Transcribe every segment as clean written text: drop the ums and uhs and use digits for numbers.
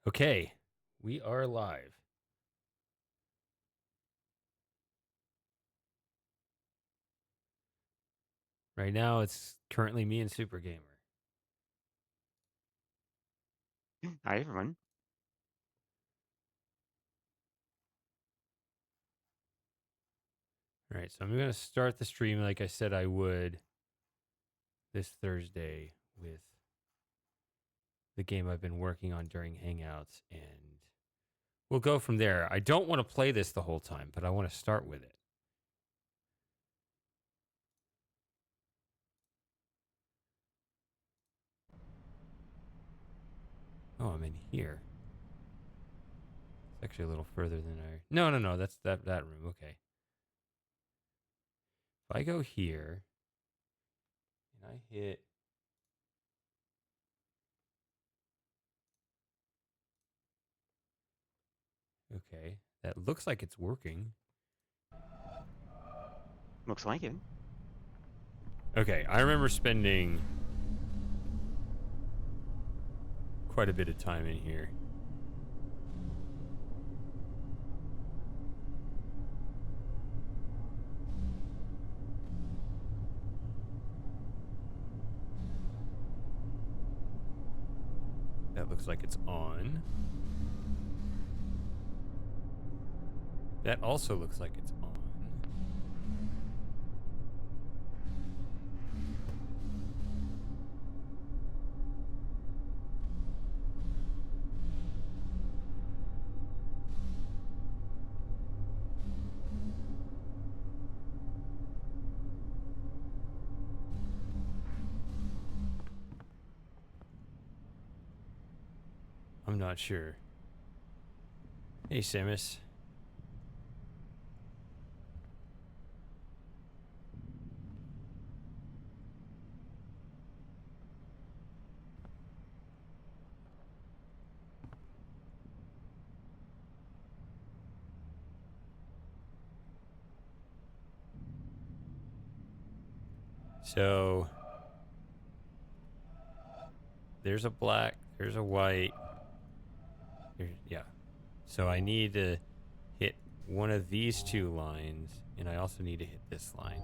Okay, we are live. Right now, it's currently me and Super Gamer. Hi, everyone. All right, so I'm going to start the stream like I said I would this Thursday with the game I've been working on during Hangouts, and we'll go from there. I don't want to play this the whole time, but I want to start with it. Oh, I'm in here. It's actually a little further than I... No, that's that room. Okay. If I go here, and I hit... Okay, that looks like it's working. Looks like it. Okay, I remember spending quite a bit of time in here. That looks like it's on. That also looks like it's on. I'm not sure. Hey, Samus. So there's a black, there's a white. Yeah. So I need to hit one of these two lines, and I also need to hit this line.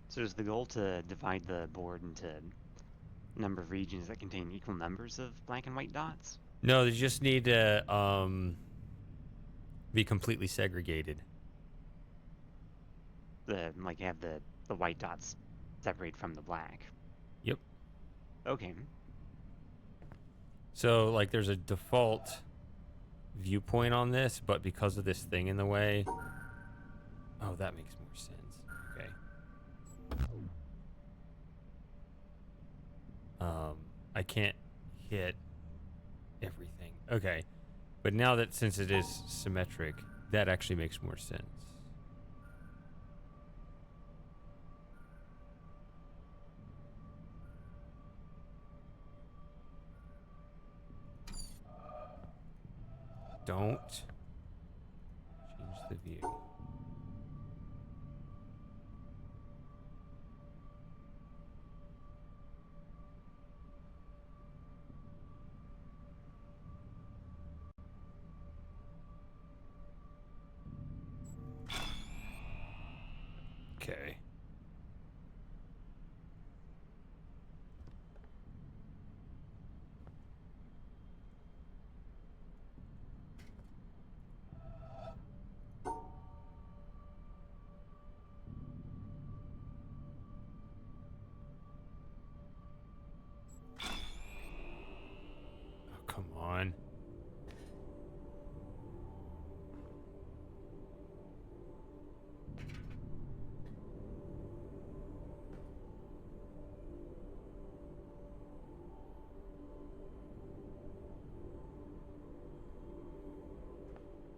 So is the goal to divide the board into a number of regions that contain equal numbers of black and white dots? No, they just need to be completely segregated. Like have the white dots separate from the black. Yep. Okay. So like there's a default viewpoint on this, but because of this thing in the way... Oh, that makes more sense. Okay. I can't hit everything. Okay. But now that since it is symmetric, that actually makes more sense. Don't change the view. Okay. Oh, come on.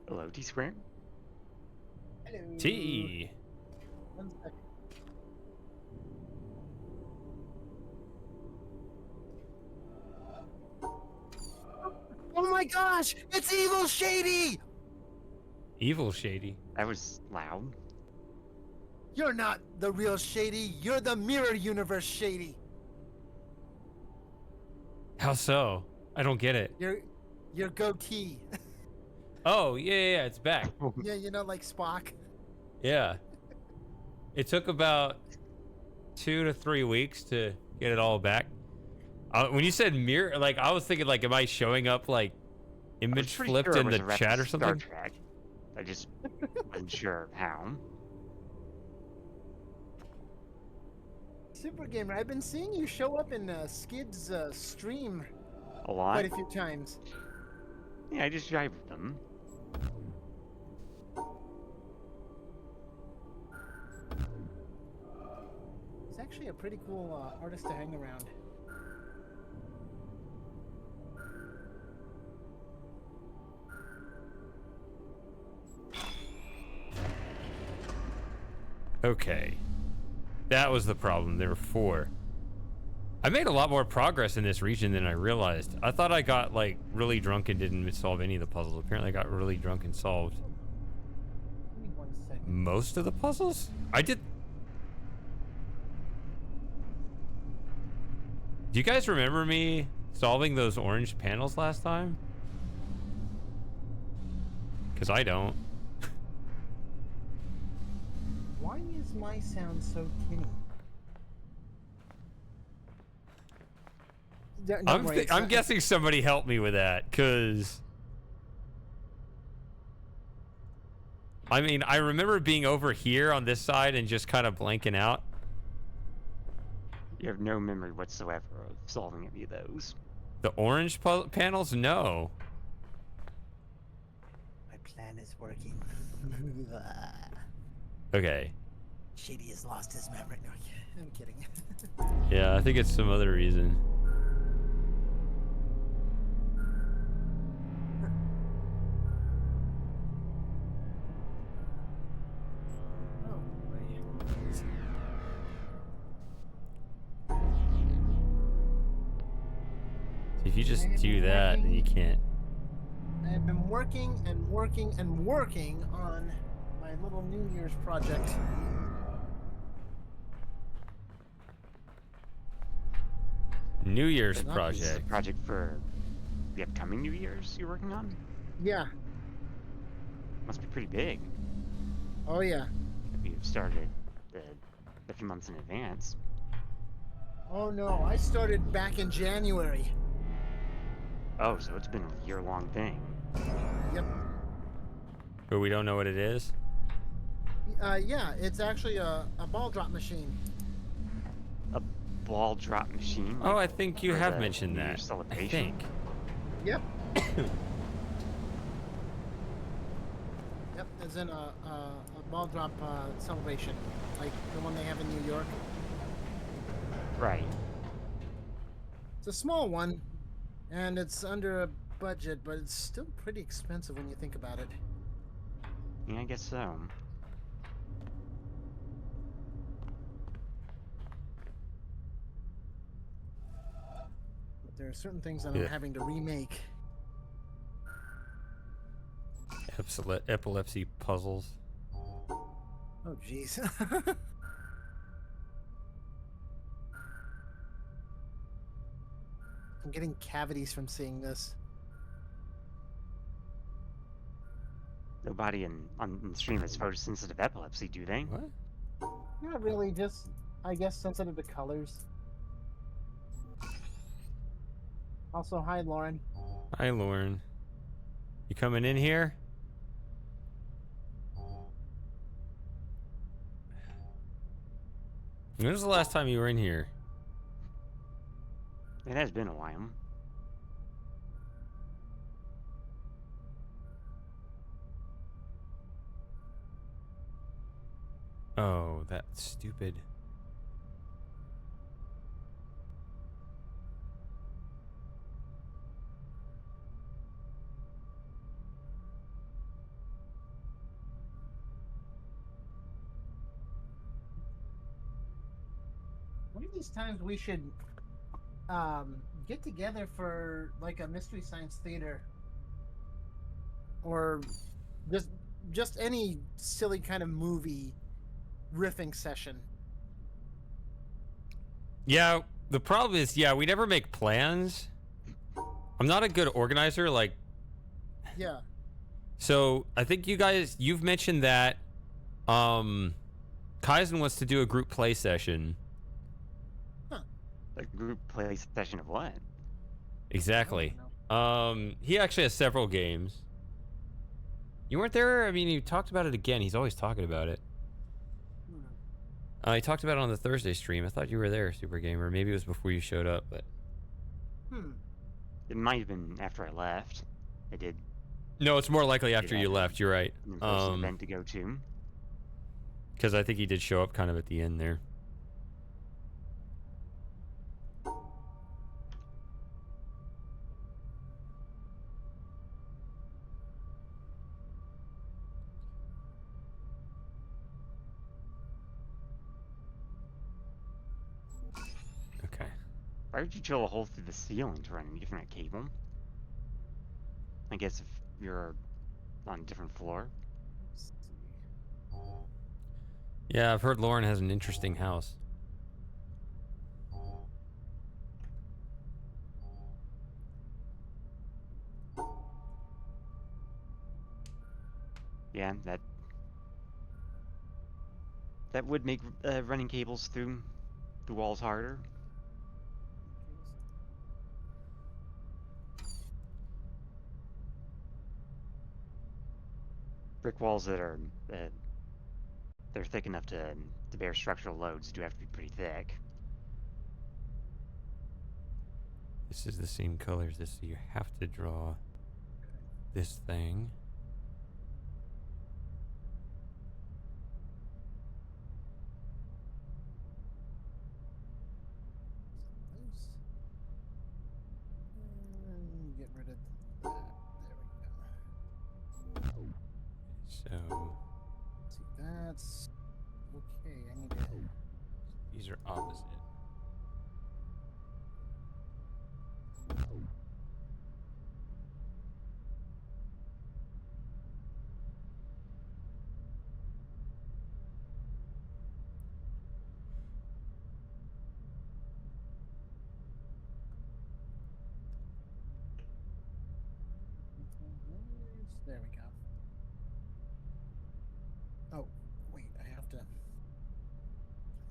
Hello, T-square. Hello. T. 1 second. Oh my gosh! It's Evil Shady! Evil Shady. That was loud. You're not the real Shady. You're the mirror universe Shady. How so? I don't get it. Your goatee. Oh, yeah, it's back. Yeah, you know, like Spock. Yeah. It took about 2 to 3 weeks to get it all back. When you said mirror, like, I was thinking, like, am I showing up, like, I was image pretty flipped sure it in was the a reference chat or to Star something? Trek. I just wasn't sure how. Super Gamer, I've been seeing you show up in Skid's stream A lot? quite a few times. Yeah, I just drive with them. He's actually a pretty cool artist to hang around. Okay. That was the problem. There were 4. I made a lot more progress in this region than I realized. I thought I got, like, really drunk and didn't solve any of the puzzles. Apparently I got really drunk and solved Give me 1 second. most of the puzzles? I did... Do you guys remember me solving those orange panels last time? Because I don't. Why is my sound so tinny? Don't worry, it's I'm not- guessing somebody helped me with that, because... I mean, I remember being over here on this side and just kind of blanking out. You have no memory whatsoever of solving any of those. The orange panels? No. My plan is working. Okay. Shady has lost his memory. No, I'm kidding. Yeah, I think it's some other reason. Oh boy. If you just do that, then you can't. I've been working and working and working on my little New Year's project. New Year's Not This is a project. project for the upcoming New Year's you're working on? Yeah. Must be pretty big. Oh yeah. If you've started a few months in advance. Oh no, I started back in January. Oh, so it's been a year-long thing. Yep. But we don't know what it is. Yeah, it's actually a ball drop machine. A ball drop machine? Oh, like I think you for have the mentioned New that. Year's I celebration? think. Yep. Yep, it's in a ball drop celebration, like the one they have in New York. Right. It's a small one, and it's under a budget, but it's still pretty expensive when you think about it. Yeah, I guess so. But there are certain things that Yeah. I'm having to remake. Epilepsy puzzles. Oh, jeez. I'm getting cavities from seeing this. Nobody on the stream has photosensitive epilepsy, do they? What? Not really, just, I guess, sensitive to colors. Also, hi, Lauren. Hi, Lauren. You coming in here? When was the last time you were in here? It has been a while. Oh, that's stupid. One of these times we should get together for like a Mystery Science Theater, or just any silly kind of movie riffing session. Yeah, the problem is, yeah, we never make plans. I'm not a good organizer, like. Yeah. So I think you've mentioned that Kaizen wants to do a group play session. Huh. A group play session of what? Exactly. I He actually has several games. You weren't there? I mean, he talked about it again. He's always talking about it. don't know. He talked about it on the Thursday stream. I thought you were there, Super Gamer. Maybe it was before you showed up, but It might have been after I left. I did no, it's more likely after have you left. You're right. an in-person event to go to. Because I think he did show up kind of at the end there. Okay. Why would you drill a hole through the ceiling to run an Ethernet cable? I guess if you're on a different floor. Let's see. Yeah, I've heard Lauren has an interesting house. Yeah, that would make running cables through the walls harder. Brick walls that are they're thick enough to bear structural loads do have to be pretty thick. This is the same color as this, so you have to draw this thing. And get rid of that. There we go. So See, that's okay. I need to. these are opposite. There we go. Oh, wait, I have to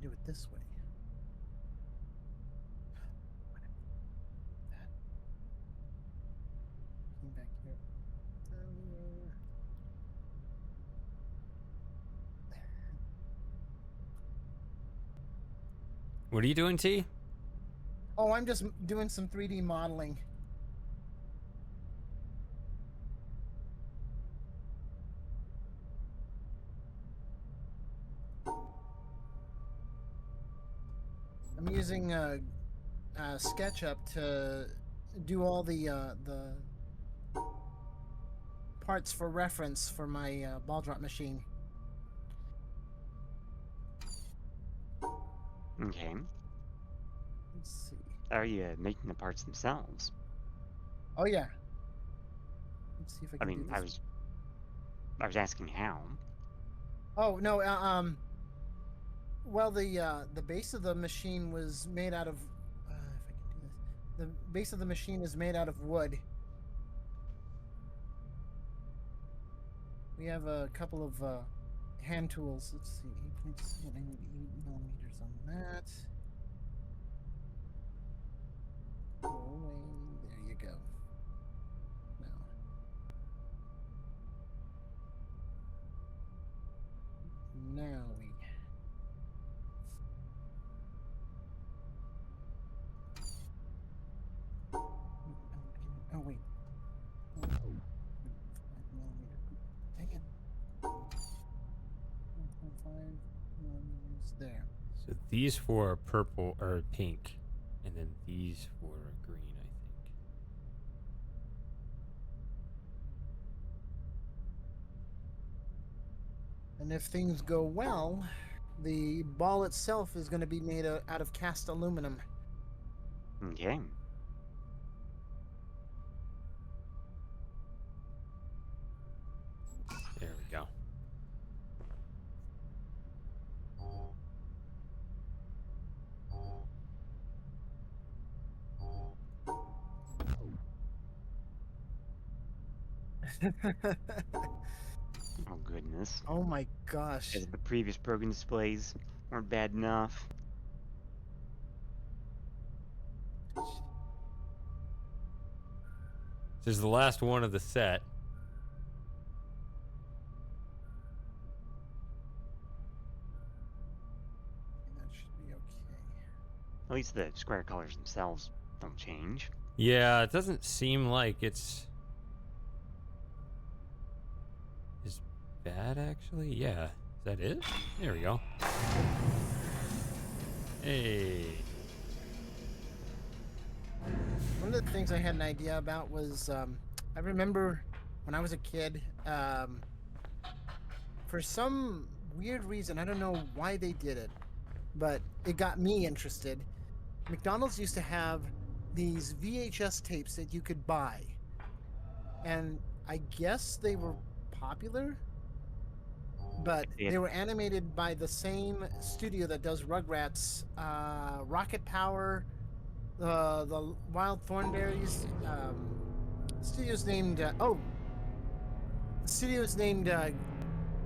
do it this way. That came back here earlier. What are you doing, T? Oh, I'm just doing some 3D modeling. I'm using SketchUp to do all the parts for reference for my ball drop machine. Okay. Let's see. Are you making the parts themselves? Oh yeah. Let's see if I I can do mean, this. I was asking how. Oh no. Well, the base of the machine was made out of. If I can do this, the base of the machine is made out of wood. We have a couple of hand tools. Let's see, 8.7. I need 8 millimeters on that. Go away. There you go. Now we. Oh wait. 5 millimeter. Dang it. 1.5 millimeters there. So these four are purple or pink, and then these four are green, I think. And if things go well, the ball itself is going to be made out of cast aluminum. Okay. There we go. Oh goodness. Oh my gosh. As the previous broken displays weren't bad enough. This is the last one of the set. That should be okay. At least the square colors themselves don't change. Yeah, it doesn't seem like it's is bad actually. Yeah, is that it? There we go. Hey. One of the things I had an idea about was I remember when I was a kid, for some weird reason, I don't know why they did it, but it got me interested. McDonald's used to have these VHS tapes that you could buy, and I guess they were popular, but they were animated by the same studio that does Rugrats, Rocket Power, the Wild Thornberries. The studio's named the studio's named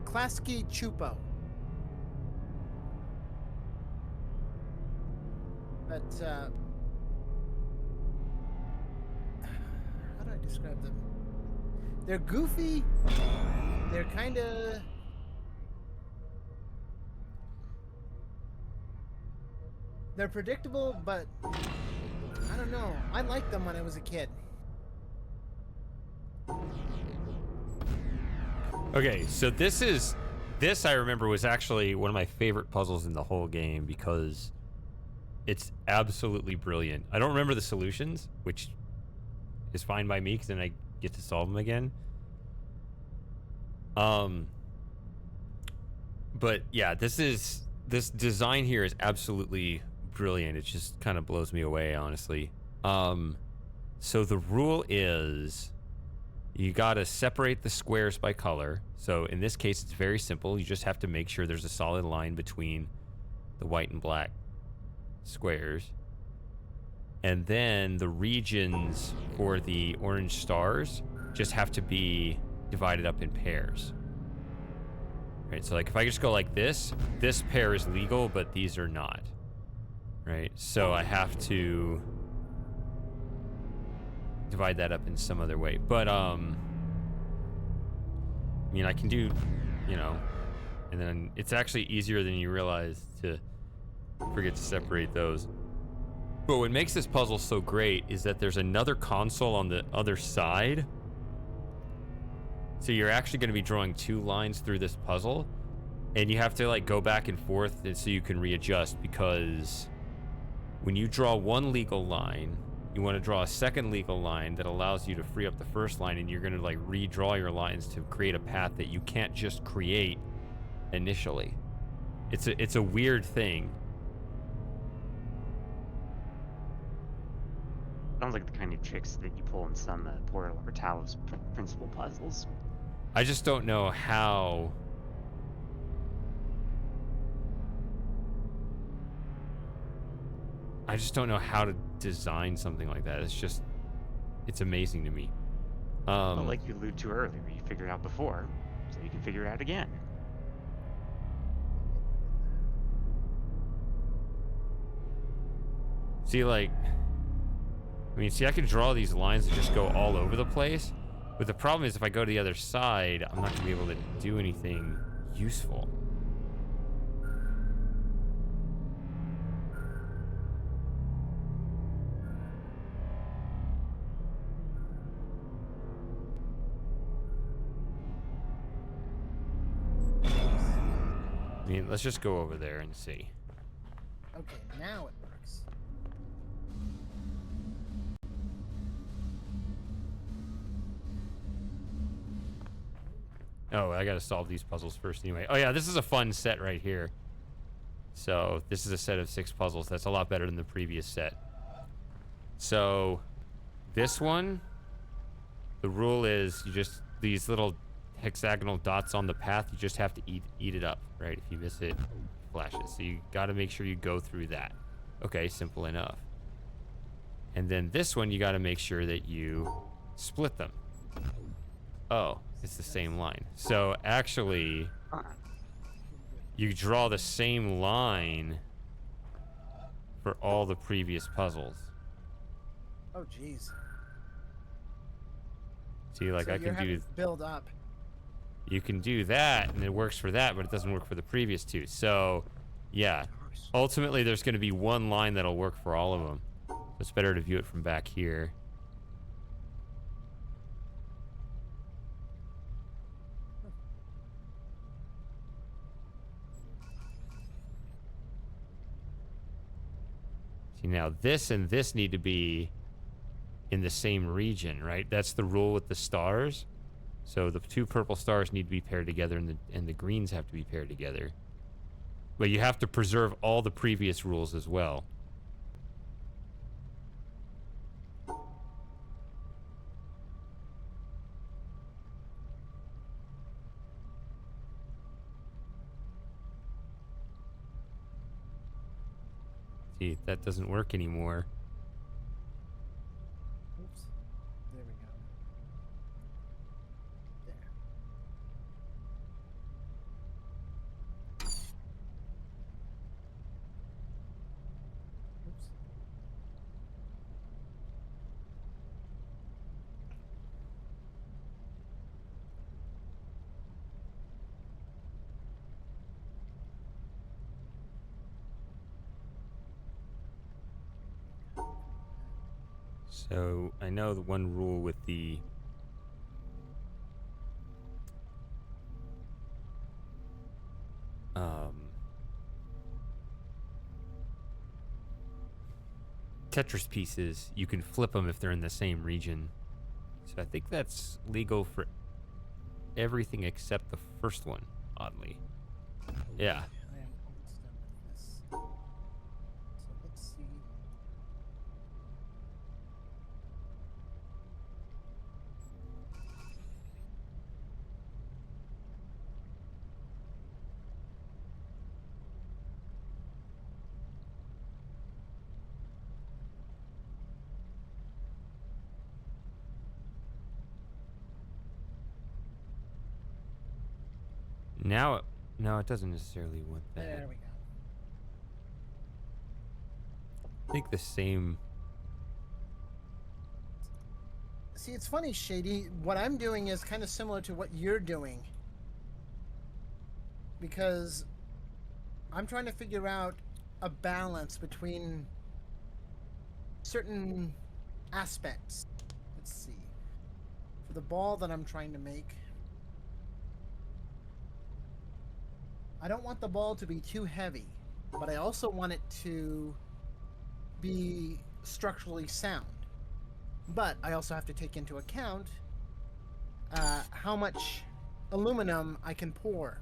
Klasky Chupo. But how do I describe them? They're goofy. They're kind of. They're predictable, but I don't know. I liked them when I was a kid. Okay, so this I remember was actually one of my favorite puzzles in the whole game because it's absolutely brilliant. I don't remember the solutions, which is fine by me because then I get to solve them again. But yeah, this design here is absolutely brilliant. It just kind of blows me away, honestly. So the rule is you got to separate the squares by color. So in this case, it's very simple. You just have to make sure there's a solid line between the white and black squares. And then the regions for the orange stars just have to be divided up in pairs. Right, so like if I just go like this pair is legal, but these are not. Right, so I have to divide that up in some other way. But I mean, I can do, you know, and then it's actually easier than you realize to forget to separate those. But what makes this puzzle so great is that there's another console on the other side. So you're actually going to be drawing two lines through this puzzle, and you have to like go back and forth and so you can readjust, because when you draw one legal line, you want to draw a second legal line that allows you to free up the first line, and you're going to like redraw your lines to create a path that you can't just create initially. It's a weird thing. Sounds like the kind of tricks that you pull in some Portal or Talos principal puzzles. I just don't know how. I just don't know how to design something like that. It's amazing to me. Well, like you alluded to earlier, you figured it out before, so you can figure it out again. See, like, I mean, see, I can draw these lines that just go all over the place, but the problem is if I go to the other side, I'm not gonna be able to do anything useful. I mean, let's just go over there and see. Okay, now it works. Oh, I gotta solve these puzzles first anyway. Oh yeah, this is a fun set right here. So this is a set of 6 puzzles. That's a lot better than the previous set. So this one, the rule is you just, these little hexagonal dots on the path, you just have to eat it up, right? If you miss it, it flashes. So you gotta make sure you go through that. Okay, simple enough. And then this one, you gotta make sure that you split them. Oh, it's the same line. So actually, Huh. you draw the same line for all the previous puzzles. Oh, jeez. See, like So I you're can having do, to build up. you can do that, and it works for that, but it doesn't work for the previous two. So, yeah, Gosh. ultimately there's going to be one line that'll work for all of them. So it's better to view it from back here. See, now this and this need to be in the same region, right? That's the rule with the stars. So the two purple stars need to be paired together, and the greens have to be paired together. But you have to preserve all the previous rules as well. See, that doesn't work anymore. Oops. There we go. There. Oops. So I know the one rule with the Tetris pieces, you can flip them if they're in the same region. So I think that's legal for everything except the first one, oddly. Yeah. I am almost done with this. So let's see. Now, no, it doesn't necessarily want that. There we go. I think the same. See, it's funny, Shady. What I'm doing is kind of similar to what you're doing. Because I'm trying to figure out a balance between certain aspects. Let's see. For the ball that I'm trying to make, I don't want the ball to be too heavy, but I also want it to be structurally sound. But I also have to take into account how much aluminum I can pour.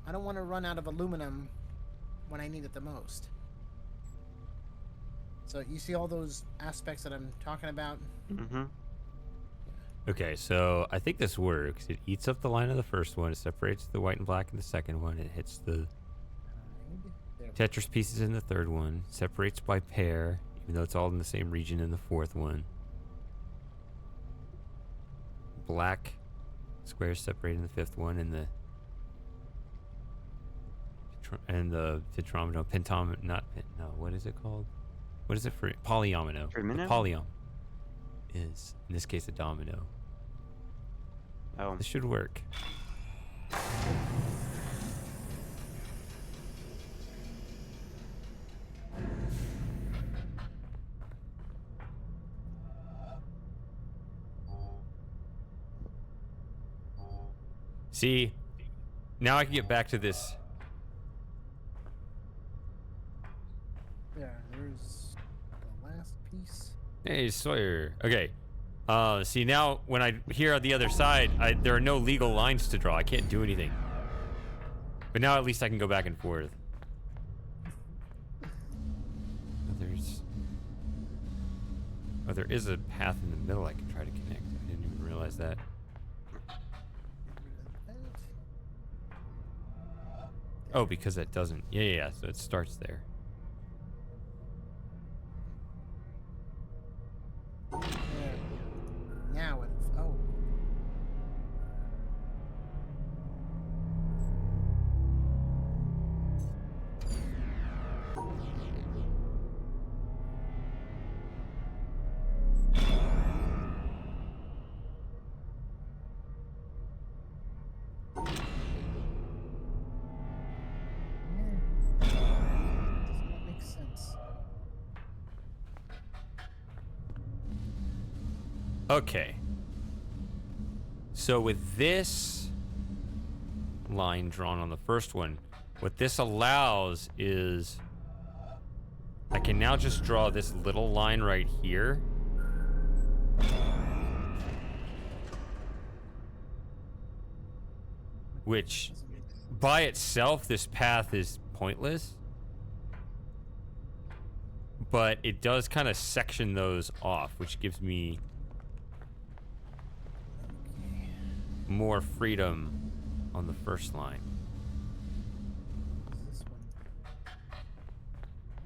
I don't want to run out of aluminum when I need it the most. So you see all those aspects that I'm talking about? Mm-hmm. Okay, so I think this works. It eats up the line of the first one. It separates the white and black in the second one. It hits the There. Tetris pieces in the third one. Separates by pair, even though it's all in the same region in the fourth one. Black squares separate in the fifth one, and the tetromino, pentom, not pen, no, what is it called? What is it for polyomino? The Trimino? polyom is in this case a domino. Oh, This should work. See, now I can get back to this. There's the last piece. Hey, Sawyer. Okay. See, now when I hear on the other side, there are no legal lines to draw. I can't do anything. But now at least I can go back and forth. There is a path in the middle I can try to connect. I didn't even realize that. Oh, because that doesn't. Yeah. So it starts there. Now it. Oh. Okay. So with this line drawn on the first one, what this allows is I can now just draw this little line right here. Which, by itself, this path is pointless. But it does kind of section those off, which gives me more freedom on the first line. This one.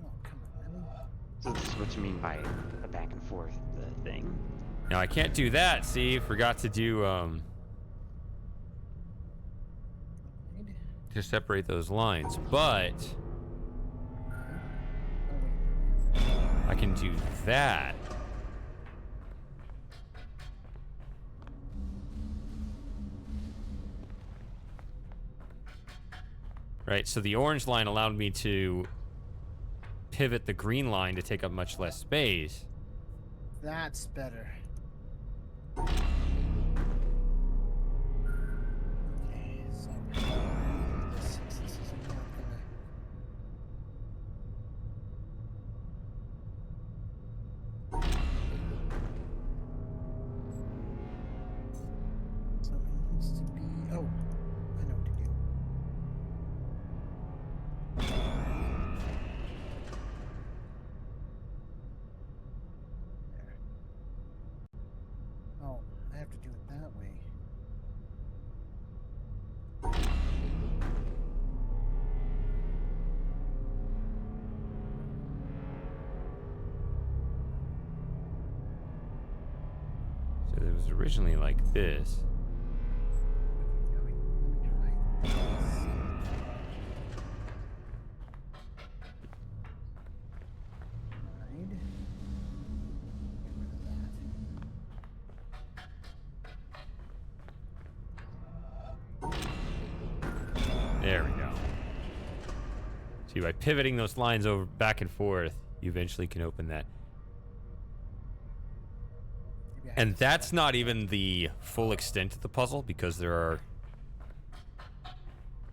Oh, come on, really? So this is what you mean by a back and forth thing. Now I can't do that, see? Forgot to do, Right. to separate those lines, but Oh, wait. I can do that. Right, so the orange line allowed me to pivot the green line to take up much less space. That's better. Okay, so this is not gonna. So it needs to be. Oh, I know what to do. There. Oh, I have to do it that way. So it was originally like this. Let me hide this. Hide. Get rid of that. There we go. See, by pivoting those lines over back and forth, you eventually can open that. Maybe I And have to that's select not even the full extent of the puzzle, because there are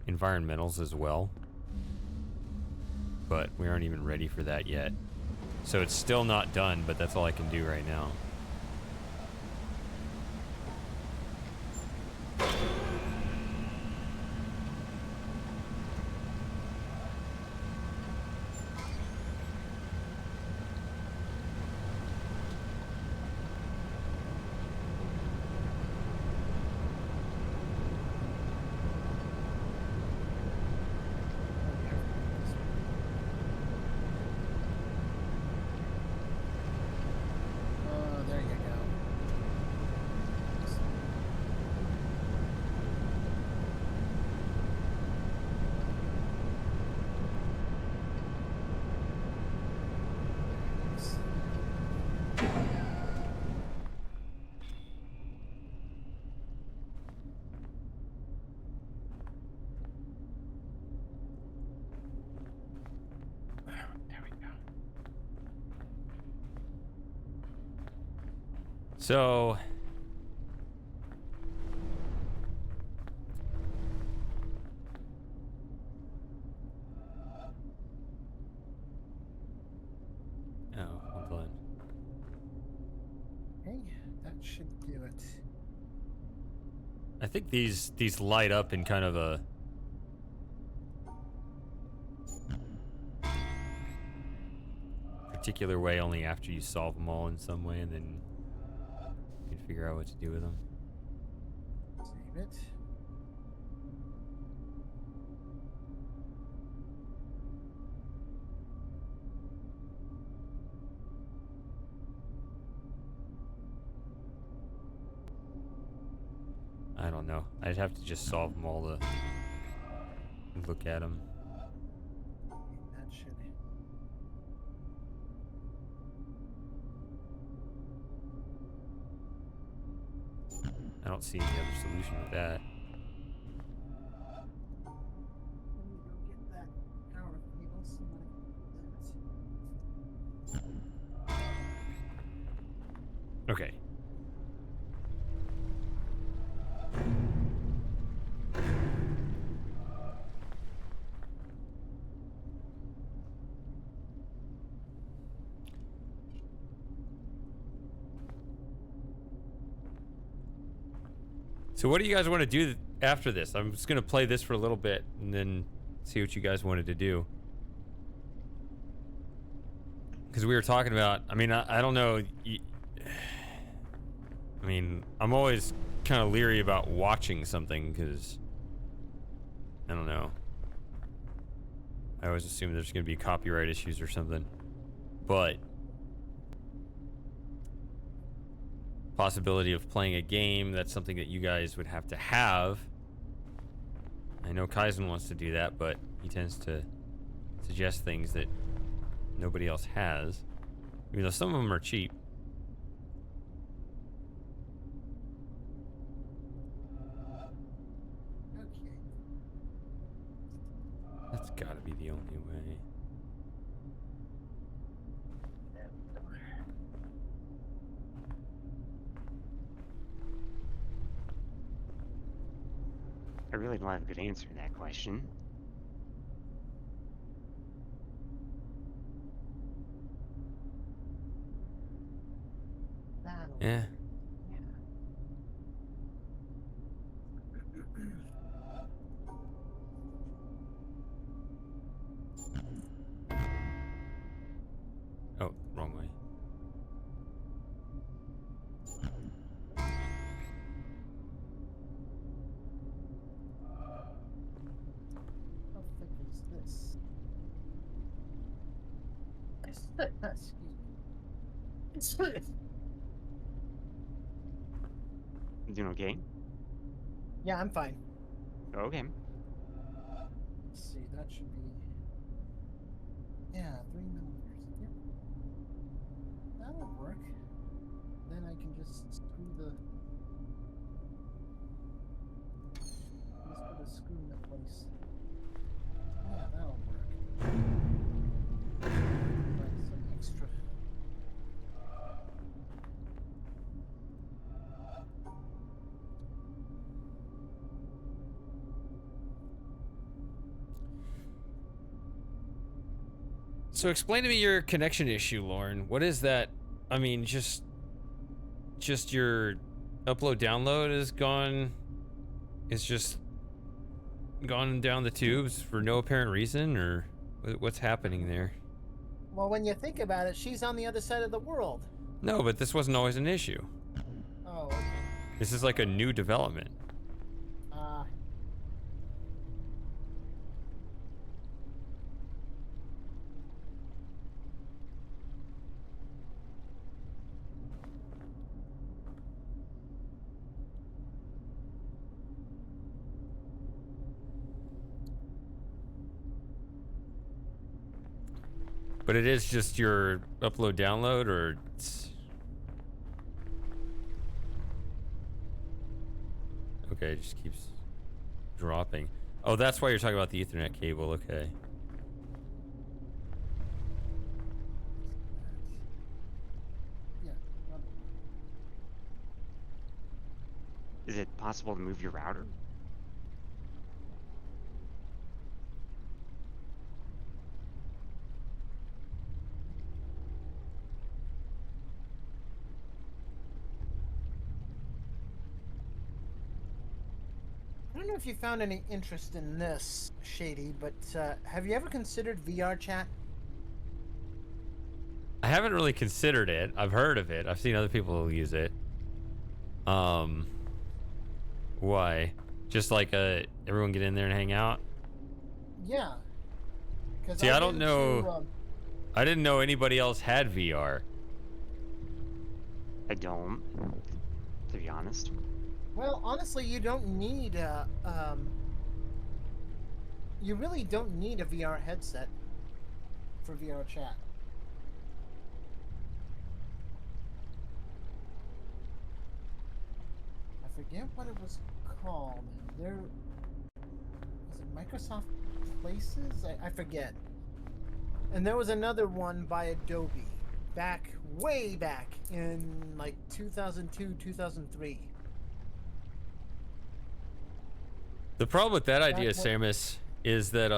environmentals as well. But we aren't even ready for that yet. So it's still not done, but that's all I can do right now. Oh, there you go. There we go. So oh, hold on. Okay, that should do it. I think these light up in kind of a particular way only after you solve them all in some way, and then you can figure out what to do with them. Save it. I don't know. I'd have to just solve them all to look at them. That should. I don't see any other solution with that. Let me go get that power cable so that. Okay. So what do you guys want to do after this? I'm just going to play this for a little bit and then see what you guys wanted to do. Because we were talking about, I mean, I don't know. I mean, I'm always kind of leery about watching something because, I don't know. I always assume there's going to be copyright issues or something. But possibility of playing a game, that's something that you guys would have to have. I know Kaizen wants to do that, but he tends to suggest things that nobody else has. Even though some of them are cheap. Okay. That's gotta be the only way. I really don't have a good answer to that question. That'll Yeah. work. Oh, wrong way. How thick is this? Excuse me. You doing okay? Yeah, I'm fine. Okay. Let's see, that should be. Yeah, 3mm. Yep. That'll work. Then I can just screw the. Just put a screw into place. Yeah, that'll work. Right, some extra. So explain to me your connection issue, Lauren. What is that? I mean, just your upload download is gone. It's just gone down the tubes for no apparent reason, or what's happening there? Well, when you think about it, she's on the other side of the world. No, but this wasn't always an issue. Oh, okay. This is like a new development. But it is just your upload download, or it's... Okay, it just keeps dropping. Oh, that's why you're talking about the Ethernet cable, okay. Yeah. Is it possible to move your router? I don't know if you found any interest in this, Shady, but have you ever considered VR chat? I haven't really considered it. I've heard of it. I've seen other people use it. Why? Just like everyone get in there and hang out? Yeah. See, I don't know. I didn't know anybody else had VR. I don't, to be honest. Well, honestly, you don't need you really don't need a VR headset for VR chat. I forget what it was called. There was it Microsoft Places? I forget. And there was another one by Adobe way back in like 2002, 2003. The problem with that idea, That's what- Samus, is that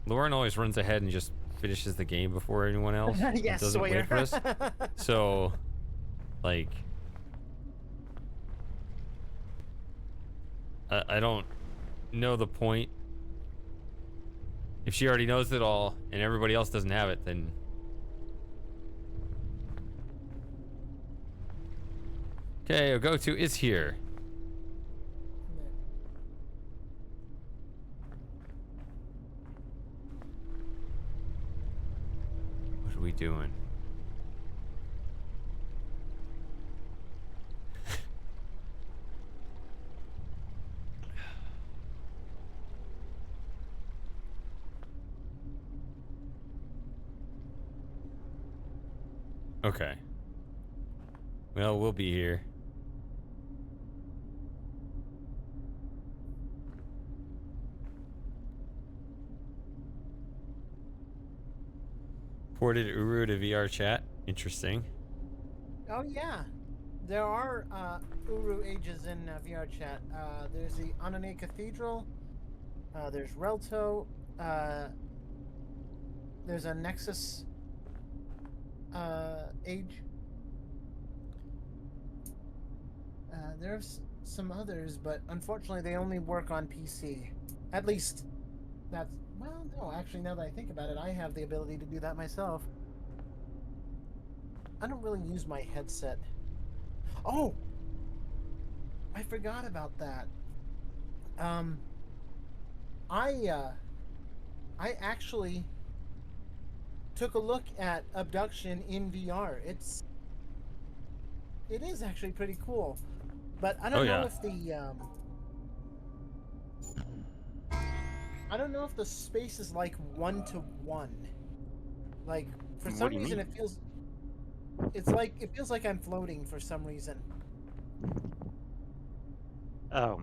Lauren always runs ahead and just finishes the game before anyone else. Yes, doesn't Sawyer. wait for us. So, like, I don't know the point. If she already knows it all and everybody else doesn't have it, then... Okay, a go-to is here. What are we doing? Okay. Well, we'll be here. Ported Uru to VR chat. Interesting. Oh yeah, there are Uru ages in VR chat. There's the Anane Cathedral. There's Relto. There's a Nexus age. There's some others, but unfortunately they only work on PC. At least that's... Well, no, actually, now that I think about it, I have the ability to do that myself. I don't really use my headset. Oh! I forgot about that. I actually took a look at Abduction in VR. It is actually pretty cool. But I don't know if the I don't know if the space is like 1-to-1. Like for What some do you reason mean? it feels like I'm floating for some reason. Oh.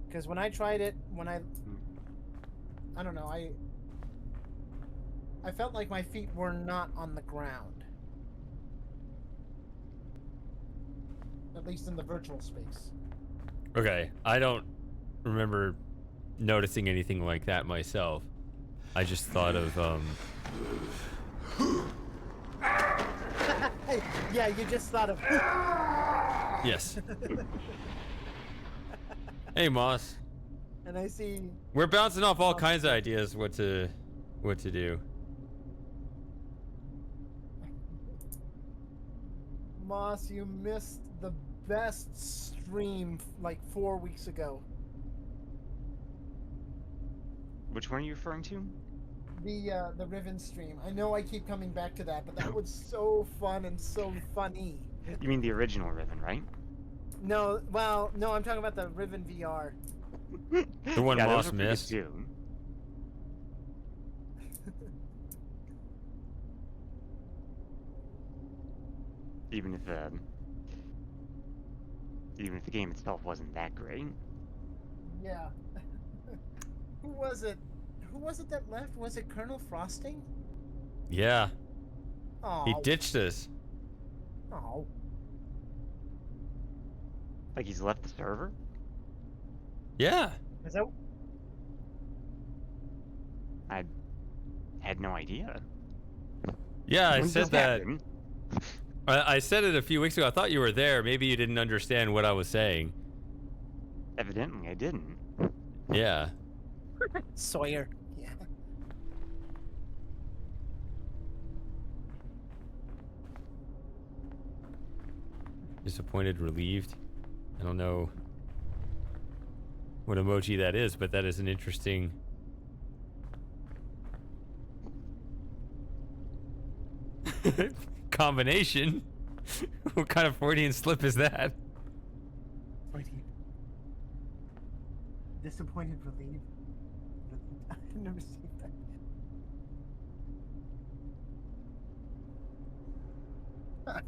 Because when I tried it, Hmm. I don't know, I felt like my feet were not on the ground. At least in the virtual space. Okay, I don't remember noticing anything like that myself. I just thought of Yeah, you just thought of... yes. Hey Moss. And I see... We're bouncing off all kinds of ideas what to do. Moss, you missed the best stream like 4 weeks ago. Which one are you referring to? The Riven stream. I know I keep coming back to that, but that was so fun and so funny. You mean the original Riven, right? No, well, no, I'm talking about the Riven VR. The one yeah, those Moss were pretty good missed. too. Even if the game itself wasn't that great. Yeah. Who was it? Who was it that left? Was it Colonel Frosting? Yeah. Oh. He ditched us. Oh. Like he's left the server? Yeah. Is that... I had no idea. Yeah, I When said this that. happened- I said it a few weeks ago. I thought you were there. Maybe you didn't understand what I was saying. Evidently, I didn't. Yeah. Sawyer. Yeah. Disappointed, relieved. I don't know what emoji that is, but that is an interesting combination. What kind of Freudian slip is that? Disappointed, relieved. I've never seen that.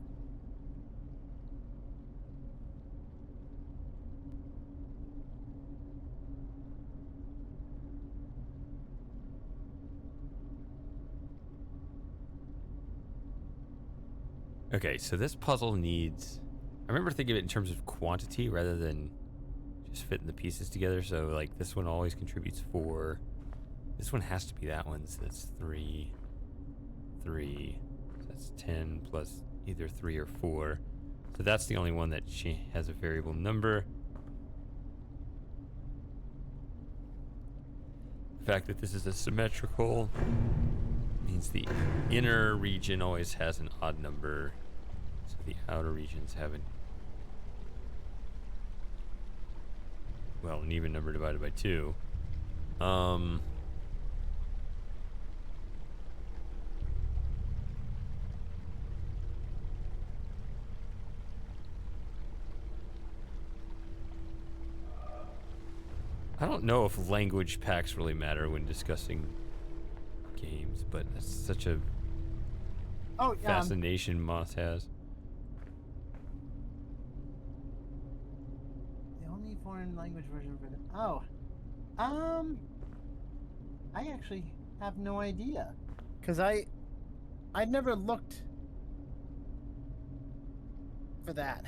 Okay, so this puzzle needs... I remember thinking of it in terms of quantity rather than just fitting the pieces together. So, like, this one always contributes 4. This one has to be that one, so that's 3. 3. So that's 10 plus either 3 or 4. So that's the only one that she has a variable number. The fact that this is a symmetrical means the inner region always has an odd number. So the outer regions have an even number divided by 2. I don't know if language packs really matter when discussing games, but that's such a fascination Moss has. The only foreign language version of it. Oh. I actually have no idea. Because I'd never looked for that.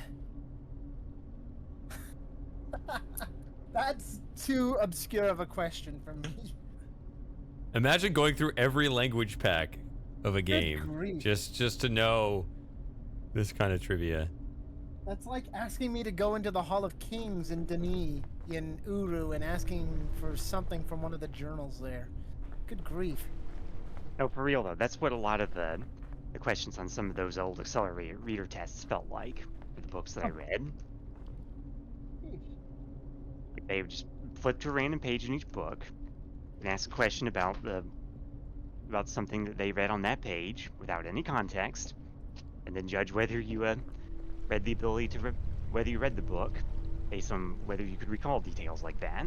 That's too obscure of a question for me. Imagine going through every language pack of a game grief. just to know this kind of trivia. That's like asking me to go into the Hall of Kings in Denis in Uru and asking for something from one of the journals there. Good grief. No, for real though, that's what a lot of the questions on some of those old accelerated reader tests felt like for the books that I read. Like they would just flip to a random page in each book and ask a question about something that they read on that page without any context, and then judge whether you read the book based on whether you could recall details like that.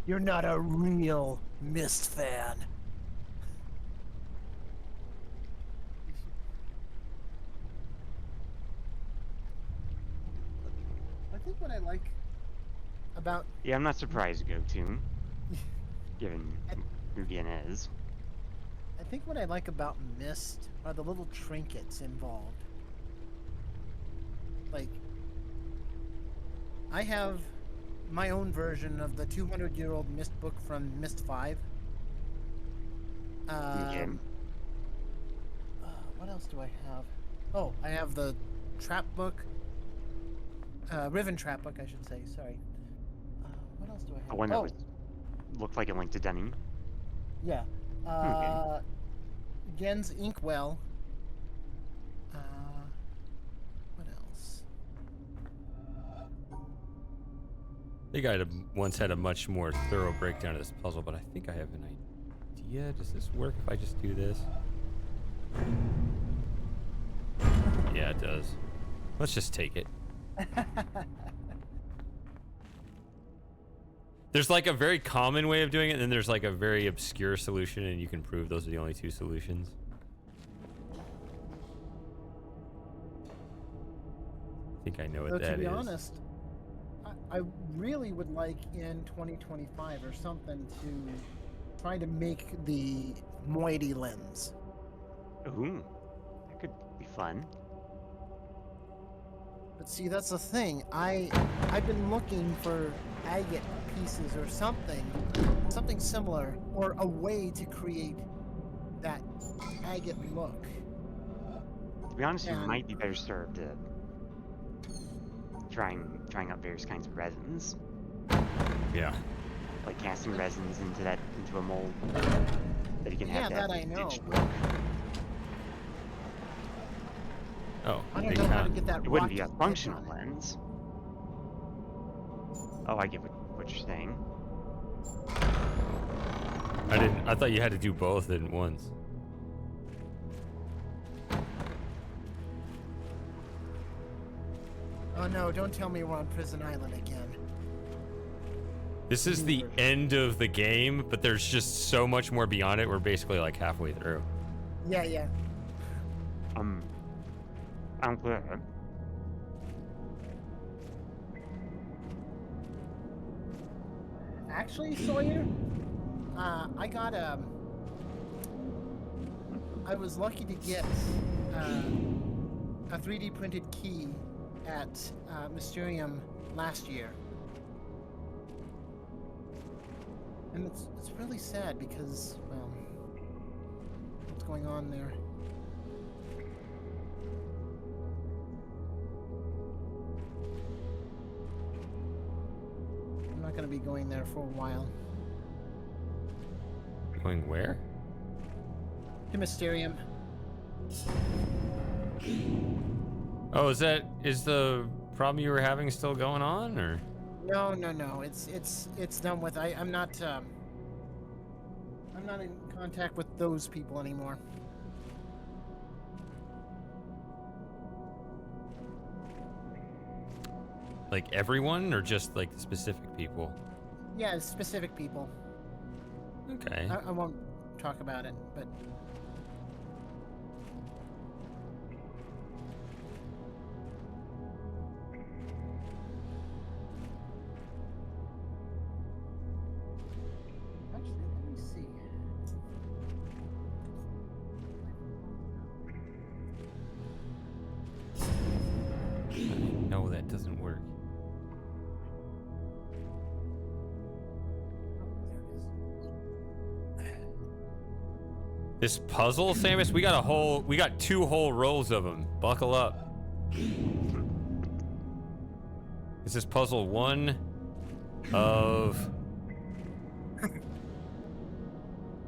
You're not a real Myst fan. I think what I like about... Yeah, I'm not surprised, Go-To, given who Gien is. I think what I like about Myst are the little trinkets involved. Like, I have my own version of the 200-year-old Myst book from Myst 5. Okay. What else do I have? Oh, I have the trap book. Riven trap book, I should say. Sorry. What else do I have? The one that looked like a link to Dunning. Yeah. Okay. Gen's Inkwell. What else? I think I once had a much more thorough breakdown of this puzzle, but I think I have an idea. Does this work if I just do this? Yeah, it does. Let's just take it. There's like a very common way of doing it, and then there's like a very obscure solution, and you can prove those are the only 2 solutions. I think I know what that is. To be honest, I really would like in 2025 or something to try to make the moiety lens. Ooh, that could be fun. But see, that's the thing. I've been looking for agate pieces or something similar, or a way to create that agate look. To be honest, you might be better served trying out various kinds of resins. Yeah. Like casting resins into a mold that you can have that I know. Look. Oh, I don't know how to get that. It wouldn't be a functional lens. Oh, I get what you're saying. I thought you had to do both at once. Oh no, don't tell me we're on Prison Island again. This is the end of the game, but there's just so much more beyond it. We're basically like halfway through. Yeah. I'm clear. Actually, Sawyer, I was lucky to get a 3D printed key at Mysterium last year. And it's really sad because, well, what's going on there? not going to be going there for a while. Going where? To Mysterium. Oh, is the problem you were having still going on, or? No. It's done with. I'm not in contact with those people anymore. Like everyone, or just like the specific people? Yeah, specific people. Okay. I won't talk about it, but actually, let me see. No, that doesn't work. This puzzle, Samus, we got 2 whole rows of them. Buckle up. Is this puzzle 1 of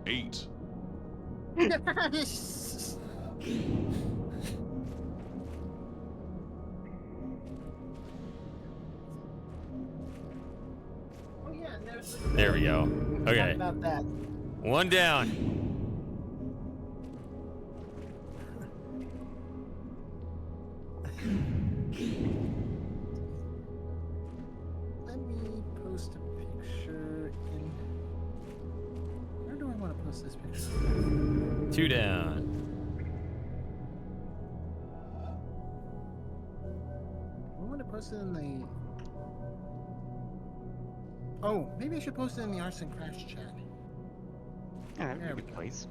8? Oh yeah, and there's There we go. Okay. about that. 1 down. Let me post a picture in. Where do I want to post this picture? 2 down. I want to post it in the. Oh, maybe I should post it in the Arson Crash chat. Yeah, that There would be we a good go. place.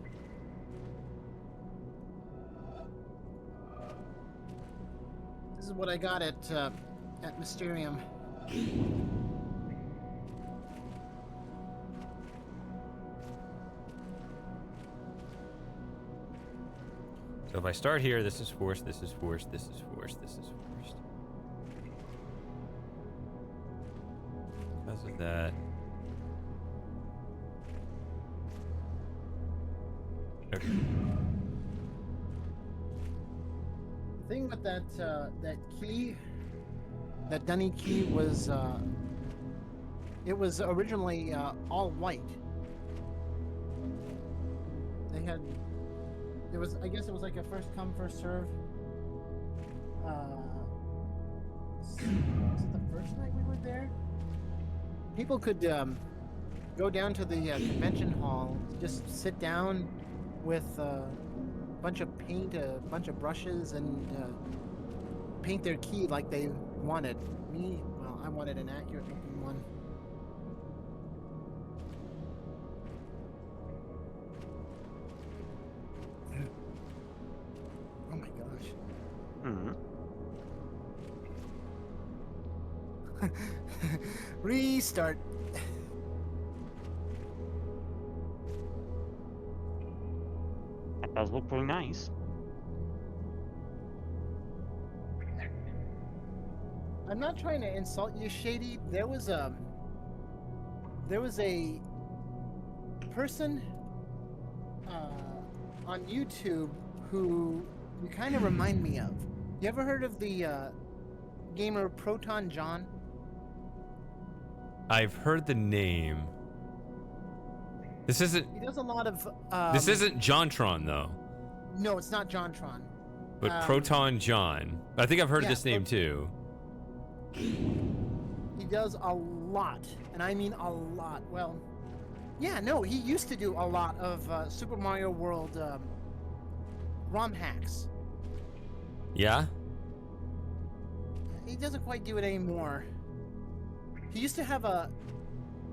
This is what I got at Mysterium. So if I start here, this is forced, this is forced, this is forced, this is forced. Because of that. Okay. The thing with that that key, that Dunny key was it was originally all white. They had it was I guess it was like a first come first serve. Was it the first night we were there? People could go down to the convention hall, just sit down with a bunch of paint, a bunch of brushes, and paint their key like they wanted. Well, I wanted an accurate looking one. Oh my gosh. Mm-hmm. Restart. That does look pretty nice. I'm not trying to insult you, Shady. There was a person on YouTube who you kind of remind me of. You ever heard of the gamer Proton John? I've heard the name. This isn't He does a lot of. this isn't Jontron though, No, it's not JonTron. but Proton John. I think I've heard of yeah, this name too. He does a lot, and I mean a lot. Well, yeah, no, he used to do a lot of Super Mario World ROM hacks. Yeah? He doesn't quite do it anymore. He used to have a.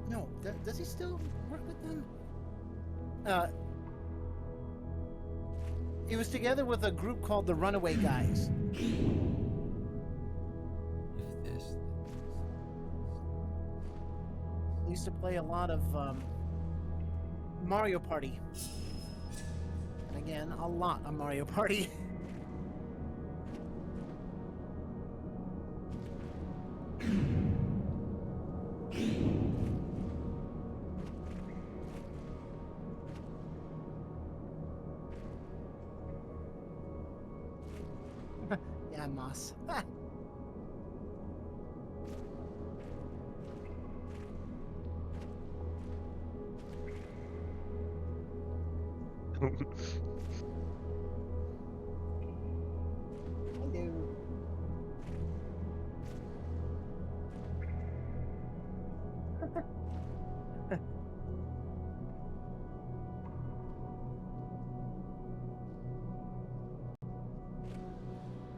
No, does he still work with them? He was together with a group called the Runaway Guys. If this. He used to play a lot of Mario Party. And again, a lot of Mario Party. Moss. Ha! Hello.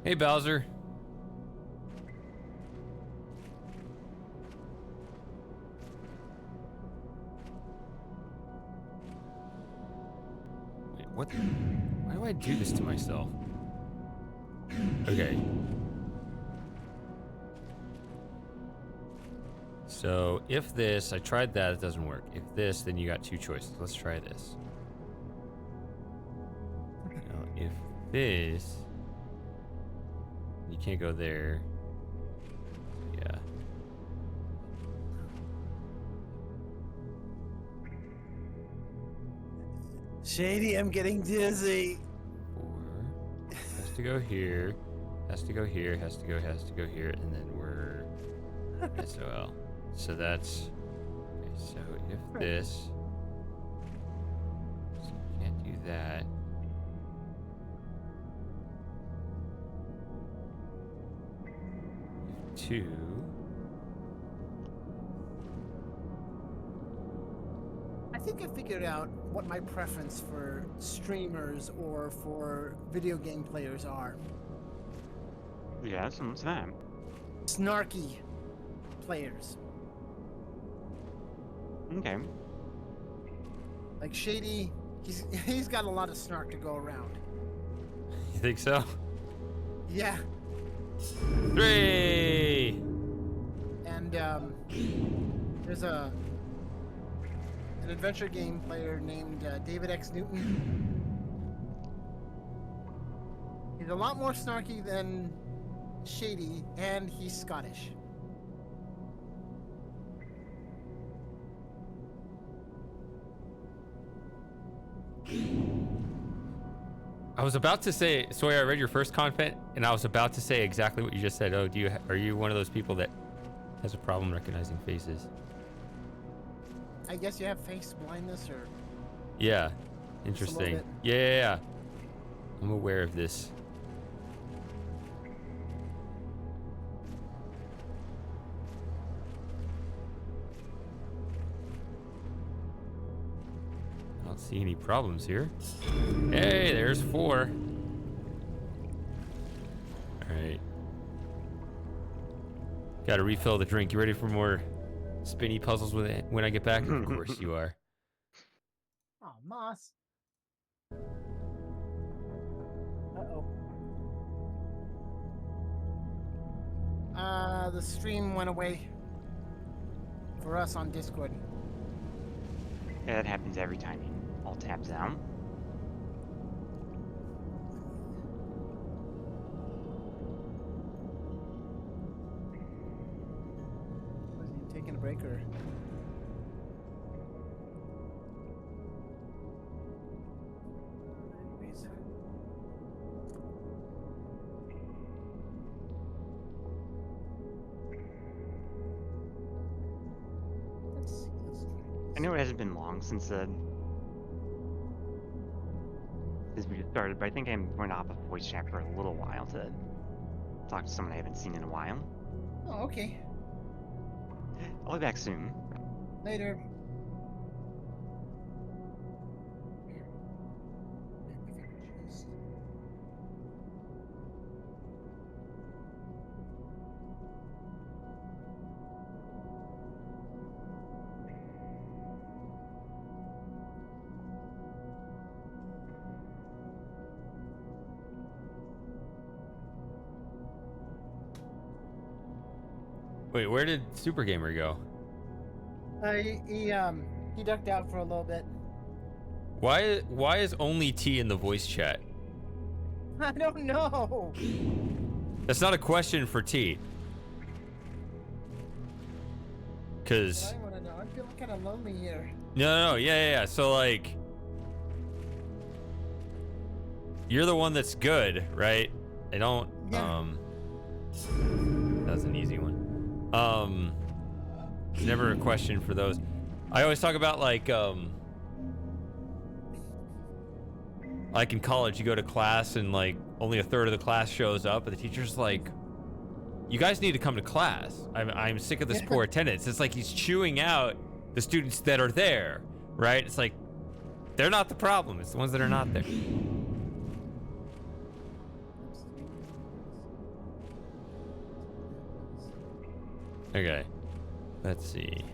Hey, Bowser. Wait, what? Why do I do this to myself? Okay. So if this, I tried that, it doesn't work. If this, then you got two choices. Let's try this. Now, if this, you can't go there. Yeah. Shady, I'm getting dizzy. 4 has to go here, has to go here, has to go here, and then we're SOL. So that's okay. So if this, so you can't do that. If 2. I think I figured out what my preference for streamers or for video game players are. Yes, and what's that? Snarky players. Okay. Like Shady, he's got a lot of snark to go around. You think so? Yeah. 3. And there's an adventure game player named David X. Newton. He's a lot more snarky than Shady, and he's Scottish. I was about to say, Sawyer, I read your first comment, and I was about to say exactly what you just said. Oh, are you one of those people that has a problem recognizing faces? I guess you have face blindness, or Yeah, interesting. bit. Yeah. I'm aware of this. I don't see any problems here. Hey, there's 4. All right. Got to refill the drink. You ready for more spinny puzzles when I get back? Of course you are. oh, Moss. Uh-oh. The stream went away for us on Discord. Yeah, that happens every time you all tap down. Was he taking a break, or? Anyways. Let's see. I know it hasn't been long since we just started, but I think I'm going to hop a voice chat for a little while to talk to someone I haven't seen in a while. Oh, okay. I'll be back soon. Later. Wait, where did Super Gamer go? He ducked out for a little bit. Why is only T in the voice chat? I don't know. That's not a question for T. Cause I want to know. I'm feeling kind of lonely here. no, yeah. So like, you're the one that's good, right? I don't. Yeah. That was an easy one. It's never a question for those. I always talk about like in college, you go to class and like only a third of the class shows up, but the teacher's like, "You guys need to come to class. I'm sick of this poor attendance." It's like he's chewing out the students that are there, right? It's like they're not the problem. It's the ones that are not there. Okay, let's see.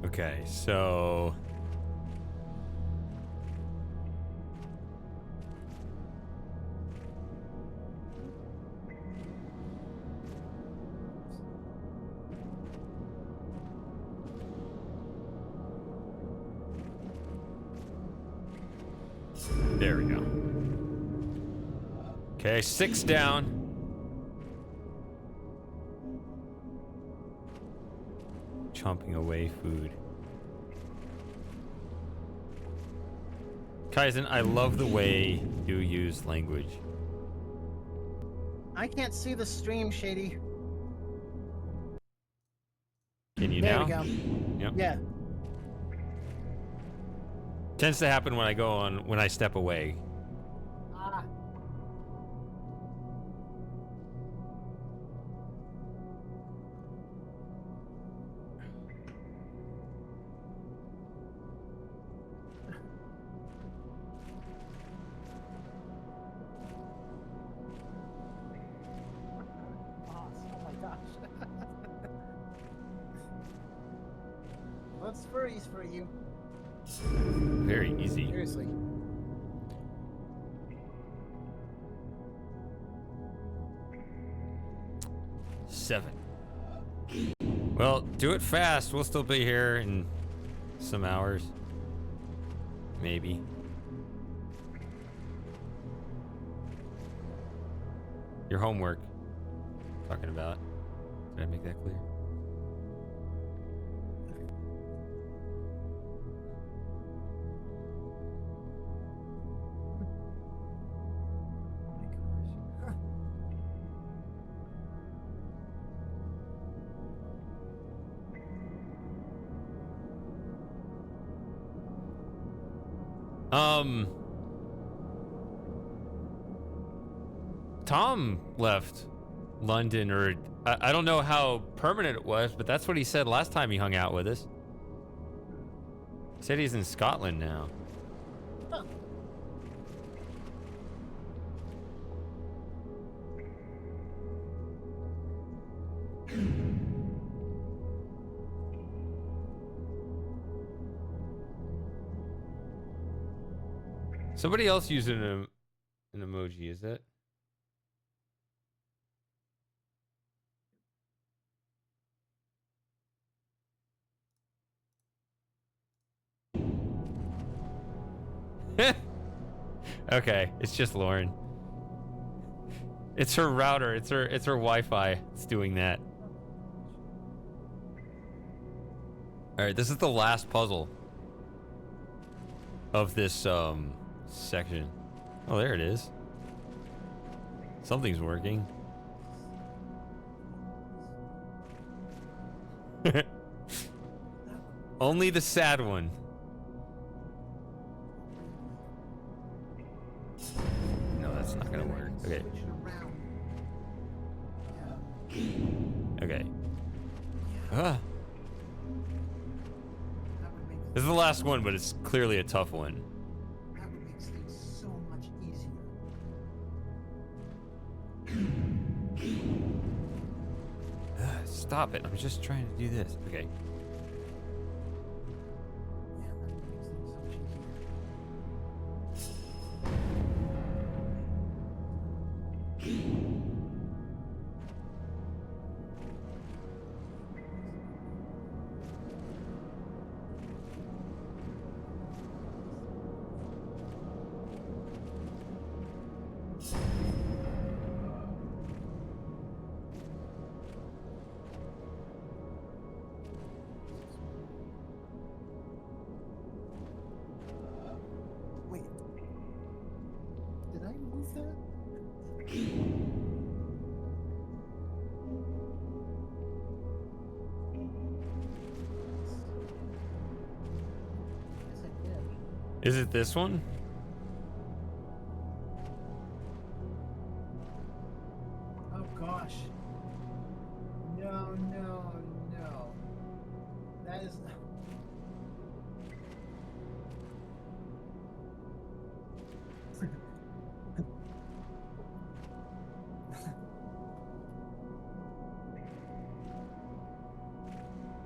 Okay, so there we go. Okay, 6 down. Chomping away food. Kaizen, I love the way you use language. I can't see the stream, Shady. Can you There now? we go. Yep. Yeah. Tends to happen when I step away. Ah. Oh my gosh. That's furries for you. Very easy. Seriously. Seven. Well, do it fast. We'll still be here in some hours. Maybe. Your homework. Talking about. Did I make that clear? Tom left London, or I don't know how permanent it was, but that's what he said last time he hung out with us. He said he's in Scotland now. Huh. Somebody else using an emoji, is it? Okay, it's just Lauren. It's her router. It's her Wi-Fi. It's doing that. All right, this is the last puzzle of this section. Oh, there it is. Something's working. Only the sad one. No, that's not gonna work. Okay. Switch it around. Yeah. Okay. Ah. That would make This is the last one, but it's clearly a tough one. that would make things so much easier. Stop it. I'm just trying to do this. Okay. Yeah, that would make things so much easier. Wait. Did I move that? Yes, I did. Is it this one? Oh gosh. No, no, no. That is.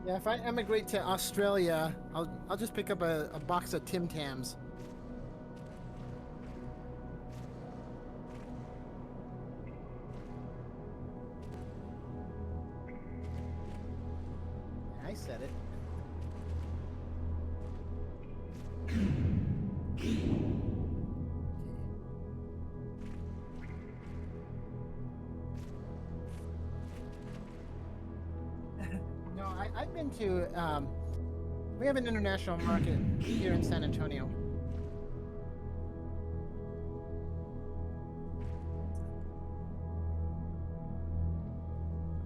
Yeah, if I emigrate to Australia, I'll just pick up a box of Tim Tams. I said it. No, I've been to. We have an international market here in San Antonio.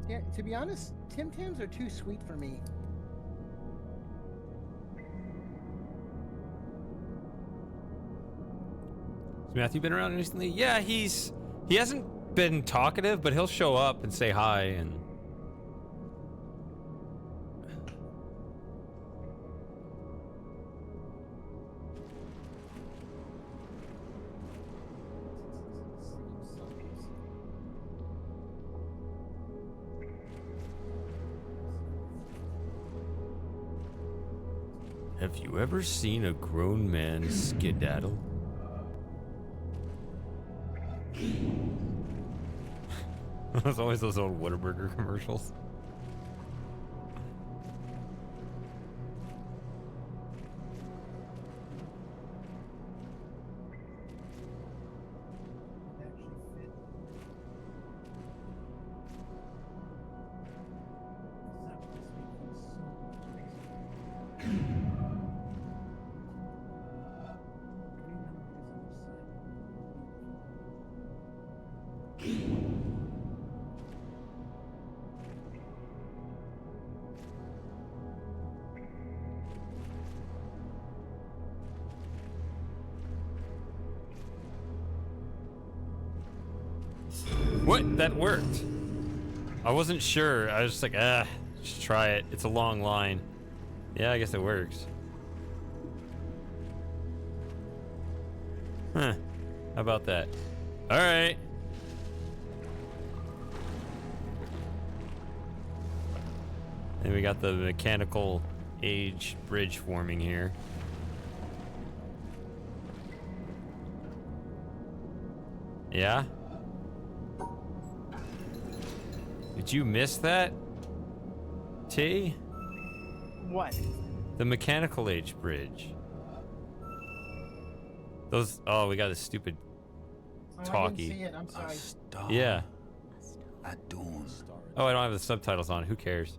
Yeah, to be honest, Tim Tams are too sweet for me. Has Matthew been around recently? Yeah, he hasn't been talkative, but he'll show up and say hi and have you ever seen a grown man skedaddle? There's always those old Whataburger commercials. What? That worked. I wasn't sure. I was just like, just try it. It's a long line. Yeah, I guess it works. Huh. How about that? All right. And we got the mechanical age bridge forming here. Yeah? Did you miss that? T? What? The mechanical age bridge. Those, oh, we got a stupid Oh, I talkie. didn't see it. I'm sorry. star Yeah. at dawn. Oh, I don't have the subtitles on. Who cares?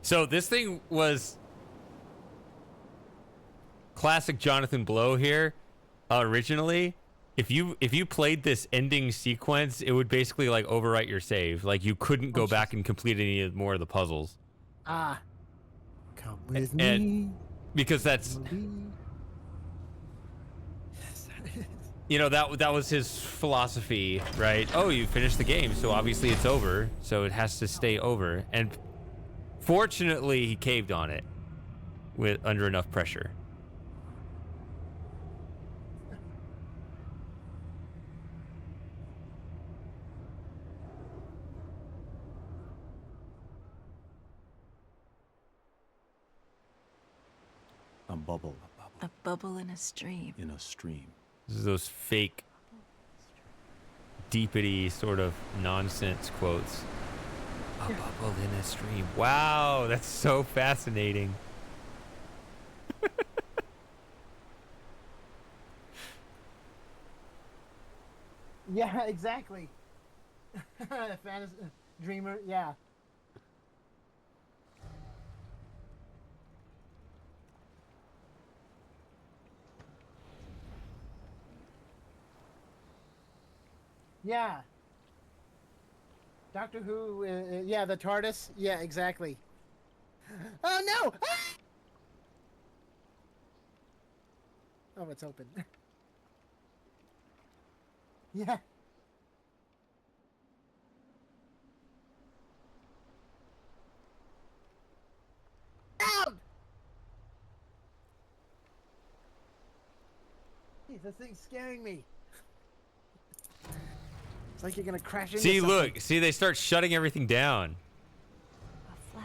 So this thing was classic Jonathan Blow here. Originally, if you played this ending sequence, it would basically like overwrite your save. Like you couldn't go back and complete any more of the puzzles. Ah. Come with And- me. Because that's that was his philosophy, right? Oh, you finished the game, so obviously it's over, so it has to stay over. And fortunately, he caved on it with under enough pressure. A bubble A bubble in a stream. in a stream. This is those fake, deepity sort of nonsense quotes. A bubble in a stream. Wow, that's so fascinating. Yeah, exactly. Fantasy dreamer, yeah. Yeah. Doctor Who, yeah, the TARDIS. Yeah, exactly. Oh no! Ah! Oh, it's open. Yeah. Out! Jeez, this thing's scaring me. It's like you're gonna crash into See, something. look. See, they start shutting everything down. A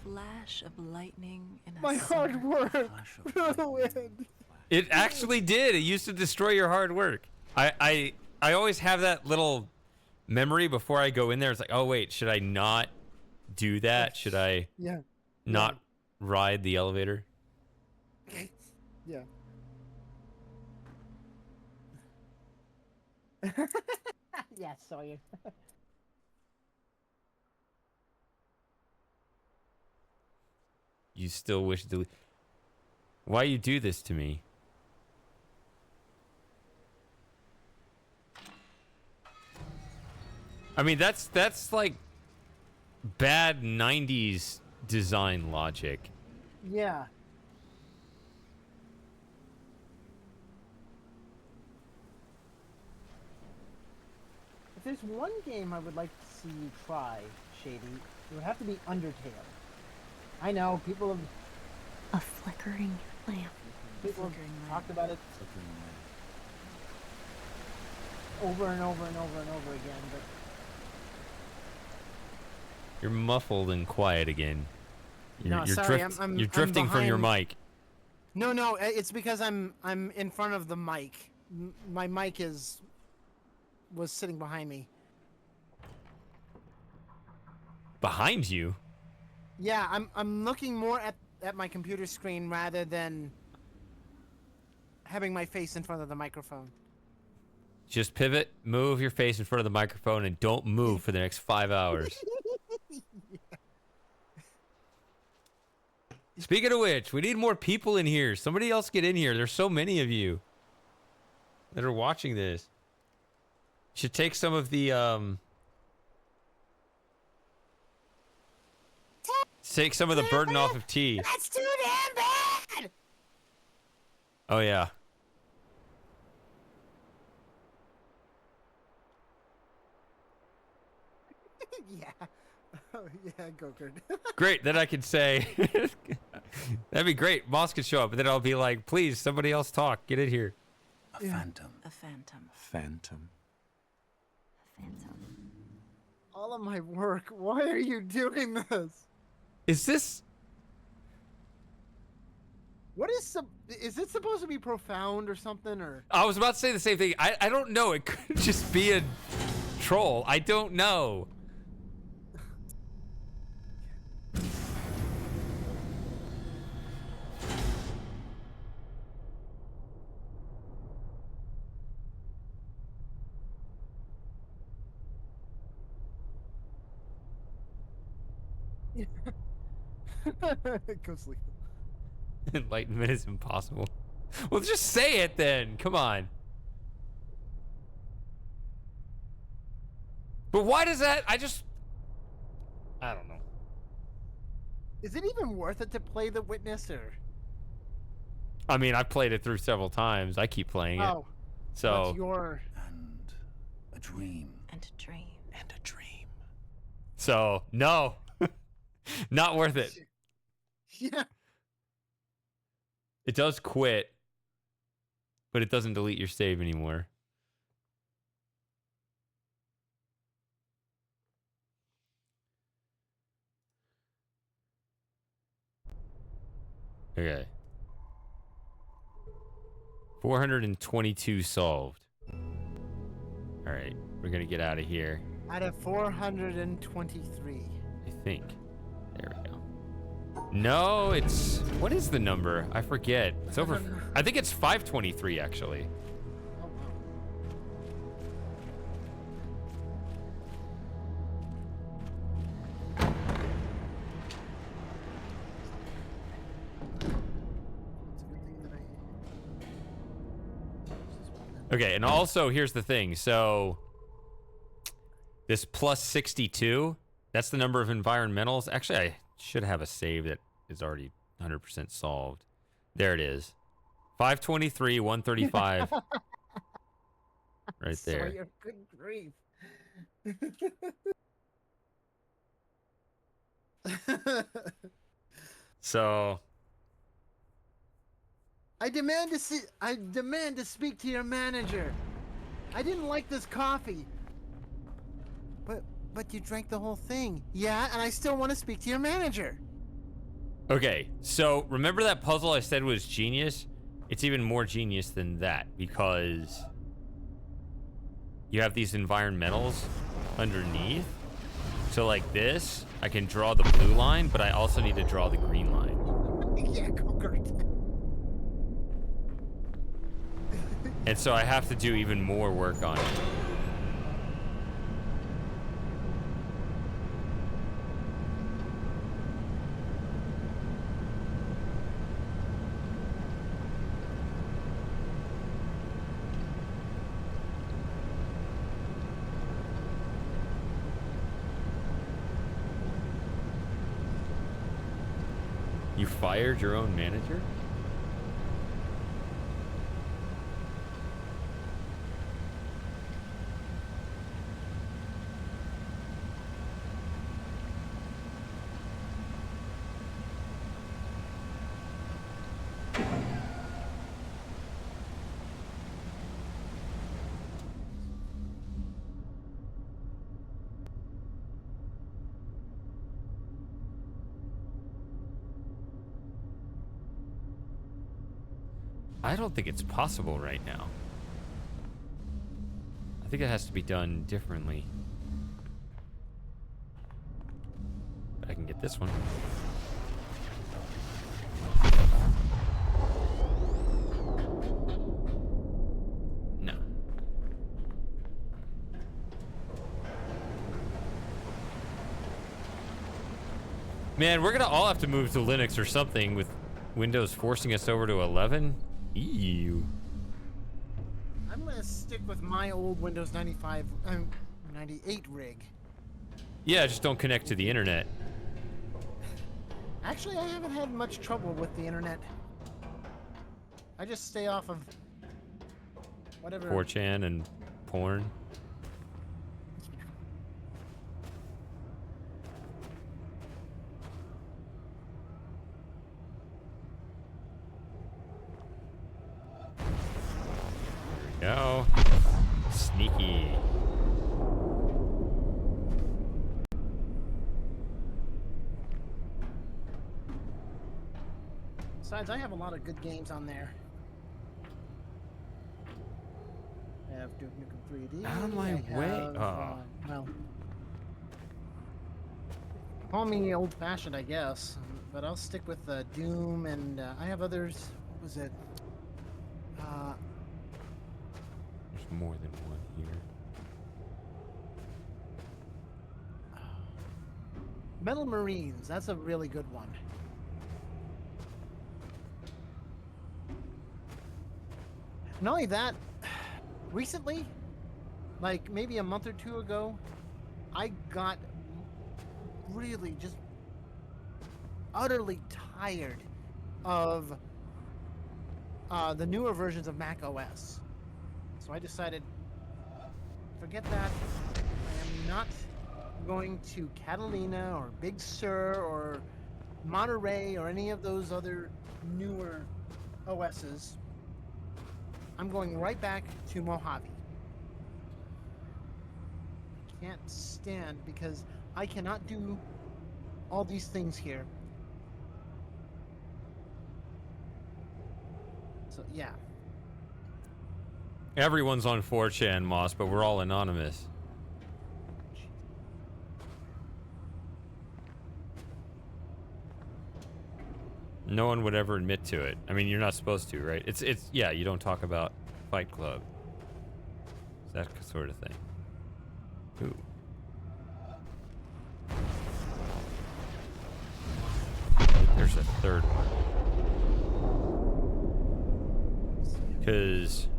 flash of lightning in a My hard summer. work Flash of through the lightning. wind. It actually did. It used to destroy your hard work. I always have that little memory before I go in there. It's like, oh wait, should I not do that? Should I Yeah. not ride the elevator? Yeah. Yeah, Sawyer. You still wish to. Why you do this to me? I mean, that's like bad 90s design logic. Yeah. If there's one game I would like to see you try, Shady, it would have to be Undertale. I know people have A flickering lamp. people have Flickering talked about it over and over and over and over again, but You're muffled and quiet again. No, sorry, I'm you're drifting from your behind- mic. no, it's because I'm in front of the mic. My mic was sitting behind me. Behind you? Yeah, I'm looking more at my computer screen rather than having my face in front of the microphone. Just pivot, move your face in front of the microphone, and don't move for the next 5 hours. Speaking of which, we need more people in here. Somebody else get in here. There's so many of you that are watching this. Should take some of the take some of the burden off of T. That's too damn bad. Oh yeah. Yeah. Oh, yeah, Gokert. Great. Then I could say that'd be great. Moss could show up, and then I'll be like, please, somebody else talk. Get in here. A phantom. A phantom. Phantom. A phantom. All of my work. Why are you doing this? Is this What is it supposed to be profound or something or? I was about to say the same thing. I don't know. It could just be a troll. I don't know. Go sleep. Enlightenment is impossible. Well, just say it then. Come on. But why does that? I don't know. Is it even worth it to play The Witness, or? I mean, I've played it through several times. I keep playing it. Oh, So what's your? And a dream. And a dream. And a dream. So no, not worth it. Yeah. It does quit, but it doesn't delete your save anymore. Okay. 422 solved. All right, we're gonna get out of here. Out of 423. I think. There we go. No, it's what is the number? I forget. It's over. I think it's 523 actually. Oh, wow. It's a good thing that I. Okay, and also here's the thing. So this plus 62, that's the number of environmentals. Actually, I should have a save that is already 100% solved. There it is. 523, 135. Right there. Sawyer, good grief. So I demand to speak to your manager. I didn't like this coffee. But you drank the whole thing. Yeah, and I still want to speak to your manager. okay, so remember that puzzle I said was genius? It's even more genius than that because you have these environmentals underneath. So like this, I can draw the blue line, but I also need to draw the green line. Yeah, Gogurt. And so I have to do even more work on it. You fired your own manager? I don't think it's possible right now. I think it has to be done differently. But I can get this one. No. Man, we're gonna all have to move to Linux or something with Windows forcing us over to 11. Ew. I'm gonna stick with my old Windows 95, 98 rig. Yeah, just don't connect to the internet. Actually, I haven't had much trouble with the internet. I just stay off of whatever. 4chan and porn. There we go. Sneaky. Besides, I have a lot of good games on there. I have Duke Nukem 3D. Out of my I way. have, Oh. well, call me old-fashioned, I guess, but I'll stick with Doom, and I have others. What was it? There's more than one here. Metal Marines. That's a really good one. Not only that, recently, like maybe a month or two ago, I got really just utterly tired of the newer versions of Mac OS. So I decided, forget that. I am not going to Catalina or Big Sur or Monterey or any of those other newer OSs. I'm going right back to Mojave. I can't stand because I cannot do all these things here. So yeah. Everyone's on 4chan, Moss, but we're all anonymous. No one would ever admit to it. I mean, you're not supposed to, right? It's yeah, you don't talk about Fight Club. It's that sort of thing. Ooh. There's a third one. Because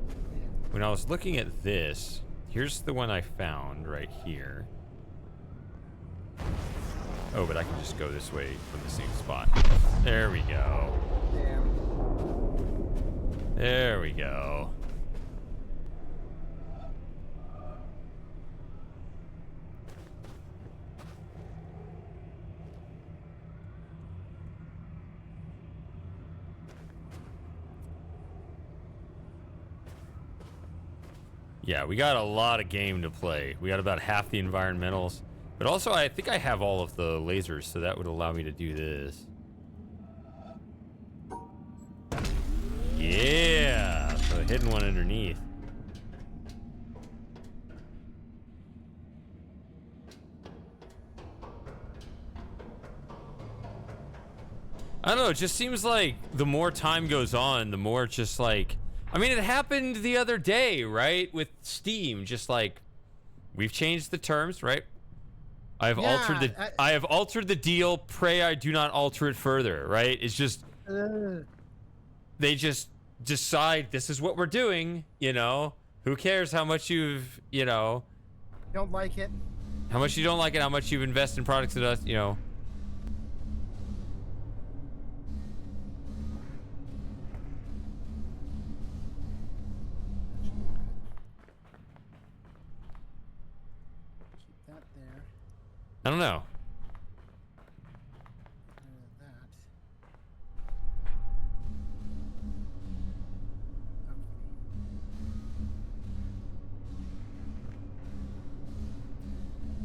when I was looking at this, here's the one I found right here. Oh, but I can just go this way from the same spot. There we go. There we go. Yeah, we got a lot of game to play. We got about half the environmentals. But also, I think I have all of the lasers, so that would allow me to do this. Yeah! So a hidden one underneath. I don't know, it just seems like the more time goes on, the more it's just like... I mean, it happened the other day, right? With Steam, just like... We've changed the terms, right? I have altered the deal. Pray I do not alter it further, right? It's just... They just decide this is what we're doing, you know? Who cares how much you've, you know... Don't like it. How much you don't like it, how much you've invested in products that us, you know... I don't know.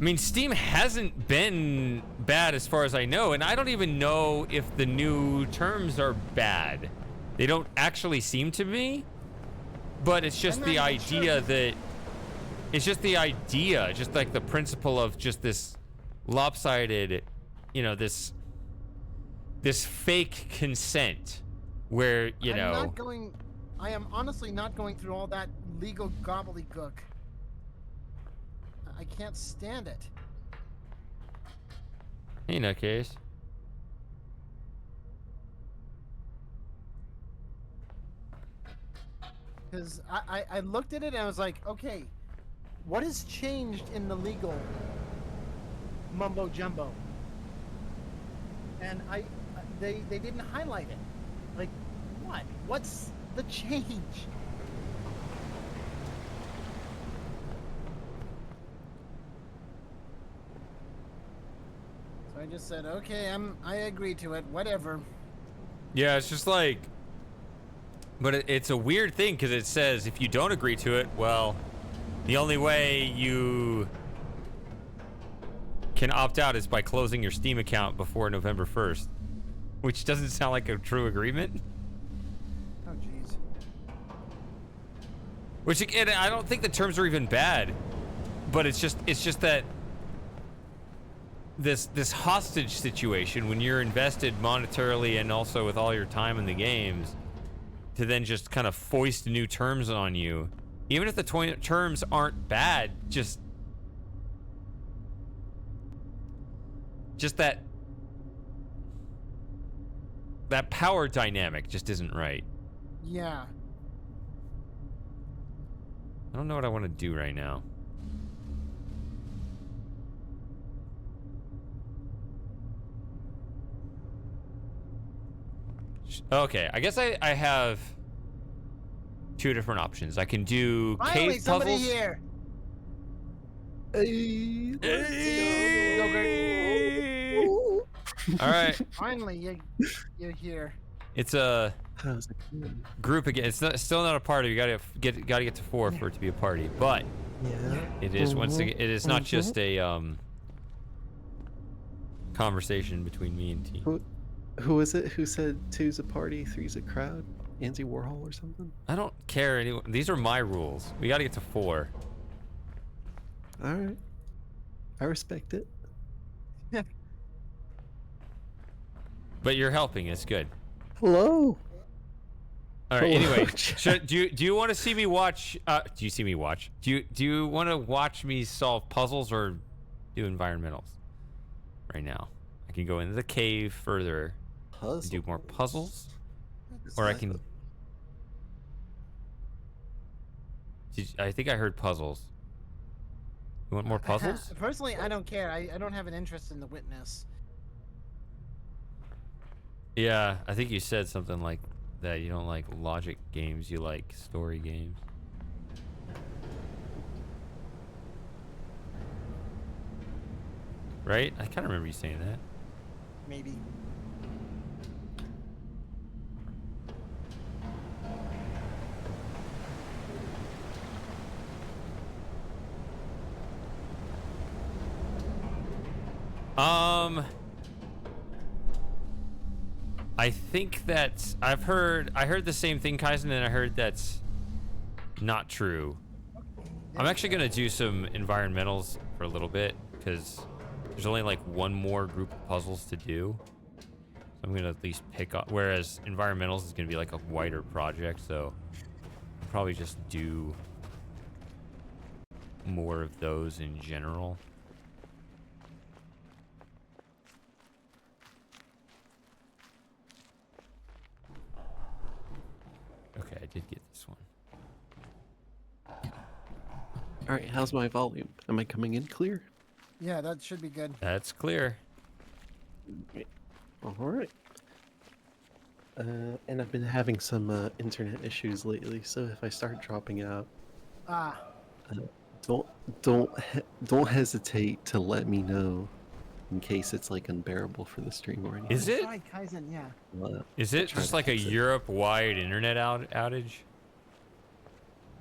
I mean, Steam hasn't been bad as far as I know, and I don't even know if the new terms are bad. They don't actually seem to be, but it's just the idea that... It's just the idea, just like the principle of just this lopsided, you know, this fake consent where, you know... I am honestly not going through all that legal gobbledygook. I can't stand it. Hey, nutcase. Because I looked at it and I was like, okay, what has changed in the legal mumbo jumbo? And they didn't highlight it. Like, what? What's the change? So I just said, okay, I agree to it. Whatever. Yeah, it's just like... But it's a weird thing because it says if you don't agree to it, well, the only way you can opt out is by closing your Steam account before November 1st, which doesn't sound like a true agreement. Oh, jeez. Which again, I don't think the terms are even bad, but it's just that this hostage situation when you're invested monetarily and also with all your time in the games, to then just kind of foist new terms on you, even if the terms aren't bad, just that power dynamic just isn't right. Yeah. I don't know what I want to do right now. which... Okay, I guess I have 2 different options. I can do Finally, cave somebody puzzles. here. Hey, All right, Finally, you're here. it's a how's it going? group again. It's still not a party. You gotta get to 4 for it to be a party. But Yeah. it is once again. It is not just a conversation between me and T. Who is it? Who said 2's a party, 3's a crowd? Andy Warhol or something? I don't care. These are my rules. We gotta get to 4. All right. I respect it. But you're helping. It's good. Hello. All right. Hello, Anyway, Jack. do you want to see me watch? Do you see me watch? Do you want to watch me solve puzzles or do environmentals? Right now, I can go into the cave further and do more puzzles, or I can. I think I heard puzzles. You want more puzzles? Personally, I don't care. I don't have an interest in the witness. Yeah, I think you said something like that. You don't like logic games. You like story games. Right? I kind of remember you saying that. Maybe. I think that I heard the same thing, Kaizen, and I heard that's not true. I'm actually gonna do some environmentals for a little bit because there's only like one more group of puzzles to do. So I'm gonna at least pick up, whereas environmentals is gonna be like a wider project, so I'll probably just do more of those in general. Okay, I did get this one. All right, how's my volume? Am I coming in clear? Yeah, that should be good. That's clear. All right. And I've been having some internet issues lately, so if I start dropping out, Ah, don't hesitate to let me know in case it's like unbearable for the stream or anything. Is it? Try Kaizen, yeah. Is I'll it try just to like a fix it. Europe-wide internet outage?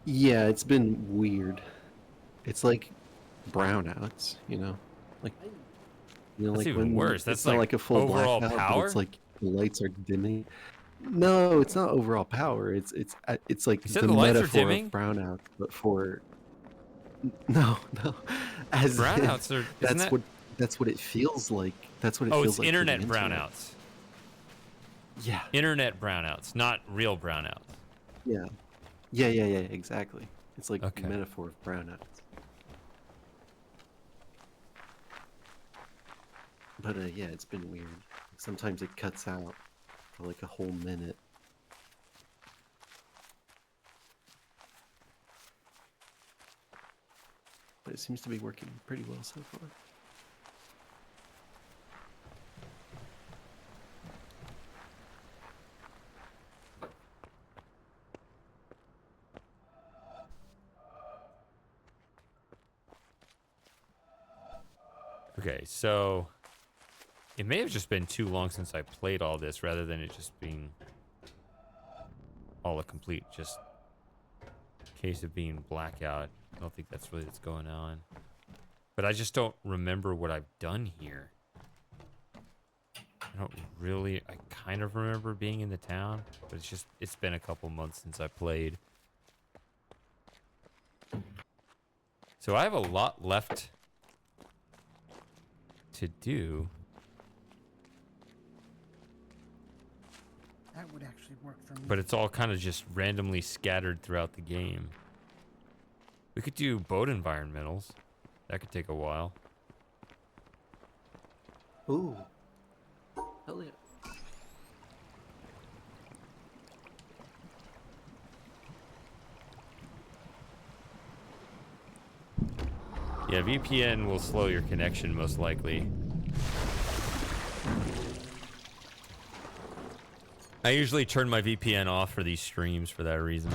Yeah, it's been weird. It's like brownouts, you know, like That's like even when worse. That's it's not like a full overall blackout, power? but it's like the lights are dimming. No, it's not overall power. It's like You said the the lights are metaphor dimming? of brownouts, but for no, as in, Brownouts are. Isn't that's what it feels like. That's what it Oh, feels it's like. for the internet internet. brownouts. Yeah, Internet brownouts, not real brownouts. yeah, exactly. It's like Okay. a metaphor of brownouts. But yeah, it's been weird. Sometimes it cuts out for like a whole minute. But it seems to be working pretty well so far. Okay, so it may have just been too long since I played all this, rather than it just being all a complete just case of being blackout. I don't think that's really what's going on. But I just don't remember what I've done here. I don't really. I kind of remember being in the town, but it's been a couple months since I played. So I have a lot left to do. That would actually work for me. But it's all kind of just randomly scattered throughout the game. We could do boat environmentals. That could take a while. Ooh. Hell yeah. Yeah, VPN will slow your connection most likely. I usually turn my VPN off for these streams for that reason.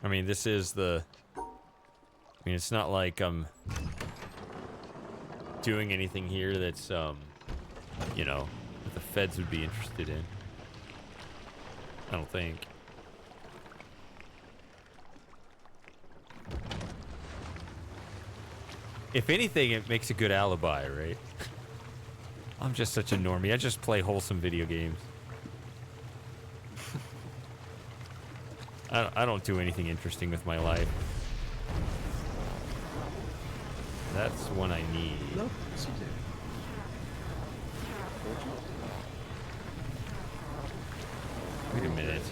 I mean, this is the... I mean, it's not like I'm doing anything here that's, you know, that the feds would be interested in. I don't think. If anything, it makes a good alibi, right? I'm just such a normie. I just play wholesome video games. I don't do anything interesting with my life. That's one I need. No, yes, you do. Wait a minute.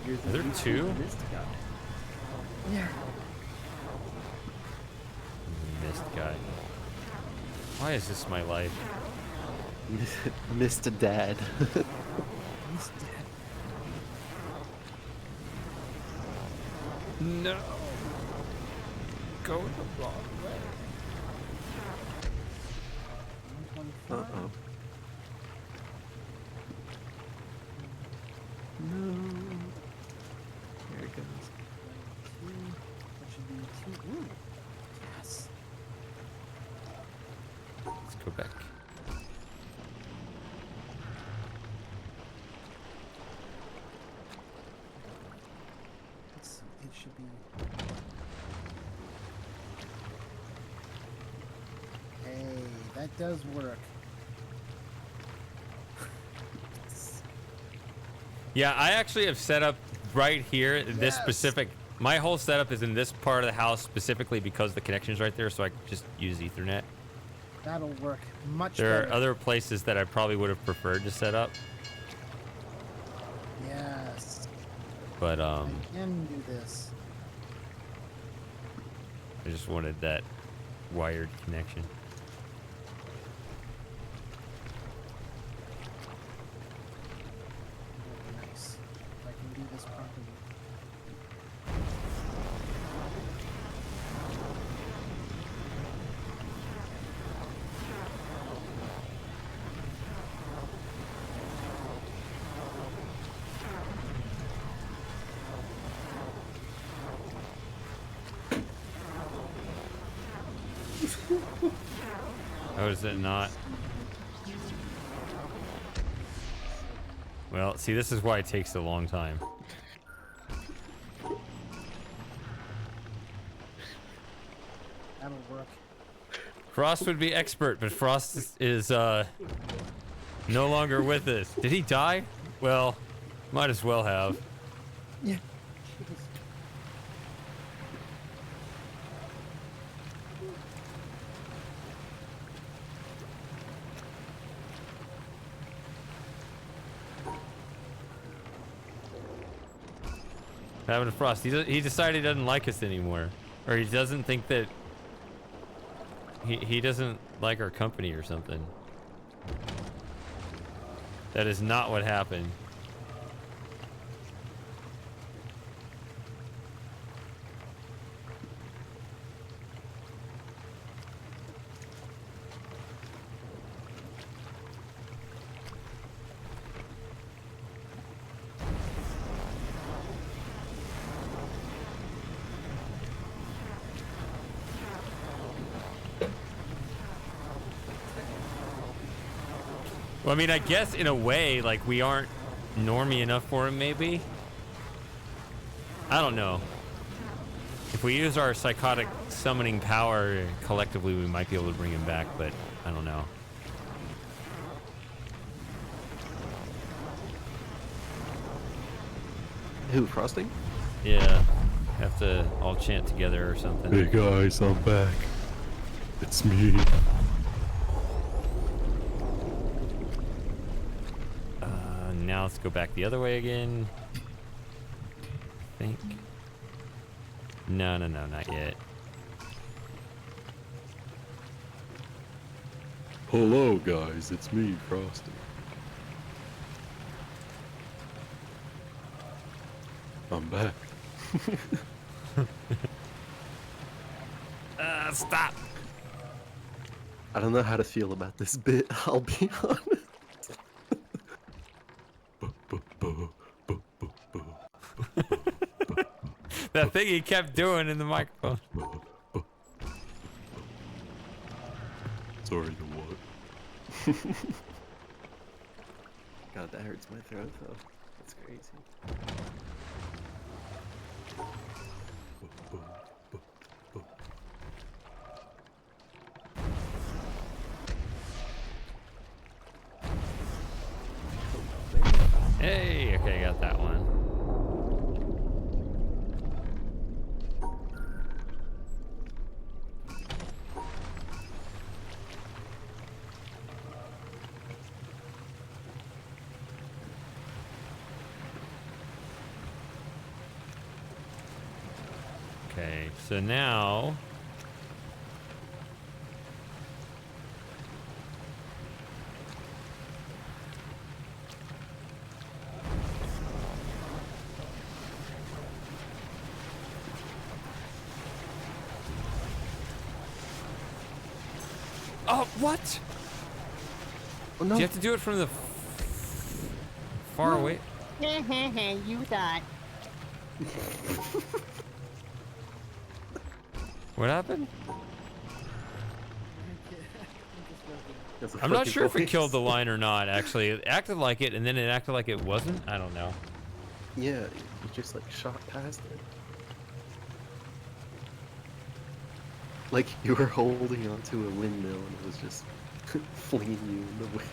You're the Are there YouTube two? mist guy. Yeah. Missed guy. Why is this my life? Mr. Dad. He's dead. No. Go the wrong way. Uh-oh. No. There it goes. That should be 2. Ooh. Yes. Let's go back. It should be. Hey, that does work. Yeah, I actually have set up right here in this Yes. specific... My whole setup is in this part of the house specifically because the connection's right there, so I can just use Ethernet. That'll work much There better. are other places that I probably would have preferred to set up, Yes. but I can do this. I just wanted that wired connection. Nice. If I can do this properly. Oh, is it not? Well, see, this is why it takes a long time. That'll work. Frost would be expert, but Frost is no longer with us. Did he die? Well, might as well have. Yeah. What happened to Frost? He decided he doesn't like us anymore. Or he doesn't think that... He doesn't like our company or something. That is not what happened. Well, I mean, I guess in a way, like, we aren't normie enough for him, maybe? I don't know. If we use our psychotic summoning power collectively, we might be able to bring him back, but I don't know. Who, Frosting? Yeah. Have to all chant together or something. Hey guys, I'm back. It's me. Now let's go back the other way again. I think. No, not yet. Hello guys, it's me, Frosting. I'm back. Stop. I don't know how to feel about this bit, I'll be honest. That thing he kept doing in the microphone. Sorry, the what? God, that hurts my throat though. That's crazy. Hey, okay, got that one. Okay, so now oh, what? Oh no! Do you have to do it from the far away? You thought. What happened? That's a I'm not fucking sure if it voice. killed the line or not, actually. It acted like it, and then it acted like it wasn't. I don't know. Yeah, you just like shot past it. Like you were holding onto a windmill and it was just flinging you in the wind.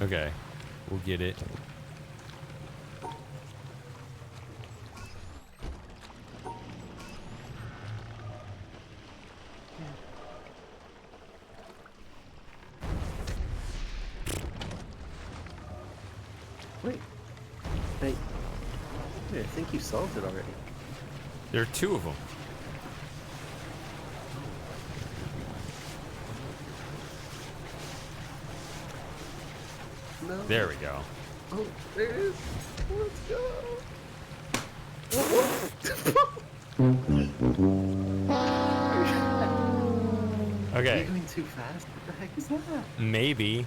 Okay, we'll get it. Wait. Hey. Wait, I think you solved it already. There are two of them. No. There we go. Oh, there it is. Let's go. Are Okay, you going too fast? What the heck is that? maybe.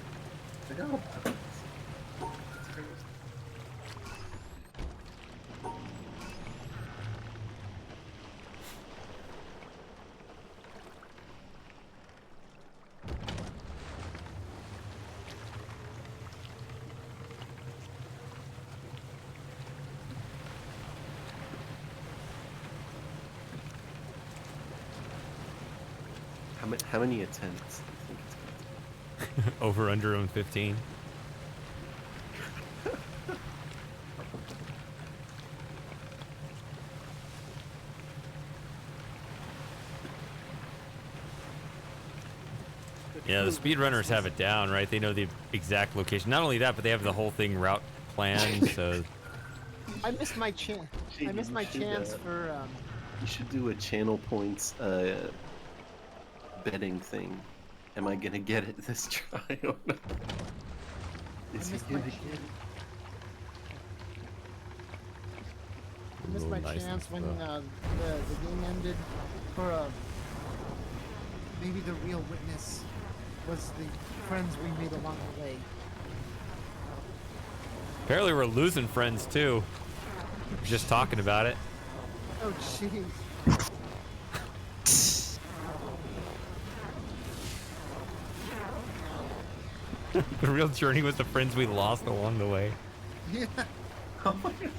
I got buttons. That's crazy. How many attempts do you think it's going to be? Over under on 15. Yeah, the speedrunners have it down, right? They know the exact location. Not only that, but they have the whole thing route planned, so... I missed my chance. I missed my chance for. You should do a channel points betting thing. Am I gonna get it this try or not? Is he missed my gonna chance. get it? I missed my Nice chance when stuff. the game ended. For maybe the real witness was the friends we made along the way. Apparently we're losing friends, too. We're just talking about it. Oh jeez. The real journey was the friends we lost along the way. Yeah. Oh my god.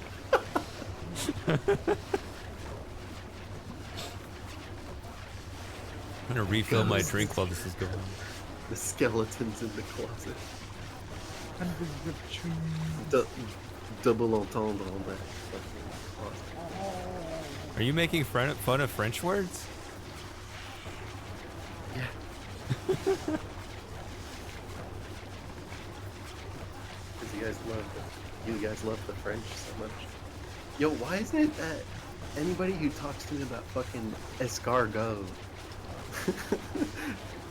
I'm gonna refill my drink while this is going on. The skeletons in the closet. Under the tree. Double entendre on that fucking closet. Are you making fun of French words? Yeah. Because you guys love the French so much. Yo, why isn't it that anybody who talks to me about fucking escargot,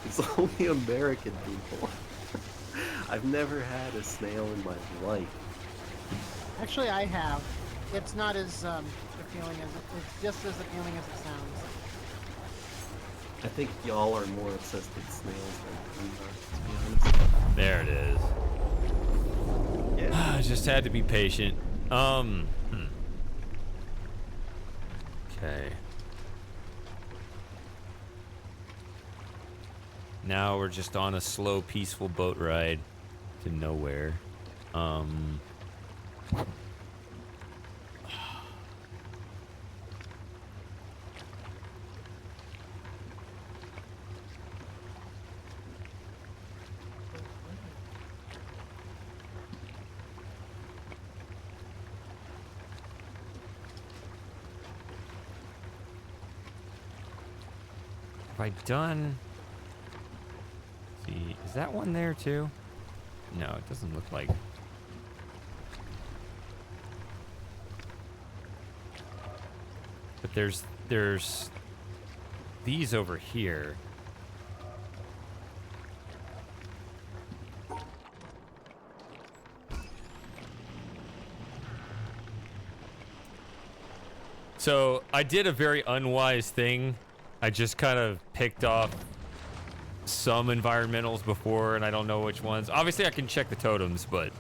it's only American people. I've never had a snail in my life. Actually, I have. It's not as appealing as it's just as appealing as it sounds. I think y'all are more obsessed with snails than we are, to be honest. There it is. Yeah. I just had to be patient. Okay. Now we're just on a slow, peaceful boat ride to nowhere. Have I done... Let's see, is that one there too? No, it doesn't look like... But there's these over here. So I did a very unwise thing. I just kind of picked off some environmentals before, and I don't know which ones. Obviously, I can check the totems, but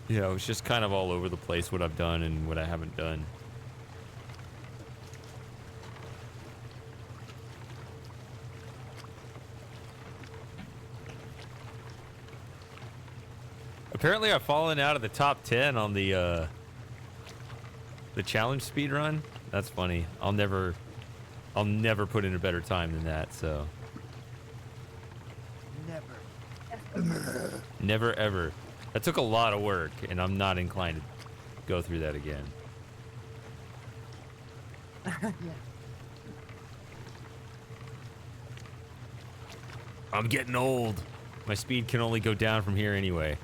you know, it's just kind of all over the place what I've done and what I haven't done. Apparently, I've fallen out of the top 10 on the challenge speed run. That's funny. I'll never put in a better time than that. So never ever. That took a lot of work, and I'm not inclined to go through that again. Yeah. I'm getting old. My speed can only go down from here anyway.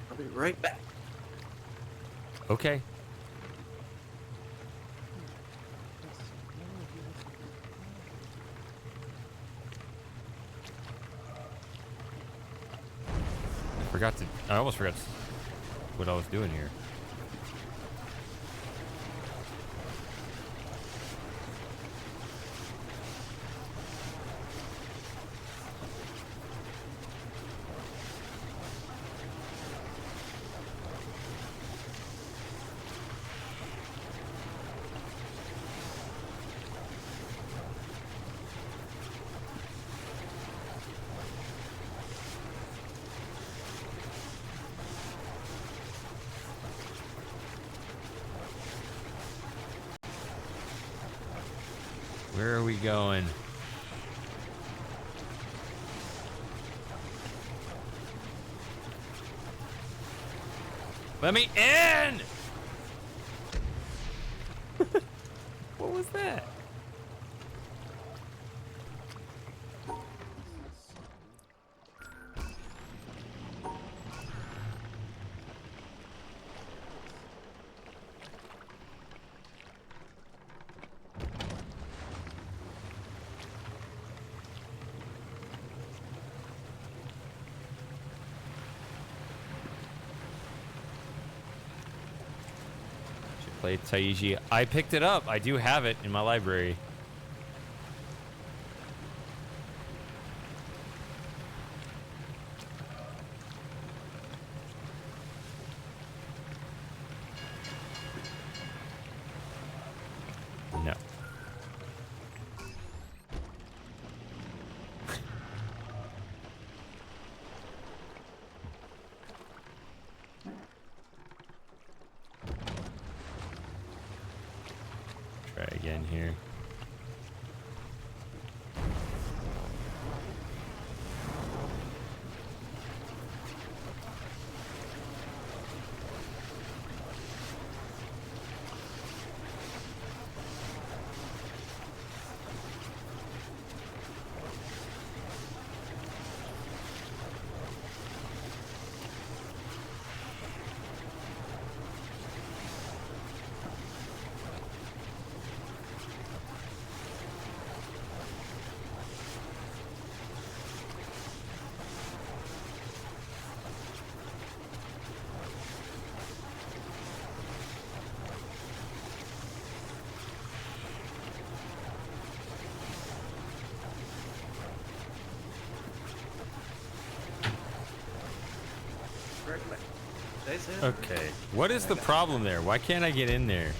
I'll be right back. Okay. I almost forgot what I was doing here. Where are we going? Let me in! What was that? Play Taiji. I picked it up. I do have it in my library. No. Try again here. guys in? Okay. What is the problem there? Why can't I get in there?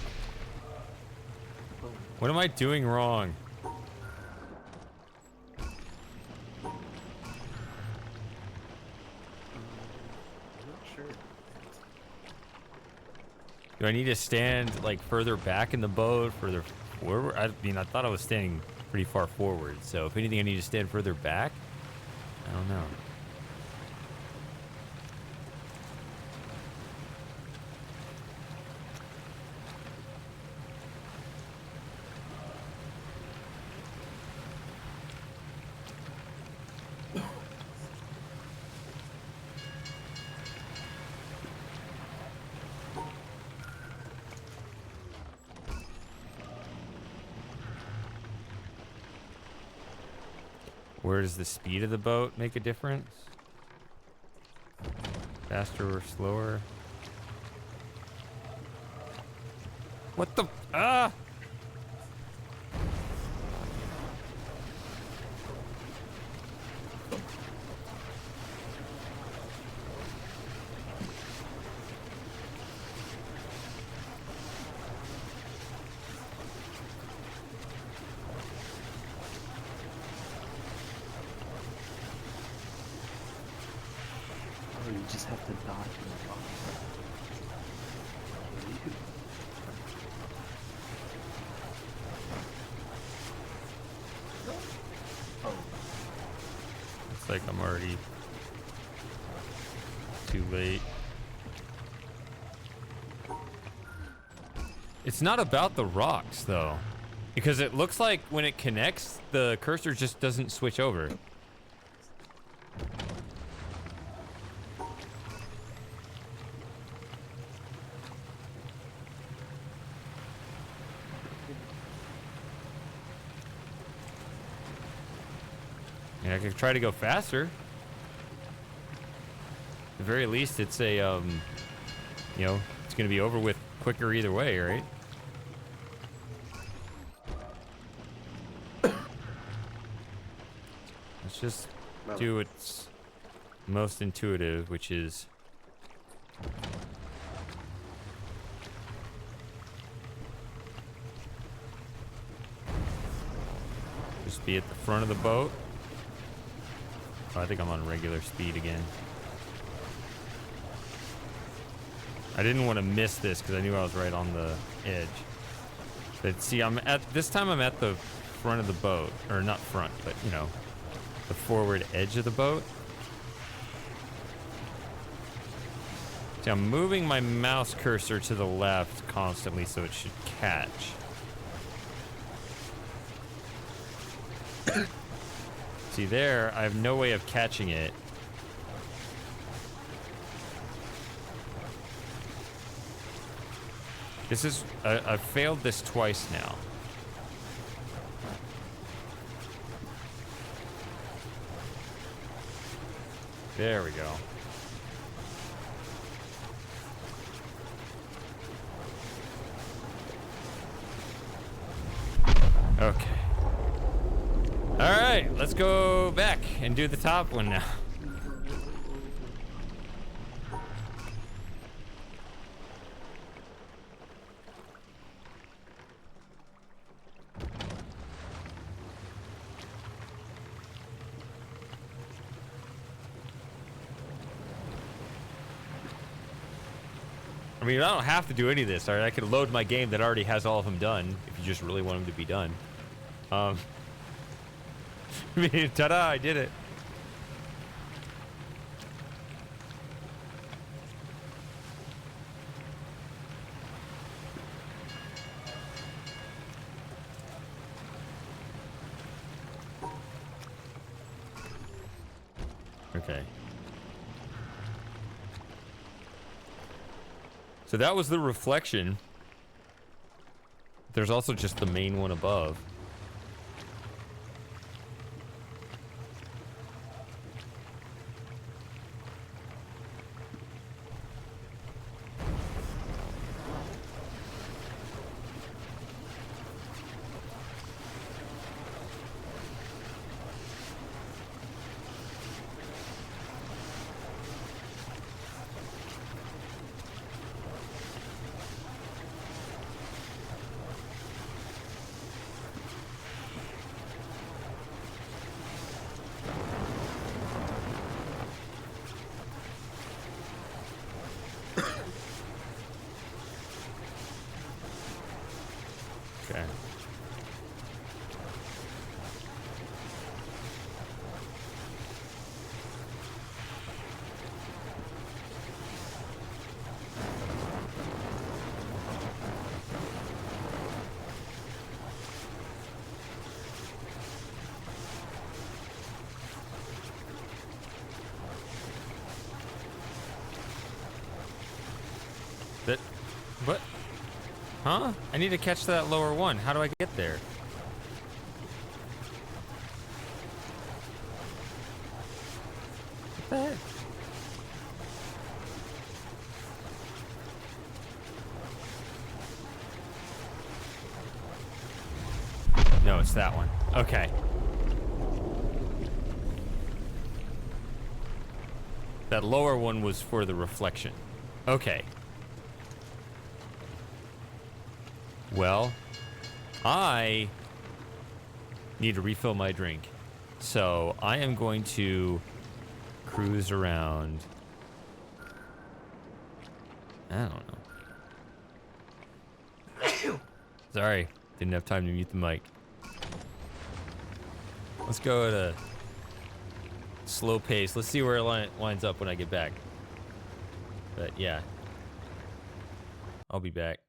What am I doing wrong? I'm not sure. Do I need to stand like further back in the boat, further forward? I mean, I thought I was standing pretty far forward, so if anything, I need to stand further back? I don't know. Where does the speed of the boat make a difference? Faster or slower? What the? Ah! Oh, you just have to dodge and block. Oh, Looks like I'm already too late. It's not about the rocks, though. Because it looks like when it connects, the cursor just doesn't switch over. And I could try to go faster. At the very least, it's a, you know, it's going to be over with quicker either way, right? Let's just do what's most intuitive, which is just be at the front of the boat. Oh, I think I'm on regular speed again. I didn't want to miss this because I knew I was right on the edge. But see, this time I'm at the front of the boat, or not front, but you know, the forward edge of the boat. See, I'm moving my mouse cursor to the left constantly so it should catch. See there, I have no way of catching it. This is, I've failed this twice now. There we go. Okay. All right, let's go back and do the top one now. I mean, I don't have to do any of this, all right? I could load my game that already has all of them done if you just really want them to be done. I mean, ta-da, I did it. Okay. So that was the reflection. There's also just the main one above. Okay. That, what? Huh? I need to catch that lower one. How do I get there? What the heck? No, it's that one. Okay. That lower one was for the reflection. Okay. Well, I need to refill my drink. So I am going to cruise around. I don't know. Sorry, didn't have time to mute the mic. Let's go at a slow pace. Let's see where it lines up when I get back. But yeah, I'll be back.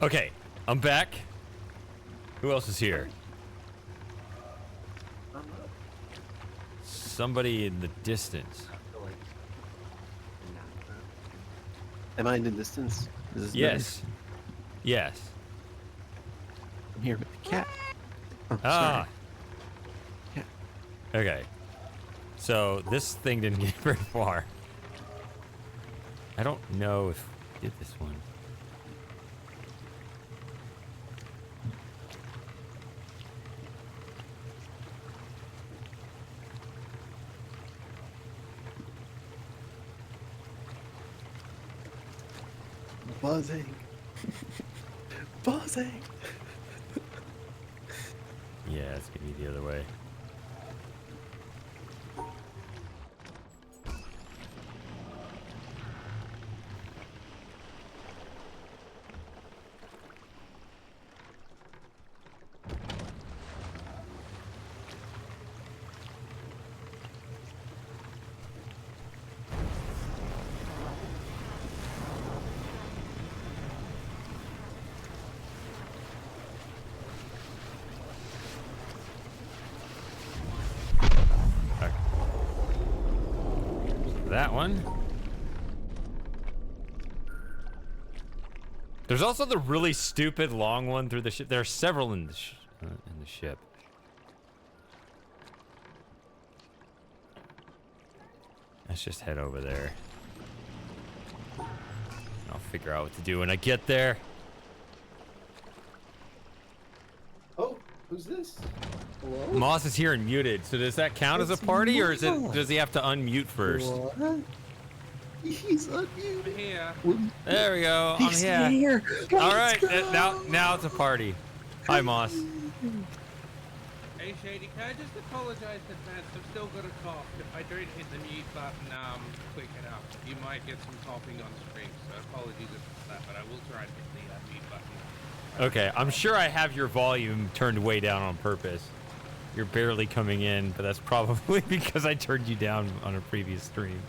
Okay, I'm back. Who else is here? I'm not. Somebody in the distance. I feel like. Am I in the distance? Is this Yes. better? Yes. I'm here with the cat. Oh, Ah. sorry. Yeah. Okay. So this thing didn't get very far. I don't know if we did this one. Buzzing. Buzzing. Yeah, it's gonna be the other way. That one. There's also the really stupid long one through the ship. There are several in the ship. Let's just head over there. I'll figure out what to do when I get there. Oh, who's this? Hello? Moss is here and muted. So does that count as a It's party, or is it? Moss. Does he have to unmute first? What? He's unmuted. Here. There we go. He's I'm here. here. All right, Let's go. now it's a party. Hi, Moss. Hey Shady, can I just apologize in advance? I've still got a cough. If I don't hit the mute button quick enough, you might get some coughing on stream. So apologies for that, but I will try and hit the mute button. Okay, I'm sure I have your volume turned way down on purpose. You're barely coming in, but that's probably because I turned you down on a previous stream.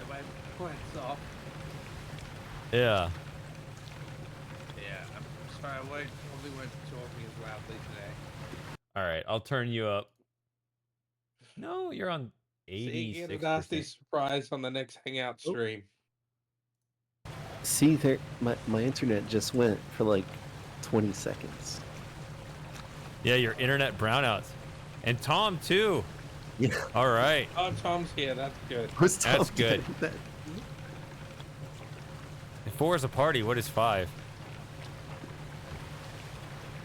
Am I quite soft? Yeah. Yeah, I'm sorry. I probably won't be talking as loudly today. All right, I'll turn you up. No, you're on So you get a 86%. nasty surprise on the next Hangout stream. See, there, my internet just went for like 20 seconds. Yeah, your internet brownouts. And Tom, too. Yeah. All right. Oh, Tom's here. That's good. What's That's Tom good. doing? That- If 4 is a party, what is 5?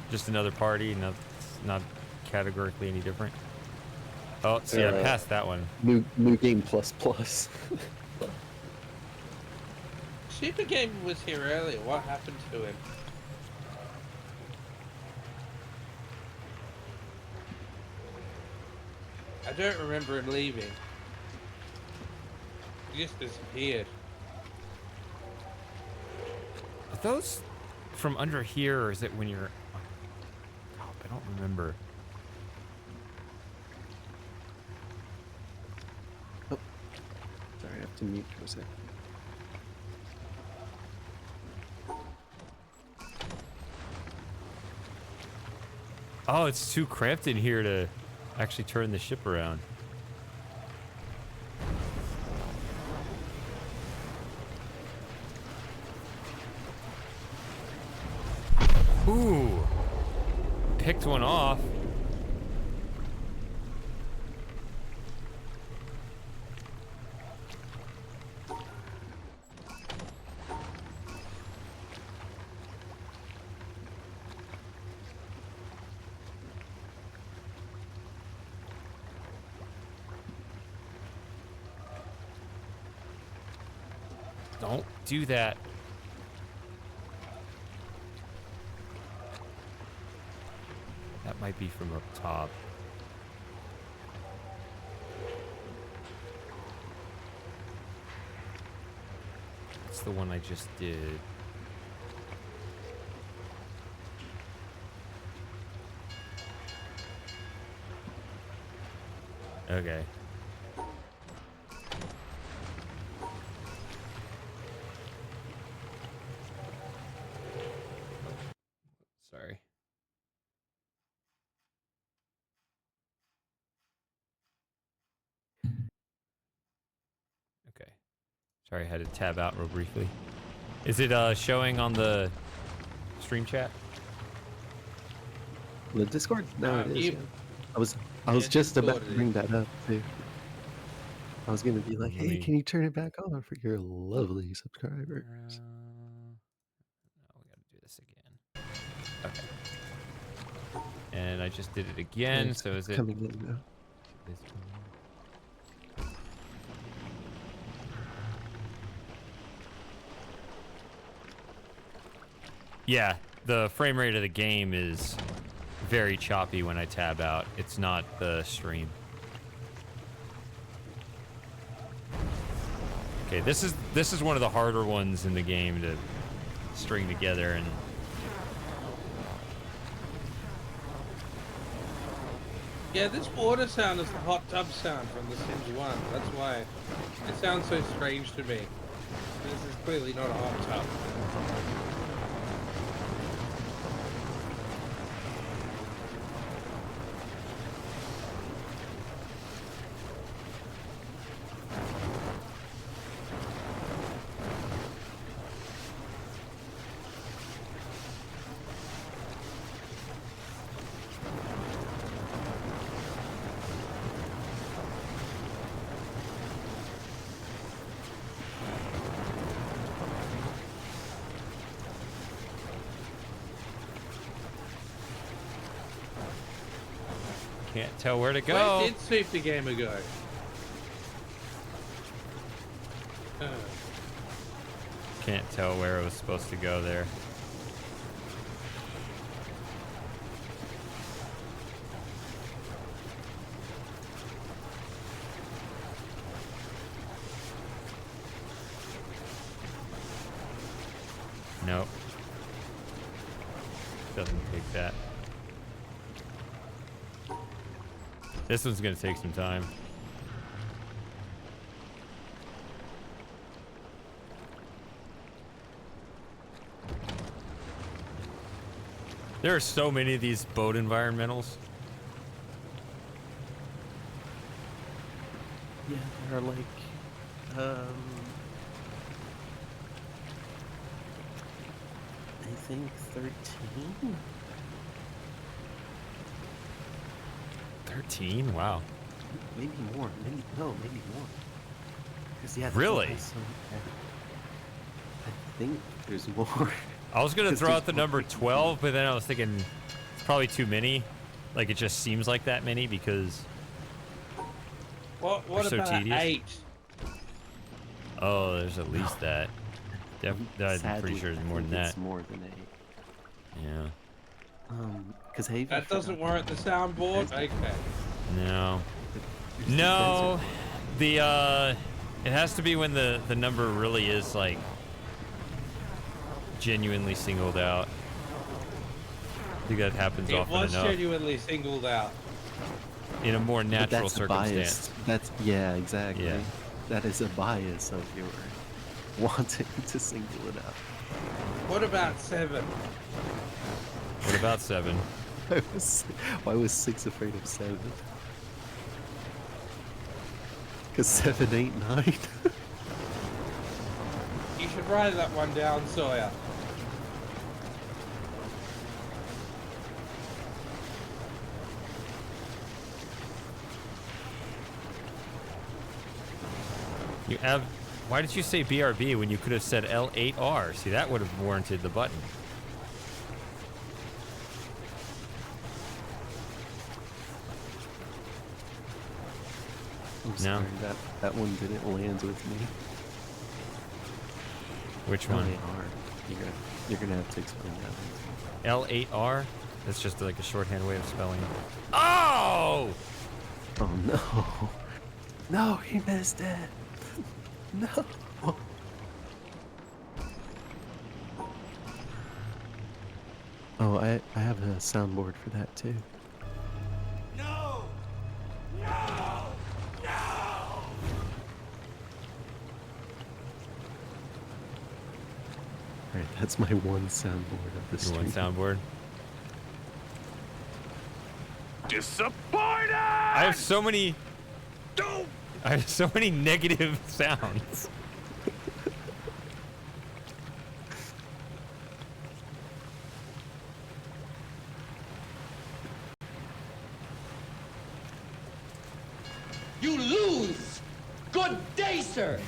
Just another party, not categorically any different. Oh, see, I passed that one. New game plus plus. Super Game was here earlier. What happened to him? I don't remember him leaving. He just disappeared. Are those from under here, or is it when you're on top? I don't remember. Sorry, I have to mute for a second. Oh, it's too cramped in here to actually turn the ship around. Ooh. Picked one off. Don't do that. That might be from up top. It's the one I just did. Okay. Sorry, I had to tab out real briefly. Is it showing on the stream chat? The Discord? No, it is. you- Yeah. I was Yeah, just about Discord to it bring is. that up too. I was gonna be like, Let hey, me- can you turn it back on for your lovely subscribers? No, we gotta do this again. Okay. And I just did it again, It's so is it... coming in now? This one. Yeah, the frame rate of the game is very choppy when I tab out. It's not the stream. Okay, this is one of the harder ones in the game to string together, and Yeah, this water sound is the hot tub sound from The Sims 1. That's why it sounds so strange to me. This is clearly not a hot tub. can't tell where to Where go. did Sweep the Gamer go? Can't tell where it was supposed to go there. Nope. Doesn't take that. This one's gonna take some time. There are so many of these boat environmentals. Yeah, there are like, I think 13. 13? Wow. Maybe more. Maybe more. Because yeah, the Really? book has some- I think there's more. I was gonna 'Cause throw there's out the more number people. 12, but then I was thinking it's probably too many. Like it just seems like that many because What so about tedious. 8? oh, there's at least that. I'm pretty Sadly, sure I there's more think than it's that. more than 8. Yeah. Because Haven. That doesn't warrant the soundboard? Okay. No. No. The it has to be when the number really is like genuinely singled out. I think that happens It often was enough genuinely singled out. in a more natural that's circumstance. A bias. Yeah, exactly. Yeah. That is a bias of your wanting to single it out. What about 7? What about 7? Why was 6 afraid of 7? Because 7, 8, 9. You should write that one down, Sawyer. You have. Why did you say BRB when you could have said L8R? See, that would have warranted the button. I'm No. sorry, that one didn't land with me. Which one? LAR. You're gonna have to explain that one. L8R? That's just like a shorthand way of spelling it. Oh! Oh no. No, he missed it. No. Oh, I have a soundboard for that too. No! No! No! Alright, that's my one soundboard of the Your stream. one soundboard. Disappointed! I have so many. Don't! I have so many negative sounds. You lose! Good day, sir!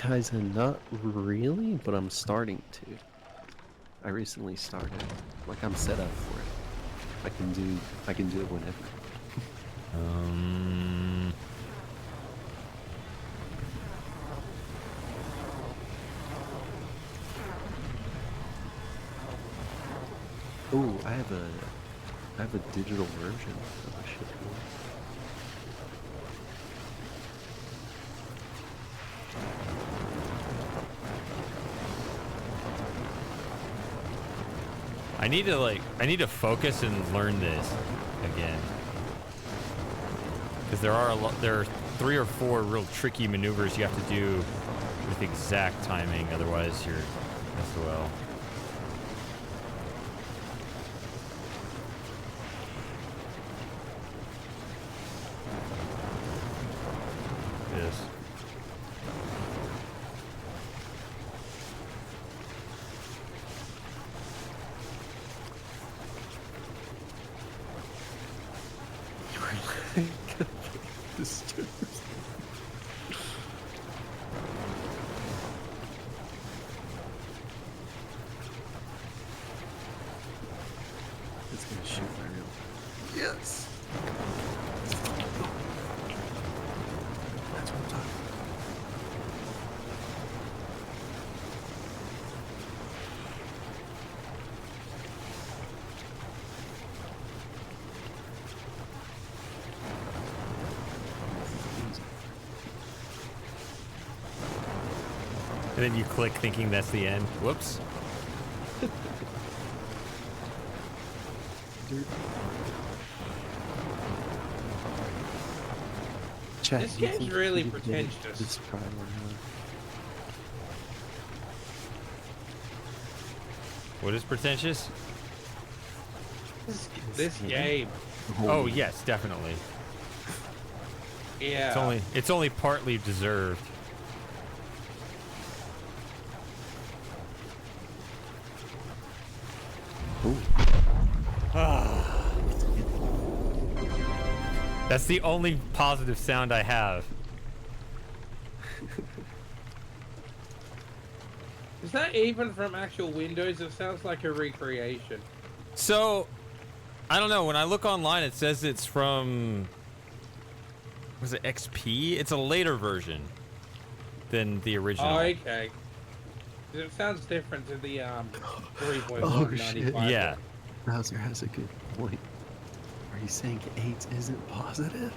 Guys, not really, but I'm starting to. I recently started. Like, I'm set up for it. I can do it whenever. Oh, I have a digital version of a ship one. I need to focus and learn this again. Because there are 3 or 4 real tricky maneuvers you have to do with exact timing, otherwise you're SOL. Yes. Disturbed. It's gonna shoot my real. Yes. That's what I'm talking about. And then you click thinking that's the end. Whoops. Chat, This do you game's think really you did pretentious. This try or not? What is pretentious? This game. Oh yes, definitely. Yeah. It's only partly deserved. That's the only positive sound I have. Is that even from actual Windows? It sounds like a recreation. So, I don't know. When I look online, it says it's from... Was it XP? It's a later version than the original. Oh, okay. It sounds different to the 3.195. Oh shit. Yeah. Bowser has a good point. Are you saying 8 isn't positive?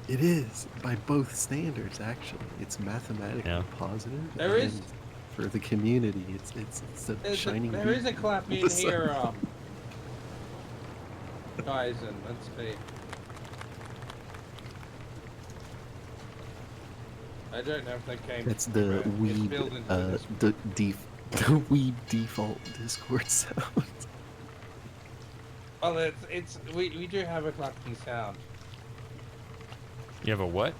It is, by both standards, actually. It's mathematically positive. There is- and for the community, it's a shining There is a beacon clap on in the sun. here, guys, and let's see. I don't know if they came. That's the It's weeb, built into this. the weeb default Discord sound. Well, we do have a clapping sound. You have a what?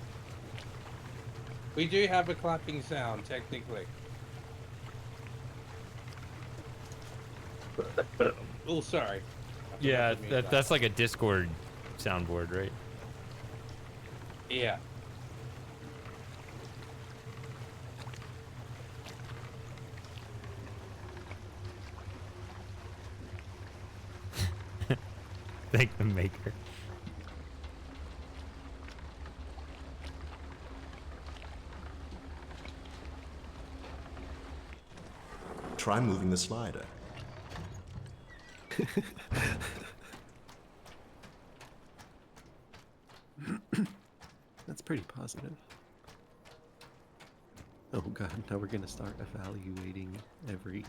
We do have a clapping sound, technically. Oh, sorry. Yeah, that's like a Discord soundboard, right? Yeah. Thank the maker. Try moving the slider. That's pretty positive. Oh god, now we're gonna start evaluating every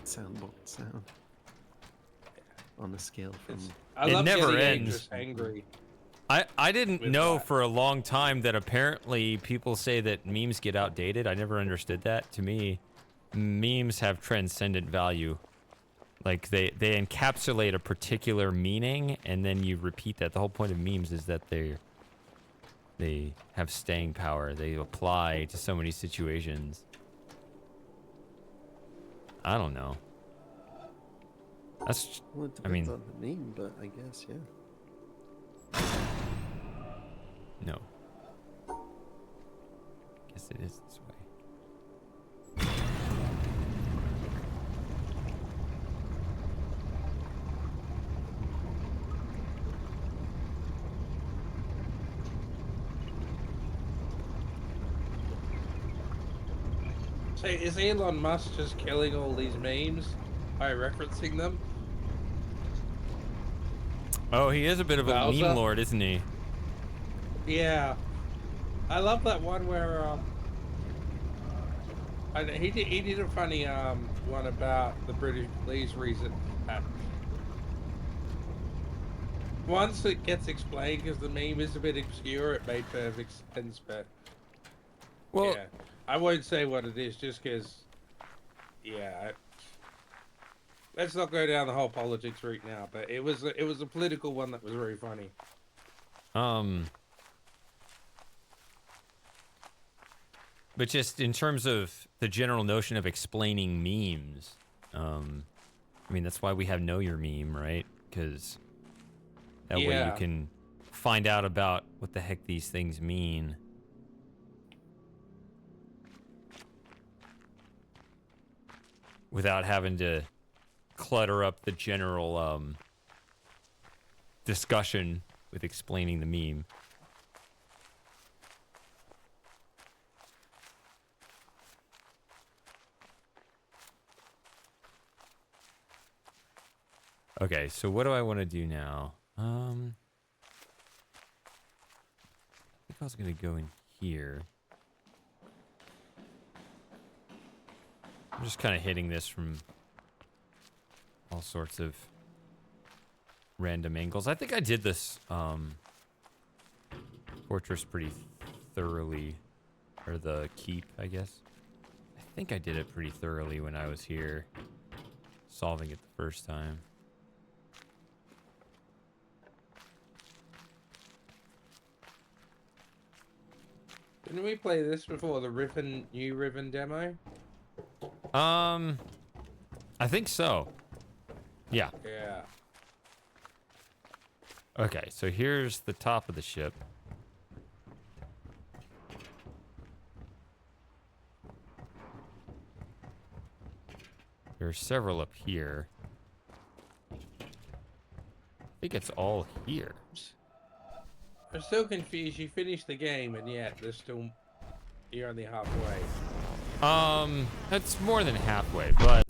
soundboard sound on a scale from... I It love never getting ends. Just angry. I didn't With know that. for a long time that apparently people say that memes get outdated. I never understood that. To me, memes have transcendent value. Like they encapsulate a particular meaning and then you repeat that. The whole point of memes is that they they have staying power. They apply to so many situations. I don't know. That's, Well, it I depends mean, on the meme, but I guess, yeah. no. Guess it is this way. So is Elon Musk just killing all these memes by referencing them? Oh, he is a bit of a Bowser? meme lord, isn't he? Yeah. I love that one where he did a funny one about the British police reason. Once it gets explained, because the meme is a bit obscure, it made perfect sense. But Well, yeah, I won't say what it is, just because. Yeah, let's not go down the whole politics route now. But it was a political one that was very funny. But just in terms of the general notion of explaining memes, I mean, that's why we have Know Your Meme, right? Because that way you Yeah. can find out about what the heck these things mean. Without having to clutter up the general discussion with explaining the meme. Okay, so what do I want to do now? I think I was going to go in here. I'm just kind of hitting this from all sorts of random angles. I think I did this fortress pretty thoroughly, or the keep, I guess. I think I did it pretty thoroughly when I was here, solving it the first time. Didn't we play this before the new Riven demo? I think so. Yeah. Yeah. Okay, so here's the top of the ship. There are several up here. I think it's all here. I'm still confused. You finished the game and yet you're only halfway. That's more than halfway, but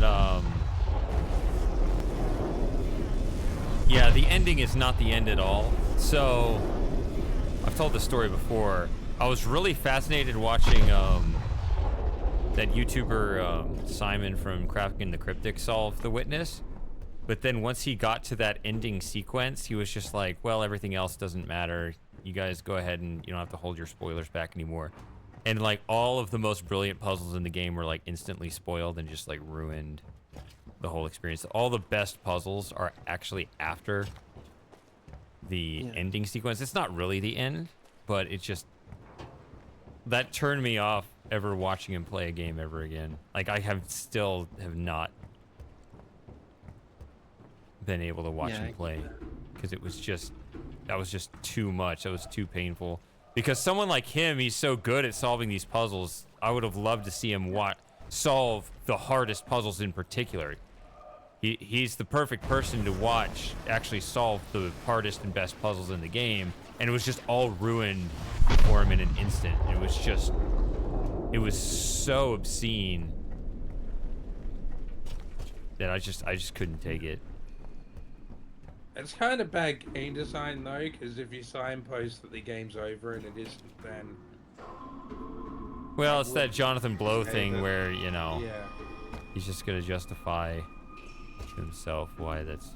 yeah, the ending is not the end at all. So I've told this story before. I was really fascinated watching that YouTuber Simon from Crafting the Cryptic solve The Witness. But then once he got to that ending sequence, he was just like, well, everything else doesn't matter. You guys go ahead and you don't have to hold your spoilers back anymore. And like all of the most brilliant puzzles in the game were like instantly spoiled and just like ruined the whole experience. All the best puzzles are actually after the ending sequence. It's not really the end, but it's just that turned me off ever watching him play a game ever again. Like I have not been able to watch him play because that was just too much. That was too painful. Because someone like him, he's so good at solving these puzzles. I would have loved to see him solve the hardest puzzles in particular. He's the perfect person to watch actually solve the hardest and best puzzles in the game, and it was just all ruined for him in an instant. It was so obscene that I just couldn't take it. It's kind of bad game design though, because if you signpost that the game's over and it isn't, then... Well, it's that Jonathan Blow thing where, you know, Yeah. he's just going to justify to himself why that's...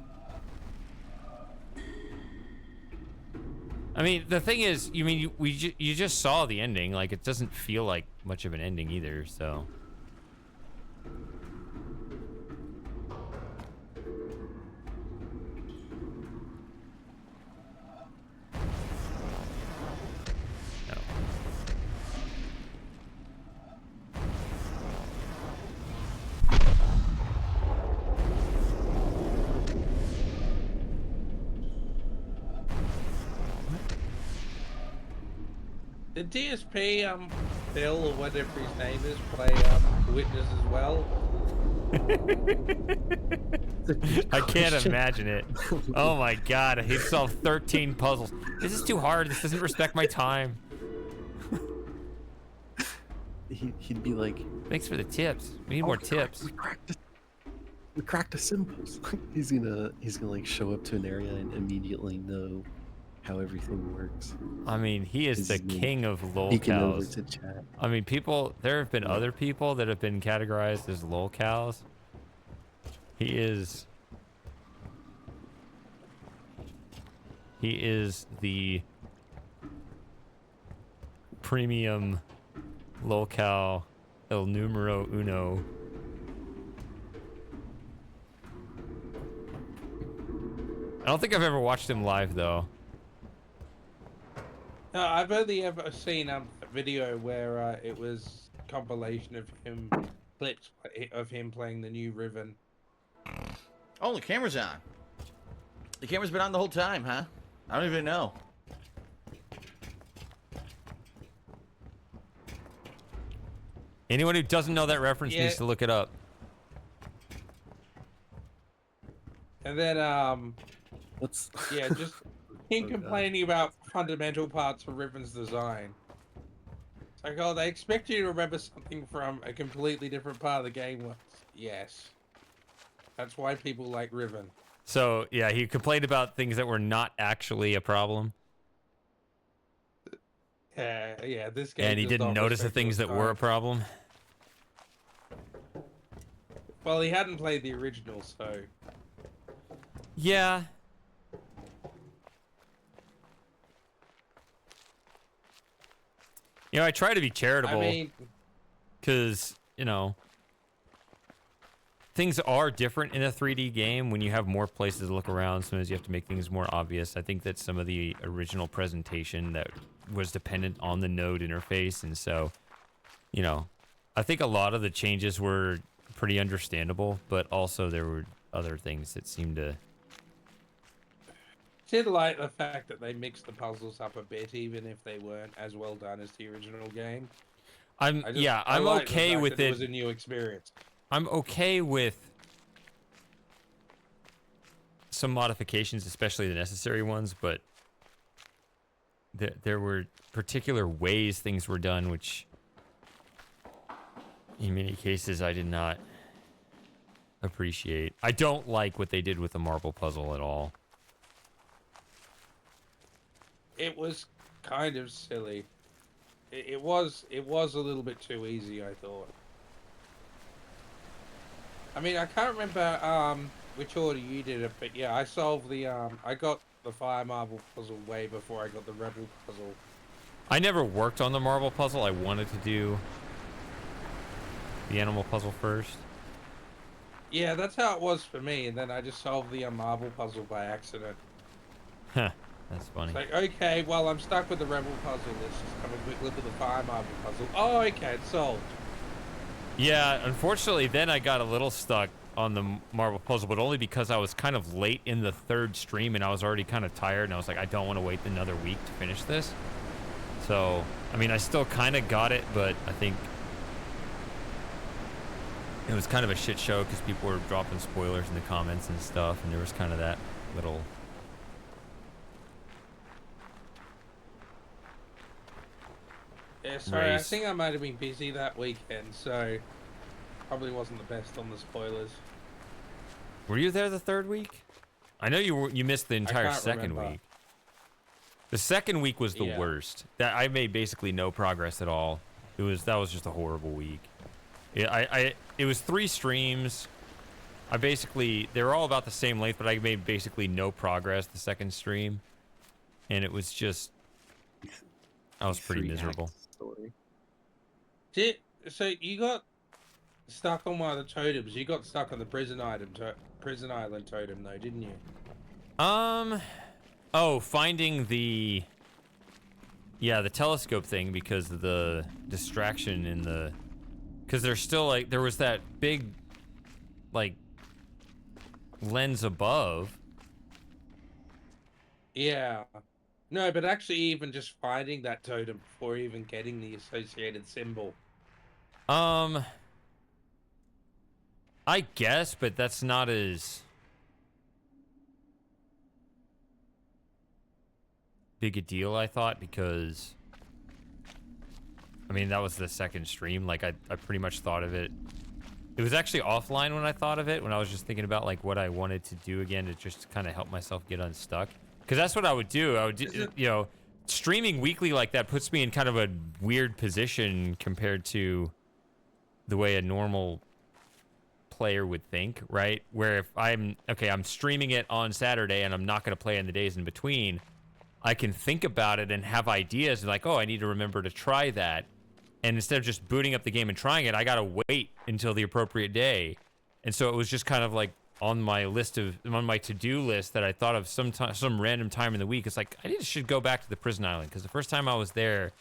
I mean, the thing is, you just saw the ending. Like, it doesn't feel like much of an ending either, so... Did DSP, Phil, or whatever his name is, play, Witness as well? I can't imagine it. Oh my god, he solved 13 puzzles. This is too hard. This doesn't respect my time. He'd be like, Thanks for the tips. We need more tips. We cracked the symbols. he's gonna like show up to an area and immediately know how everything works. I mean, he is the king of Peeking over lolcows. to chat. I mean, there have been other people that have been categorized as lolcows. He is the premium lolcow el numero uno. I don't think I've ever watched him live though. No, I've only ever seen a video where it was a compilation of him clips of him playing the new Riven. Oh, the camera's on. The camera's been on the whole time, huh? I don't even know. Anyone who doesn't know that reference needs to look it up. And then, What's yeah, just him complaining about fundamental parts of Riven's design. It's like, oh, they expect you to remember something from a completely different part of the game. Well, yes. That's why people like Riven. So, yeah, he complained about things that were not actually a problem. Yeah, this game. And he didn't notice the things that were a problem. Well, he hadn't played the original, so. Yeah. You know, I try to be charitable. I mean, because, you know, things are different in a 3D game when you have more places to look around. Sometimes you have to make things more obvious. I think that some of the original presentation that was dependent on the node interface, and so, you know, I think a lot of the changes were pretty understandable, but also there were other things that seemed to... did like the fact that they mixed the puzzles up a bit, even if they weren't as well done as the original game. I'm okay with it. It was a new experience. I'm okay with some modifications, especially the necessary ones, but there were particular ways things were done, which in many cases I did not appreciate. I don't like what they did with the marble puzzle at all. It was kind of silly. It was a little bit too easy, I thought. I mean, I can't remember which order you did it, but yeah, I solved the I got the fire marble puzzle way before I got the rebel puzzle. I never worked on the marble puzzle. I wanted to do the animal puzzle first. Yeah, that's how it was for me, and then I just solved the marble puzzle by accident. Huh, that's funny. It's like, okay, well, I'm stuck with the rebel puzzle. Let's just have a quick look at the fire marble puzzle. Oh, okay, it's solved. Yeah, unfortunately, then I got a little stuck on the marble puzzle, but only because I was kind of late in the third stream and I was already kind of tired, and I was like, I don't want to wait another week to finish this. So, I mean, I still kind of got it, but I think it was kind of a shit show because people were dropping spoilers in the comments and stuff, and there was kind of that little... Yeah, sorry, race. I think I might have been busy that weekend, so probably wasn't the best on the spoilers. Were you there the third week? I know you missed the entire can't second remember. week. The second week was the Yeah. worst. That I made basically no progress at all. That was just a horrible week. Yeah, it was 3 streams. They were all about the same length, but I made basically no progress the second stream, and it was just I was pretty miserable. Story. So you got stuck on one of the totems. You got stuck on the prison island totem, though, didn't you? Oh, finding the telescope thing because of the distraction in the... Because there's still, like, there was that big, like, lens above. Yeah. No, but actually, even just finding that totem before even getting the associated symbol. I guess, but that's not as big a deal, I thought, because I mean, that was the second stream. Like, I pretty much thought of it. It was actually offline when I thought of it, when I was just thinking about, like, what I wanted to do again to just kind of help myself get unstuck. Because that's what I would do. I would, you know, streaming weekly like that puts me in kind of a weird position compared to the way a normal player would think, right? Where if I'm streaming it on Saturday and I'm not going to play in the days in between, I can think about it and have ideas like, oh, I need to remember to try that. And instead of just booting up the game and trying it, I got to wait until the appropriate day. And so it was just kind of like on my to-do list that I thought of some random time in the week. It's like, I should go back to the prison island, because the first time I was there,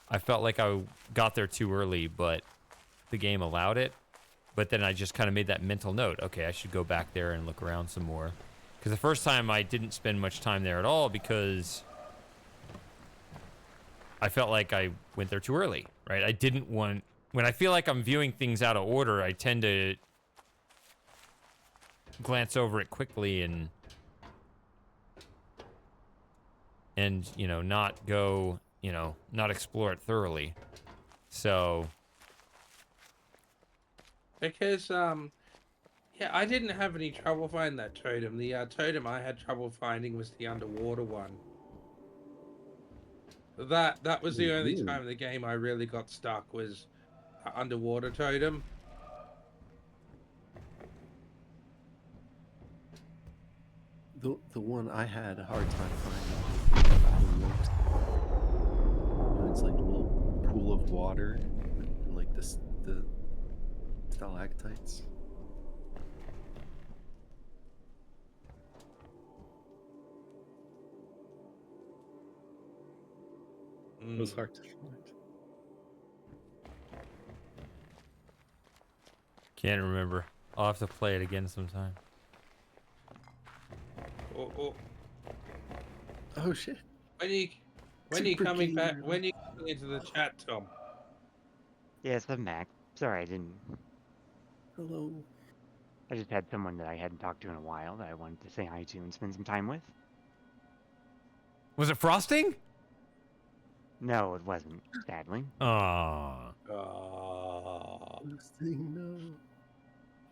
I felt like I got there too early, but the game allowed it. But then I just kind of made that mental note. Okay, I should go back there and look around some more. Because the first time I didn't spend much time there at all because I felt like I went there too early, right? I didn't want... When I feel like I'm viewing things out of order, I tend to glance over it quickly and you know, not go, you know, not explore it thoroughly. So... Because, yeah, I didn't have any trouble finding that totem. The totem I had trouble finding was the underwater one. That was the only time in the game I really got stuck, was underwater totem. The one I had a hard time finding. It's like a little pool of water, and like the stalactites. It was hard to find. Can't remember. I'll have to play it again sometime. Oh shit. When you coming back? When you coming into the chat, Tom? Yes, I'm back. Sorry, I didn't. Hello. I just had someone that I hadn't talked to in a while that I wanted to say hi to and spend some time with. Was it Frosting? No, it wasn't, sadly. Aww. Frosting, no.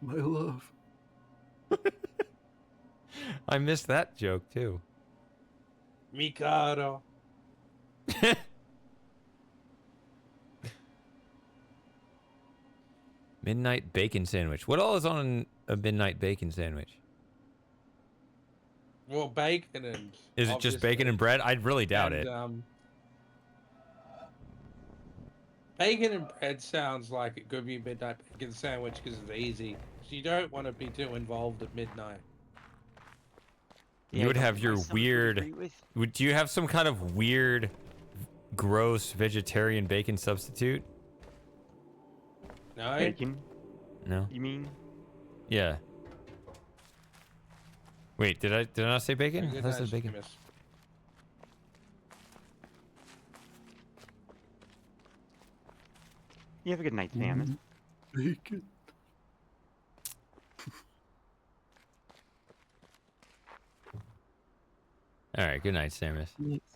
My love. I missed that joke too. Mikado. Midnight bacon sandwich. What all is on a midnight bacon sandwich? Well, bacon and... Is it just bacon and bread? I really doubt it. Bacon and bread sounds like it could be a midnight bacon sandwich because it's easy. So you don't want to be too involved at midnight. You would have your weird... Do you have some kind of weird, gross vegetarian bacon substitute? No. Bacon? No. You mean? Yeah. Wait, did I not say bacon? I thought I said bacon. You have a good night, Sam. Bacon. All right, good night, Samus.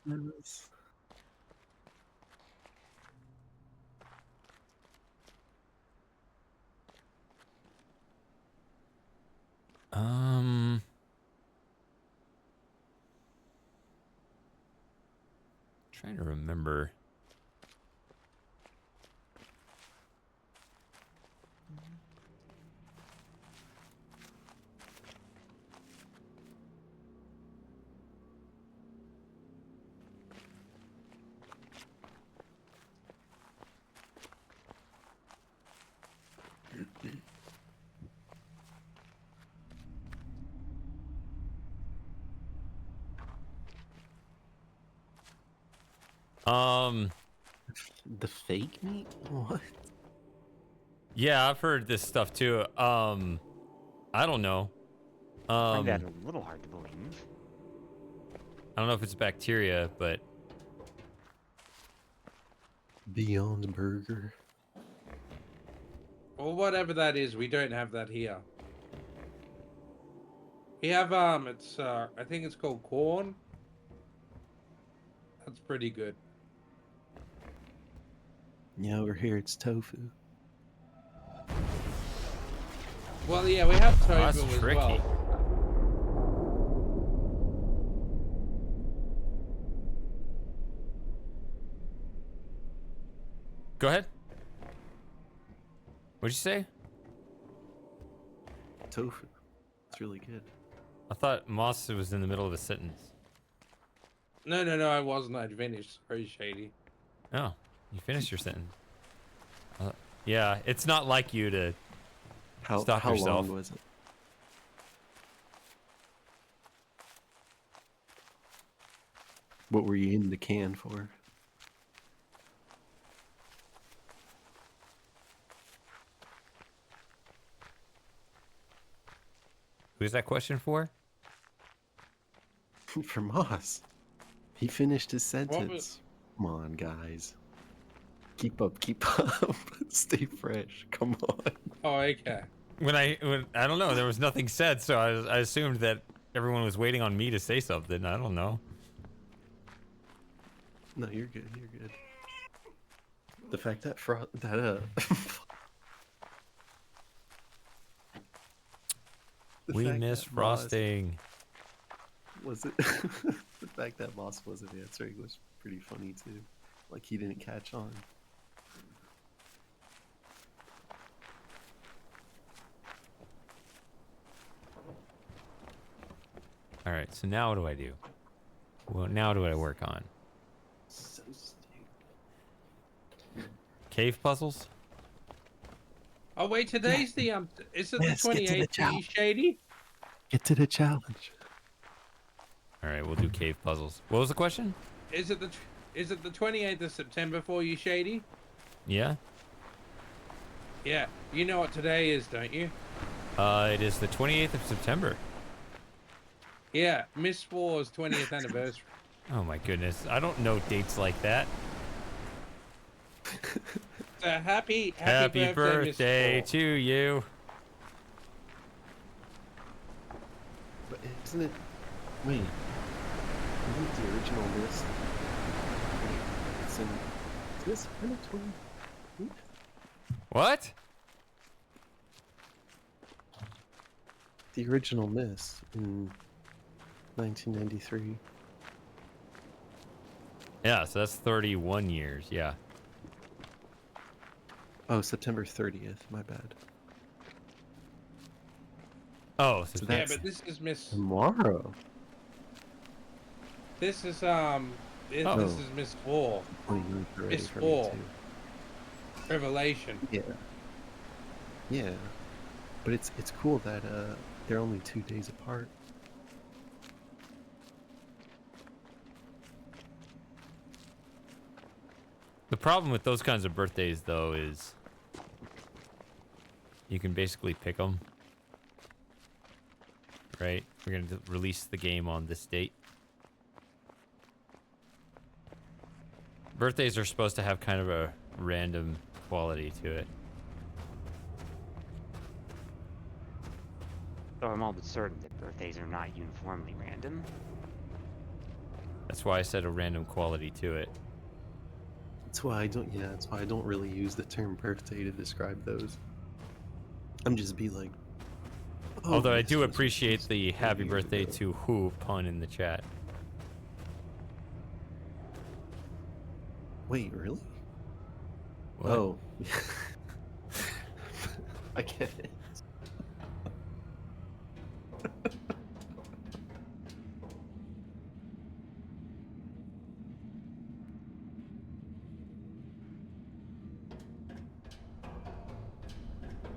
Samus. Trying to remember. The fake meat? What? Yeah, I've heard this stuff too. I don't know. I find that a little hard to believe. I don't know if it's bacteria, but Beyond Burger. Or whatever that is, we don't have that here. We have it's I think it's called corn. That's pretty good. Yeah, over here it's tofu. Well, yeah, we have tofu that's as tricky. well. Go ahead. What'd you say? Tofu. It's really good. I thought Moss was in the middle of a sentence. No, I wasn't. I'd finished. Very shady. Oh, you finished your sentence. Yeah, it's not like you to stop how yourself. long was it? What were you in the can for? Who's that question for? For Moss. He finished his was- sentence. Come on, guys. Keep up, keep up. Stay fresh. Come on. Oh, okay. When I don't know, there was nothing said, so I assumed that everyone was waiting on me to say something. I don't know. No, you're good. You're good. The fact that the We fact miss that Moss frosting. Was it the fact that Moss wasn't answering was pretty funny too. Like he didn't catch on. All right, so now what do I do? Well, now what do I work on? So stupid. Cave puzzles? Oh wait, today's the is it Yes, the get to the 28th? challenge. Shady? Get to the challenge. All right, we'll do cave puzzles. What was the question? Is it the 28th of September for you, Shady? Yeah? Yeah. You know what today is, don't you? It is the 28th of September. Yeah, Miss War's 20th anniversary. Oh my goodness, I don't know dates like that. So happy Happy birthday Miss to you. But isn't it? Wait. Isn't it the original list? Wait, it's in. Is this 2020? What? The original miss in 1993. Yeah, so that's 31 years. Yeah. Oh, September 30th. My bad. Oh, So so Yeah, that's but this is Miss. tomorrow. This is Oh. This is Miss War 29th already Miss for me War. too. Revelation. Yeah. Yeah. But it's cool that they're only 2 days apart. the problem with those kinds of birthdays, though, is you can basically pick them. Right? We're going to release the game on this date. Birthdays are supposed to have kind of a random quality to it. Though I'm almost certain that birthdays are not uniformly random. That's why I said a random quality to it. That's why I don't. Yeah, that's why I don't really use the term birthday to describe those. I'm just be like. "Oh, Although I this do was appreciate just the 4 happy years birthday ago." to who pun in the chat. Wait, really? What? Oh. I get it.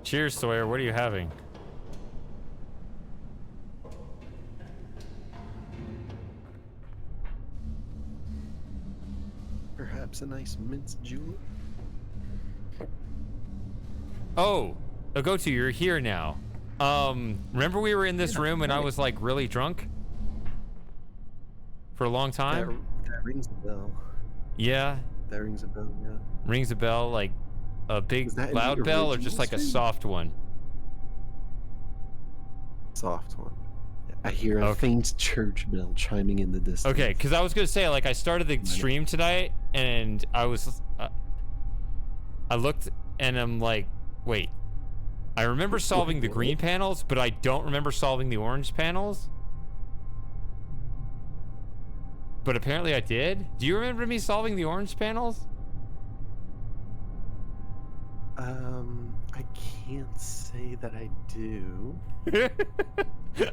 Cheers, Sawyer. What are you having? Perhaps a nice minced julep? Oh, Ogotu, you're here now. Remember we were in this room and I was like really drunk? for a long time. That rings a bell. Yeah, That rings a bell, yeah. rings a bell, like a big Was that in loud the bell, or just original like a stream? soft one. Soft one. I hear a Okay. faint church bell chiming in the distance. Okay, because I was gonna say, like, I started the stream tonight, and I was, I looked, and I'm like, wait, I remember solving the green panels, but I don't remember solving the orange panels. But apparently I did. Do you remember me solving the orange panels? I can't say that I do.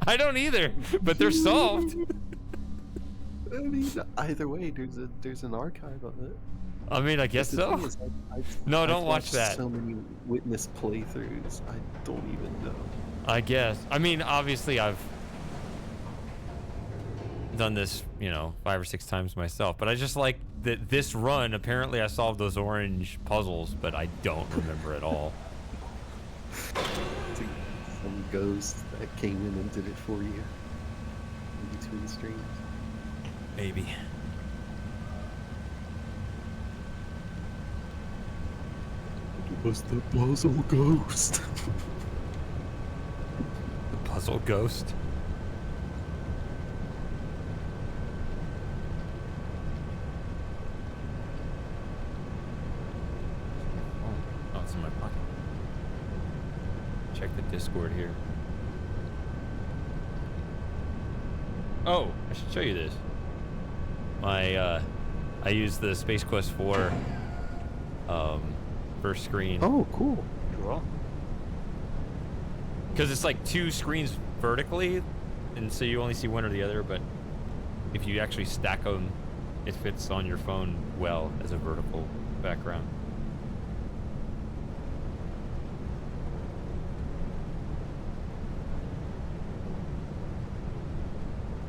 I don't either, but they're solved. I mean, either way, there's an archive of it. I mean, I guess so. No, don't watch watched that. So many witness playthroughs, I don't even know. I guess. I mean, obviously I've done this, you know, 5 or 6 times myself, but I just like that this run, apparently I solved those orange puzzles, but I don't remember at all. Some ghost that came in and did it for you in between streams. Maybe. It was the puzzle ghost. The puzzle ghost. Oh, it's in my pocket. Check the Discord here. Oh, I should show you this. My, I used the Space Quest 4, first screen. Oh, cool. Cool. Because it's like 2 screens vertically, and so you only see one or the other, but if you actually stack them, it fits on your phone well as a vertical background.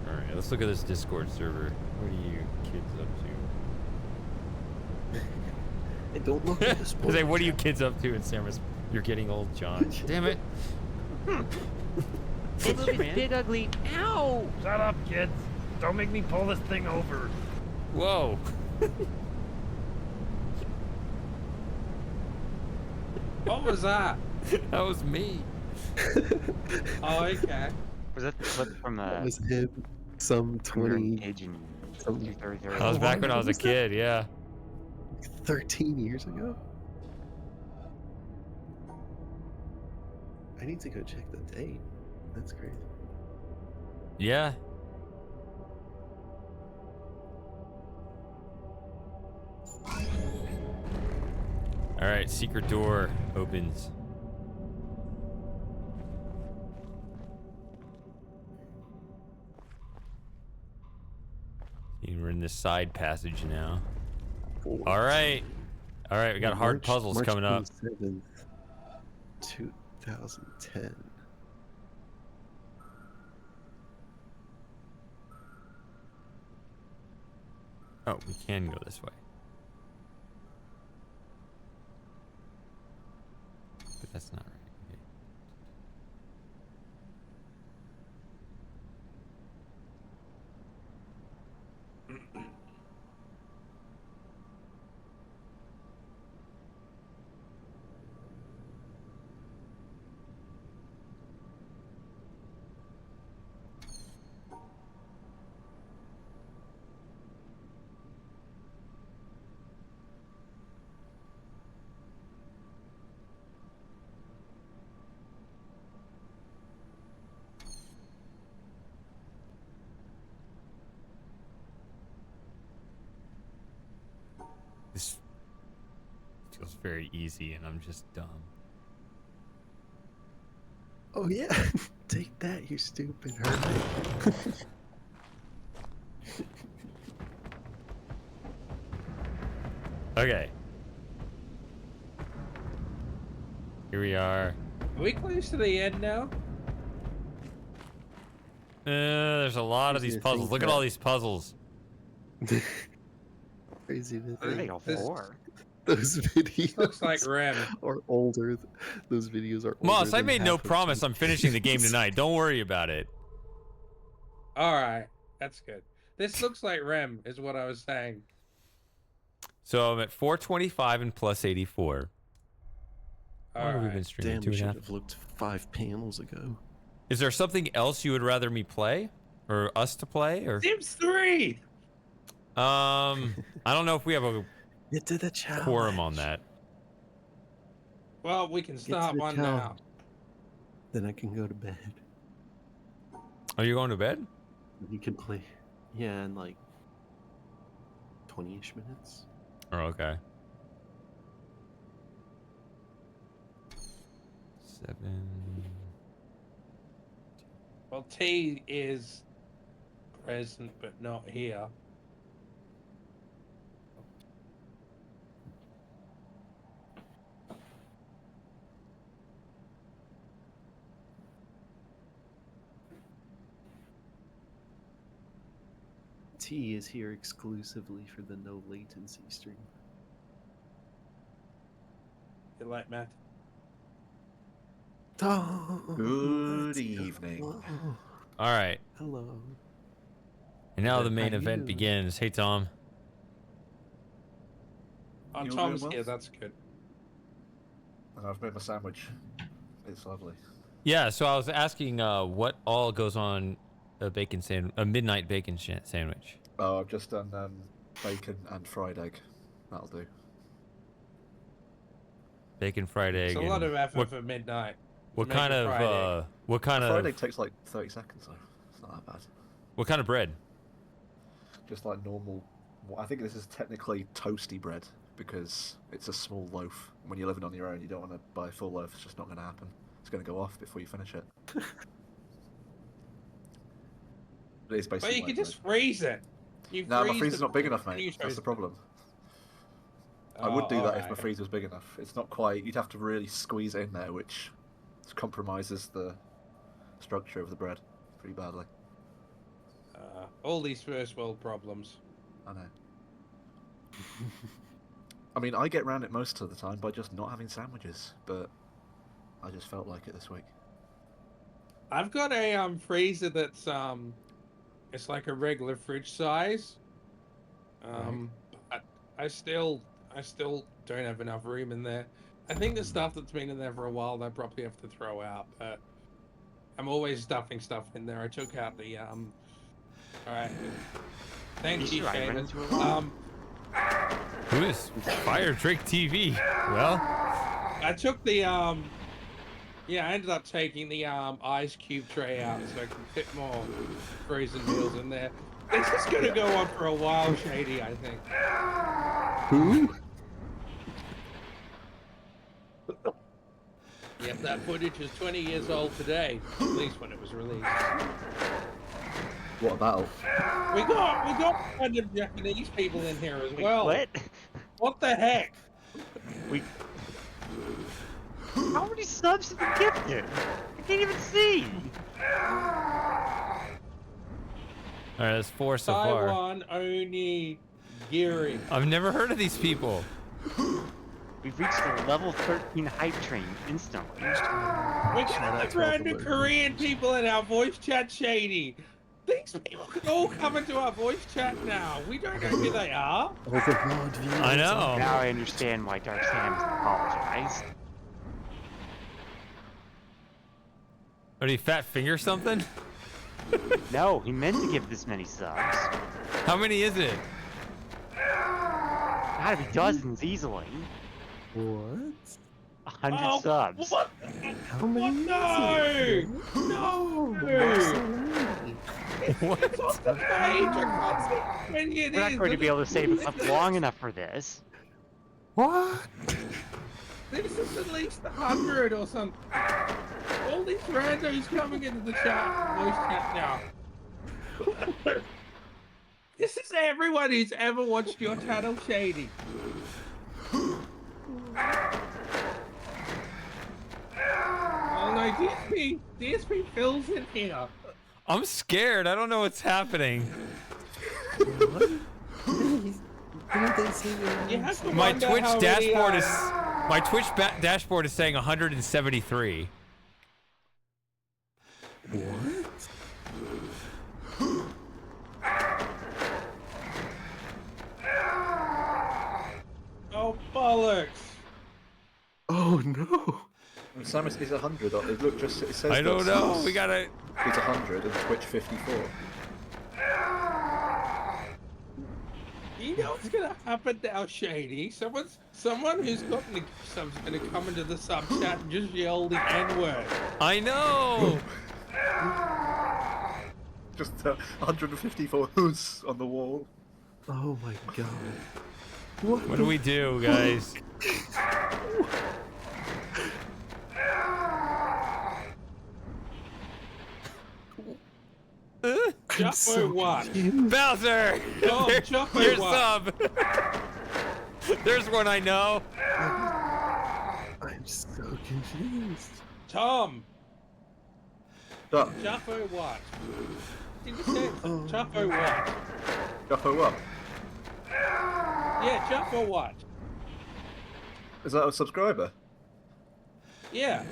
Alright, let's look at this Discord server. What are you kids up to? I don't look at the sports. Say, what are you kids up to in San Francisco? You're getting old, John. Damn it. It's big ugly. Ow! Shut up, kids. Don't make me pull this thing over. Whoa. What was that? That was me. Oh, okay. Was that the clip from That was him. Some 20. Pigeon? Some, That was back when I was a kid, yeah. 13 years ago? I need to go check the date. That's crazy. Yeah. All right, secret door opens. We're in this side passage now. All right. All right, we got hard puzzles coming up. March 27th, 2010. Oh, we can go this way. But that's not right. Okay. This feels very easy, and I'm just dumb. Oh yeah, take that, you stupid hermit. Okay. Here we are. Are we close to the end now? There's a lot of these puzzles. Look at all these puzzles. Crazy to What are they all think. for? Those videos Looks like Rem. are older. Those videos are older. Moss, I than made no half of promise these I'm finishing the game videos. tonight. Don't worry about it. All right, that's good. This looks like REM, is what I was saying. So I'm at 425 and plus 84. How long have we been streaming? Damn, we 2.5? should have looked 5 panels ago. Is there something else you would rather me play, or us to play, or Sims 3. I don't know if we have a Get to the challenge. quorum on that. Well, we can Get to start the one challenge. now. Then I can go to bed. Are you going to bed? You can play. Yeah, in like 20-ish minutes. Oh, okay. 7. Well, T is present but not here. T is here exclusively for the no latency stream. You like Matt? Oh, Good evening. All right. Hello. And now the main How event you? begins. Hey, Tom. Oh, You Tom's doing here. well? That's good. And I've made my sandwich. It's lovely. Yeah, so I was asking what all goes on a midnight bacon sandwich. Oh, I've just done bacon and fried egg. That'll do. Bacon fried egg. It's a and lot of effort what, for midnight. what Make kind a fried egg. of what kind Fried of egg takes like 30 seconds, though. It's not that bad. what kind of bread? Just like normal. I think this is technically toasty bread because it's a small loaf. When you're living on your own, you don't want to buy a full loaf. It's just not going to happen. It's going to go off before you finish it. But it is basically. But you white can just bread. freeze it. You No, my freeze freezer's the- not big enough, and you mate. That's the toast it. problem. I would do Oh, that if my alright. freezer was big enough. It's not quite. You'd have to really squeeze it in there, which compromises the structure of the bread pretty badly. All these first world problems. I know. I mean, I get around it most of the time by just not having sandwiches, but I just felt like it this week. I've got a freezer that's it's like a regular fridge size. But I still don't have enough room in there. I think the stuff that's been in there for a while I probably have to throw out, but I'm always stuffing stuff in there. I took out the alright. Thank you, Sure, I ran Shayna. into a wall. Who is Fire Drake TV? Well, I took the yeah, I ended up taking the ice cube tray out so I can fit more frozen meals in there. This is gonna go on for a while, Shady, I think. Who? Yep, that footage is 20 years old today, at least when it was released. What about? We got random Japanese people in here as well. What? What the heck? How many subs have been gifted? I can't even see. all right, that's 4 so far. Taiwan Oni Giri. I've never heard of these people. We've reached the level 13 hype train instantly. We got random Korean people in our voice chat, Shady. These people can all come into our voice chat now. We don't know who they are. Overlord viewers. I know. Now I understand why Dark Sam has apologized. Are you fat finger something? No, he meant to give this many subs. How many is it? Gotta be dozens easily. What? 100 subs. What? How many? No! No! What? It's on the page. I can't see how many it We're not is. going to be able to save up long enough for this. What? This is at least 100 or something. All these randos coming into the chat, voice chat now. This is everyone who's ever watched your channel, Shady. Oh no, DSP Phil's in here. I'm scared. I don't know what's happening. What? Didn't they say You have to My wonder Twitch how dashboard many, is my Twitch dashboard is saying 173. What? bollocks. Oh no! And Samus is 100. It look just. It says. I don't that know. Samus We gotta. Is 100 and Twitch 54. You know what's gonna happen now, Shady? Someone who's got the sub's gonna come into the sub chat and just yell the N-word. I know. Just 154 who's on the wall. Oh my god. What do we do, guys? Jumbo what? Bowser! Oh, There's Jumbo your what? sub. There's one I know. I'm so confused. Tom. Duck. Jumbo what? Did you say Oh. Jumbo what? Guffo what? Yeah, Jumbo what? Is that a subscriber? Yeah.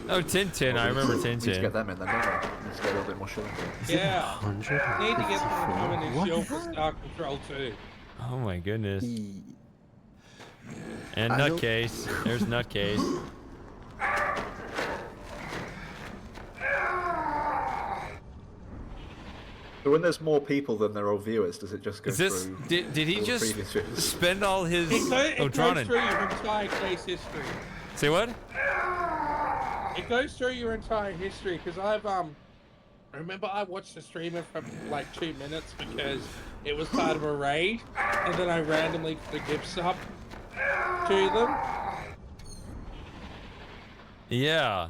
Oh, Tintin. I remember We need to get Tintin. them in then, don't we? We need to get a little bit more shilling. Yeah. Need to get them to come in and What? shield for Star Control too. Oh my goodness. E- And I don't- Nutcase. There's Nutcase. So when there's more people than there are viewers, does it just go Is this? through? Did he all the just previous viewers? spend all his? It Oh, goes Dronin. through your entire case history. Say what? It goes through your entire history because I remember I watched the streamer for like 2 minutes because it was part of a raid, and then I randomly put a gift sub to them. Yeah.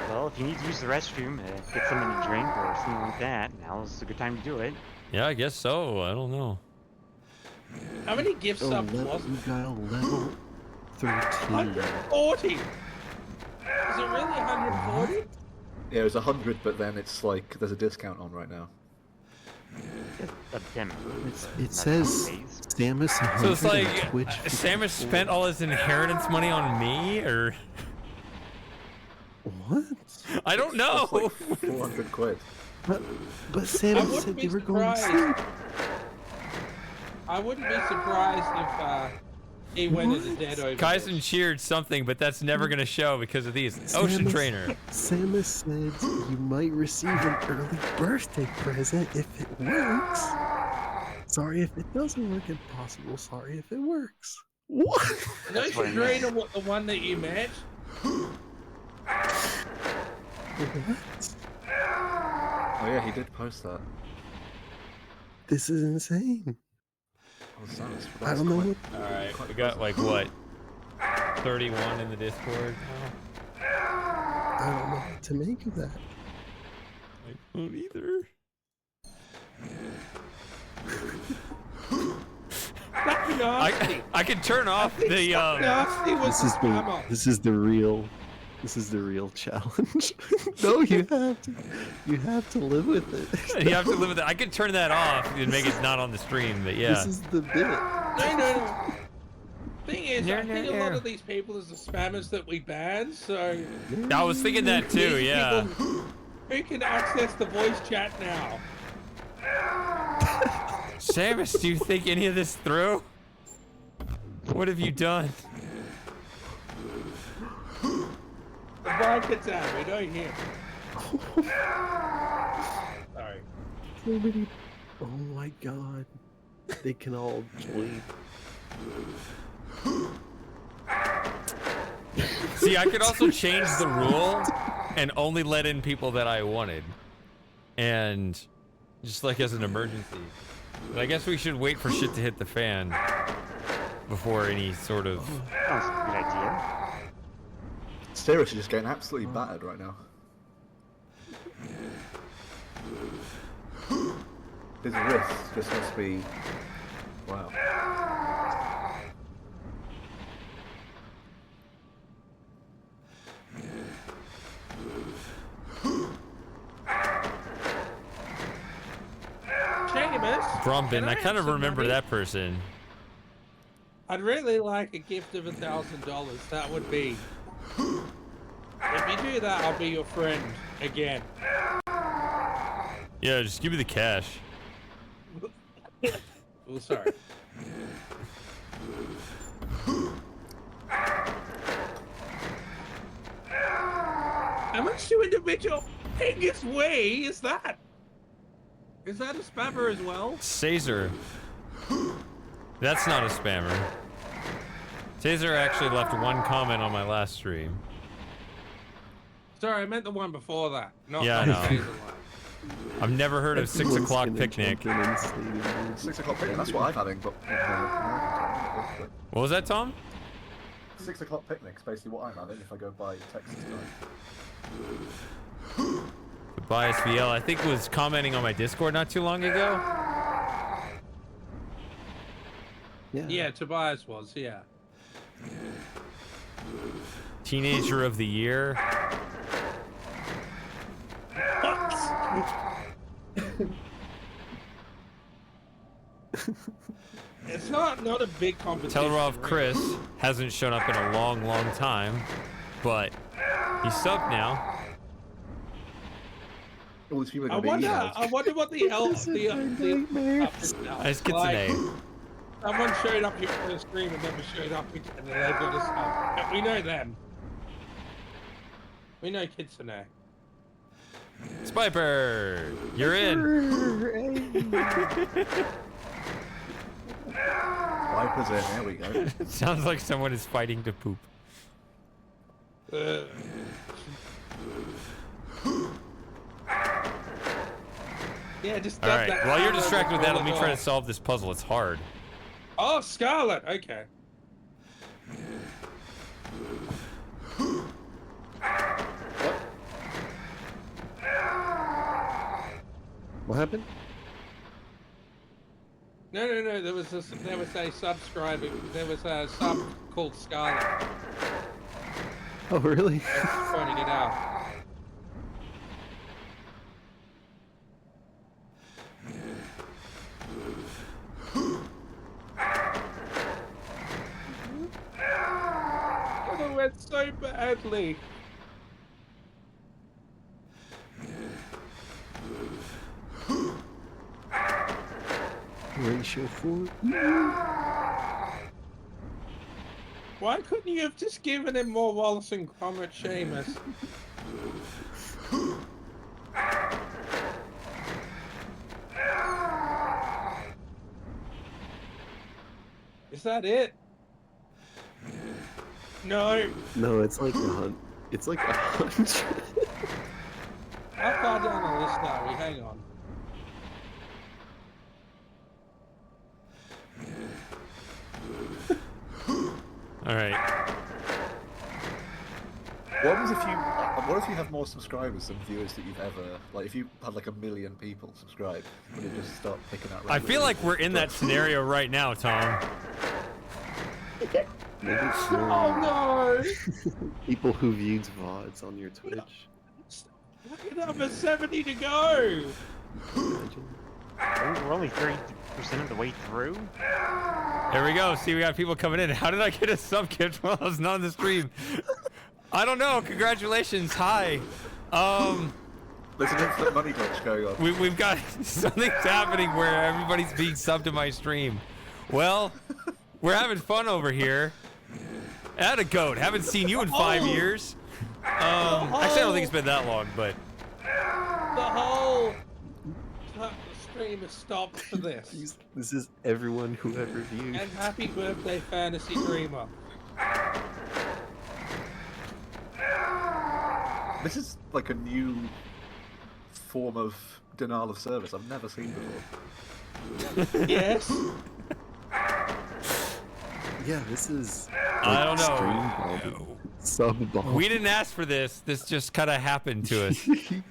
Well, if you need to use the restroom, get something to drink or something like that, now's a good time to do it. Yeah, I guess so. I don't know. How many gift Oh, subs level, was you it? got a level 13. 140. Is it really 140? Yeah, it was 100, but then it's like there's a discount on right now. It says Samus 100 So it's like and Twitch Samus 54. spent all his inheritance money on me, or What? I don't know. It's like 400 quid. But I Samus wouldn't said be they were going to surprised. sleep. I wouldn't be surprised if he went into dead over. Kaisen cheered something, but that's never gonna show because of these. Ocean Samus- Trainer. Samus said you might receive an early birthday present if it works. Sorry if it doesn't work. Impossible. Sorry if it works. What? No, she's reading what the one that you met. What? Oh yeah, he did post that. This is insane. Oh, Samus, I don't know what. All right, we got like what? 31 in the Discord now. I don't know what to make of that. I don't either. That's nasty. I can turn off the. Nasty was This is the the spammer. this is the real challenge. No, you have to live with it. You have to live with it. I could turn that off and make it not on the stream, but yeah. This is the bit. No. Thing is, No, I think no, a lot no. of these people is the spammers that we banned, so I was thinking that too, these yeah. people who can access the voice chat now. Samus, do you think any of this through? What have you done? The blanket's out, we don't hear. Sorry. Nobody. Oh my god. They can all join. See, I could also change the rule and only let in people that I wanted. And just like as an emergency. But I guess we should wait for shit to hit the fan before any sort of... That was a good idea. Seriously, just getting absolutely battered right now. His wrist just must be... Wow. Seamus, Brumbin, can I kind have of some remember money? that person. I'd really like a gift of $1,000. That would be. If you do that, I'll be your friend again. Yeah, just give me the cash. Well, sorry. How much to individual biggest way is that? Is that a spammer as well? Caesar. That's not a spammer. Caesar actually left one comment on my last stream. Sorry, I meant the one before that. Not Yeah, I the know. Caesar one. I've never heard of 6 o'clock picnic. 6 o'clock picnic, that's what I'm having, but in the American time, basically. What was that, Tom? 6 o'clock picnic is basically what I'm having if I go by Texas time. Tobias VL, I think, was commenting on my Discord not too long ago. Yeah, Tobias was, yeah. Teenager of the year. What? It's not a big competition. Telerov really. Chris hasn't shown up in a long, long time, but he's subbed now. All these people are I going to be wonder what the hell the It's Kitsune. Someone showed up here for the stream and never showed up again, and they've got us up. We know them. We know Kitsune. Spiper, you're in. Wipers in, there we go. Sounds like someone is fighting to poop. Yeah, just All dub right, that while you're cover distracted with that, let me before try the to solve this puzzle. It's hard. Oh, Scarlet. Okay. What happened? No. There was a subscriber. There was a sub called Scarlet. Oh, really? Pointing it out. Oh, it went so badly. Ratio 4. Why couldn't you have just given him more Wallace and Gromit, Seamus? Is that it? No. No, it's like it's like 100. How far down the list are we? Hang on. All right. What if you have more subscribers than viewers that you've ever, like if you had like 1 million people subscribed, would it just start picking out? I feel like we're in that scenario right now, Tom. Maybe it's Oh no! people who viewed VODs on your Twitch. Look at number 70 to go! Imagine. We're only 30% of the way through. There we go. See, we got people coming in. How did I get a sub gift while I was not on the stream? I don't know. Congratulations. Hi. There's an infinite money glitch going on. We've got something's happening where everybody's being subbed to my stream. Well, we're having fun over here. Atta goat. Haven't seen you in 5 years. Actually, I don't think it's been that long, but The whole stream has stopped for this. This is everyone who ever viewed. And happy birthday, Fantasy Dreamer. This is like a new form of denial of service I've never seen before. Yes. Yeah, this is. I don't know. stream bomb. Sub bomb. We didn't ask for this. This just kind of happened to us. You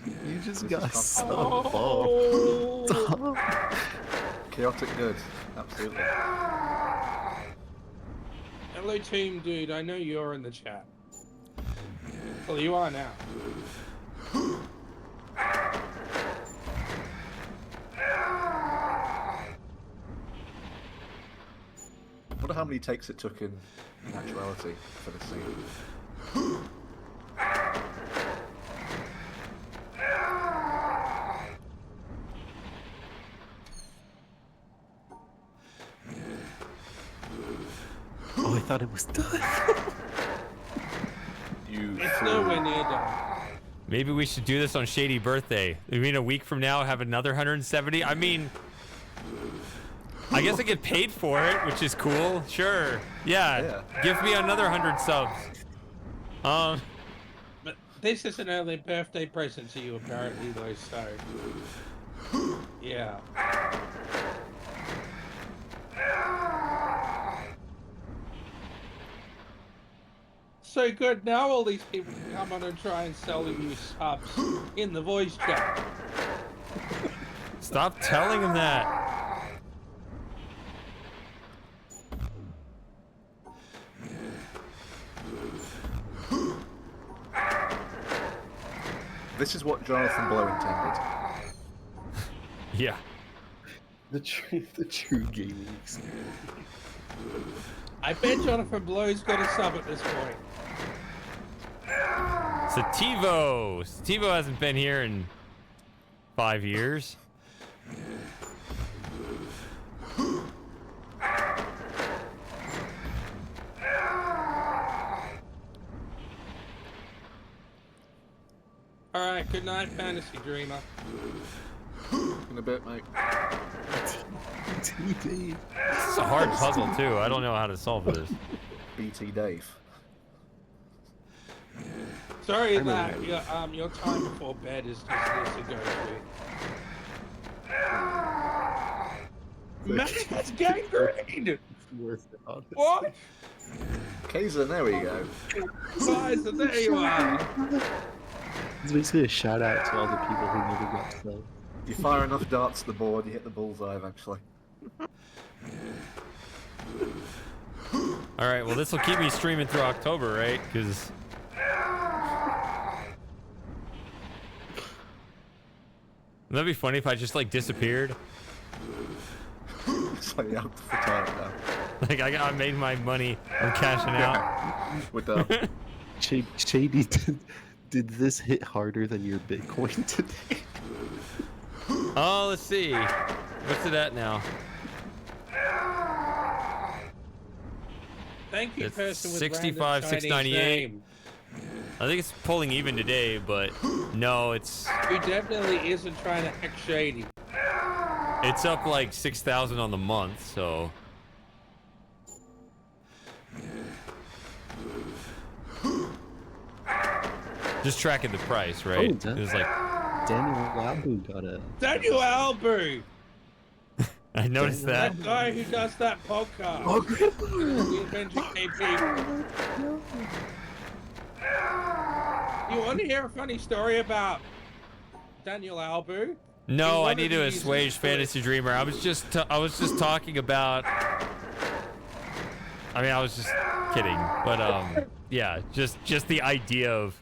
just got sub bomb. Oh. Chaotic good, absolutely. Hello, Team Dude. I know you're in the chat. Well, you are now. I wonder how many takes it took in actuality for this scene. thought it was done. You It's flew. nowhere near done. Maybe we should do this on Shady Birthday. I mean, a week from now, have another 170? I mean, I guess I get paid for it, which is cool. Sure. Yeah. Give me another 100 subs. But this is an early birthday present to you, apparently, though, so... Yeah. So good, now all these people can come on and try and sell you subs in the voice chat. Stop telling him that. This is what Jonathan Blow intended. Yeah. The true gaming experience. I bet Jonathan Blow's got a sub at this point. Sativo. Sativo hasn't been here in 5 years. Alright, good night, Fantasy Dreamer. In a bit, mate. BT. This is a hard puzzle, too. I don't know how to solve this. BT Dave. Sorry that your time before bed is just this to go through. Matt has gangrene! Worth it, honestly. What? Kaiser, there we go. Guys, there you are! It's basically a shout out to all the people who never got to. You fire enough darts at the board, you hit the bullseye eventually. All right, well, this will keep me streaming through October, right? Because that'd be funny if I just like disappeared. So yeah, for time now. Like I made my money. I'm cashing out. We're done. Shady, did this hit harder than your Bitcoin today? Oh, let's see. What's it at now? Thank you, It's person with 65, random Chinese 698. name. I think it's pulling even today, but no, it's Who definitely isn't trying to act shady. up like 6,000 on the month, so. Just tracking the price, right? Oh, It was like Daniel Labu got a. Daniel Albu! I noticed that. That guy who does that podcast. Oh, The Adventure KP. You want to hear a funny story about Daniel Albu? No, He I wanted need to to use assuage his Fantasy Dreamer. I was just talking about. I mean, I was just kidding, but yeah, just the idea of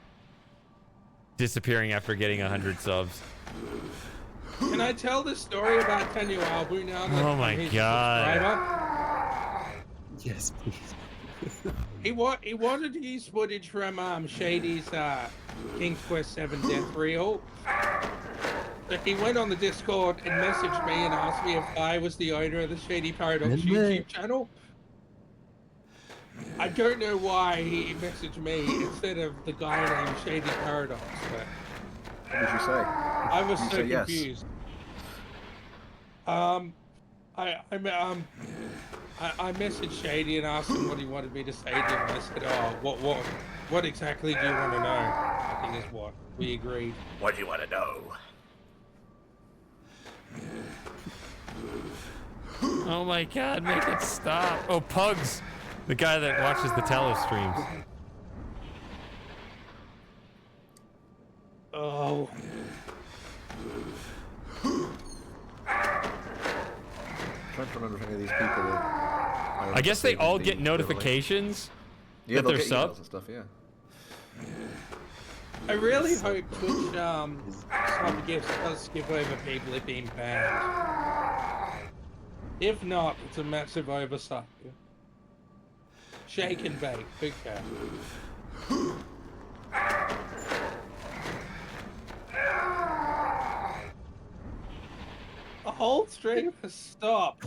disappearing after getting 100 subs. Can I tell the story about Daniel Albu now that Oh my I'm his God. subscriber? Yes, please. He wanted to use footage from Shady's King's Quest 7 Death Reel. So he went on the Discord and messaged me and asked me if I was the owner of the Shady Paradox Isn't YouTube it? channel. I don't know why he messaged me instead of the guy named Shady Paradox, but What did you say? I was You so say yes. confused. I messaged Shady and asked him what he wanted me to say to him, and I said, "Oh, what exactly do you want to know?" I think is what we agreed. What do you want to know? Oh my God, make it stop. Oh, Pugs, the guy that watches the Talos streams. Oh, trying to remember if any of these people are I guess they all the get early- notifications Yeah, that they'll they're get sub. emails and stuff, yeah. I really hope Twitch sub gifts does skip over people if being banned. If not, it's a massive oversight. Shake and bake, big cat. The whole stream has stopped.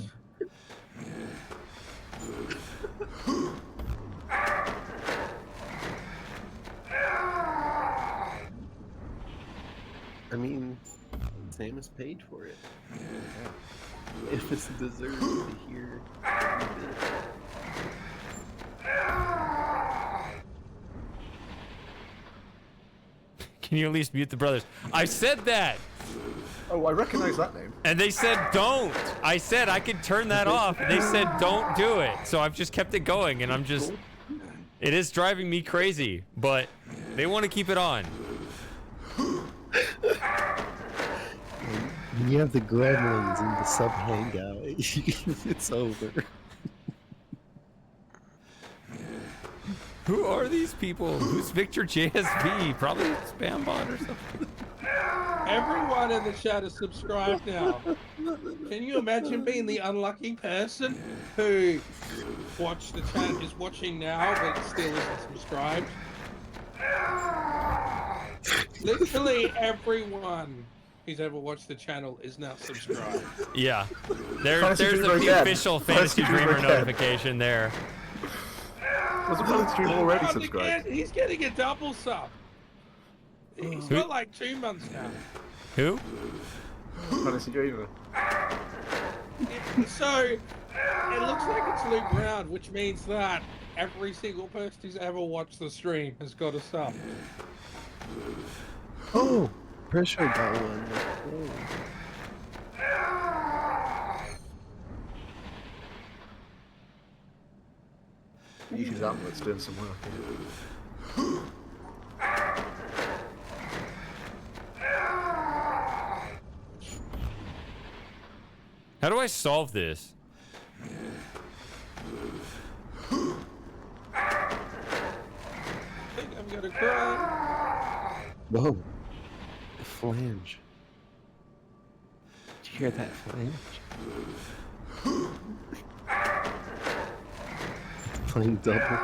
famous page for it. If it's deserved to hear every bit. Can you at least mute the brothers? I said that! Oh, I recognize that name. And they said don't! I said I could turn that off, and they said don't do it. So I've just kept it going, and I'm just... It is driving me crazy, but they want to keep it on. When you have the gremlins in the sub hangout, it's over. Who are these people? Who's Victor JSV? Probably a spam bot or something. Everyone in the chat is subscribed now. Can you imagine being the unlucky person who watched the chat, is watching now, but still isn't subscribed? Literally everyone who's ever watched the channel is now subscribed. Yeah. There's Dreamer the again. official Fantasy Dreamer again. notification there. Was the Fantasy Dreamer already Oh, subscribed? He's getting a double sub. He's got like 2 months now. Who? Fantasy Dreamer. Yeah, so, it looks like it's Luke Brown, which means that every single person who's ever watched the stream has got a sub. Oh, Pressure got one. Yushi's amulet's doing some work here. How do I solve this? I think I'm gonna cry. Whoa. The flange. Did you hear that flange? It's playing double.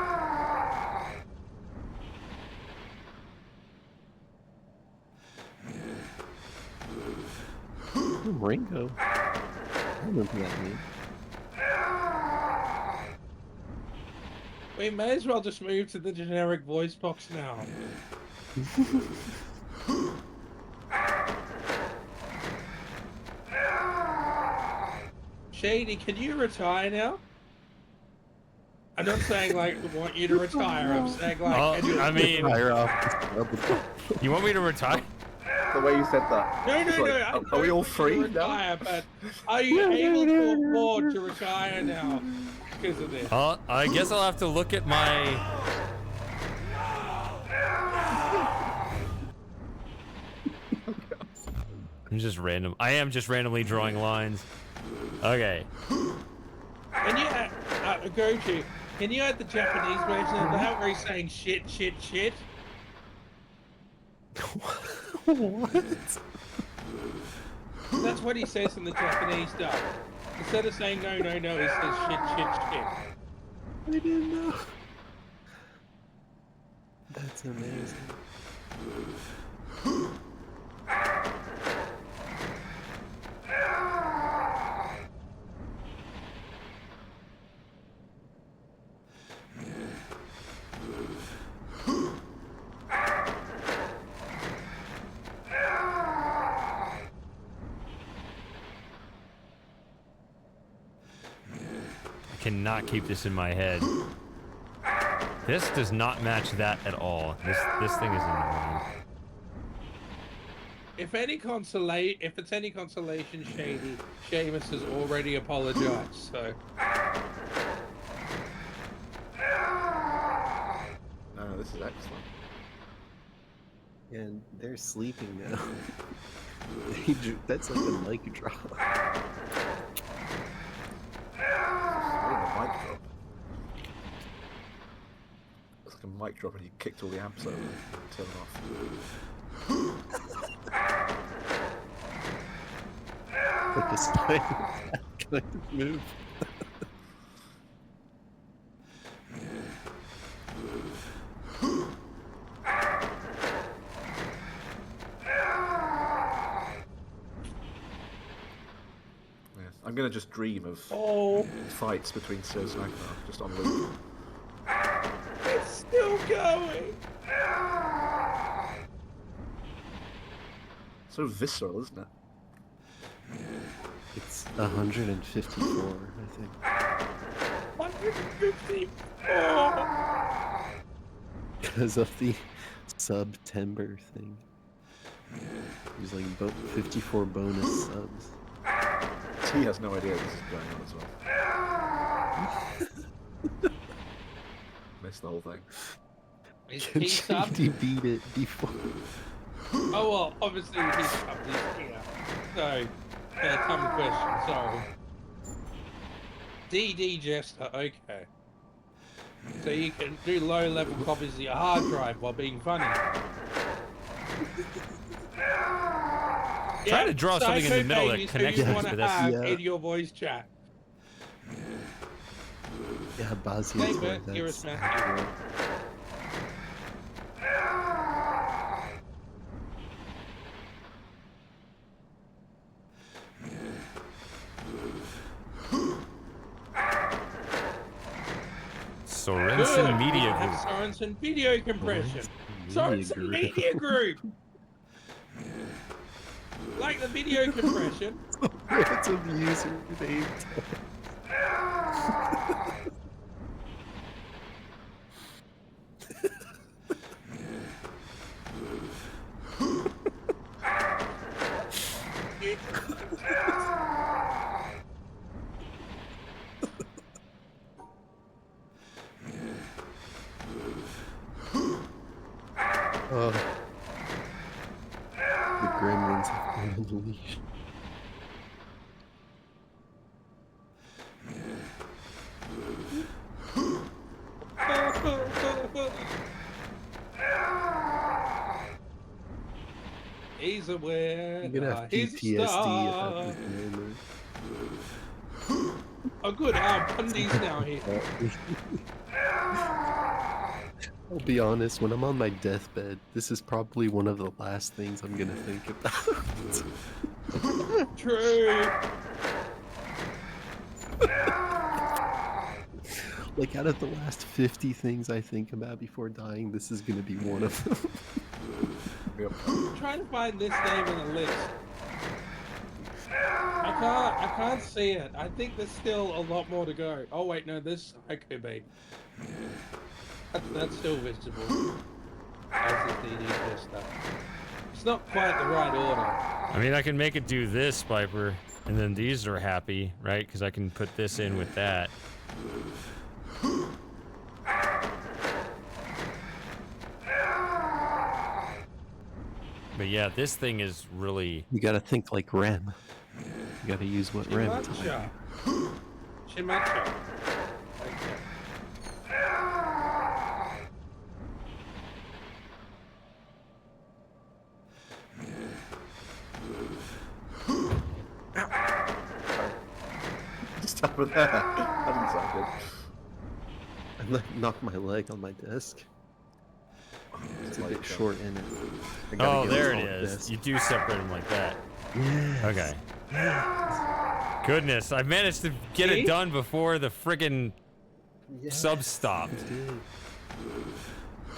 Oh, Ringo. I remember that name. We may as well just move to the generic voice box now. Shady, can you retire now? I'm not saying like I want you to retire. I'm saying like. can you... I mean, you want me to retire? The way you said that. No, It's no, like, no. Are we all free now? retire, but are you able to afford to retire now because of this? I guess I'll have to look at my... I am just randomly drawing lines. Okay. Can you Goji, can you add the Japanese version of that where he's saying shit, shit, shit? What? That's what he says in the Japanese dub. Instead of saying no, no, no, he says shit, shit, shit. I didn't know. That's amazing. I cannot keep this in my head. This does not match that at all. This thing is annoying. If it's any consolation, Shady, Seamus has already apologized, so. No, this is excellent. And they're sleeping now. That's like a mic drop. Mic drop. It's like a mic drop and you kicked all the amps over and turned them off. Like a spinal tap kind of move. I'm gonna just dream of fights between Sirius and Agnar, just on loop. It's still going! So visceral, isn't it? It's 154, I think. 154! Because of the September thing. There's like 54 bonus subs. T has no idea this is going on as well. Missed the whole thing. Is Can he sub? JD beat it before? Oh, well, obviously he's subbed this here. So, common question, sorry. DD Jester, okay. So you can do low-level copies of your hard drive while being funny. Try to draw something in the middle that connects you things, want to but that's have in your voice chat. Yeah, Bazio. David, you're a smash. Sorensen Media Group. Sorensen Video Compression. Sorensen Media Group. Like the video compression. Random username. Oh. The gremlins have been unleashed. He's aware. I'm gonna have He's PTSD a star. at this moment. Oh, good. Bundy's now here. I'll be honest, when I'm on my deathbed, this is probably one of the last things I'm gonna think about. True. Like, out of the last 50 things I think about before dying, this is gonna be one of them. I'm trying to find this name in the list. I can't see it. I think there's still a lot more to go. Oh wait, no, this Psycho Baby. That's still visible. As is DD Jester. It's not quite the right order. I mean, I can make it do this, Piper, and then these are happy, right? Because I can put this in with that. But yeah, this thing is really... You gotta think like Rem. You gotta use what Rem taught you. Shimacha. Okay. Stop with that. That didn't sound good. I knocked my leg on my desk. It's a bit short in it. Oh, there it is. You do separate them like that. Yes. Okay. Yes. Goodness, I managed to get it done before the friggin' sub stopped.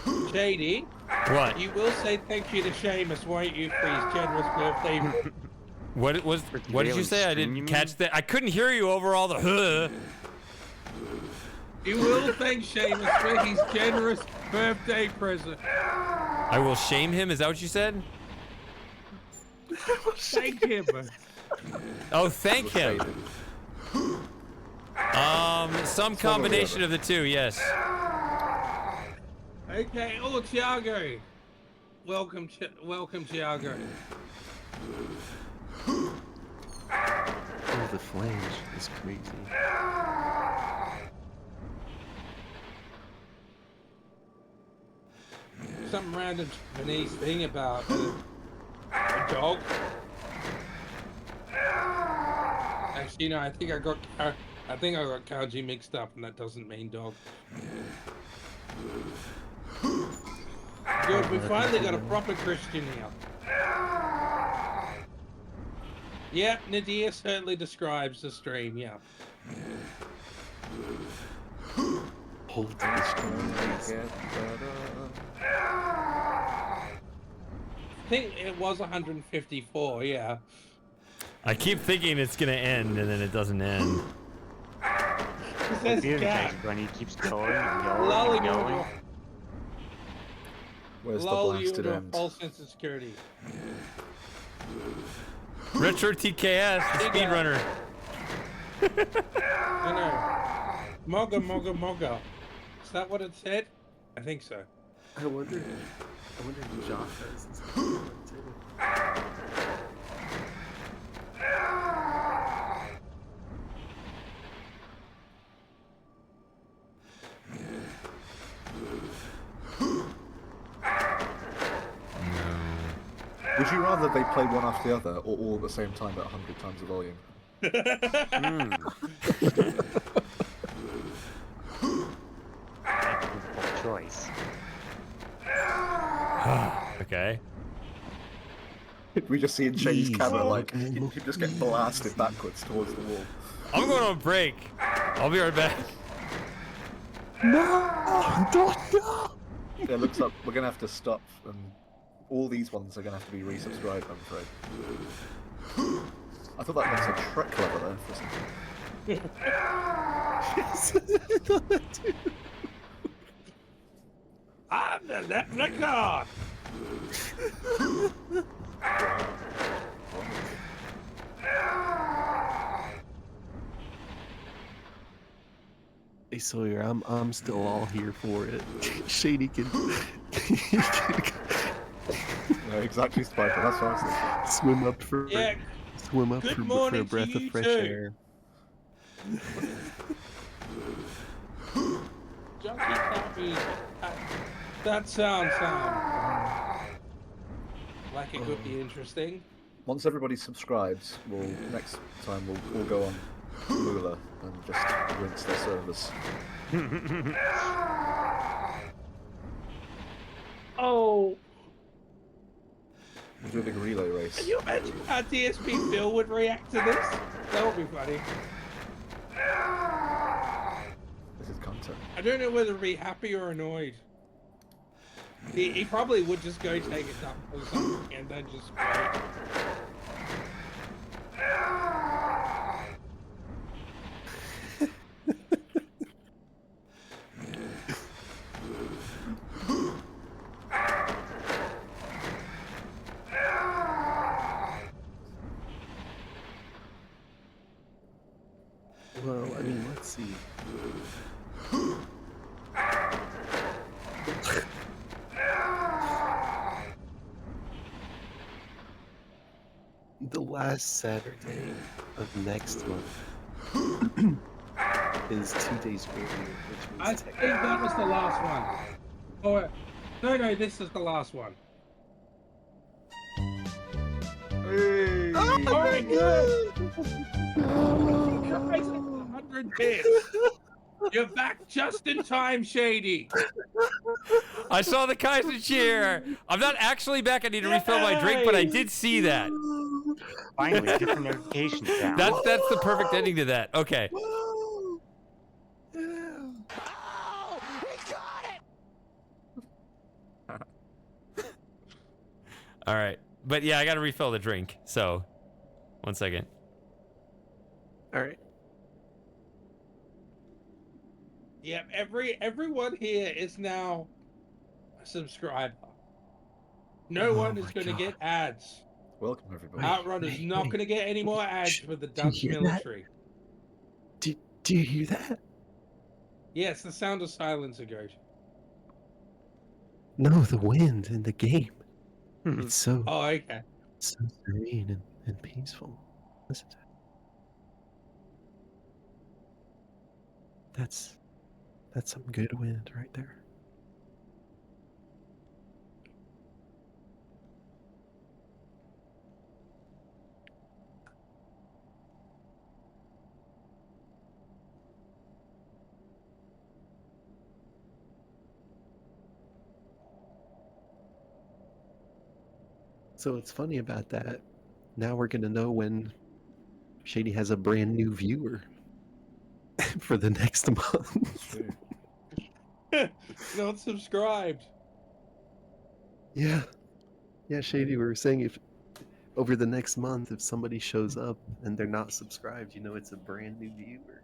JD. What? You will say thank you to Seamus, won't you, for his generous birthday? What did you say? I didn't catch that. I couldn't hear you over all the You will thank Seamus for his generous birthday present. I will shame him, is that what you said? Thank him. Oh, thank him. Some combination of the two, yes. Okay, oh, Thiago. Welcome, Thiago. Oh, the flange is crazy. Some random Japanese thing about a dog. Actually, no, I think I got kanji mixed up, and that doesn't mean dog. Good, we finally got a proper Christian here. Yep, Nadia certainly describes the stream, yeah. Hold this I think it was 154, yeah. I keep thinking it's gonna end, and then it doesn't end. It says Computer gap. says bunny keeps going and going Lull and you going. into, Where's the lull you blasted into a end? false sense of security. Retro TKS, the speedrunner. I know. Moga, moga, moga. Is that what it said? I think so. I wonder if Josh has this one too. Would you rather they play one after the other, or all at the same time at 100 times the volume? Difficult choice. Okay. We just see in Shady's Easy. camera, like, you just get blasted backwards towards the wall. I'm going on a break. I'll be right back. No! Don't go! Yeah, it looks like we're going to have to stop, and all these ones are going to have to be resubscribed, I'm afraid. I thought that meant a Shrek level there for a second. I'm the leprechaun! Hey Sawyer, I'm still all here for it. Shady can No, exactly, Spiker, that's what I was thinking. swim up for Yeah, good for a morning breath to of you fresh too. air. Junkie cat music. That sounds like it could be interesting. Once everybody subscribes, next time we'll all go on Moolah and just rinse their servers. Oh, We'll do a big relay race. can you imagine how DSP Phil would react to this? That would be funny. This is content. I don't know whether to be happy or annoyed. He probably would just go take a dump or something and then just wait. Well, I mean, let's see. The last Saturday of next month is 2 days earlier, which I means think that was the last one. Oh, no, this is the last one. Hey! Oh my god! 100 bits! You're back just in time, Shady! I saw the Kaiser chair. I'm not actually back. I need to refill my drink, but I did see that. Finally, different notifications down. That's the perfect ending to that. Okay. All right. But yeah, I got to refill the drink. So, 1 second. all right. Yep, everyone here is now a subscriber. No one is my going to God. get ads. Welcome, everybody. Outrun is not going to get any more ads for the Dutch hear that? military. Do you hear that? Yes, the sound of silence, Goat. No, the wind in the game. It's so Oh, okay. serene and peaceful. Listen to it. That's some good wind right there. So what's funny about that, now we're going to know when Shady has a brand new viewer for the next month. Not subscribed. Yeah. Yeah, Shady, we were saying if over the next month, if somebody shows up and they're not subscribed, you know it's a brand new viewer.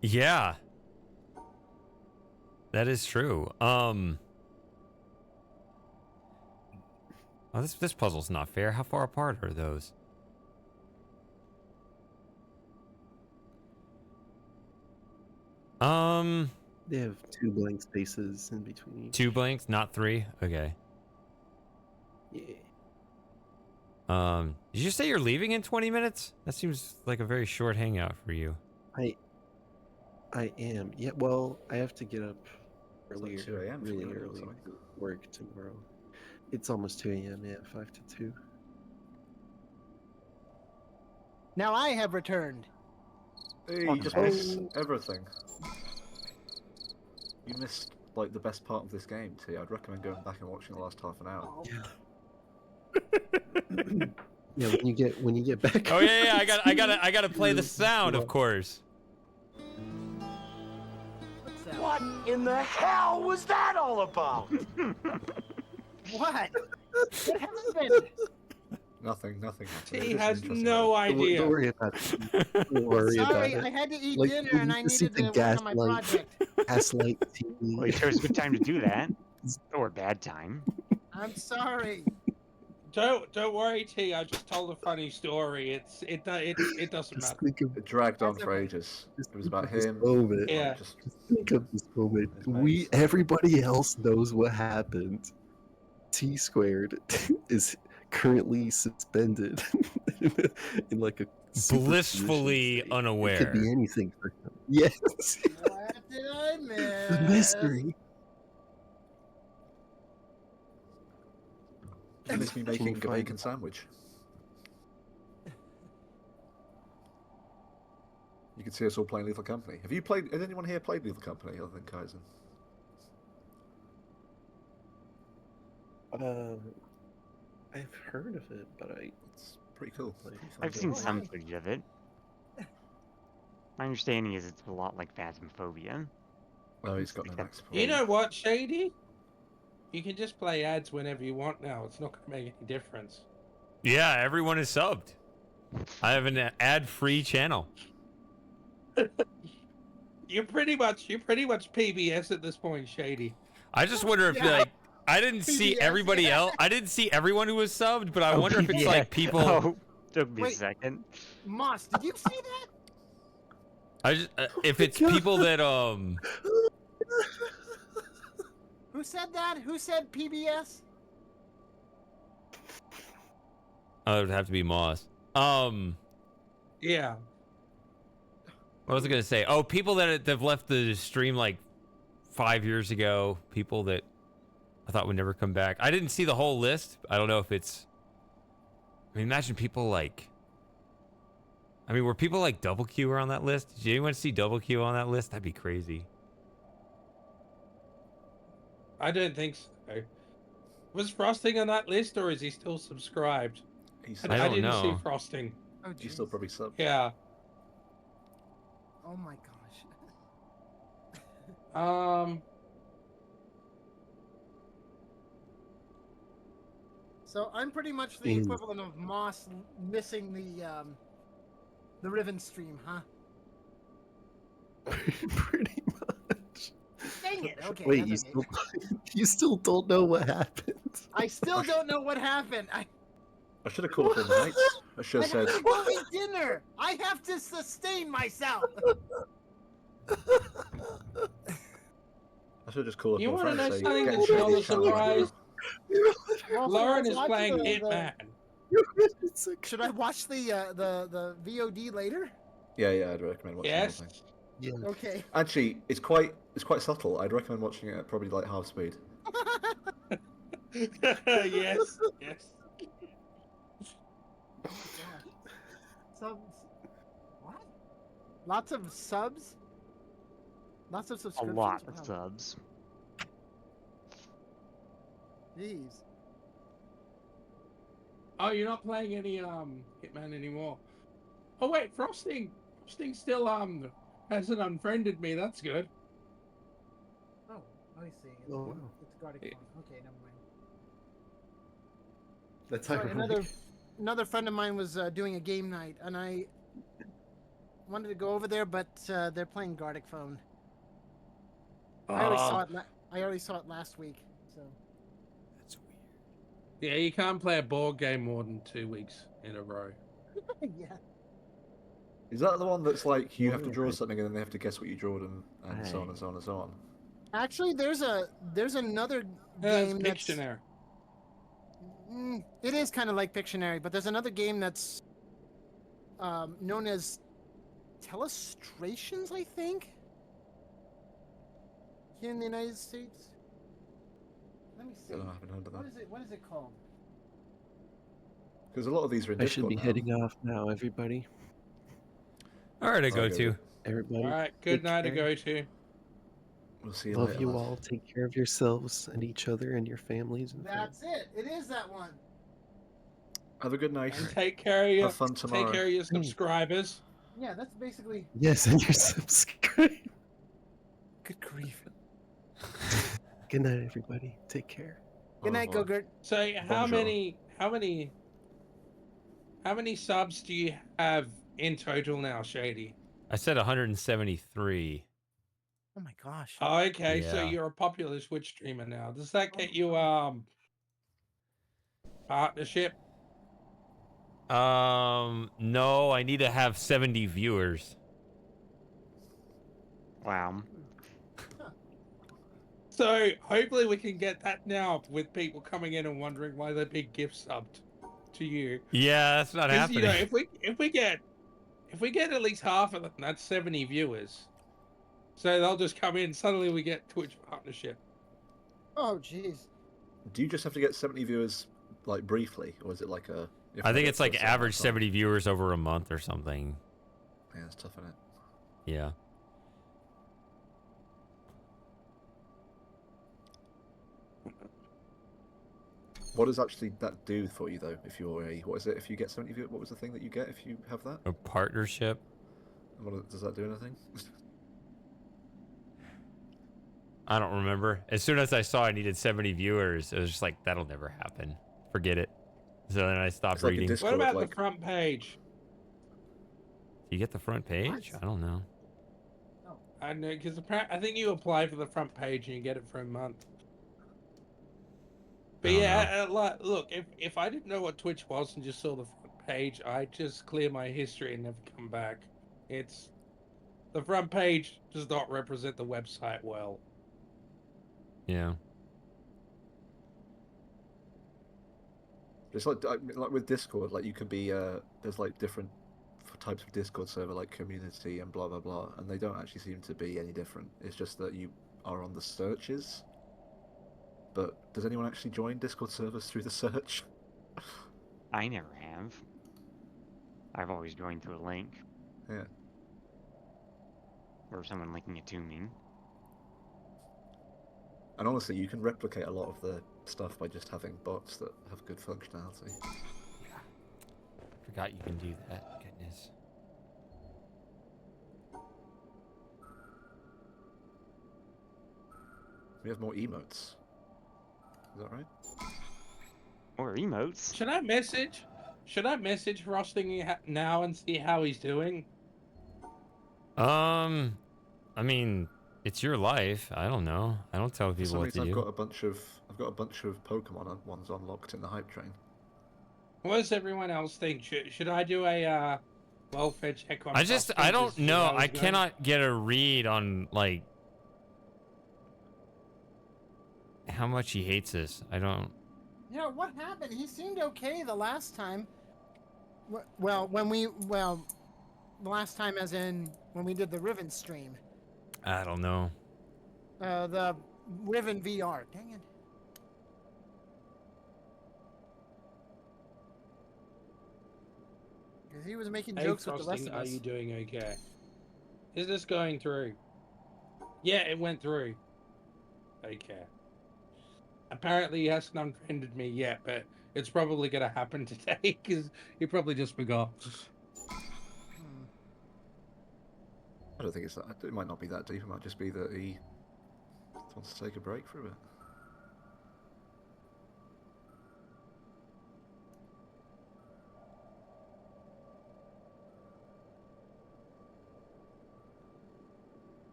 Yeah. That is true. Oh, this puzzle's not fair. How far apart are those? They have 2 blank spaces in between each. 2 blanks, not 3. Okay. Yeah. Did you say you're leaving in 20 minutes? That seems like a very short hangout for you. I am. Yeah, well, I have to get up earlier, 2 a.m. for really you, early looks like. to work tomorrow. It's almost 2 a.m. Yeah, 5 to 2. Now I have returned. Hey, you just missed everything. You missed like the best part of this game, T. I'd recommend going back and watching the last half an hour. Yeah, when you get back. Oh yeah, I gotta play the sound, of course. What in the hell was that all about? What? What happened? Nothing happened. He has no idea. Don't worry about it. Don't worry Sorry, about I it. had to eat Like, dinner we and need I to see needed the to work on my project. Gaslight TV. Well, you chose a good time to do that. Or a bad time. I'm sorry. Don't worry, T. I just told a funny story. It doesn't matter. It dragged on for ages. It was about him. Moment. Yeah. Just think of this moment. Everybody else knows what happened. T squared is currently suspended in like a Blissfully state. unaware. It could be anything for him. Yes. What did I miss? The mystery. You missed me making a bacon sandwich. You can see us all playing Lethal Company. Have you played? Has anyone here played Lethal Company other than Kaizen? I've heard of it, but it's pretty cool. I've seen some footage of it. My understanding is it's a lot like Phasmophobia. Oh, he's got no max. You know what, Shady? You can just play ads whenever you want now. It's not going to make any difference. Yeah, everyone is subbed. I have an ad-free channel. You're pretty much PBS at this point, Shady. I just wonder if like I didn't see everybody else. I didn't see everyone who was subbed, but I wonder if it's like people. Oh, took me a second. Moss, did you see that? I just if it's people that Who said that? Who said PBS? Oh, it would have to be Moss. Yeah. What was I gonna say? Oh, people that have left the stream like 5 years ago. People that I thought would never come back. I didn't see the whole list. I don't know if it's. I mean, imagine people like. I mean, were people like Double Q on that list? Did anyone see Double Q on that list? That'd be crazy. I don't think so. Was Frosting on that list, or is he still subscribed? I don't didn't know. see Frosting. Oh, He's still probably subbed. Yeah. Oh my gosh. So I'm pretty much the equivalent of Moss missing the Riven stream, huh? Pretty much. Dang it. Okay. Wait, that's okay. you still don't know what happened? I still don't know what happened. I should have called him nights. I should have said. have to go eat dinner. I have to sustain myself. I should have just called You him. want to know Say, something "Get that's Shady not a challenge." surprise? Well, Lauren let's is watch playing the- Hitman. Should I watch the VOD later? Yeah, I'd recommend watching Yes. the whole thing. Yeah. Okay. Actually, it's quite subtle. I'd recommend watching it at probably like half speed. Yes. Subs. What? Lots of subs? Lots of A subscriptions? lot of Wow. subs. Jeez. Oh, you're not playing any Hitman anymore. Oh wait, Frosting still hasn't unfriended me. That's good. Oh, I see. It's, Oh, wow. it's Gartic. Okay, never mind. That's Sorry, ironic. another another friend of mine was doing a game night, and I wanted to go over there, but they're playing Gartic Phone. I already saw it. I already saw it last week. So. That's weird. Yeah, you can't play a board game more than 2 weeks in a row. Yeah. Is that the one that's like you have to draw Alright. something and then they have to guess what you drew and so on and so on and so on? Actually, there's another It's game that's. Pictionary. It is kind of like Pictionary, but there's another game that's known as Telestrations, I think, here in the United States. Let me see. I haven't heard of that. What is it called? Because a lot of these are in I should Discord be now. heading off now, everybody. All right, I go to. Everybody. All right, good take night to care. go to. We'll see you Love later, you lad. all. Take care of yourselves and each other and your families and friends. That's it. It is that one. Have a good night. And take care of your Have fun tomorrow. take care of your subscribers. Yeah, that's basically. Yes, and your subscribe. Good grief. Good night, everybody. Take care. Good night, revoir. Gogurt. So how Bonjour. many subs do you have in total now, Shady? I said 173. Oh my gosh. Oh, okay, so Yeah. you're a popular Twitch streamer now. Does that get you partnership? No, I need to have 70 viewers. Wow. So hopefully we can get that now with people coming in and wondering why they're big gift subbed to you. Yeah, that's not 'Cause, happening. you know, if we get at least half of them, that's 70 viewers. So they'll just come in. Suddenly we get Twitch partnership. Oh jeez. Do you just have to get 70 viewers like briefly, or is it like a? I think it's like average 70 viewers over a month or something. Yeah, it's tough, isn't it? Yeah. What does actually that do for you though? If you're a, what is it? If you get 70 viewers, what was the thing that you get if you have that? A partnership. Does that do anything? I don't remember. As soon as I saw I needed 70 viewers, it was just like, that'll never happen. Forget it. So then I stopped It's like a reading. Discord, What about like- the front page? Do you get the front page? I don't know. I know, because I think you apply for the front page and you get it for a month. But I don't yeah, like, look, if I didn't know what Twitch was and just saw the front page, I'd just clear my history and never come back. It's the front page does not represent the website well. Yeah. It's like with Discord, like you can be there's like different types of Discord server, like community and blah blah blah, and they don't actually seem to be any different. It's just that you are on the searches. But does anyone actually join Discord servers through the search? I never have. I've always joined through a link. Yeah. Or someone linking it to me. And honestly, you can replicate a lot of the stuff by just having bots that have good functionality. Forgot you can do that. Goodness. We have more emotes. Is that right? Or emotes. Should I message Frosting now and see how he's doing? I mean, it's your life. I don't know. I don't tell For people some what reason, to I've do. got a bunch of Pokemon ones unlocked in the hype train. What does everyone else think? Should I do a welfare check on? I Frosting don't to see know. how I he's going? cannot get a read on, like, how much he hates this. I don't. You know what happened? He seemed okay the last time. The last time as in when we did the Riven stream. I don't know. The Riven VR. Dang it. Because he was making Hey, jokes with the rest Frosting, of are us. you doing okay? Is this going through? Yeah, it went through. Okay. Apparently he hasn't unfriended me yet, but it's probably going to happen today because he probably just forgot. I don't think it's that. It might not be that deep. It might just be that he wants to take a break for a bit.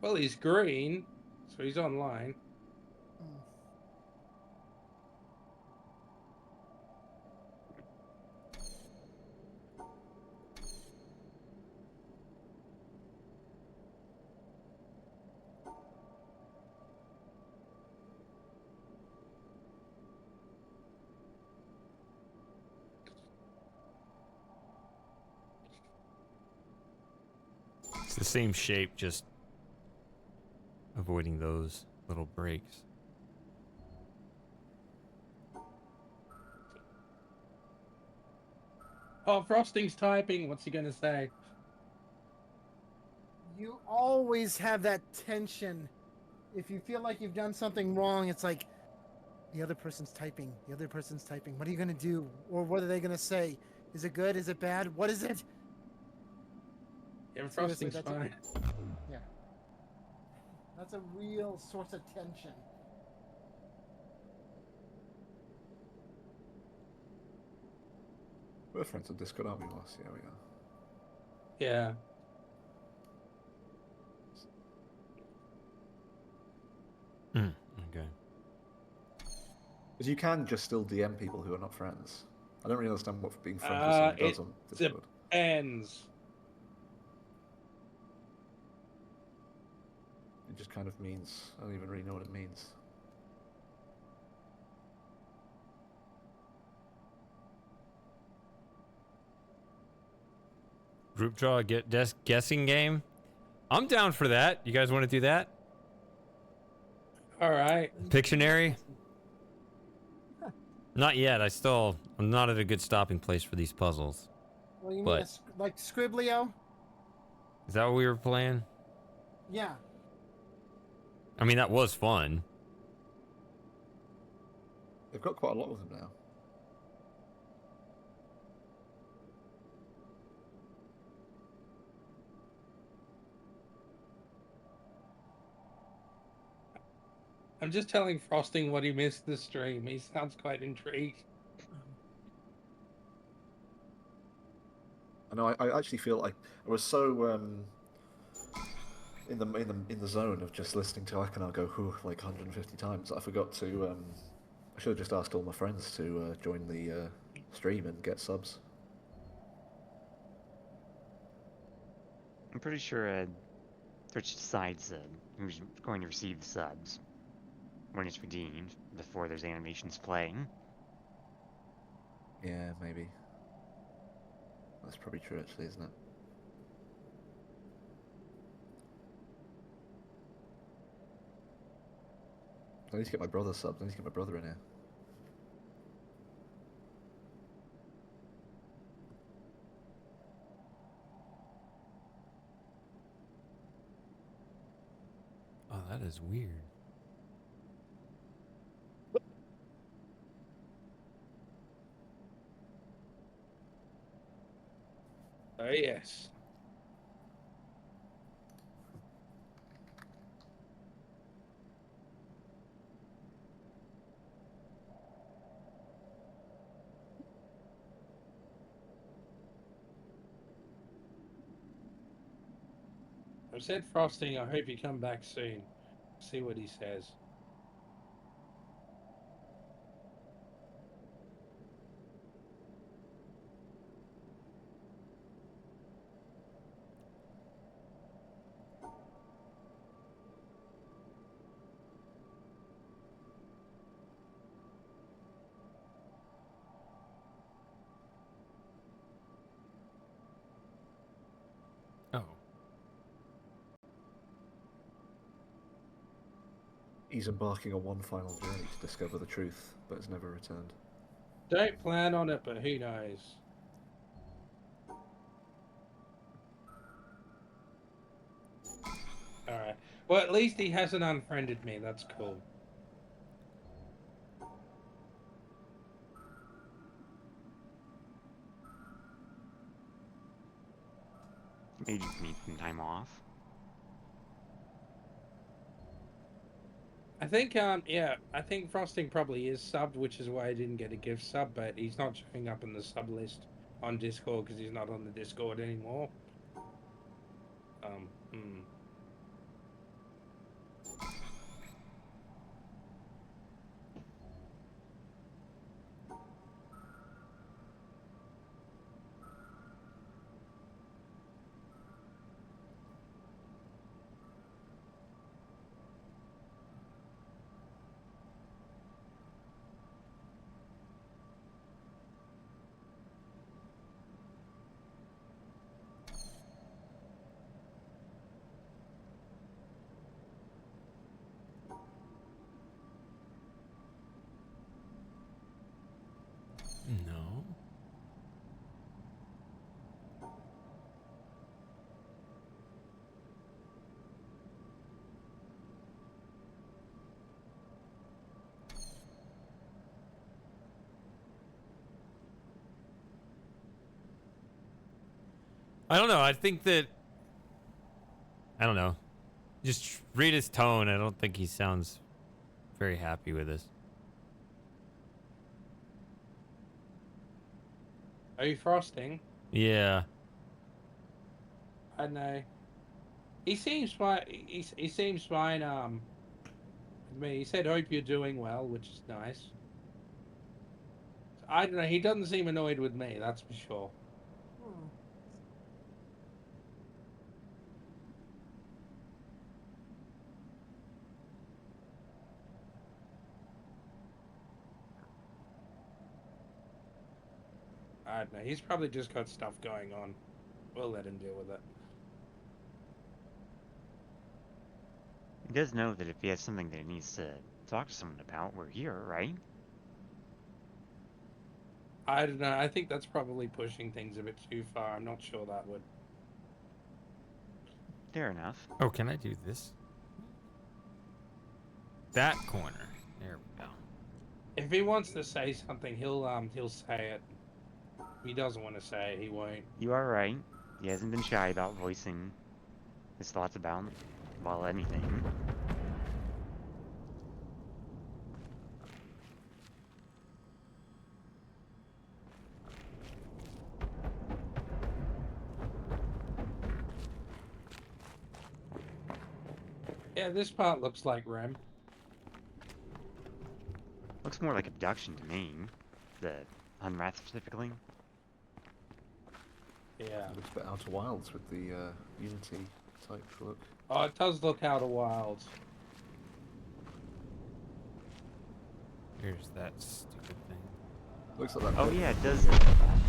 Well, he's green, so he's online. It's the same shape, just avoiding those little breaks. Oh, Frosting's typing. What's he gonna say? You always have that tension. If you feel like you've done something wrong, it's like the other person's typing. The other person's typing. What are you gonna do? Or what are they gonna say? Is it good? Is it bad? What is it? Yeah, Seriously, Frosting's fine. Yeah. That's a real source of tension. We're friends on Discord, aren't we, Moss? Yeah, we are. Yeah. Okay. Because you can just still DM people who are not friends. I don't really understand what being friends with someone does on Discord. Depends. It just kind of means, I don't even really know what it means. Group draw, guessing game. I'm down for that. You guys want to do that? All right. Pictionary? Not yet. I'm not at a good stopping place for these puzzles. Well, you but mean like Scriblio? is that what we were playing? Yeah. I mean, that was fun. They've got quite a lot of them now. I'm just telling Frosting what he missed the stream. He sounds quite intrigued. I know. I actually feel like I was so in the zone of just listening to Akenar go whew like 150 times. I forgot to. I should have just asked all my friends to join the stream and get subs. I'm pretty sure Twitch decides who's going to receive the subs when it's redeemed before those animations playing. Yeah, maybe. That's probably true, actually, isn't it? I need to get my brother subs. I need to get my brother in here. Oh, that is weird. Oh, yes. I've said Frosting, I hope you come back soon. See what he says. Oh. He's embarking on one final journey to discover the truth, but has never returned. Don't plan on it, but who knows? Alright. Well, at least he hasn't unfriended me. That's cool. Maybe you need some time off. I think, yeah, I think Frosting probably is subbed, which is why I didn't get a gift sub, but he's not showing up in the sub list on Discord because he's not on the Discord anymore. Hmm. I don't know. I think that I don't know. Just read his tone. I don't think he sounds very happy with us. Are you frosting? Yeah. I don't know. He seems fine. He seems fine. With me, he said, "Hope you're doing well," which is nice. I don't know. He doesn't seem annoyed with me. That's for sure. I don't know. He's probably just got stuff going on. We'll let him deal with it. He does know that if he has something that he needs to talk to someone about, we're here, right? I don't know. I think that's probably pushing things a bit too far. I'm not sure that would. Fair enough. Oh, can I do this? That corner. There we go. If he wants to say something, he'll say it. If he doesn't want to say it, he won't. You are right. He hasn't been shy about voicing his thoughts about, well, anything. Yeah, this part looks like Rem. Looks more like abduction to me. The Unwrath specifically. Yeah. It looks a bit Outer Wilds with the Unity type look. Oh, it does look Outer Wilds. Here's that stupid thing. Looks like that. Oh yeah, it does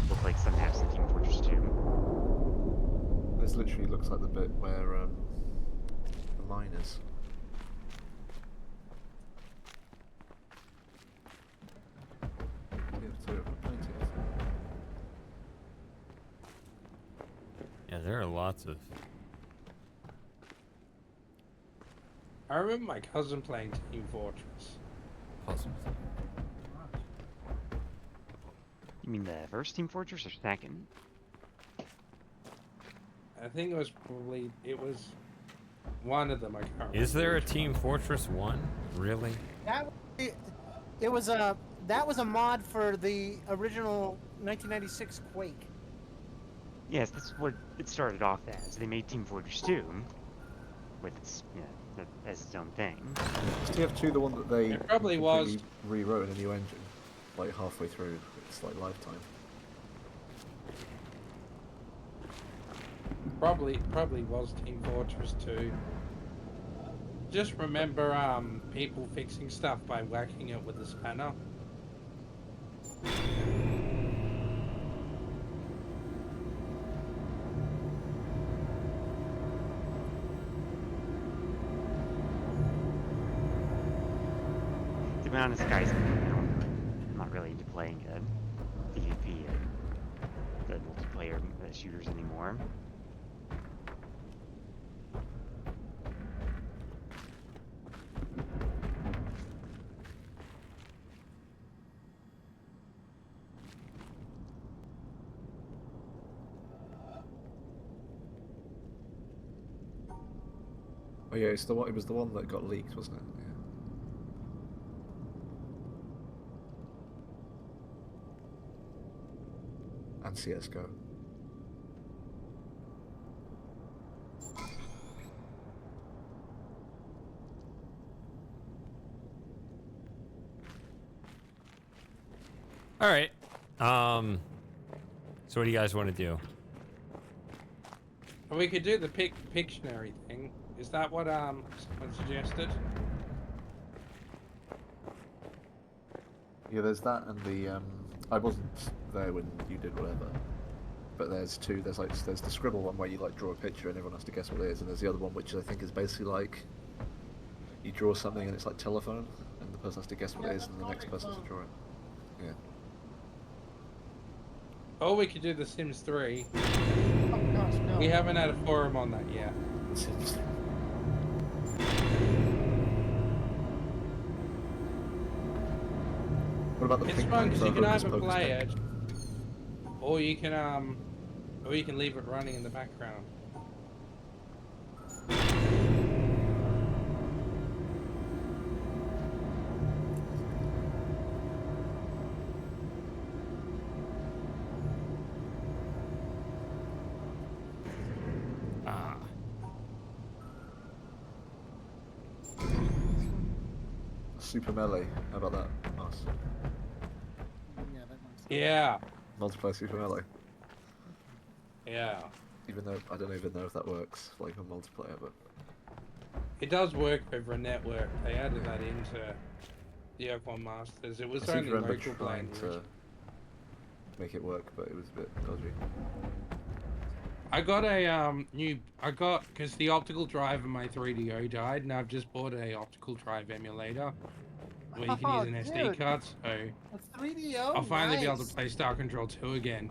look like some maps in Team Fortress 2. This literally looks like the bit where the mine is. Yeah, there are lots of. I remember my cousin playing Team Fortress. Puzzles. You mean the first Team Fortress or second? I think it was one of them. I can't Is remember there a which Team one. Fortress 1? Really? It was a mod for the original 1996 Quake. Yes, that's what it started off as. They made Team Fortress 2 with its, as its own thing. Is TF2 the one that they It probably was. completely rewrote in a new engine, like halfway through its like lifetime? Probably was Team Fortress 2. Just remember people fixing stuff by whacking it with a spanner. To be honest, guys, I'm not really into playing PvP and the multiplayer shooters anymore. Oh yeah, it's the one. It was the one that got leaked, wasn't it? Yeah. And CS:GO. All right. So what do you guys want to do? And we could do the Pictionary thing. Is that what someone suggested? Yeah, there's that and the I wasn't there when you did whatever. But there's two. There's the scribble one where you like draw a picture and everyone has to guess what it is, and there's the other one which I think is basically like you draw something and it's like telephone, and the person has to guess what it is, and the next person has to draw it. Yeah. Or we could do The Sims 3. Oh gosh, no. We haven't had a forum on that yet. What about the It's ping fun pong because you server can of this either Poker's play Pink? it, or you can Or you can leave it running in the background. Ah. Super Melee. How about that? Nice. Yeah, that one's. Yeah. Multiplayer Super Melee. Yeah. Even though I don't even know if that works like on multiplayer, but It does work over a network. They added that into the Oakwon Masters. It I was seem to only remember local trying playing. to make it work, but it was a bit dodgy. I got a because the optical drive in my 3DO died, and I've just bought a optical drive emulator where you can use an SD Dude, card. So a 3DO. I'll finally be able to Nice. play Star Control 2 again.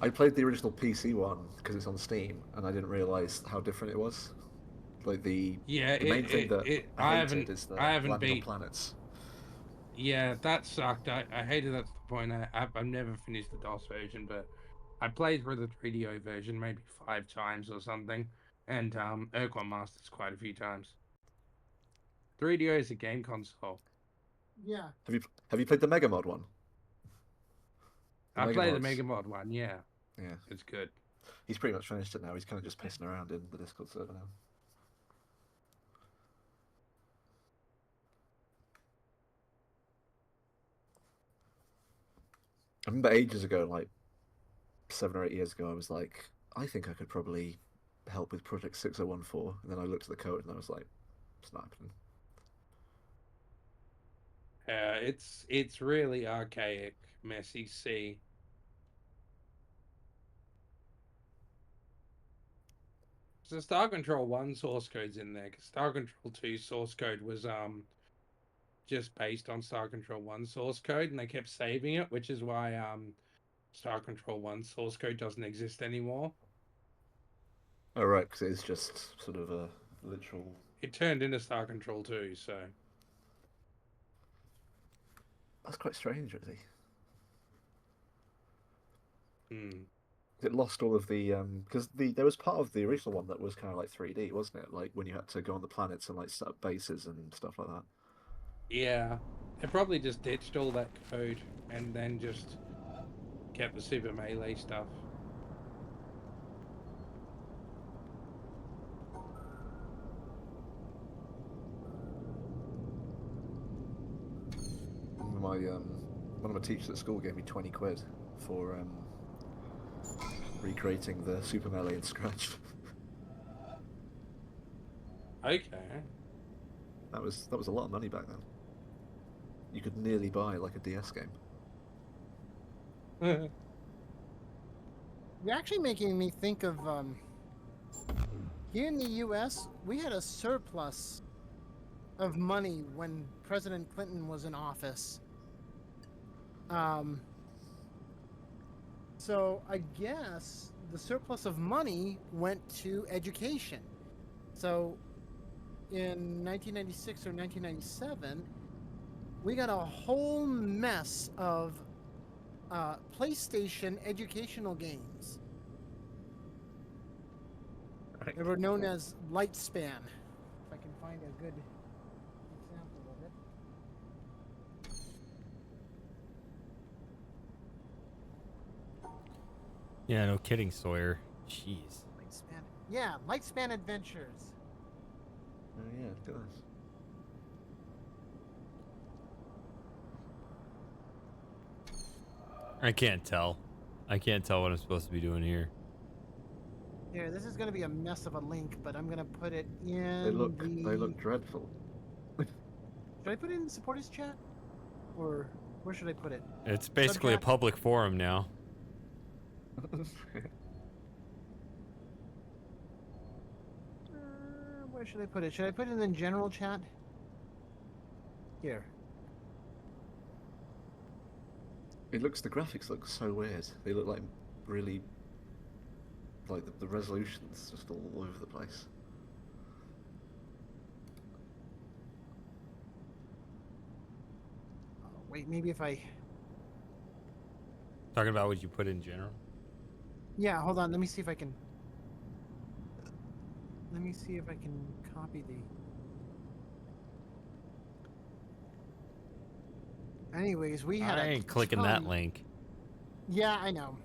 I played the original PC one because it's on Steam, and I didn't realize how different it was. Like the main thing that I hated is the I haven't landing on beat. planets. Yeah, that sucked. I hated that to the point. I've never finished the DOS version, but I played through the 3DO version maybe 5 times or something, and Oakwon Masters quite a few times. 3DO is a game console. Yeah. Have you played the Mega Mod one? I played the Mods. Mega Mod one. Yeah, Yeah, it's good. he's pretty much finished it now. He's kind of just pissing around in the Discord server now. I remember ages ago, like 7 or 8 years ago, I was like, I think I could probably help with Project 6014, and then I looked at the code and I was like, it's not happening. It's really archaic, messy C. So Star Control 1 source code's in there, because Star Control 2 source code was just based on Star Control 1 source code, and they kept saving it, which is why Star Control 1 source code doesn't exist anymore. Oh, right, because it's just sort of a literal... It turned into Star Control 2, so... That's quite strange, really. Hmm. It lost all of the because there was part of the original one that was kind of like 3D, wasn't it? Like when you had to go on the planets and like set up bases and stuff like that. Yeah. They probably just ditched all that code and then just kept the Super Melee stuff. My one of my teachers at school gave me 20 quid for recreating the Super Melee in Scratch. Okay. That was a lot of money back then. You could nearly buy like a DS game. You're actually making me think of here in the U.S. we had a surplus of money when President Clinton was in office. So I guess the surplus of money went to education. So in 1996 or 1997, we got a whole mess of PlayStation educational games. They were known as Lightspan. If I can find a good example of it. Yeah, no kidding, Sawyer. Jeez. Lightspan. Yeah, Lightspan Adventures. Oh yeah, look at this. I can't tell. I can't tell what I'm supposed to be doing here. Here, this is going to be a mess of a link, but I'm going to put it in They look dreadful. Should I put it in the supporters chat? Or where should I put it? It's basically a public forum now. Where should I put it? Should I put it in the general chat? Here. The graphics look so weird. They look like really, like the resolution's just all over the place. Oh, wait, maybe if I... Talking about what you put in general. Yeah, hold on. Let me see if I can. Let me see if I can copy the. Anyways, we had. I ain't clicking that link. Yeah, I know.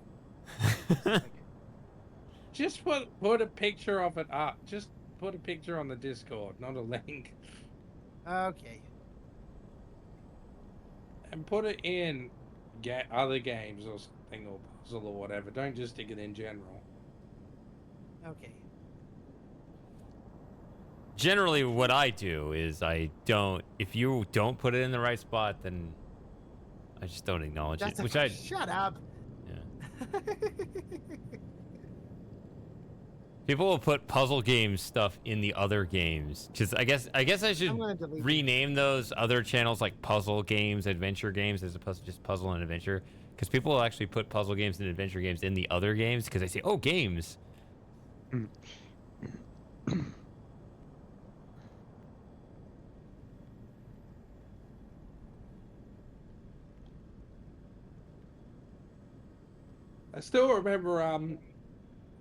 Just put a picture of it up. Just put a picture on the Discord, not a link. Okay. And put it in other games or something, or puzzle or whatever. Don't just stick it in general. Okay. Generally, what I do is I don't. If you don't put it in the right spot, then I just don't acknowledge it. Which I shut up. Yeah. People will put puzzle game stuff in the other games because I guess I should rename those other channels like puzzle games, adventure games, as opposed to just puzzle and adventure. Because people will actually put puzzle games and adventure games in the other games because they say, "Oh, games." I still remember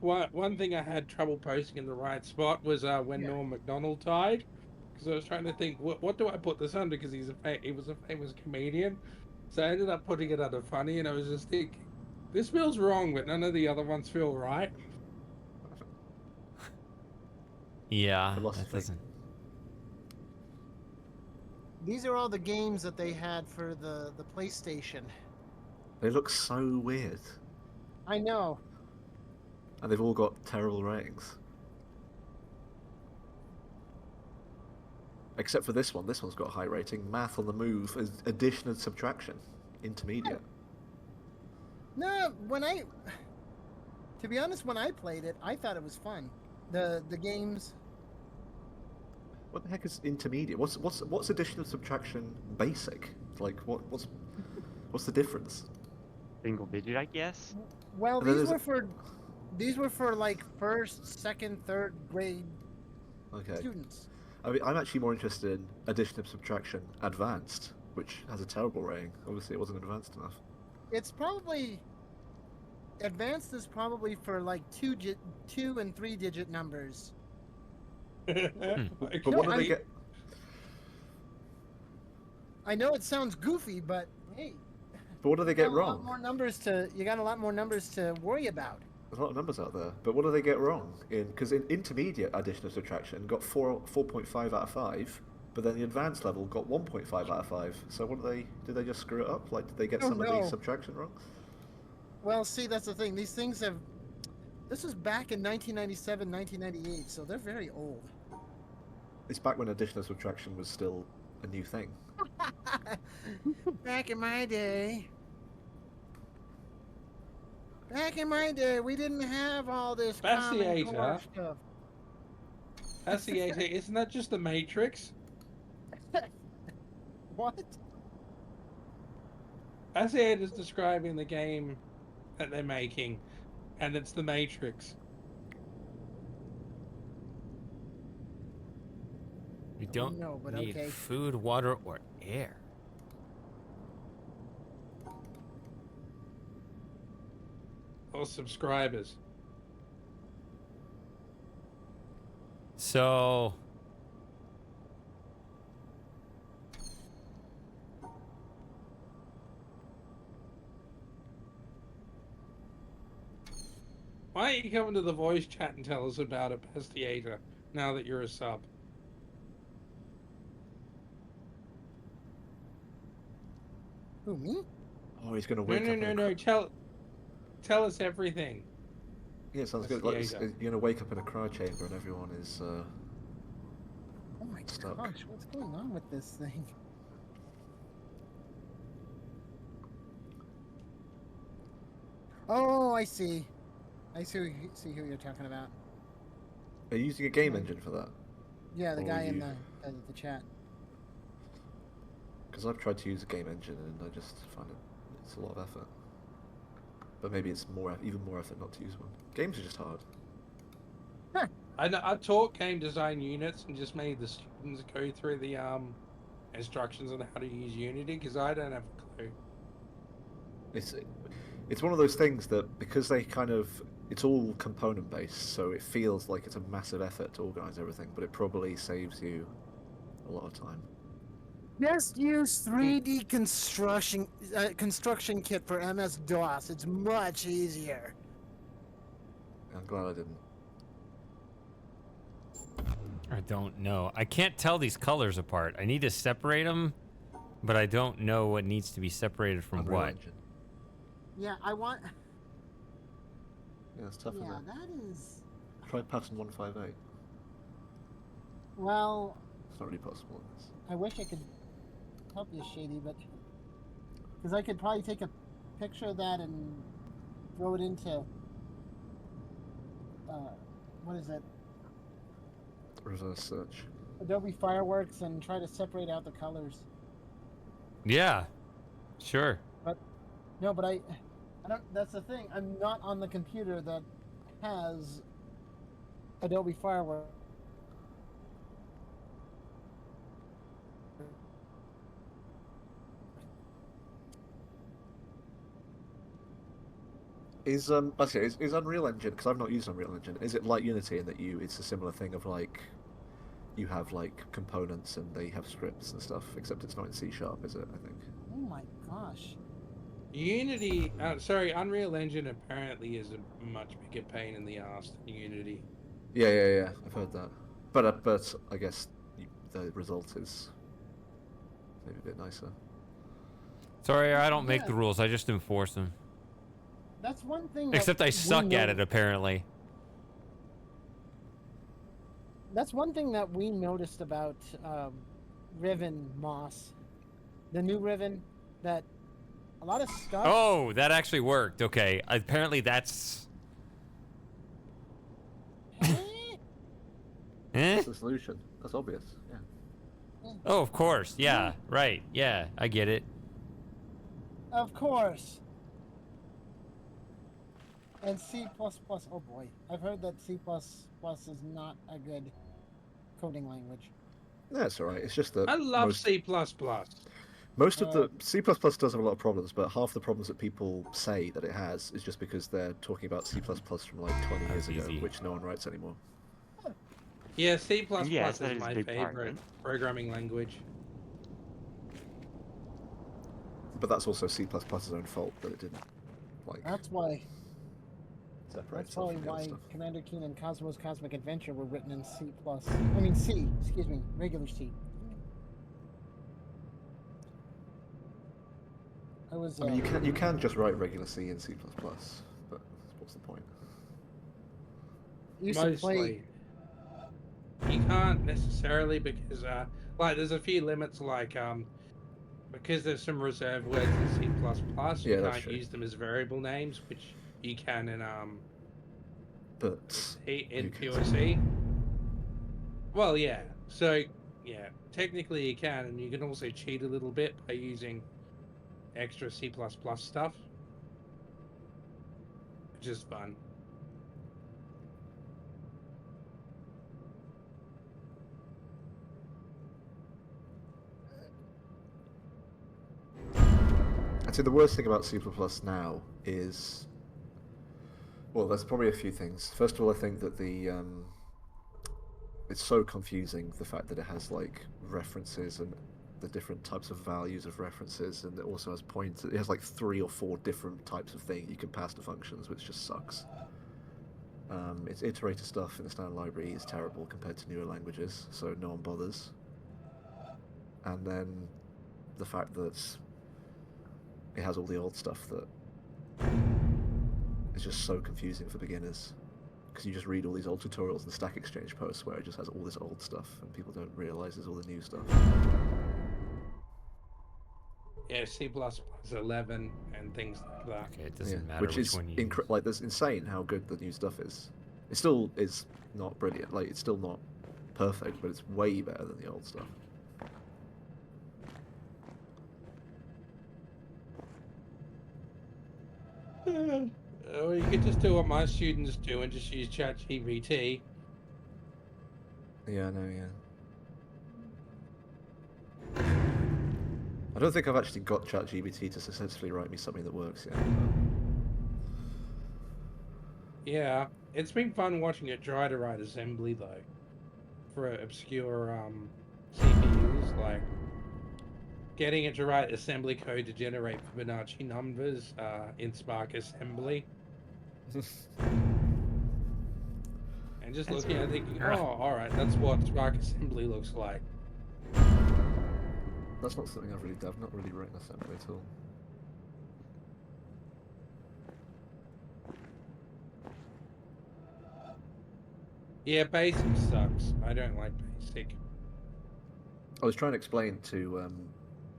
one thing I had trouble posting in the right spot was when Norm Macdonald died, because I was trying to think what do I put this under, because he was a famous comedian, so I ended up putting it under funny, and I was just thinking, this feels wrong, but none of the other ones feel right. Yeah, that doesn't. These are all the games that they had for the PlayStation. They look so weird. I know. And they've all got terrible ratings. Except for this one. This one's got a high rating. Math on the Move, addition and subtraction. Intermediate. No, to be honest, when I played it, I thought it was fun. The games. What the heck is intermediate? What's addition and subtraction basic? Like what's the difference? Single digit, I guess. Well, these were for like first, second, third grade students. I mean, I'm actually more interested in addition and subtraction advanced, which has a terrible rating. Obviously, it wasn't advanced enough. It's probably advanced is probably for like 2 and 3 digit numbers. But what do they get? I know it sounds goofy, but hey. But what do they get wrong? You got a lot more numbers to worry about. There's a lot of numbers out there, but what do they get wrong? Because in intermediate addition and subtraction got 4.5 out of 5, but then the advanced level got 1.5 out of 5. So what did they just screw it up? Like, did they get some of the subtraction wrong? Well, see, that's the thing. These things have. This was back in 1997, 1998, so they're very old. It's back when addition and subtraction was still a new thing. Back in my day. Back in my day, we didn't have all this Common Core stuff. Fasciator, isn't that just the Matrix? What? Fasciator is describing the game that they're making, and it's the Matrix. You don't need food, water, or air. Or subscribers. So why don't you come into the voice chat and tell us about it, Pastiator, now that you're a sub? Who, me? Oh, he's gonna wake up. No. Tell us everything. Yeah, sounds good. Like, you're gonna wake up in a cryo chamber and everyone is oh my stuck. gosh, what's going on with this thing? Oh, I see. I see who you're talking about. Are you using a game engine for that? Yeah, the guy in the chat. Because I've tried to use a game engine and I just find it's a lot of effort. But maybe it's even more effort not to use one. Games are just hard. Huh. I taught game design units and just made the students go through the instructions on how to use Unity because I don't have a clue. It's one of those things that because they kind of it's all component based, so it feels like it's a massive effort to organize everything, but it probably saves you a lot of time. Just use 3D construction kit for MS DOS. It's much easier. I'm glad I didn't. I don't know. I can't tell these colors apart. I need to separate them, but I don't know what needs to be separated from Unreal what. Engine. Yeah, I want. Yeah, it's tough, Yeah, isn't it? that is. Try pattern 158. Well, It's not really possible in this. I wish I could help you, Shady, but because I could probably take a picture of that and throw it into what is it? Reverse search. Adobe Fireworks and try to separate out the colors. Yeah, sure. But no, but I don't. That's the thing. I'm not on the computer that has Adobe Fireworks. Is is Unreal Engine, because I've not used Unreal Engine, is it like Unity in that it's a similar thing of like you have like components and they have scripts and stuff, except it's not in C#, is it? I think. Oh my gosh. Unity, Unreal Engine apparently is a much bigger pain in the ass than Unity. Yeah. I've heard that, but I guess the result is maybe a bit nicer. Sorry, I don't make the rules. I just enforce them. That's one thing. Except I suck at it, apparently. That's one thing that we noticed about Riven Moss, the new Riven, that a lot of stuff. Oh, that actually worked. Okay, apparently that's. That's the solution. That's obvious. Yeah. Oh, of course. Yeah. Right. Yeah, I get it. Of course. And C++. Oh boy, I've heard that C++ is not a good coding language. That's all right. It's just that I love C++. Most of the C++ does have a lot of problems, but half the problems that people say that it has is just because they're talking about C++ from like 20 years ago, which no one writes anymore. Yeah, C++ Yes, that is is a my big part of favorite it. programming language. But that's also C++'s own fault that it didn't like. That's why. Separate That's itself probably from the other why stuff. Commander Keen and Cosmo's Cosmic Adventure were written in C++. I mean C. Excuse me, regular C. I was. I mean, you can just write regular C in C++, but what's the point? Used to play. Mostly. You can't necessarily because like there's a few limits like because there's some reserved words in C++, you Yeah, that's can't true. use them as variable names, which you can in But in pure C. Well, yeah. So yeah, technically you can, and you can also cheat a little bit by using extra C++ stuff, which is fun. I'd say the worst thing about C++ now is, well, there's probably a few things. First of all, I think that it's so confusing, the fact that it has like references and the different types of values of references, and it also has points. It has like 3 or 4 different types of thing you can pass to functions, which just sucks. Its iterator stuff in the standard library is terrible compared to newer languages, so no one bothers. And then the fact that it has all the old stuff that is just so confusing for beginners, because you just read all these old tutorials and Stack Exchange posts where it just has all this old stuff and people don't realize there's all the new stuff. Yeah, C++ 11 and things like that. Okay, it doesn't matter which is one you use. like, that's insane how good the new stuff is. It still is not brilliant, like it's still not perfect, but it's way better than the old stuff. Or you could just do what my students do and just use ChatGPT. Yeah, I know, yeah. I don't think I've actually got ChatGPT to successfully write me something that works yet. Yeah, it's been fun watching it try to write assembly though, for obscure CPUs, like getting it to write assembly code to generate Fibonacci numbers in Spark Assembly, and just looking at it thinking, oh, all right, that's what Spark Assembly looks like. That's not something I've not really written assembly at all. Yeah, basic sucks. I don't like basic. I was trying to explain to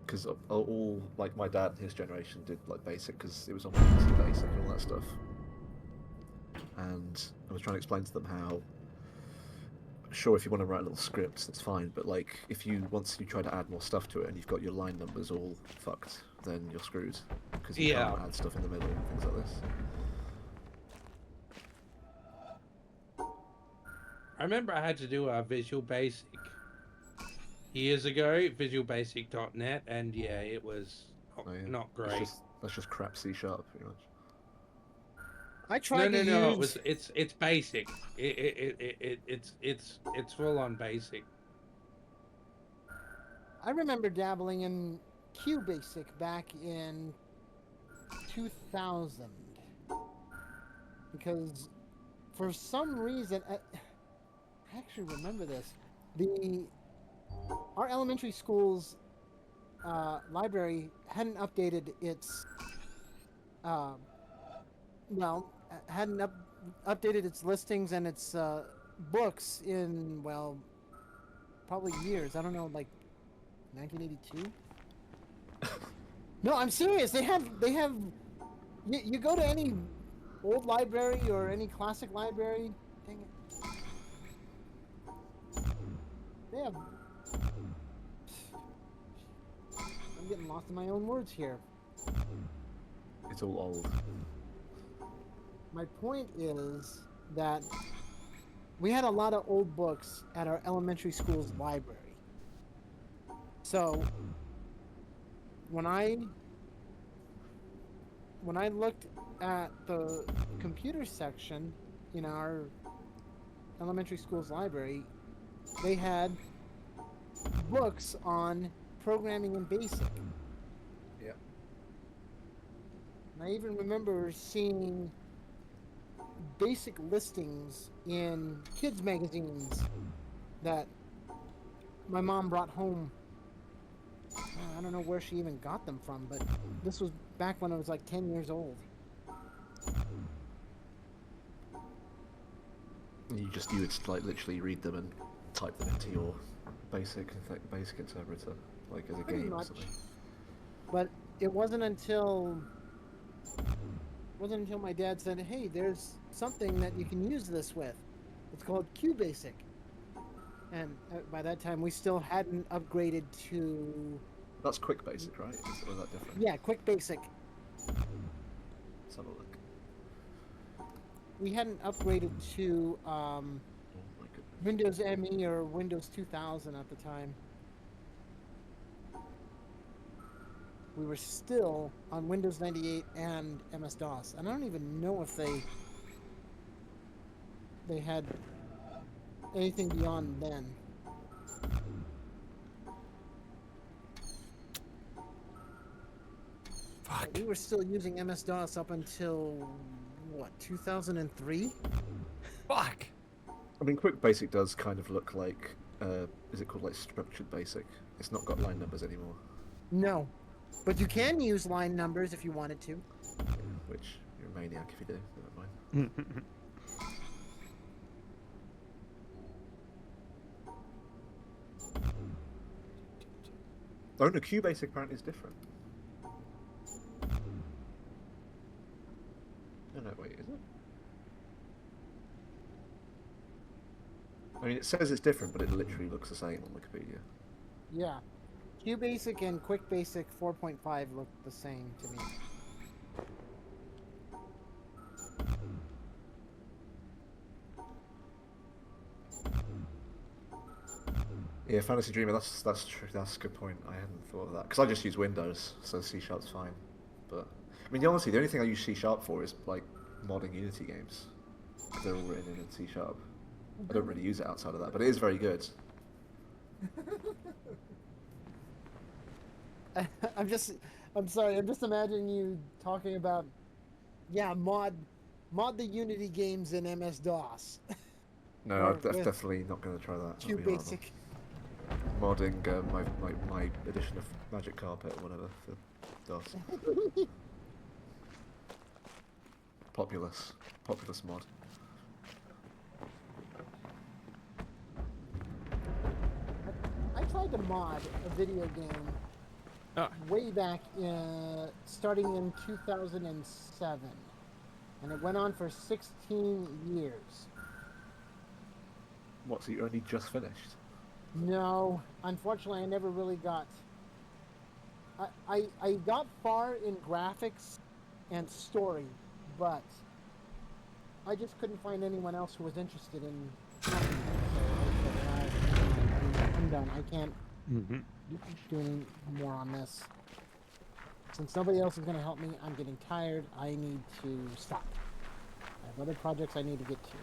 because all like my dad and his generation did like basic because it was on PC basic and all that stuff, and I was trying to explain to them how sure if you want to write little scripts that's fine, but like if you once you try to add more stuff to it and you've got your line numbers all fucked, then you're screwed because you can't add stuff in the middle and things like this. I remember I had to do a Visual Basic years ago, visualbasic.net, and yeah, it was not great. That's just crap C# pretty much. I tried to use. It's basic. It's full on basic. I remember dabbling in QBasic back in 2000 because for some reason I actually remember this. Our elementary school's library hadn't updated its updated its listings and its books in probably years. I don't know, like 1982. No, I'm serious. They have. You go to any old library or any classic library. Dang it. They have. I'm getting lost in my own words here. It's all old. My point is that we had a lot of old books at our elementary school's library. So when I looked at the computer section in our elementary school's library, they had books on programming in BASIC. Yeah. And I even remember seeing BASIC listings in kids magazines that my mom brought home. I don't know where she even got them from, but this was back when I was like 10 years old. You would like literally read them and type them into your basic interpreter, like as a Pretty game much. or something. But it wasn't until my dad said, "Hey, there's something that you can use this with. It's called QBasic." And by that time, we still hadn't upgraded to. That's Quick Basic, right? Or is that different? Yeah, Quick Basic. Let's have a look. We hadn't upgraded to Windows ME or Windows 2000 at the time. We were still on Windows 98 and MS-DOS. And I don't even know if they had anything beyond then. Fuck. We were still using MS-DOS up until, 2003? Fuck! I mean, Quick Basic does kind of look like, is it called like Structured Basic? It's not got line numbers anymore. No. But you can use line numbers if you wanted to. Yeah, which, you're a maniac if you do, never mind. Oh no, QBasic apparently is different. No, wait, is it? I mean, it says it's different, but it literally looks the same on Wikipedia. Yeah. QBasic and QuickBasic 4.5 look the same to me. Yeah, Fantasy Dreamer. That's true. That's a good point. I hadn't thought of that because I just use Windows, so C# fine. But I mean, honestly, the only thing I use C# for is like modding Unity games. because they're all written in C#. I don't really use it outside of that, but it is very good. I'm sorry, I'm just imagining you talking about, yeah, mod the Unity games in MS-DOS. No, Or I'm with definitely not going to try that. Q That'd be horrible. Basic. Modding my edition of Magic Carpet or whatever for DOS. Populous mod. I tried to mod a video game way back starting in 2007, and it went on for 16 years. What, so you only just finished? No, unfortunately, I never really got. I got far in graphics and story, but I just couldn't find anyone else who was interested in helping me. So I'm done. I can't do any more on this. Since nobody else is going to help me, I'm getting tired. I need to stop. I have other projects I need to get to.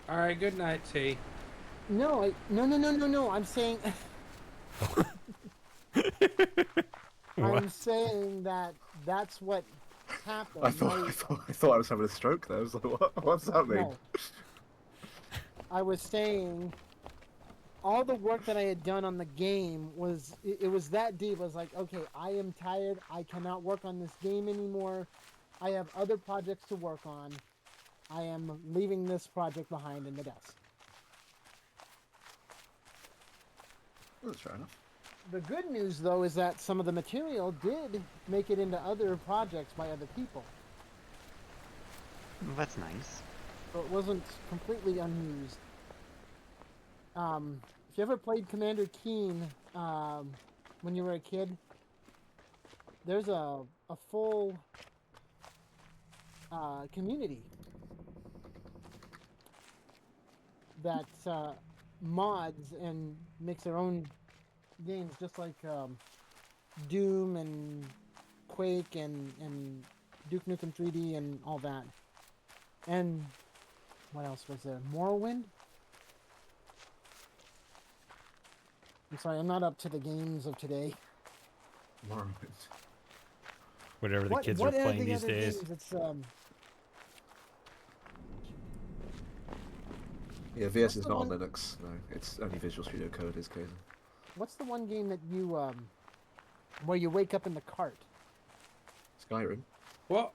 All right, good night, T. No. I'm saying. I'm saying that's what happened. I thought I was having a stroke there. I was like, what's happening? No. I was saying all the work that I had done on the game was that deep. I was like, okay, I am tired. I cannot work on this game anymore. I have other projects to work on. I am leaving this project behind in the dust. That's fair enough. The good news, though, is that some of the material did make it into other projects by other people. Well, that's nice. So it wasn't completely unused. If you ever played Commander Keen when you were a kid, there's a full community that mods and makes their own games, just like Doom and Quake and Duke Nukem 3D and all that. And what else was there? Morrowind? I'm sorry, I'm not up to the games of today. Morrowind. Whatever the kids are playing these days. Games? It's Yeah, VS is not on Linux. No, it's only Visual Studio Code is Kaizen. What's the one game that you where you wake up in the cart? Skyrim. What?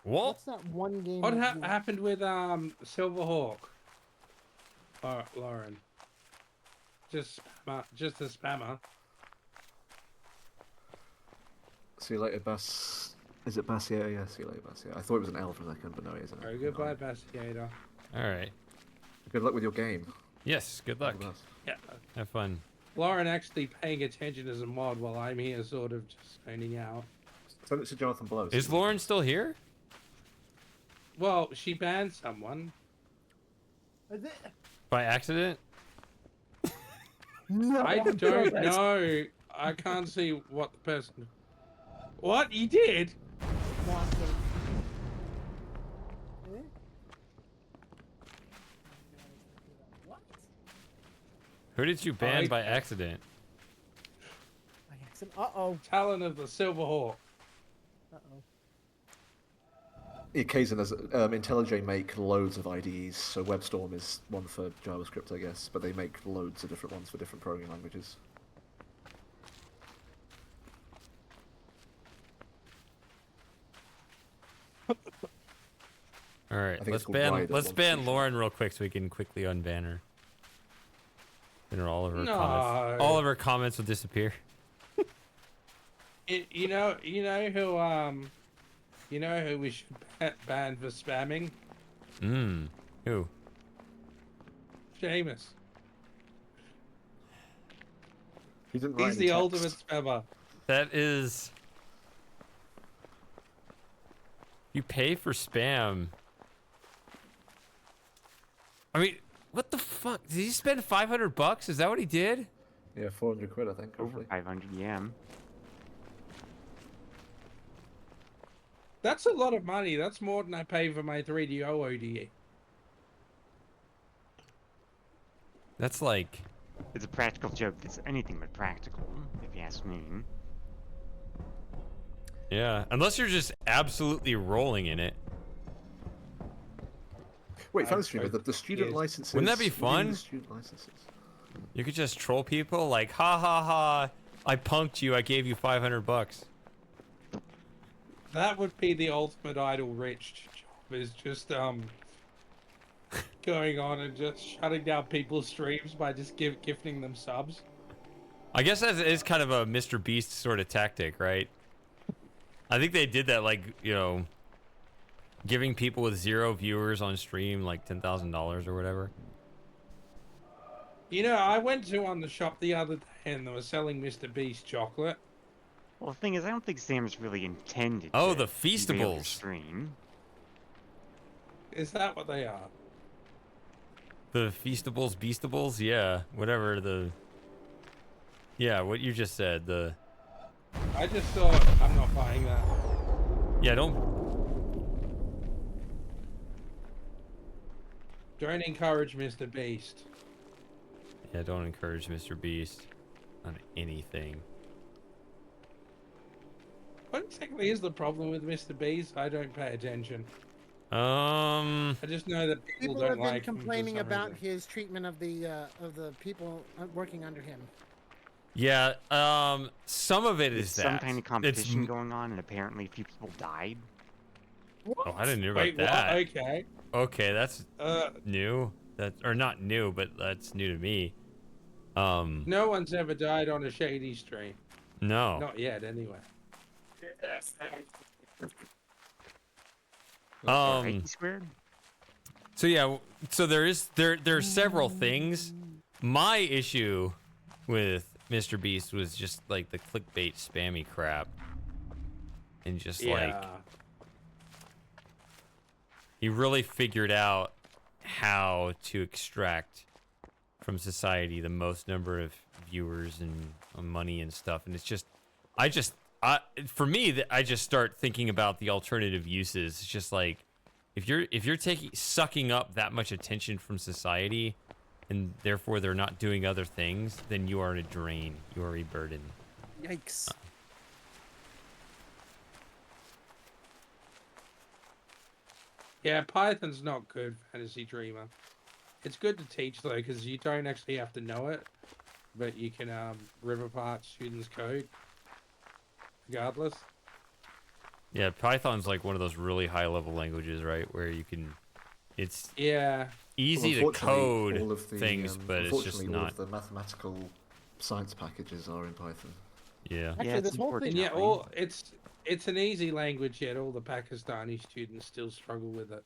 What's that one game? What happened with Silverhawk? Lauren. Just a spammer. See you later, Bass. Is it Bassier? Yeah, see you later, Bassier. I thought it was an L for a second, but no, it isn't. Alright, goodbye, Bastiator. Alright. Good luck with your game. Yes, good luck. Yeah. Have fun. Lauren actually paying attention as a mod while I'm here sort of just zoning out. Send it to Jonathan Blows. Is Lauren still here? Well, she banned someone. By accident? No, I don't know. I can't see what the person... What? He did? Who did you ban by accident? Uh-oh. Talon of the Silverhawk. Uh-oh. Yeah, Kaizen has IntelliJ make loads of IDEs, so WebStorm is one for JavaScript, I guess, but they make loads of different ones for different programming languages. All right, let's ban Lauren real quick so we can quickly unban her. Then all of her comments will disappear. You know who we should ban for spamming? Who? Seamus. He's the ultimate spammer. That is... You pay for spam. I mean, what the fuck? Did he spend $500? Is that what he did? Yeah, 400 quid, I think. Over 500, yeah. That's a lot of money. That's more than I pay for my 3DO ODE. That's like... It's a practical joke that's anything but practical, if you ask me. Yeah, unless you're just absolutely rolling in it. Wait, Fantasy Streamer, the student yes. licenses. Wouldn't that be what do you mean fun? The student licenses. You could just troll people like, ha ha ha, I punked you, I gave you $500. That would be the ultimate idle rich job, is just going on and just shutting down people's streams by just gifting them subs. I guess that is kind of a Mr. Beast sort of tactic, right? I think they did that, like, you know, giving people with 0 viewers on stream like $10,000 or whatever. You know, I went to on the shop the other day and they were selling Mr. Beast chocolate. Well, the thing is, I don't think Sam's really intended. Oh, to the derail your Feastables. stream. Is that what they are? The Feastables, Beastables, yeah, whatever the... Yeah, what you just said, the... I just thought, I'm not buying that. Yeah, don't encourage Mr. Beast. Yeah, don't encourage Mr. Beast on anything. What exactly is the problem with Mr. Beast? I don't pay attention. I just know that people People don't have been like him for complaining some about reason. his treatment of the people working under him. Yeah, some of it There's is some that. kind of It's competition going on, and apparently a few people died. Oh, I didn't know about Wait, what? that. Okay. Okay, that's new. That's or not new, but that's new to me. No one's ever died on a shady stream. No. Not yet, anyway. Squared? So yeah, so there's several things. My issue with Mr. Beast was just like the clickbait spammy crap. And just like he really figured out how to extract from society the most number of viewers and money and stuff. And it's just for me, I just start thinking about the alternative uses. It's just like if you're sucking up that much attention from society, and therefore they're not doing other things, then you are a drain. You are a burden. Yikes. Yeah, Python's not good, Fantasy Dreamer. It's good to teach though, because you don't actually have to know it, but you can rip apart students' code regardless. Yeah, Python's like one of those really high level languages, right? Where you can, it's easy to code all of the, things, but it's just all not. of the mathematical science packages are in Python. Yeah. Actually, this whole thing. And yeah, it's an easy language, yet all the Pakistani students still struggle with it.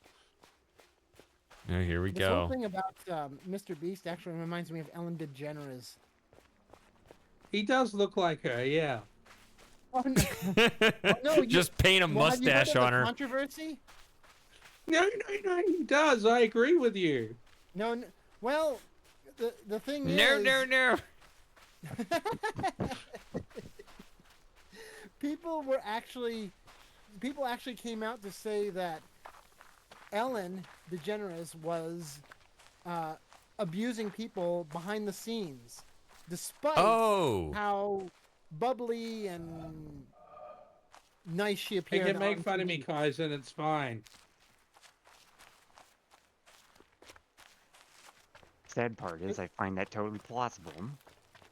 Oh, here we This whole go. thing about Mr. Beast actually reminds me of Ellen DeGeneres. He does look like her, yeah. Oh, no. Oh, no, Just paint a well, have you heard mustache of the on her. Controversy? No, he does. I agree with you. No, well, the thing is. No. People actually came out to say that Ellen DeGeneres was abusing people behind the scenes, despite how bubbly and nice she They appeared. can make on fun of TV. me, Kaizen. It's fine. Sad part is I find that totally plausible.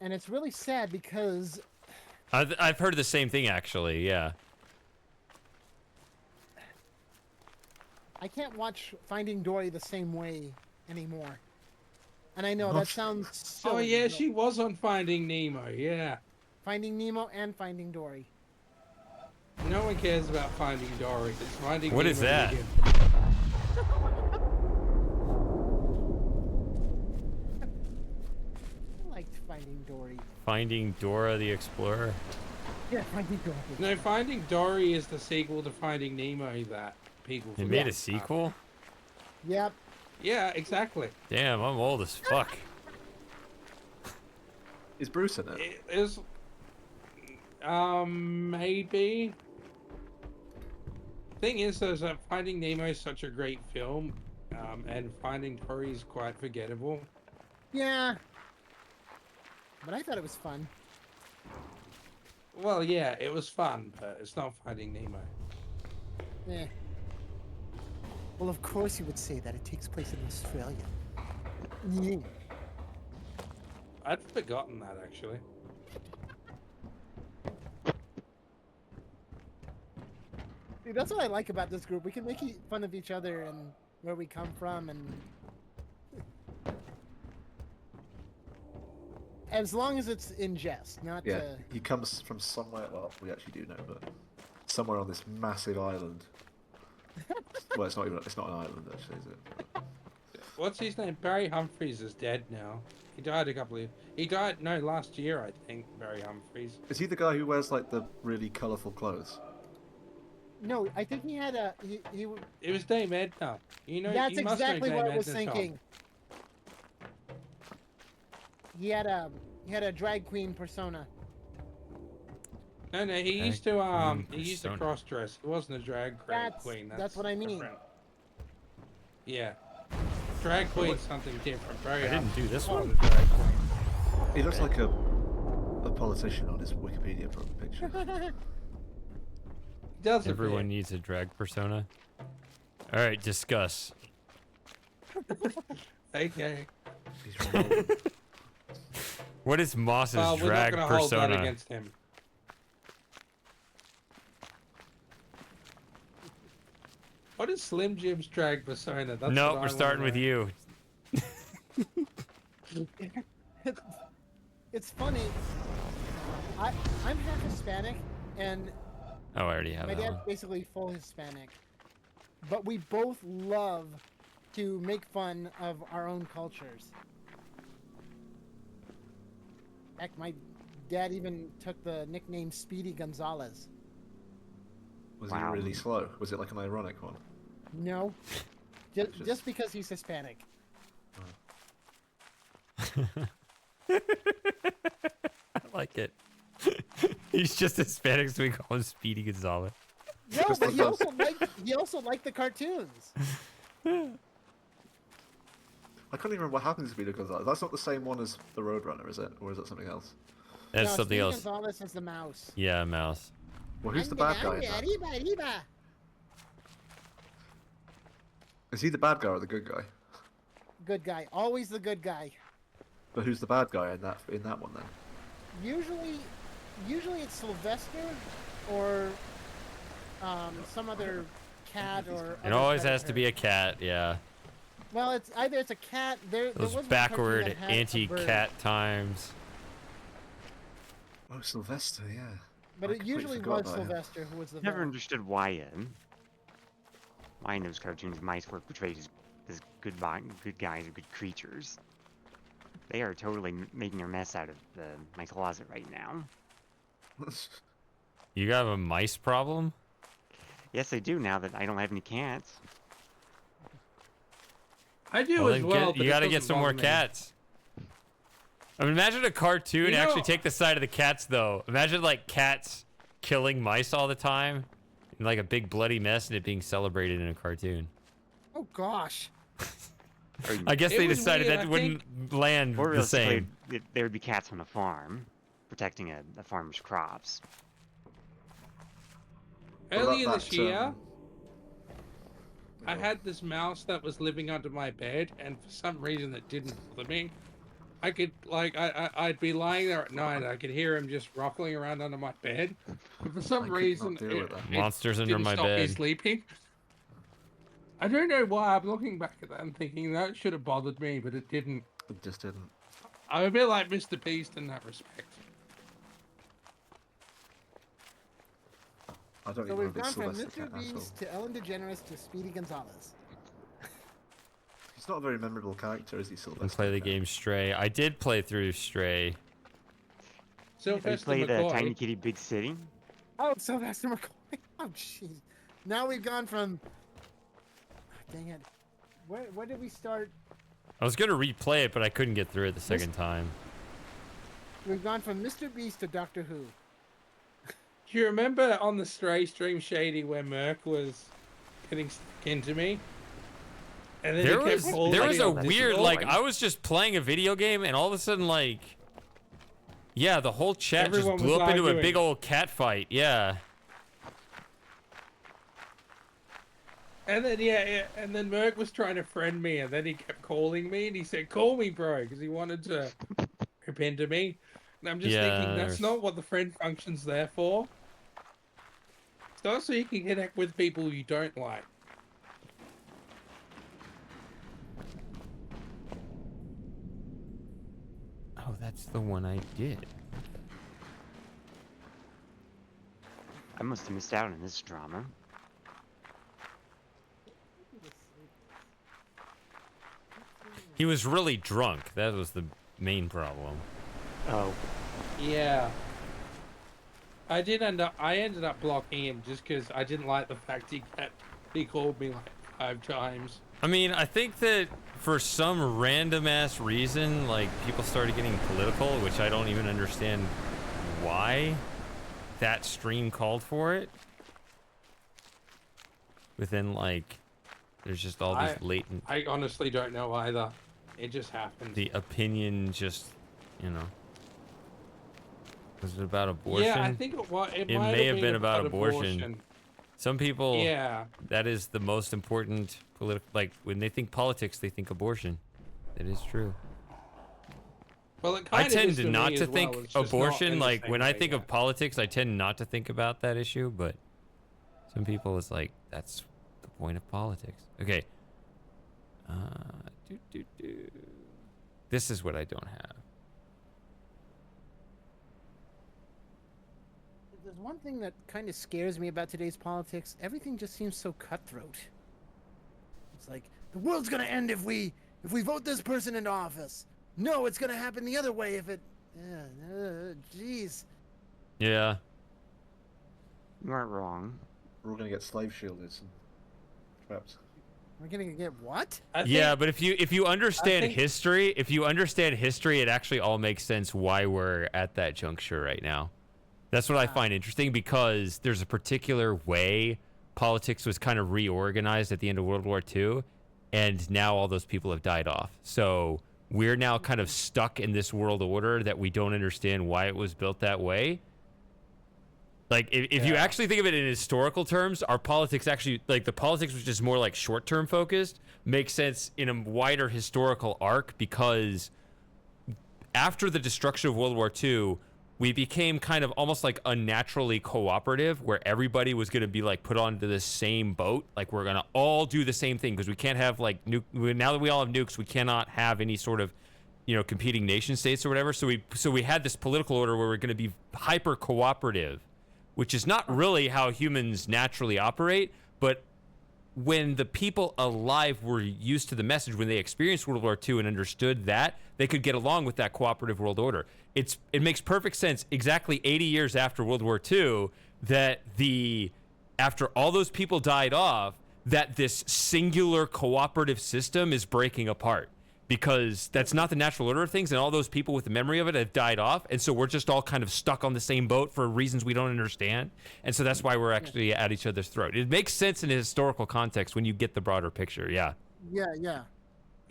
And it's really sad because I've heard the same thing actually. Yeah. I can't watch Finding Dory the same way anymore. And I know that sounds silly. Oh yeah, but she was on Finding Nemo. Yeah. Finding Nemo and Finding Dory. No one cares about Finding Dory. It's Finding What Nemo is that? again. I liked Finding Dory. Finding Dora the Explorer. Yeah, Finding Dory. No, Finding Dory is the sequel to Finding Nemo that people. They forgot made a about. sequel? Yep. Yeah, exactly. Damn, I'm old as fuck. Is Bruce in it? It is. Maybe. Thing is, though, is that Finding Nemo is such a great film, and Finding Dory is quite forgettable. Yeah. But I thought it was fun. Well, yeah, it was fun, but it's not Finding Nemo. Yeah. Well, of course you would say that. It takes place in Australia. Yeah. I'd forgotten that, actually. See, that's what I like about this group. We can make fun of each other and where we come from, and as long as it's in jest, not. Yeah, he comes from somewhere. Well, we actually do know, but somewhere on this massive island. Well, it's not even. It's not an island, actually, is it? What's his name? Barry Humphries is dead now. He died He died last year, I think. Barry Humphries. Is he the guy who wears like the really colourful clothes? No, I think he had a. It was Dame Edna. You know. That's you must exactly know what Dame I was Edna's thinking. job. He had a drag queen persona. No, he used to cross dress. He wasn't a drag queen. That's what I mean. Different. Yeah. Drag queen's something different. Barry I didn't do this one. He looks like a politician on his Wikipedia picture. Does Everyone needs a drag persona. All right, discuss. Okay. What is Moss's we're not drag gonna hold persona? that against him. What is Slim Jim's drag persona? That's No, what I we're starting wanna with you. It's funny. I'm half Hispanic, and Oh, I already have my that dad's one. basically full Hispanic. But we both love to make fun of our own cultures. Heck, my dad even took the nickname Speedy Gonzalez. Was he really slow? Was it like an ironic one? No, just because he's Hispanic. I like it. He's just Hispanic, so we call him Speedy Gonzalez. No, but he also liked the cartoons. I can't even remember what happens to Speedy Gonzalez. That's not the same one as the Roadrunner, is it? Or is that something else? That's no, something Speedy else. Gonzalez is the mouse. Yeah, mouse. Well, who's the bad guy in that? Arriba. Is he the bad guy or the good guy? Good guy, always the good guy. But who's the bad guy in that one then? Usually it's Sylvester or some other cat or. It always has to be a cat, yeah. Well, it's either a cat. There Those was one cartoon backward that had a anti-cat times. Oh, Sylvester, yeah. But I it completely usually forgot was about him. Sylvester who was the Never villain. understood why in those cartoons mice were portrayed as good guys or good creatures. They are totally making a mess out of my closet right now. You have a mice problem? Yes, I do, now that I don't have any cats. I do Well, as then well. you gotta get some more cats. I mean, imagine a cartoon actually take the side of the cats, though. Imagine, like, cats killing mice all the time. And, like, a big bloody mess and it being celebrated in a cartoon. Oh, gosh. I guess they decided that wouldn't land or the same. There would be cats on a farm, protecting a farmer's crops. Earlier this year, I had this mouse that was living under my bed, and for some reason it didn't bother me. I could, like, I'd be lying there at night, and I could hear him just ruffling around under my bed. But for some reason, Monsters under didn't my stop me bed. sleeping. I don't know why. I'm looking back at that and thinking that should have bothered me, but it didn't. It just didn't. I'm a bit like Mr. Beast in that respect. I don't So even we've remember gone from Sylvester Mr. Cat at all. Beast to Ellen DeGeneres to Speedy Gonzalez. He's not a very memorable character, is he, Sylvester? And play the game Stray. I did play through Stray. Have you played Tiny Kitty Big City? Oh, Sylvester McCoy. Oh, jeez. Now we've gone from. Dang it. Where did we start? I was gonna replay it, but I couldn't get through it the second time. We've gone from Mr. Beast to Doctor Who. Do you remember on the Stray stream, Shady, where Merc was getting stuck into me? And then There he kept was holding a me. weird, like, I was just playing a video game and all of a sudden, like, yeah, the whole chat Everyone just blew was up into a arguing. big old cat fight. Yeah. And then and then Merc was trying to friend me, and then he kept calling me, and he said, "Call me, bro," because he wanted to rip into me. And I'm just thinking, that's not what the friend function's there for. It's not so you can connect with people you don't like. Oh, that's the one I did. I must have missed out on this drama. He was really drunk. That was the main problem. Oh. Yeah. I ended up blocking him just because I didn't like the fact he called me like 5 times. I mean, I think that for some random ass reason, like, people started getting political, which I don't even understand why that stream called for it. But then, like, there's just all these latent... I honestly don't know either. It just happened. The opinion just, you know... Was it about abortion? Yeah, I think it may have been about abortion. Some people, yeah, that is the most important political. Like, when they think politics, they think abortion. That is true. Well, it I kind of tend is to for not me to as think well. It's just not abortion. in the Like, same when I way, think yeah. of politics, I tend not to think about that issue. But some people, it's like that's the point of politics. Okay. This is what I don't have. There's one thing that kind of scares me about today's politics. Everything just seems so cutthroat. It's like the world's gonna end if we vote this person into office. No, it's gonna happen the other way if it. Jeez. Yeah. You aren't wrong. We're all gonna get slave shielded and trapped. We're gonna get what? Yeah, but if you understand think- history, it actually all makes sense why we're at that juncture right now. That's what I find interesting, because there's a particular way politics was kind of reorganized at the end of World War II, and now all those people have died off. So we're now kind of stuck in this world order that we don't understand why it was built that way. Like, if you actually think of it in historical terms, our politics actually, like, the politics was just more like short-term focused, makes sense in a wider historical arc, because after the destruction of World War II, we became kind of almost like unnaturally cooperative, where everybody was going to be like put onto the same boat. Like, we're going to all do the same thing, because we can't have like now that we all have nukes, we cannot have any sort of, you know, competing nation states or whatever. So we had this political order where we're going to be hyper cooperative, which is not really how humans naturally operate. But when the people alive were used to the message, when they experienced World War II and understood that, they could get along with that cooperative world order. It makes perfect sense exactly 80 years after World War II that after all those people died off, that this singular cooperative system is breaking apart, because that's not the natural order of things, and all those people with the memory of it have died off, and so we're just all kind of stuck on the same boat for reasons we don't understand, and so that's why we're actually at each other's throat. It makes sense in a historical context when you get the broader picture. Yeah. Yeah.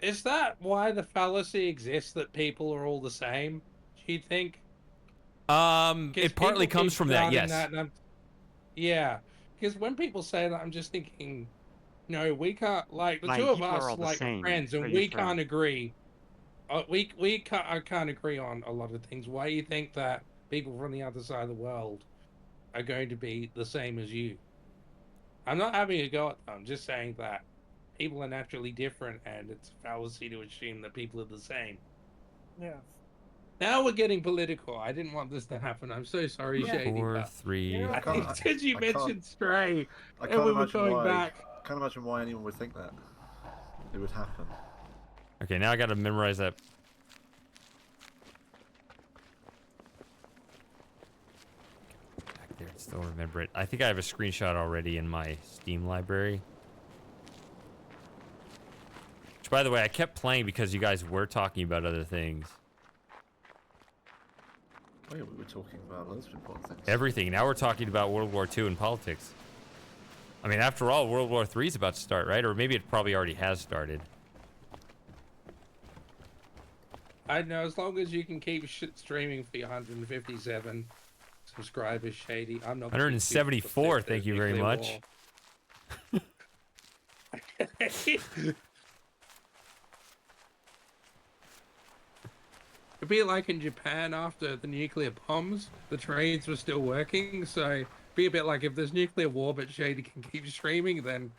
Is that why the fallacy exists that people are all the same? Do you think? It partly people comes keep from that, shouting yes. Yeah, because when people say that, I'm just thinking, no, we can't, like, the Like, two of people are us, all the like, same. friends, and Are we you can't friends? agree. I can't agree on a lot of things. Why do you think that people from the other side of the world are going to be the same as you? I'm not having a go at them. I'm just saying that people are naturally different, and it's a fallacy to assume that people are the same. Yeah. Now we're getting political. I didn't want this to happen. I'm so sorry, Yeah. Shady. 4, but 3. I can't- it's because you I can't- mentioned Stray, I and can't we were imagine going why. back. I can't imagine why anyone would think that it would happen. Okay, now I gotta memorize that. Back there, still remember it. I think I have a screenshot already in my Steam library. Which, by the way, I kept playing because you guys were talking about other things. Oh yeah, we were talking about loads of important things. Everything. Now we're talking about World War II and politics. I mean, after all, World War III is about to start, right? Or maybe it probably already has started. I know, as long as you can keep shit streaming for your 157 subscribers, Shady. I'm not. 174, thank you very much. It'd be like in Japan after the nuclear bombs, the trains were still working, so it'd be a bit like if there's nuclear war but Shady can keep streaming, then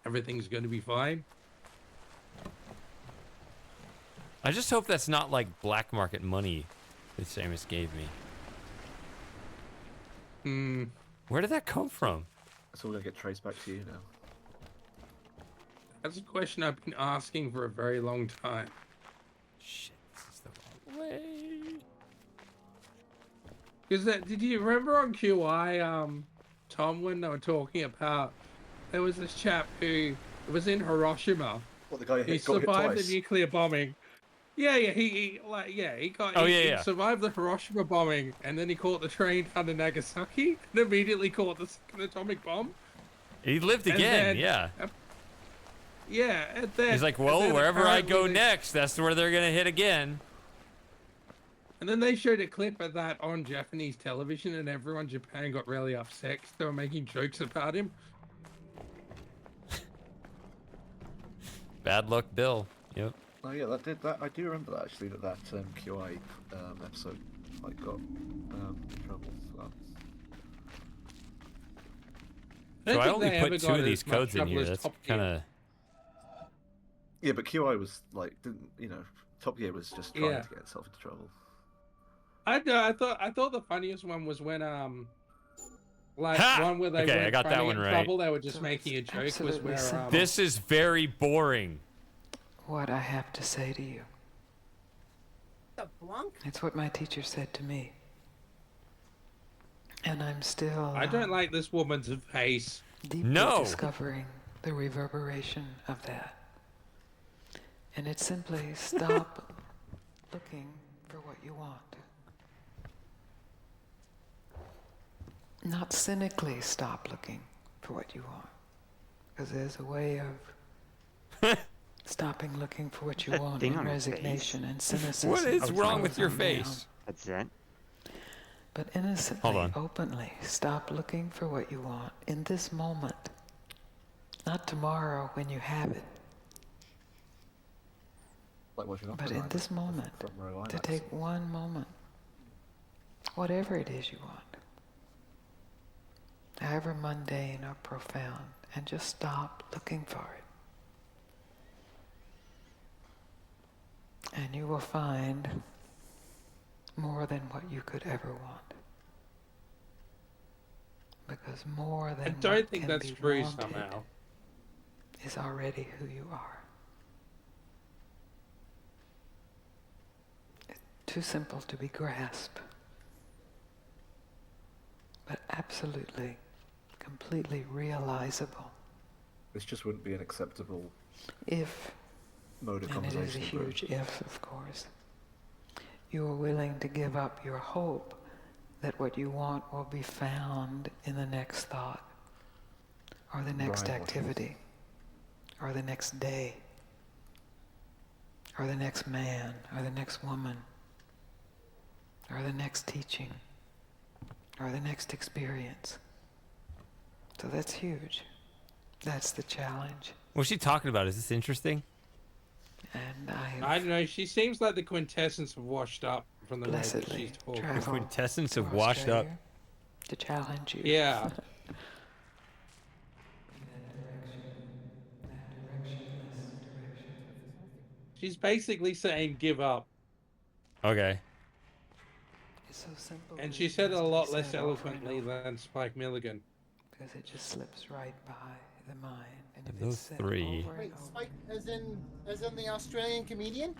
everything's going to be fine. I just hope that's not like black market money that Samus gave me. Where did that come from? It's all gonna get traced back to you now. That's a question I've been asking for a very long time. Shit, this is the wrong way. Because did you remember on QI, Tom, when they were talking about there was this chap who was in Hiroshima. What, the guy he got hit survived twice? the nuclear bombing. Yeah, he survived the Hiroshima bombing, and then he caught the train down to Nagasaki, and immediately caught the second atomic bomb. He lived again, yeah. Yeah, and then He's like, well, wherever I go next, that's where they're gonna hit again. And then they showed a clip of that on Japanese television, and everyone in Japan got really upset 'cause they were making jokes about him. Bad luck, Bill. Yep. Oh yeah, that I do remember that actually. That QI episode like got in trouble for that. So I only put 2 of these codes in here. That's kind of. Yeah, but QI was like, Top Gear was just trying to get itself into trouble. I thought the funniest one was when one where they okay, I weren't got that running one in right. trouble, they were just making a joke. Was where This is very boring. What I have to say to you. Blanc? It's what my teacher said to me. And I'm still... I don't like this woman's face. Deeply discovering the reverberation of that. And it's simply stop looking for what you want. Not cynically stop looking for what you want. Because there's a way of stopping looking for what you want in resignation and cynicism. What is wrong with your face? That's it. But innocently, openly, stop looking for what you want in this moment. Not tomorrow when you have it. But in this moment, to take one moment, whatever it is you want, however mundane or profound, and just stop looking for it. And you will find more than what you could ever want. Because more than I don't think that's true somehow. Is already who you are. It's too simple to be grasped. But absolutely, completely realizable. This just wouldn't be an acceptable and mode of it conversation. is a huge if, of course. You are willing to give up your hope that what you want will be found in the next thought, or the next activity, or the next day, or the next man, or the next woman, or the next teaching, or the next experience. So that's huge. That's the challenge. What's she talking about? Is this interesting? And I don't know. She seems like the quintessence of washed up from the way that she's talking. The quintessence of washed up. To challenge you. Yeah. She's basically saying give up. Okay. It's so simple. And she said it a lot less eloquently than Spike Milligan. Because it just slips right by the mind. And if Those it's said three. over and Wait, over- Spike, as in the Australian comedian?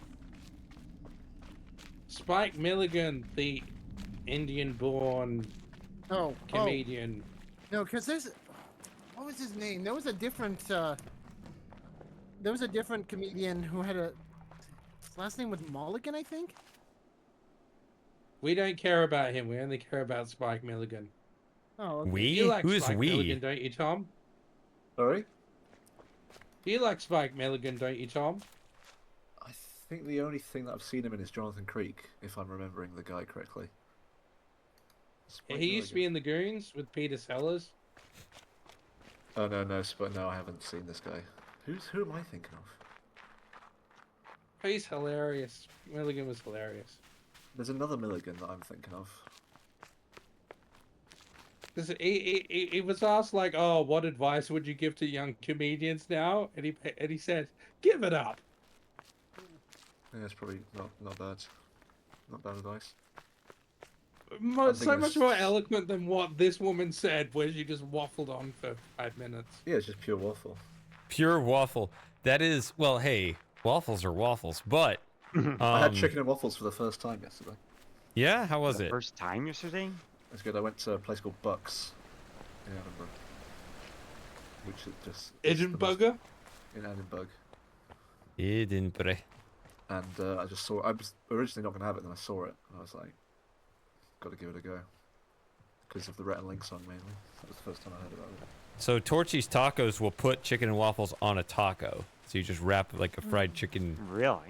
Spike Milligan, the Indian-born comedian. No, because there's... What was his name? There was a different comedian who had his last name was Mulligan, I think? We don't care about him. We only care about Spike Milligan. Oh, okay. We? You like Who's Spike we? Milligan, don't you, Tom? Sorry? You like Spike Milligan, don't you, Tom? I think the only thing that I've seen him in is Jonathan Creek, if I'm remembering the guy correctly. Spike He used to be Milligan. in The Goons with Peter Sellers. Oh no, no, I haven't seen this guy. Who am I thinking of? He's hilarious. Milligan was hilarious. There's another Milligan that I'm thinking of. He was asked like, "Oh, what advice would you give to young comedians now?" And he said, "Give it up." Yeah, it's probably not bad. Not bad advice. So much more eloquent than what this woman said, where she just waffled on for 5 minutes. Yeah, it's just pure waffle. Pure waffle. That is, well, hey, waffles are waffles, but I had chicken and waffles for the first time yesterday. Yeah, how was it? First time yesterday? It's good. I went to a place called Bucks in Edinburgh, which is just Edinburgh. In Edinburgh. Edinburgh. And I just saw. I was originally not going to have it, then I saw it, and I was like, got to give it a go. Because of the Rhett and Link song mainly. That was the first time I heard about it. So Torchy's Tacos will put chicken and waffles on a taco. So you just wrap like a fried chicken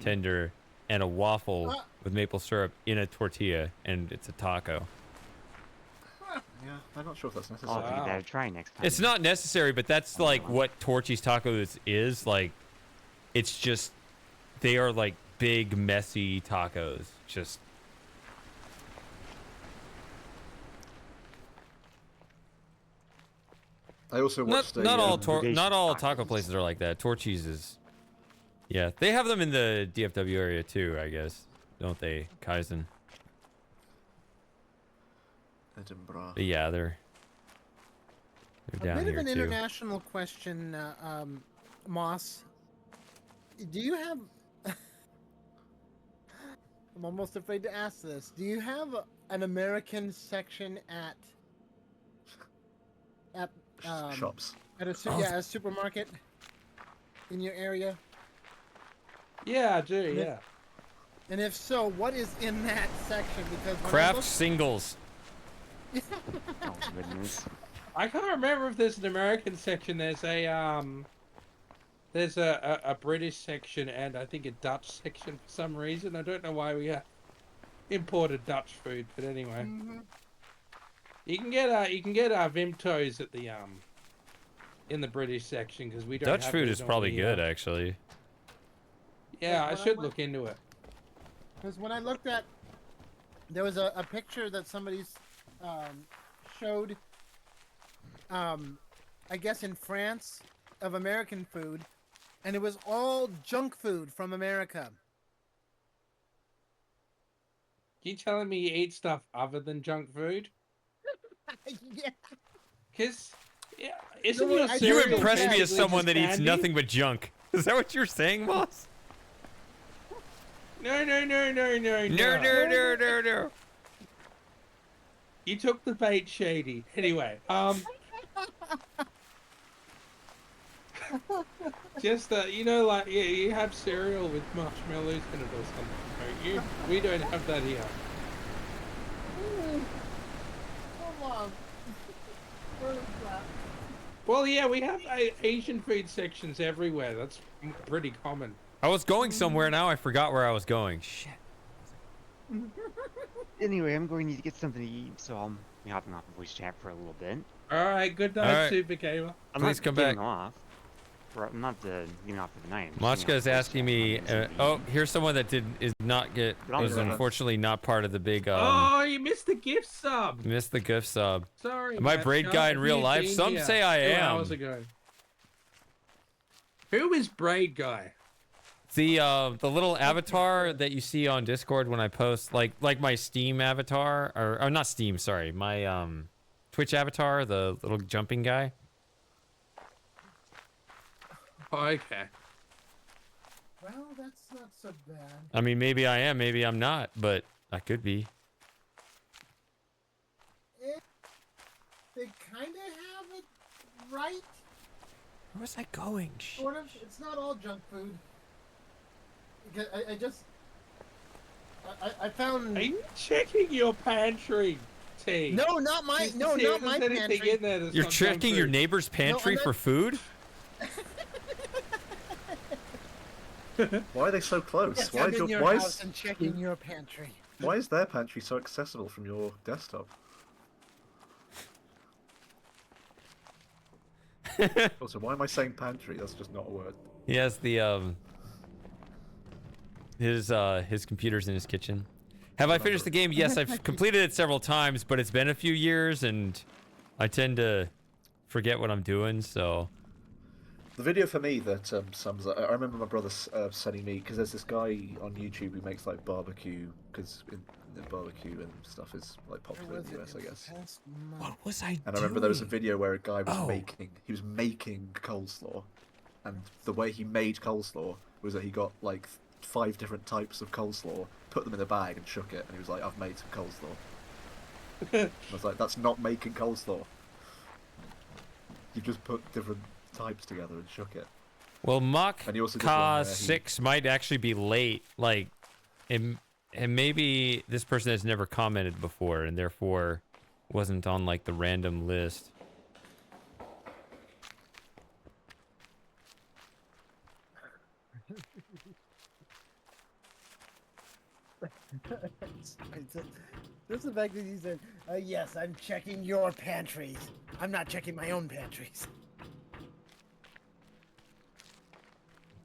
tender and a waffle with maple syrup in a tortilla, and it's a taco. Yeah, I'm not sure if that's necessary. I'll give that a try next time. It's not necessary, but that's like what Torchy's Tacos is. Like, it's just, they are like big, messy tacos. Just. I also watched not all taco places are like that. Torchy's is, yeah, they have them in the DFW area too, I guess, don't they, Kaizen? Edinburgh. But yeah, they're down a bit here of an too. international question, Moss. Do you have? I'm almost afraid to ask this. Do you have an American section at shops? At a supermarket in your area? Yeah, I do. Yeah. And if so, what is in that section? Because when Craft singles. Oh goodness. I can't remember if there's an American section. There's a British section and I think a Dutch section for some reason. I don't know why we have imported Dutch food, but anyway. You can get Vimto's at the in the British section because we don't. Dutch have food those is probably on the, good, actually. Yeah, I should look into it. Because when I looked at, there was a picture that somebody's showed, I guess in France, of American food, and it was all junk food from America. You telling me you eat stuff other than junk food? Yeah. Because, yeah, isn't your You cereal impress me as basically someone just that eats candy? nothing but junk. Is that what you're saying, Moss? No. No. You took the bait, Shady. Anyway, just you know, like you have cereal with marshmallows in it or something, don't you? We don't have that here. Come on. Where is that? Well, yeah, we have Asian food sections everywhere. That's pretty common. I was going somewhere, now I forgot where I was going. Shit. Anyway, I'm going to get something to eat, so I'll be hopping off of voice chat for a little bit. All right, good night, All right. Super Gamer. I'm Please not come getting back. off. I'm not getting off for the night. Machka's asking me. Oh, here's someone that is on. unfortunately not part of the big. Oh, you missed the gift sub. Missed the gift sub. Sorry. Am I Matt, braid guy in real you've life? been Some here say I 2 am. hours ago. Who is braid guy? The little avatar that you see on Discord when I post, like my Steam avatar, or not Steam, sorry, my Twitch avatar, the little jumping guy. Okay. Well, that's not so bad. I mean, maybe I am, maybe I'm not, but I could be. They kind of have it right. Where was I going? Sort of. It's not all junk food. Because I I found. Are you checking your pantry, T? No, not my. Just to No, see not if my there's anything pantry. in there that's You're not junk checking your food. neighbor's pantry not- for food? Why are they so close? Yes, why I'm in your why house is and checking your pantry. why is their pantry so accessible from your desktop? Also, why am I saying pantry? That's just not a word. He has the his computer's in his kitchen. Have I finished the game? Yes, I've completed it several times, but it's been a few years and I tend to forget what I'm doing, so The video for me that sums up. I remember my brother sending me, because there's this guy on YouTube who makes like barbecue, because the barbecue and stuff is like popular in the US, I guess. what was I And I remember there was a doing? video where a guy was Oh. making coleslaw, and the way he made coleslaw was that he got like 5 different types of coleslaw, put them in a bag and shook it, and he was like, "I've made some coleslaw." I was like, "That's not making coleslaw. You just put different types together and shook it." Well, Mach And he also did Ka one where he- 6 might actually be late, like, and maybe this person has never commented before and therefore wasn't on like the random list. Just the fact that he said, "Yes, I'm checking your pantries. I'm not checking my own pantries."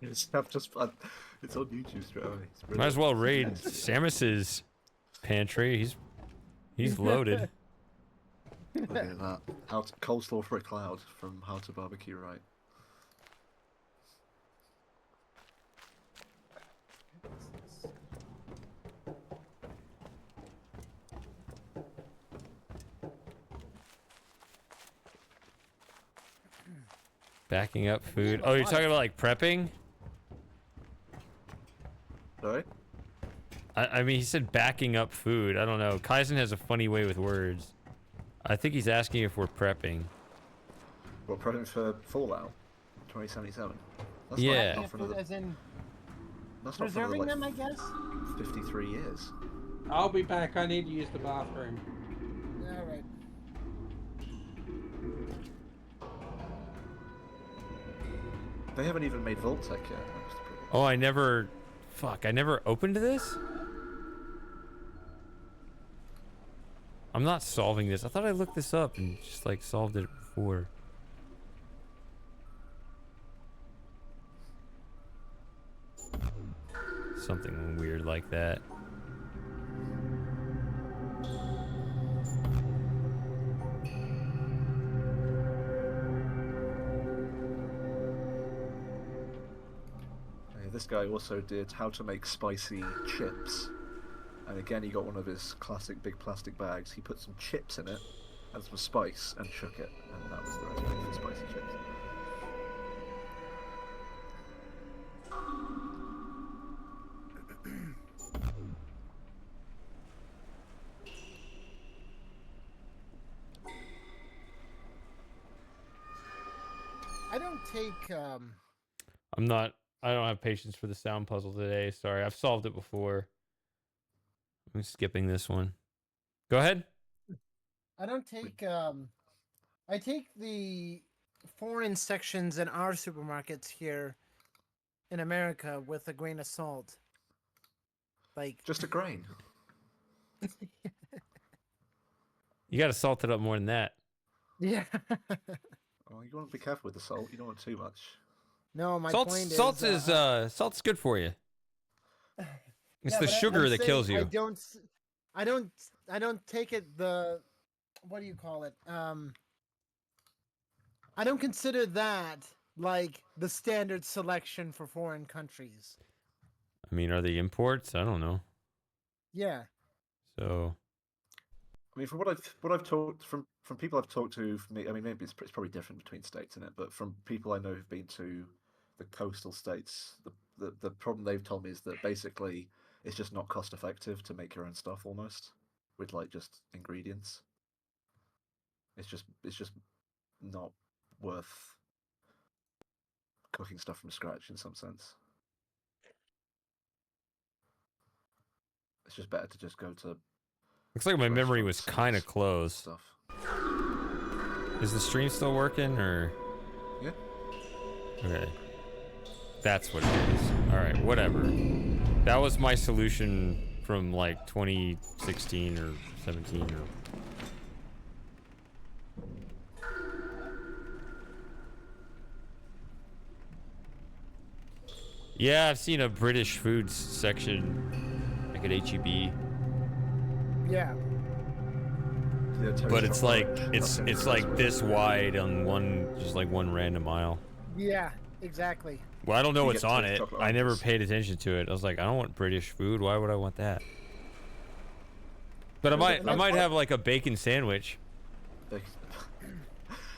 It's just it's on YouTube straight away. It's Might as well brilliant. raid Samus's pantry. He's loaded. Look at that. Coleslaw for a cloud from How to Barbecue Right. Backing up food. Oh, you're talking about like prepping? Sorry? I mean, he said backing up food. I don't know. Kaizen has a funny way with words. I think he's asking if we're prepping. What, prepping for Fallout 2077? That's Yeah. Not for another, As in that's not for another, preserving like, them, I guess. 53 years. I'll be back. I need to use the bathroom. All right. They haven't even made Vault-Tec yet. That's the problem. Oh, I never... Fuck, I never opened this? I'm not solving this. I thought I looked this up and just like solved it before. Something weird like that. This guy also did how to make spicy chips. And again, he got one of his classic big plastic bags. He put some chips in it and some spice and shook it. And that was the recipe for spicy chips. I don't take. I don't have patience for the sound puzzle today. Sorry, I've solved it before. I'm skipping this one. Go ahead. I don't take. I take the foreign sections in our supermarkets here in America with a grain of salt. Like just a grain. You got to salt it up more than that. Yeah. Well, you want to be careful with the salt. You don't want too much. No, my Salt's, point salt's is. salt's good for you. It's Yeah, the but sugar I'm that saying kills you. I don't take it the. What do you call it? I don't consider that like the standard selection for foreign countries. I mean, are they imports? I don't know. Yeah. So. I mean, from what I've talked from people I've talked to, from me, I mean, maybe it's probably different between states in it, but from people I know who've been to the coastal states, the problem they've told me is that basically it's just not cost effective to make your own stuff almost with like just ingredients. It's just not worth cooking stuff from scratch in some sense. it's just better to just go to Looks like my memory was restaurants kind and of close. stuff. Is the stream still working, or? Yeah. Okay. That's what it is. All right, whatever. That was my solution from like 2016 or 17 or. Yeah, I've seen a British foods section, like at HEB. Yeah. But it's like it's like this wide on one random aisle. Yeah, exactly. Well, I don't know You what's get on toast it. chocolate I never oranges. paid attention to it. I was like, I don't want British food. Why would I want that? But I might have like a bacon sandwich.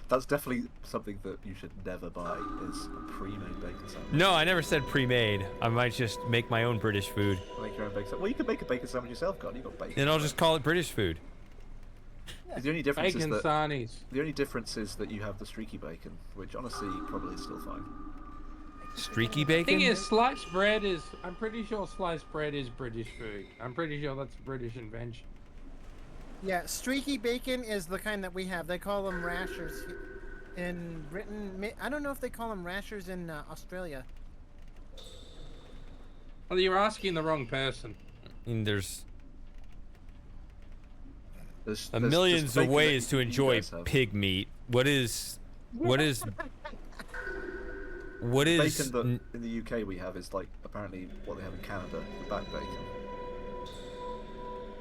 That's definitely something that you should never buy, is a pre-made bacon sandwich. No, I never said pre-made. I might just make my own British food. Make your own bacon sandwich. Well, you can make a bacon sandwich yourself, God. You got bacon. Then I'll just call it British food. The only difference Bacon is that sarnies. the only difference is that you have the streaky bacon, which honestly probably is still fine. Streaky The thing bacon? is, sliced bread is. I'm pretty sure sliced bread is British food. I'm pretty sure that's a British invention. Yeah, streaky bacon is the kind that we have. They call them rashers in Britain. I don't know if they call them rashers in Australia. Well, you're asking the wrong person. I mean, there's There's millions of bacon that ways to you enjoy guys have. pig meat. What is Bacon that in the UK we have is like apparently what they have in Canada, the back bacon.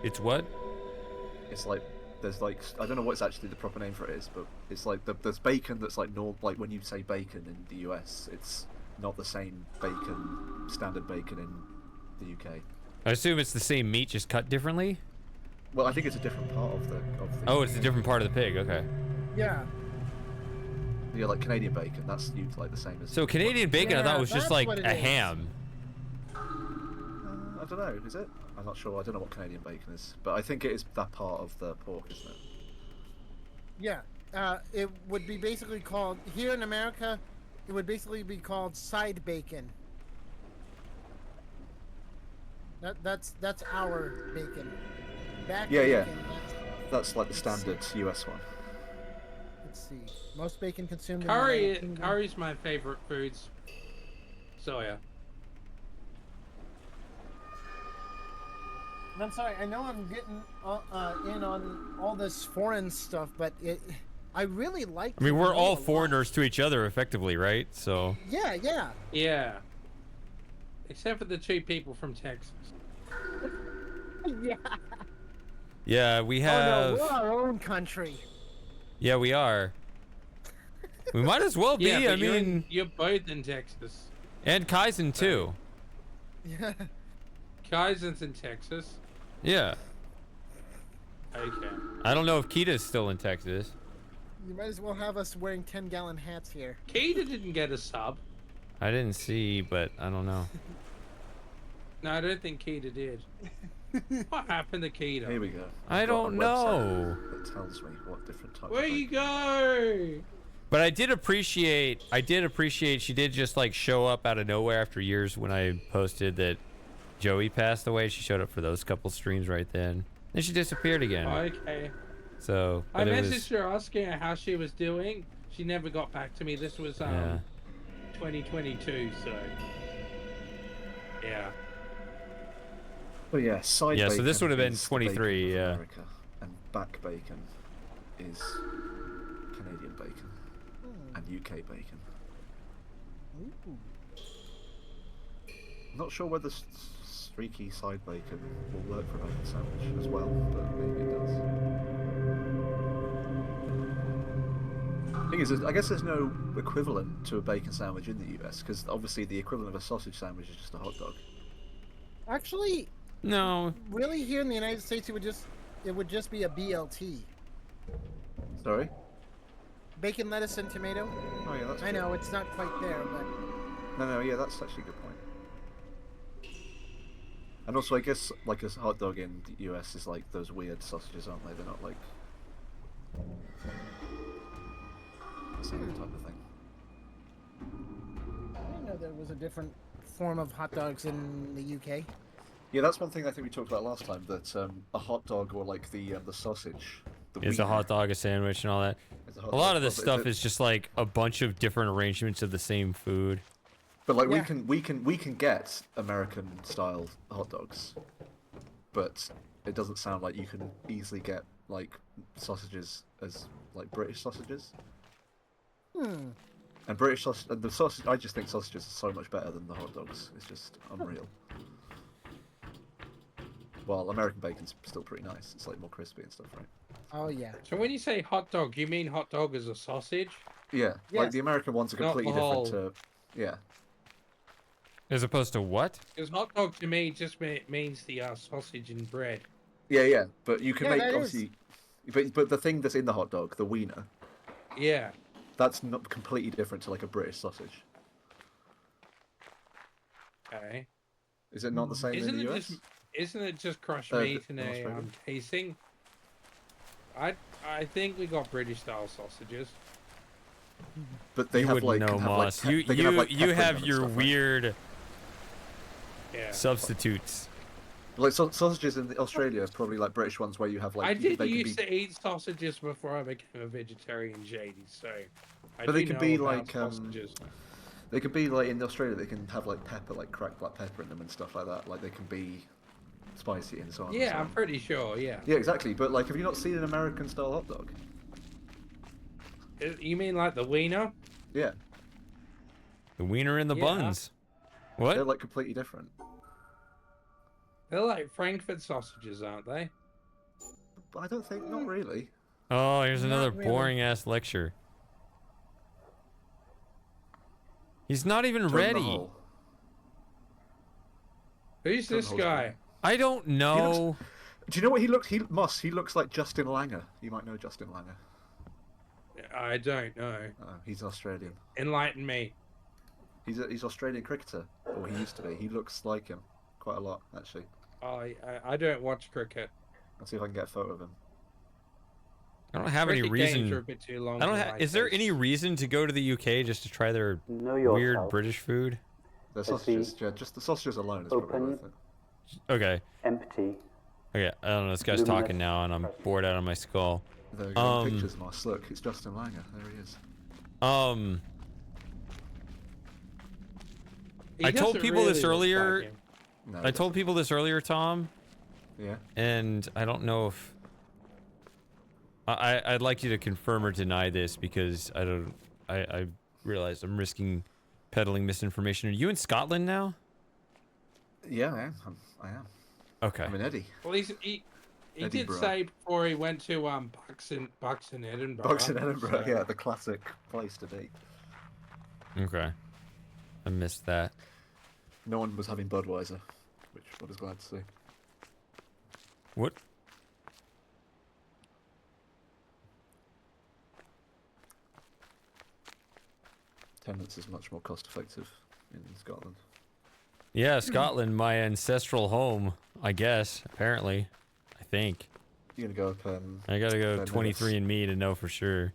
It's what? It's like there's like I don't know what's actually the proper name for it is, but it's like there's bacon that's like like when you say bacon in the US, it's not the same bacon, standard bacon in the UK. I assume it's the same meat, just cut differently. Well, I think it's a different part of the. Oh, it's a different part of the pig. Okay. Yeah. Yeah, like Canadian bacon. That's used like the same as. So Canadian bacon, I thought was just that's like what it a is. ham. I don't know. Is it? I'm not sure. I don't know what Canadian bacon is, but I think it is that part of the pork, isn't it? Yeah. It would be basically called here in America. It would basically be called side bacon. That's our bacon. Back Yeah, yeah. bacon, That's like the standard US one. Let's see. Most bacon consumed in Curry, the United Kingdom. curry's my favorite foods. So yeah. And I'm sorry. I know I'm getting in on all this foreign stuff, but I really like. I mean, we're all a lot. foreigners to each other, effectively, right? So. Yeah, yeah. Yeah. Except for the two people from Texas. Yeah. Yeah, we have. Oh no, we're our own country. Yeah, we are. We might as well be. Yeah, but I mean, you're both in Texas. and Kaizen too. Yeah. Kaizen's in Texas. Yeah. Okay. I don't know if Kita's still in Texas. You might as well have us wearing 10-gallon hats here. Keita didn't get a sub. I didn't see, but I don't know. No, I don't think Keita did. What happened to Keita? Here we go. I I've got don't a know. website that tells me what different types. Where of you bacon. go? But I did appreciate she did just like show up out of nowhere after years when I posted that Joey passed away. She showed up for those couple streams right then. Then she disappeared again. Okay. So I but it messaged her asking her how she was doing. She never got back to me. This was Yeah. 2022, so yeah. Oh yeah, side Yeah, bacon. so this would have been is the 23, bacon of yeah. America, and back bacon is Canadian bacon and UK bacon. Ooh. Not sure whether streaky side bacon will work for a bacon sandwich as well, but maybe it does. Thing is, I guess there's no equivalent to a bacon sandwich in the US, because obviously the equivalent of a sausage sandwich is just a hot dog. Actually, No. really, here in the United States, it would just be a BLT. Sorry? Bacon, lettuce, and tomato. Oh yeah, that's I good. know it's not quite there, but No, yeah, that's actually a good point. And also, I guess like a hot dog in the US is like those weird sausages, aren't they? They're not like the same type of thing. I didn't know there was a different form of hot dogs in the UK. Yeah, that's one thing I think we talked about last time. That a hot dog or like the sausage. Is a hot dog a sandwich and all that? A lot of this stuff is just like a bunch of different arrangements of the same food. But like we can get American style hot dogs, but it doesn't sound like you can easily get like sausages as like British sausages. Hmm. And British sausage, and the sausage. I just think sausages are so much better than the hot dogs. It's just unreal. While American bacon's still pretty nice. It's like more crispy and stuff, right? Oh yeah. So when you say hot dog, you mean hot dog as a sausage? Yeah, like the American ones are completely different to. Yeah. As opposed to what? Because hot dog to me just means the sausage and bread. Yeah, but you can make that obviously, but the thing that's in the hot dog, the wiener. Yeah. That's not completely different to like a British sausage. Okay. Is it not the same in the US? Isn't it just crushed meat in a casing? I think we got British style sausages. But they have like know, Moss. You have your weird substitutes. Like sausages in Australia are probably like British ones where you have like. I did used to eat sausages before I became a vegetarian, Shady. So. But they could be like they could be like in Australia. They can have like pepper, like cracked black pepper in them and stuff like that. Like they can be spicy and so on. Yeah, I'm pretty sure. Yeah. Yeah, exactly. But like, have you not seen an American style hot dog? You mean like the wiener? Yeah. The wiener in the buns. What? They're like completely different. They're like Frankfurt sausages, aren't they? But I don't think, not really. Oh, here's another boring ass lecture. He's not even ready. Who's this guy? I don't know. Do you know what he looks? He looks like Justin Langer. You might know Justin Langer. I don't know. He's Australian. Enlighten me. He's Australian cricketer, or he used to be. He looks like him quite a lot, actually. I don't watch cricket. Let's see if I can get a photo of him. I don't have any reason. Are a bit too long I don't. Is there any reason to go to the UK just to try their weird British food? The sausages, yeah, just the sausages alone is probably worth it. Okay. Empty. Okay, I don't know. This guy's talking now, and I'm bored out of my skull. There you go. Pictures, Moss. Look, it's Justin Langer. There he is. I told people this earlier. I told people this earlier, Tom. Yeah. And I don't know if I'd like you to confirm or deny this because I realize I'm risking peddling misinformation. Are you in Scotland now? Yeah, I am. Okay. I'm in Eddie. Well, he did say before he went to Bucks in Edinburgh. Bucks in Edinburgh, so. Yeah, the classic place to be. Okay. I missed that. No one was having Budweiser, which I was glad to see. What? Attendance is much more cost effective in Scotland. Yeah, Scotland, my ancestral home, I guess, apparently. I think. You're gonna go up, I gotta go 23andMe to know for sure.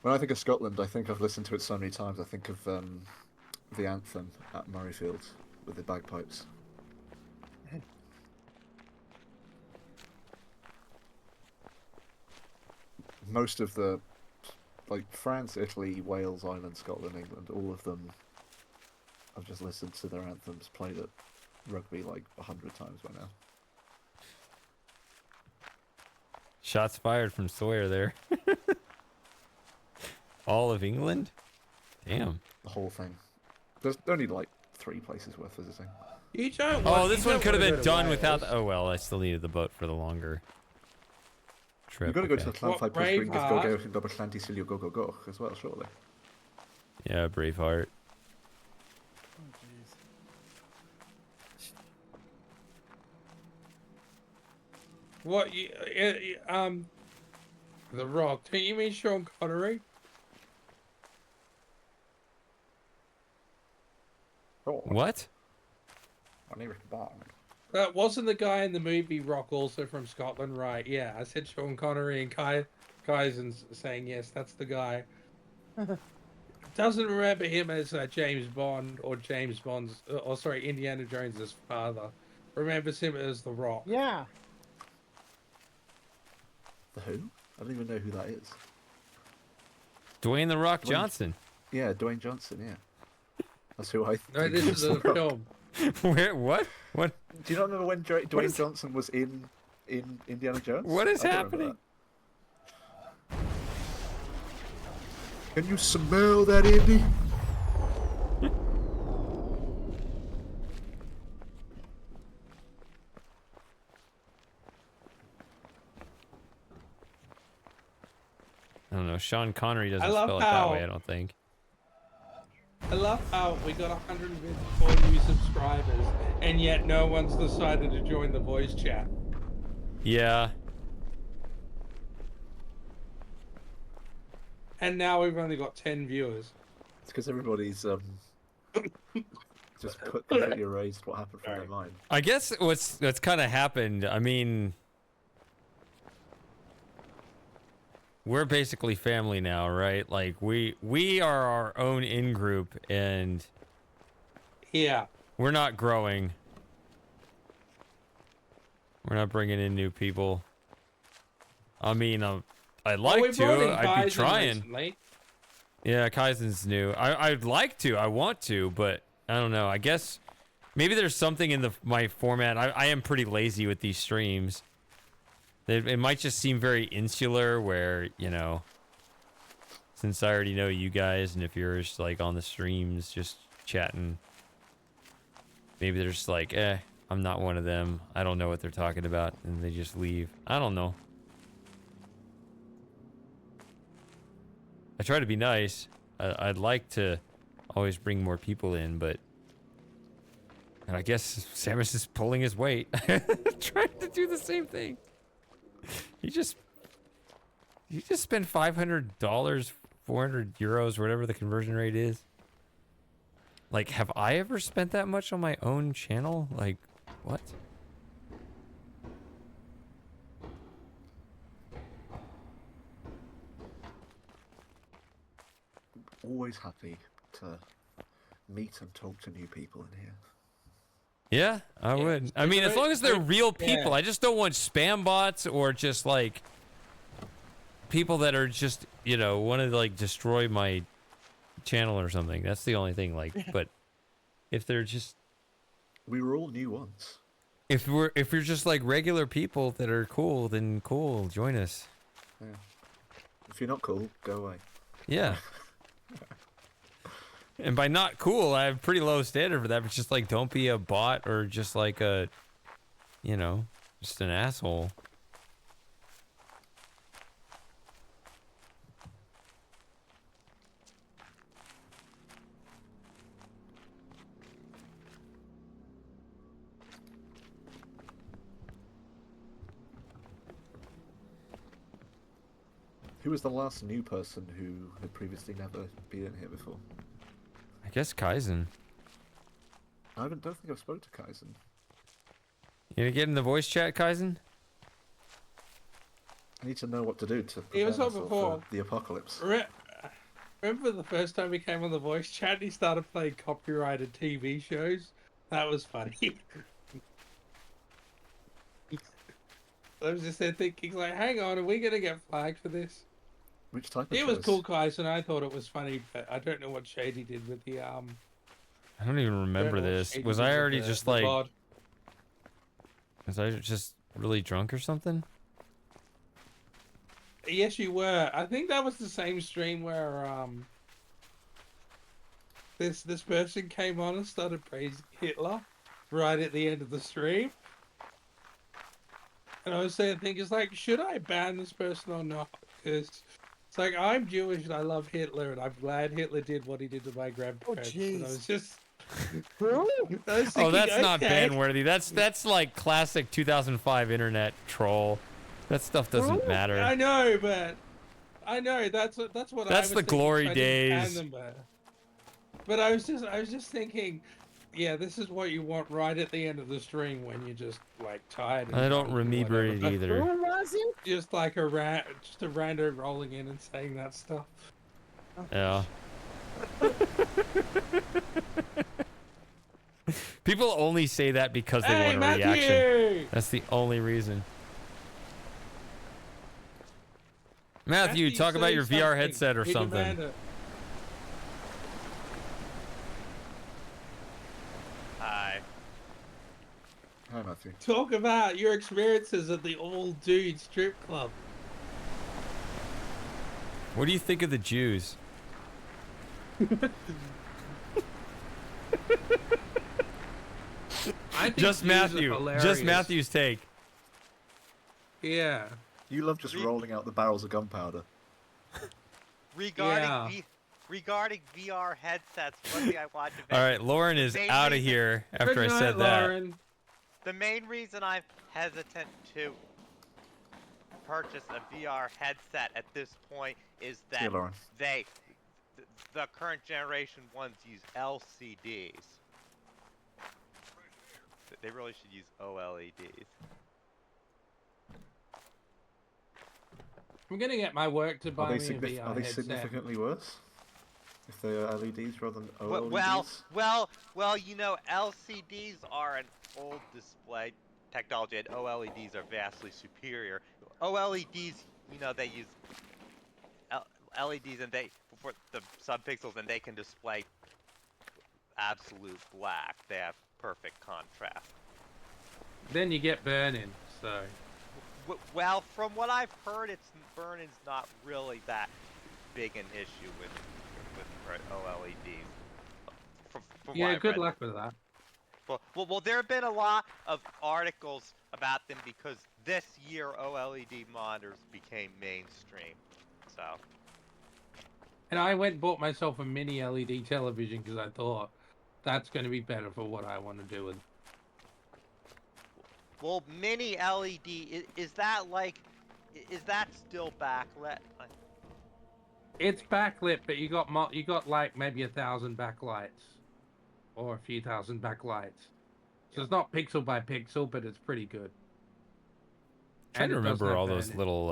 When I think of Scotland, I think I've listened to it so many times. I think of the anthem at Murrayfield with the bagpipes. Most of the, like France, Italy, Wales, Ireland, Scotland, England, all of them, I've just listened to their anthems played at rugby like 100 times by now. Shots fired from Sawyer there. All of England? Damn. The whole thing. There's only like 3 places worth visiting. You don't want, this one could have been done without. Oh well, I still needed the boat for the longer trip. You've got to go to the Clanfly Push Go Double Clanty Silio Go Go Go as well, surely. Yeah, Braveheart. What? The Rock. Don't you mean Sean Connery? What? That wasn't the guy in the movie Rock, also from Scotland, right? Yeah, I said Sean Connery and Kaizen saying yes, that's the guy. doesn't remember him as James Bond or Indiana Jones's father. Remembers him as The Rock. Yeah. The who? I don't even know who that is. Dwayne The Rock Johnson. Yeah, Dwayne Johnson. Yeah, that's who I. No, this is a film. Where? What? What? Do you not remember when Dwayne Johnson was in Indiana Jones? What is I don't remember happening? that. Can you smell that, Indy? I don't know. Sean Connery doesn't I love spell it that way, I don't think. I love how we got 154 new subscribers, and yet no one's decided to join the voice chat. Yeah. And now we've only got 10 viewers. It's because everybody's just completely erased what happened from their mind. I guess what's kind of happened, I mean, we're basically family now, right? Like we are our own in-group, and yeah, we're not growing. We're not bringing in new people. I mean, I'd like to. I'd be trying. Recently. Yeah, Kaizen's new. I'd like to. I want to, but I don't know. I guess maybe there's something in my format. I am pretty lazy with these streams. It might just seem very insular, where, you know, since I already know you guys, and if you're just like on the streams just chatting, maybe they're just like, I'm not one of them. I don't know what they're talking about, and they just leave. I don't know. I try to be nice. I'd like to always bring more people in, but and I guess Samus is pulling his weight, trying to do the same thing. You just spent $500, 400 euros, whatever the conversion rate is. Like, have I ever spent that much on my own channel? Like, what? Always happy to meet and talk to new people in here. Yeah, I would. I mean, as long as they're real people. I just don't want spam bots or just like people that are just, you know, want to like destroy my channel or something. That's the only thing. Like, but if they're just, we were all new once. If you're just like regular people that are cool, then cool, join us. Yeah. If you're not cool, go away. Yeah. And by not cool, I have pretty low standard for that. It's just like, don't be a bot or just like a, you know, just an asshole. Who was the last new person who had previously never been in here before? I guess Kaizen. I don't think I've spoke to Kaizen. You gonna get in the voice chat, Kaizen? I need to know what to do to It prepare was on myself before. for the apocalypse. Remember the first time we came on the voice chat, he started playing copyrighted TV shows? That was funny. I was just there thinking, like, hang on, are we going to get flagged for this? Which type of It was shows? cool, guys, and I thought it was funny, but I don't know what Shady did with the, I don't even remember this. Was I already just like... VOD. Was I just really drunk or something? Yes, you were. I think that was the same stream where, this person came on and started praising Hitler right at the end of the stream. And I was saying, thinking, like, should I ban this person or not? Because it's like, I'm Jewish and I love Hitler, and I'm glad Hitler did what he did to my grandparents. And I was just... Oh, that's not ban-worthy. That's like classic 2005 internet troll. That stuff doesn't matter. I know, but... I know, that's what I was That's the thinking, glory so I didn't ban days. them, but I was just thinking... Yeah, this is what you want right at the end of the stream when you're just like tired. And I don't remember it either. Who was it? Just like a rando rolling in and saying that stuff. Yeah. People only say that because they Hey, want a reaction. Matthew! That's the only reason. Matthew, talk about say your VR something. headset or He something. demanded. Hi. Hi, Matthew. Talk about your experiences at the all-dude strip club. What do you think of the Jews? I think Just Jews are Matthew. hilarious. Just Matthew's take. Yeah. You love just rolling out the barrels of gunpowder. Regarding regarding VR headsets, one thing I want to mention. All right, Lauren is out of here after I said that. The main reason I'm hesitant to purchase a VR headset at this point is that Lauren. the current generation ones use LCDs. They really should use OLEDs. I'm gonna get my work to buy me a VR Are they headset. significantly worse? If they are LEDs rather than OLEDs? Well, you know, LCDs are an old display technology, and OLEDs are vastly superior. OLEDs, you know, they use LEDs, and for the subpixels, and they can display absolute black. They have perfect contrast. Then you get burning, so. Well, from what I've heard, burning's not really that big an issue with OLEDs. From Yeah, what I've good read. luck with that. Well, there have been a lot of articles about them because this year OLED monitors became mainstream. So. And I went and bought myself a mini LED television because I thought that's going to be better for what I want to do with. Well, mini LED, is that still backlit? It's backlit, but you got like maybe 1,000 backlights, or a few thousand backlights. So it's not pixel by pixel, but it's pretty good. Trying to remember all those little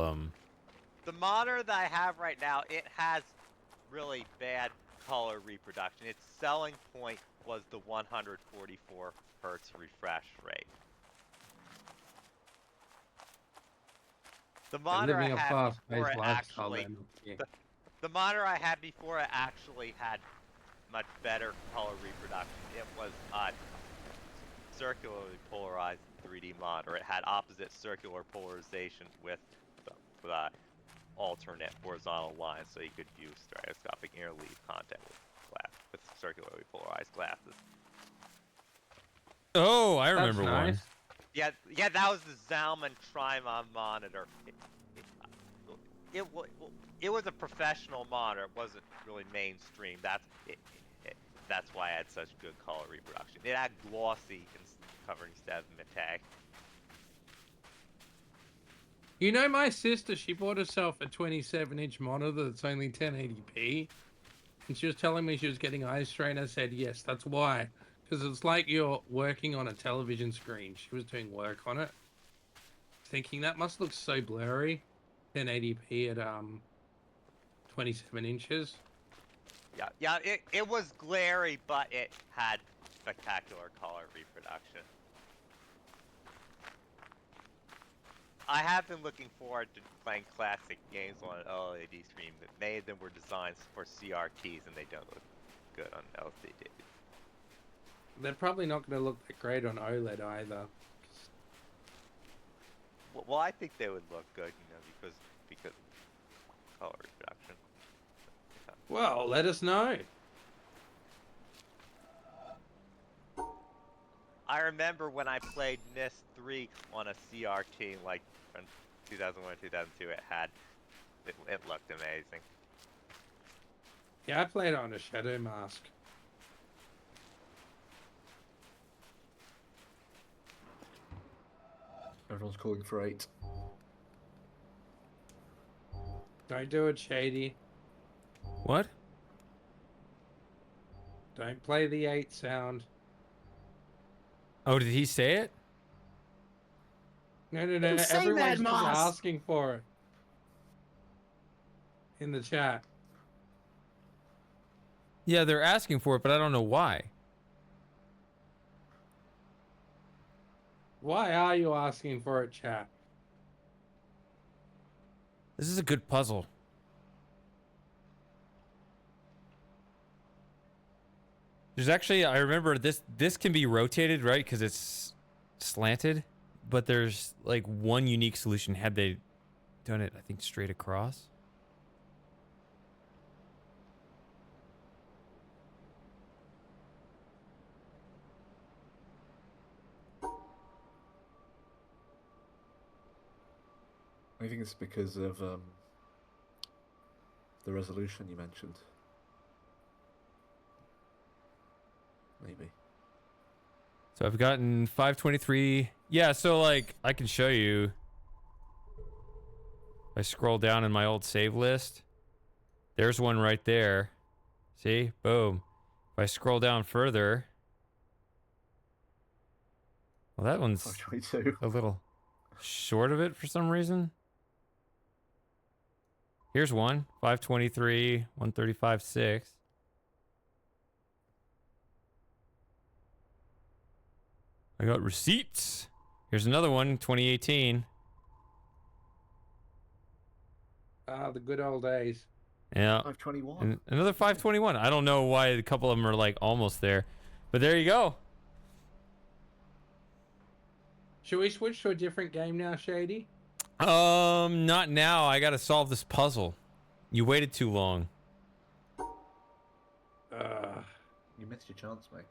The monitor that I have right now, it has really bad color reproduction. Its selling point was the 144 hertz refresh rate. The monitor I had before the monitor I had before it actually had much better color reproduction. It was circularly polarized 3D monitor. It had opposite circular polarization with the alternate horizontal lines, so you could view stereoscopic interleave content with circularly polarized glasses. Oh, I remember one. Yeah, that was the Zalman Trimon monitor. It was a professional monitor. It wasn't really mainstream. That's why it had such good color reproduction. It had glossy cover instead of metallic. You know, my sister, she bought herself a 27-inch monitor that's only 1080p. And she was telling me she was getting eye strain. I said, yes, that's why. Because it's like you're working on a television screen. She was doing work on it. Thinking that must look so blurry. 1080p at 27 inches. Yeah, it was glary, but it had spectacular color reproduction. I have been looking forward to playing classic games on an OLED screen, but many of them were designed for CRTs and they don't look good on LCD. They're probably not going to look that great on OLED either. Well, I think they would look good, you know, because color reproduction. Well, let us know. I remember when I played NIS 3 on a CRT, like in 2001, 2002, it looked amazing. Yeah, I played it on a Shadow Mask. Everyone's calling for 8. Don't do it, Shady. What? Don't play the 8 sound. Oh, did he say it? No. that, Everyone's just Moss. asking for it. In the chat. Yeah, they're asking for it, but I don't know why. Why are you asking for it, chat? This is a good puzzle. There's actually, I remember this can be rotated, right? Because it's slanted, but there's like one unique solution had they done it, I think, straight across. I think it's because of the resolution you mentioned. Maybe. So I've gotten 523. Yeah, so like I can show you. If I scroll down in my old save list, there's one right there. See? Boom. If I scroll down further, well, that one's 522. a little short of it for some reason. Here's one, 523, 135.6. I got receipts. Here's another one, 2018. Ah, the good old days. Yeah. 521. And another 521. I don't know why a couple of them are like almost there, but there you go. Should we switch to a different game now, Shady? Not now. I gotta solve this puzzle. You waited too long. You missed your chance, mate.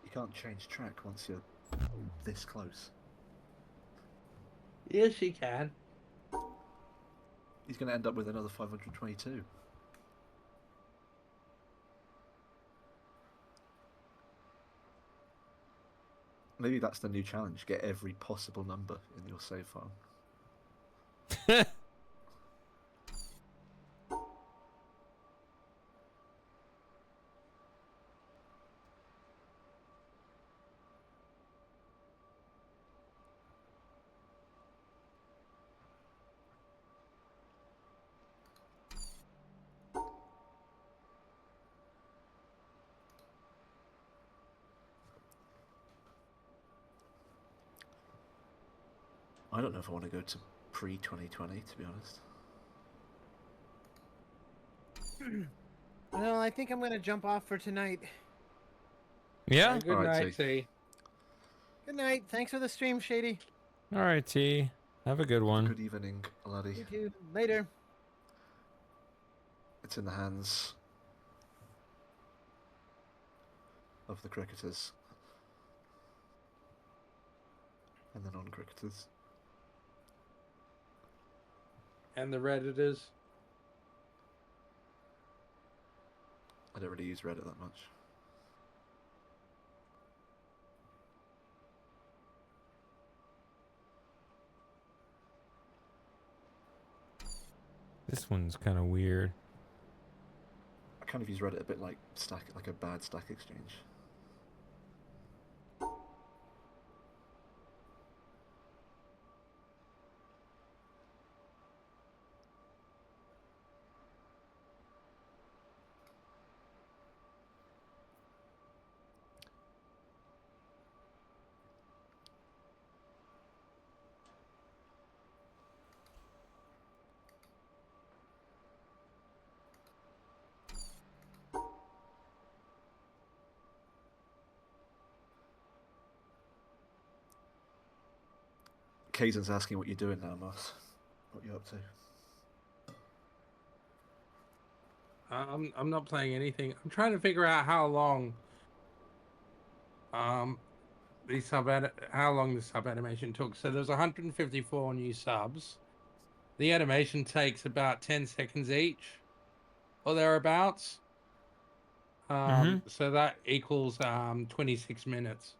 You can't change track once you're this close. Yes, you can. He's going to end up with another 522. Maybe that's the new challenge. Get every possible number in your save file. I don't know if I want to go to pre-2020, to be honest. Well, I think I'm going to jump off for tonight. Yeah? Good night, T. Good night. Thanks for the stream, Shady. All right, T. Have a good one. Good evening, laddie. You too. Later. It's in the hands of the cricketers. And the non-cricketers. And the Redditors. I don't really use Reddit that much. This one's kind of weird. I kind of use Reddit a bit like a bad Stack Exchange. Kaizen's asking what you're doing now, Moss. What you up to? I'm not playing anything. I'm trying to figure out how long the sub animation took. So there's 154 new subs. The animation takes about 10 seconds each, or thereabouts. So that equals 26 minutes.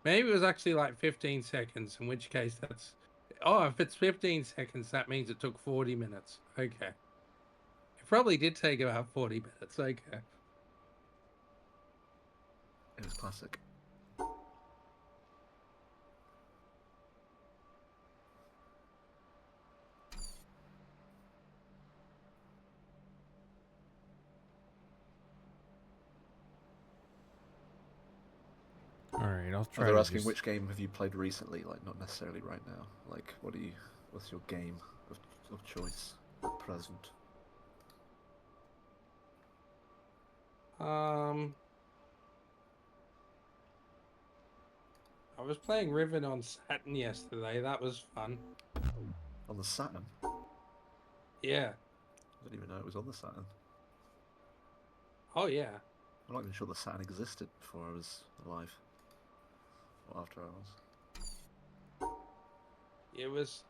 Maybe it was actually like 15 seconds, in which case that's... Oh, if it's 15 seconds, that means it took 40 minutes. Okay. It probably did take about 40 minutes. Okay. It was classic. I'll Oh, try. they're to asking just... which game have you played recently, like not necessarily right now. Like, what's your game of choice at present? I was playing Riven on Saturn yesterday. That was fun. On the Saturn? Yeah. I didn't even know it was on the Saturn. Oh yeah. I'm not even sure the Saturn existed before I was alive. Or after I was. It was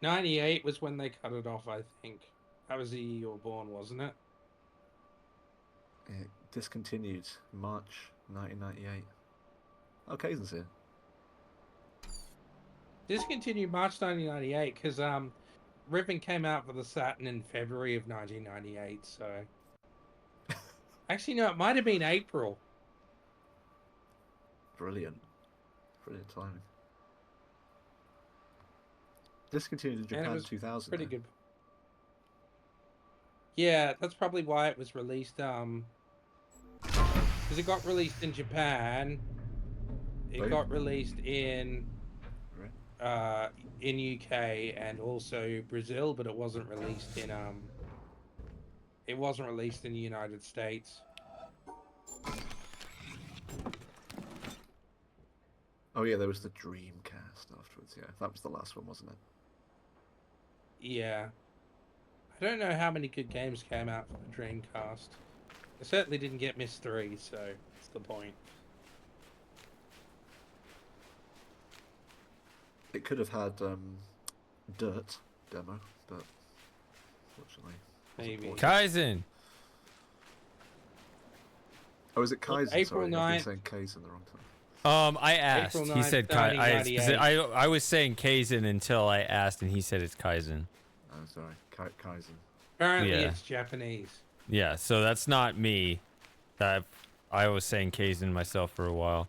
98 was when they cut it off, I think. That was the year you were born, wasn't it? It discontinued March 1998. Oh, Kaizen's here. Discontinued March 1998 because Riven came out for the Saturn in February of 1998. So actually, no, it might have been April. Brilliant timing. Discontinued in Japan 2000. Pretty good. Yeah, that's probably why it was released. Because it got released in Japan. It got released in UK and also Brazil, but it wasn't released in the United States. Oh yeah, there was the Dreamcast afterwards. Yeah, that was the last one, wasn't it? Yeah. I don't know how many good games came out for the Dreamcast. It certainly didn't get Myst 3, so that's the point. It could have had Dirt demo, but unfortunately, maybe Kaizen. Oh, is it Kaizen? April Sorry, I've 9th. been saying Kaizen the wrong time. I asked. April He 9th, said I was saying Kaizen until I asked, and he said it's Kaizen. Oh, sorry, Kaizen. Apparently Yeah. it's Japanese. Yeah, so that's not me. I was saying Kaizen myself for a while.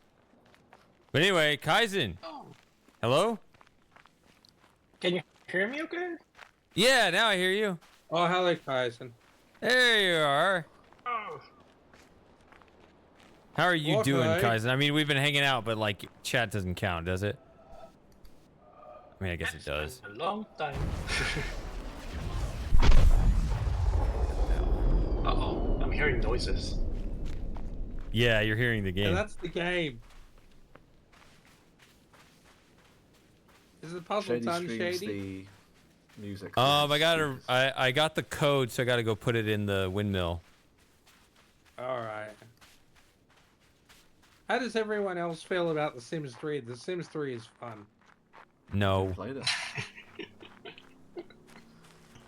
But anyway, Kaizen. Hello? Can you hear me okay? Yeah, now I hear you. Oh, hello, Kaizen. There you are. Oh. How are you doing, Okay. Kaizen? I mean, we've been hanging out, but like, chat doesn't count, does it? I mean, I guess it does. A long time. Uh-oh, I'm hearing noises. Yeah, you're hearing the Yeah, game. that's the game. Is the puzzle Shady done, streams Shady? the music. I got the code, so I gotta go put it in the windmill. Alright. How does everyone else feel about The Sims 3? The Sims 3 is fun. No. Played it.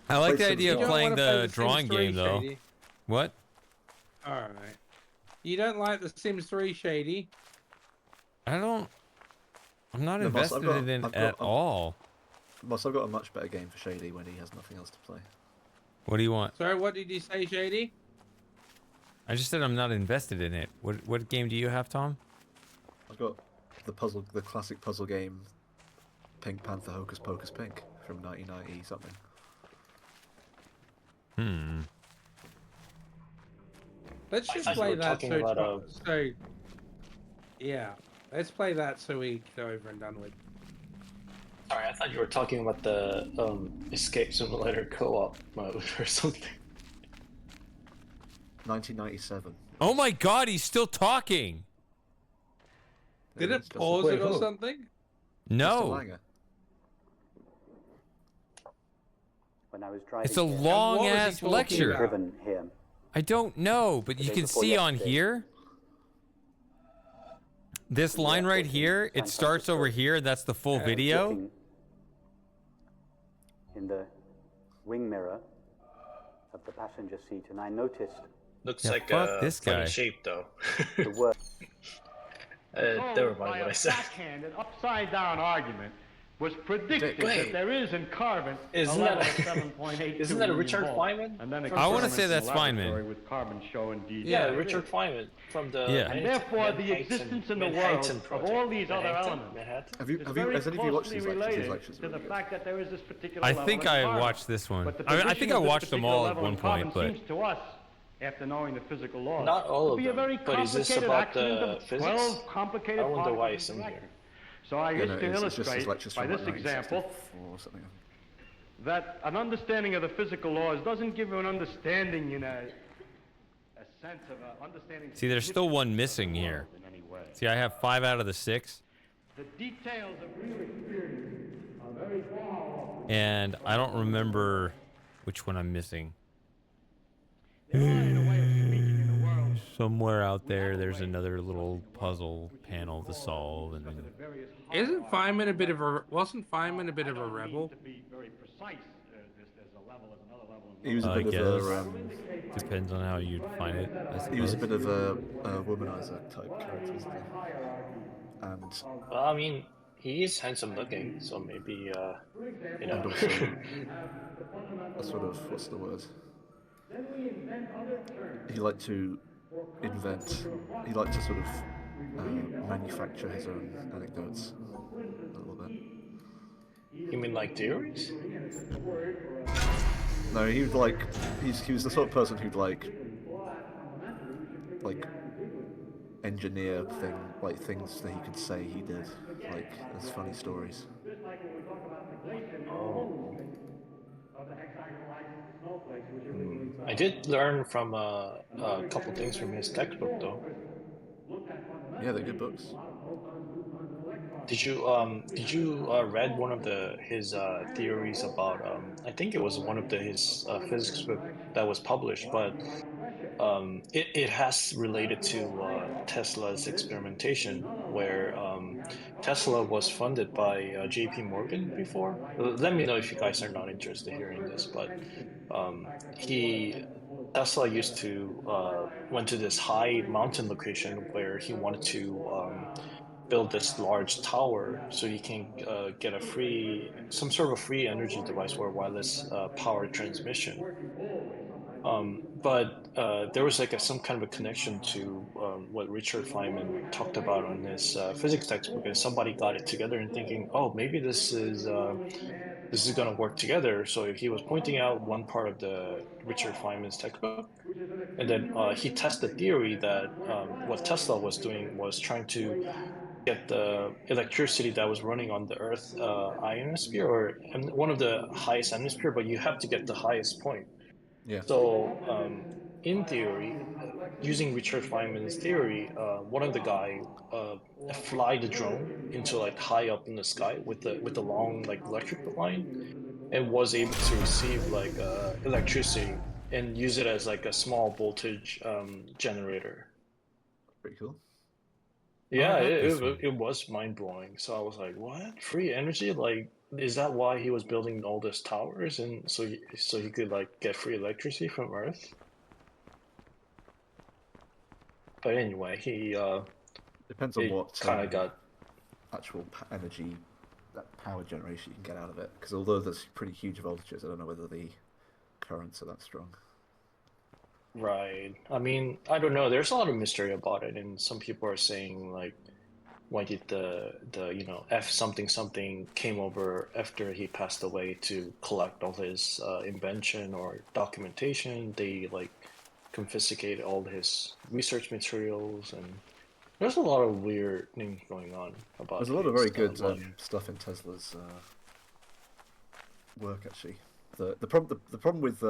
I like the Sims idea of One. playing You don't wanna play the The drawing Sims 3, game, though. Shady. What? Alright. You don't like The Sims 3, Shady? I'm not No, boss, invested in it at all. Boss, I've got a much better game for Shady when he has nothing else to play. What do you want? Sorry, what did you say, Shady? I just said I'm not invested in it. What game do you have, Tom? I've got the classic puzzle game, Pink Panther Hocus Pocus Pink from 1990 something. Let's just thought you play were that talking about, yeah. Let's play that so we get over and done with. Sorry, I thought you were talking about the Escape Simulator co-op mode or something. 1997. Oh my god, he's still talking! Did it pause it or something? No. When I was driving It's a here. long ass lecture. Driven here. I don't know, but The you day can before see on yesterday. here. This line right here, it starts over here. That's the full video. Looking in the wing mirror of the passenger seat, and I noticed Looks Yeah, like fuck a this funny guy. shape, though. the word. Never mind what I said. Backhanded, upside-down argument was predicted Wait. that there is in carbon Isn't a level that- of 7.82 isn't that a million Richard volts, Feynman? and then I wanna say experiments in that's the Feynman. laboratory with carbon show indeed. Yeah, that it Richard is. Feynman from the Yeah. And therefore, the existence in the world of all these other elements Has is any very of you watched closely these lectures? These related lectures to are the really good. fact that there is this particular I level think in I carbon. watched this one. But the I position think I of this watched them particular all at level one in carbon point, but seems to us after knowing the physical laws. Not all It'd of be a them, very but is this complicated about accident the of physics? 12 complicated I wonder why particles it's in here. interacting. So I Yeah, wish no, to it's just his illustrate lectures by from this like example 1964 or something. that an understanding of the physical laws doesn't give you an understanding in a sense of understanding. See, there's still one missing here. See, I have 5 out of the 6. The details of real experience are very far. And I don't remember which one I'm missing. Somewhere out there, there's another little puzzle panel to solve, and then Isn't Feynman a bit of a wasn't Feynman a bit of a rebel? He was a I bit guess of a depends on how you define it. I suppose. he was a bit of a womanizer type character, wasn't he? And Well, I mean, he is handsome looking, so maybe you know. and also a sort of, what's the word? He liked to invent. He liked to sort of manufacture his own anecdotes a little bit. You mean like theories? No, he would like. He was the sort of person who'd like engineer things that he could say he did, like as funny stories. Oh. I did learn from a couple things from his textbook, though. Yeah, they're good books. Did you read one of his theories about I think it was one of his physics book that was published, but it has related to Tesla's experimentation, where Tesla was funded by J.P. Morgan before. Let me know if you guys are not interested in hearing this, but Tesla used to went to this high mountain location where he wanted to build this large tower so he can get some sort of free energy device for wireless power transmission. But there was like some kind of a connection to what Richard Feynman talked about on his physics textbook, and somebody got it together and thinking, oh, maybe this is going to work together. So he was pointing out one part of the Richard Feynman's textbook, and then he tested the theory that what Tesla was doing was trying to get the electricity that was running on the Earth ionosphere, or one of the highest ionosphere, but you have to get the highest point. Yeah. So in theory, using Richard Feynman's theory, one of the guy fly the drone into like high up in the sky with the long like electric line, and was able to receive like electricity and use it as like a small voltage generator. Pretty cool. Yeah, it was mind blowing. So I was like, "What? Free energy? Like, is that why he was building all those towers, and so he could like get free electricity from Earth?" But anyway, he depends on what kind of got actual energy, that power generation you can get out of it. Because although there's pretty huge voltages, I don't know whether the currents are that strong. Right. I mean, I don't know. There's a lot of mystery about it, and some people are saying like, why did the F something something came over after he passed away to collect all his invention or documentation? They like confiscated all his research materials, and there's a lot of weird things going on about. There's a lot of very good stuff in Tesla's work, actually. The problem with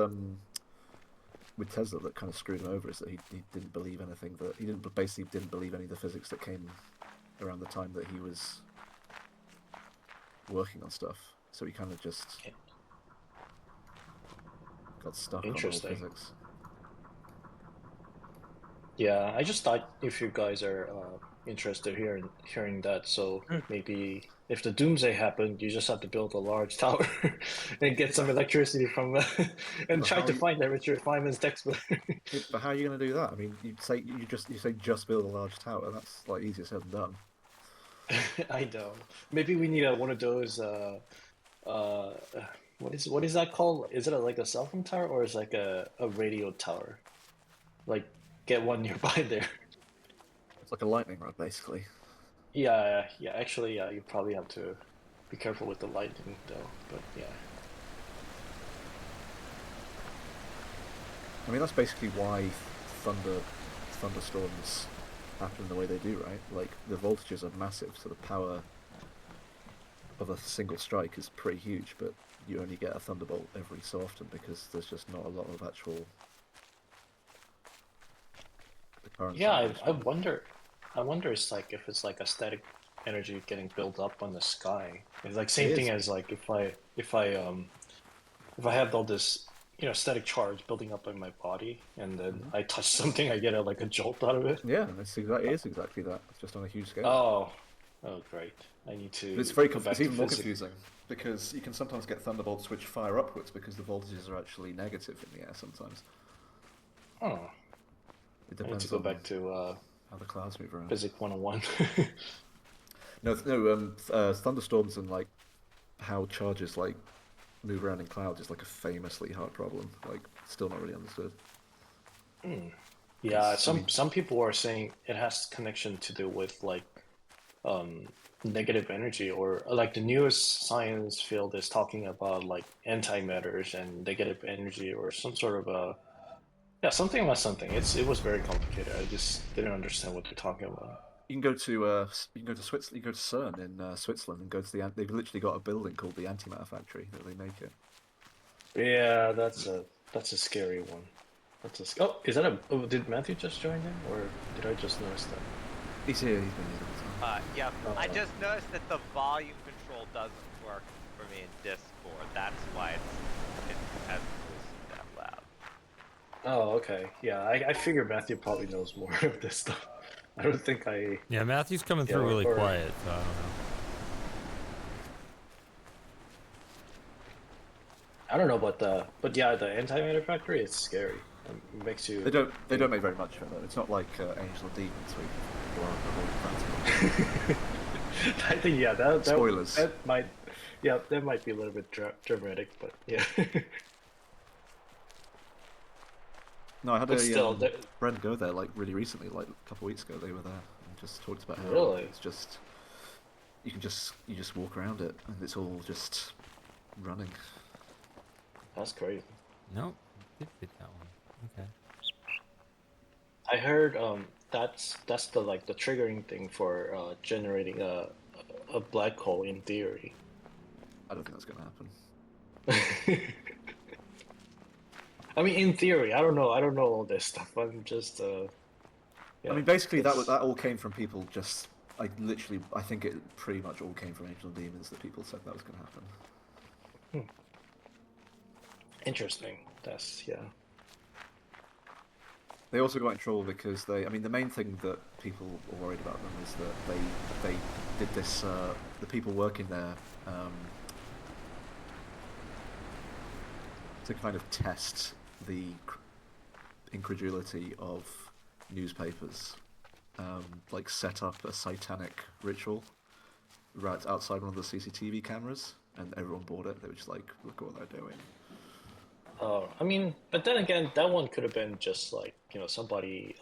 Tesla that kind of screwed him over is that he didn't believe anything that he basically didn't believe any of the physics that came around the time that he was working on stuff. So he kind of just got stuck on old physics. Yeah, I just thought if you guys are interested in hearing that, so maybe if the doomsday happened, you just have to build a large tower and get some electricity from and try to find that Richard Feynman's textbook. But how are you going to do that? I mean, you say just build a large tower. That's like easier said than done. I know. Maybe we need one of those. What is that called? Is it like a cell phone tower, or is it like a radio tower? Like, get one nearby there. It's like a lightning rod, basically. Yeah. Actually, you probably have to be careful with the lightning, though. But yeah. I mean, that's basically why thunderstorms happen the way they do, right? Like, the voltages are massive, so the power of a single strike is pretty huge, but you only get a thunderbolt every so often because there's just not a lot of actual occurrence. Yeah, I wonder. I wonder, it's like if it's like a static energy getting built up on the sky. It's like same thing as like if I have all this static charge building up in my body, and then I touch something, I get like a jolt out of it. Yeah, it is exactly that. It's just on a huge scale. Oh, great! I need to. But it's even more confusing because you can sometimes get thunderbolts which fire upwards because the voltages are actually negative in the air sometimes. Oh. It depends. I need to go back to how the clouds move around. Physics 101. No, thunderstorms and like how charges like move around in clouds is like a famously hard problem. Like, still not really understood. Yeah, some people are saying it has connection to do with like negative energy, or like the newest science field is talking about like antimatters and negative energy, or some sort of something about something. It was very complicated. I just didn't understand what they're talking about. You can go to Switzerland. You can go to CERN in Switzerland and go to they've literally got a building called the antimatter factory that they make it. Yeah, that's a scary one. Did Matthew just join in, or did I just notice that? He's here. He's been here. Yeah. I just noticed that the volume control doesn't work for me in Discord. That's why it hasn't boosted that loud. Oh, okay. Yeah, I figure Matthew probably knows more of this stuff. I don't think I... Yeah, Matthew's coming through really quiet, so I don't know. I don't know, but yeah, the antimatter factory, it's scary. It makes you... They don't make very much of it, though. It's not like Angel of Demons where you can blow up the whole I think, yeah, that spoilers. That might be a little bit dramatic, but yeah. No, I had a friend go there like really recently, like a couple of weeks ago. They were there and just talked about how it's just you just walk around it and it's all just running. That's crazy. Nope, did fit that one. Okay. I heard that's the the triggering thing for generating a black hole in theory. I don't think that's gonna happen. I mean, in theory, I don't know all this stuff. I'm just. I mean, basically, that all came from people just. I think it pretty much all came from Angel of Demons that people said that was going to happen. Interesting. That's They also got in trouble because the main thing that people were worried about them is that they did this. The people working there. To kind of test the incredulity of newspapers, like set up a satanic ritual right outside one of the CCTV cameras, and everyone bought it. They were just like, look at what they're doing. Oh, I mean, but then again, that one could have been just like, somebody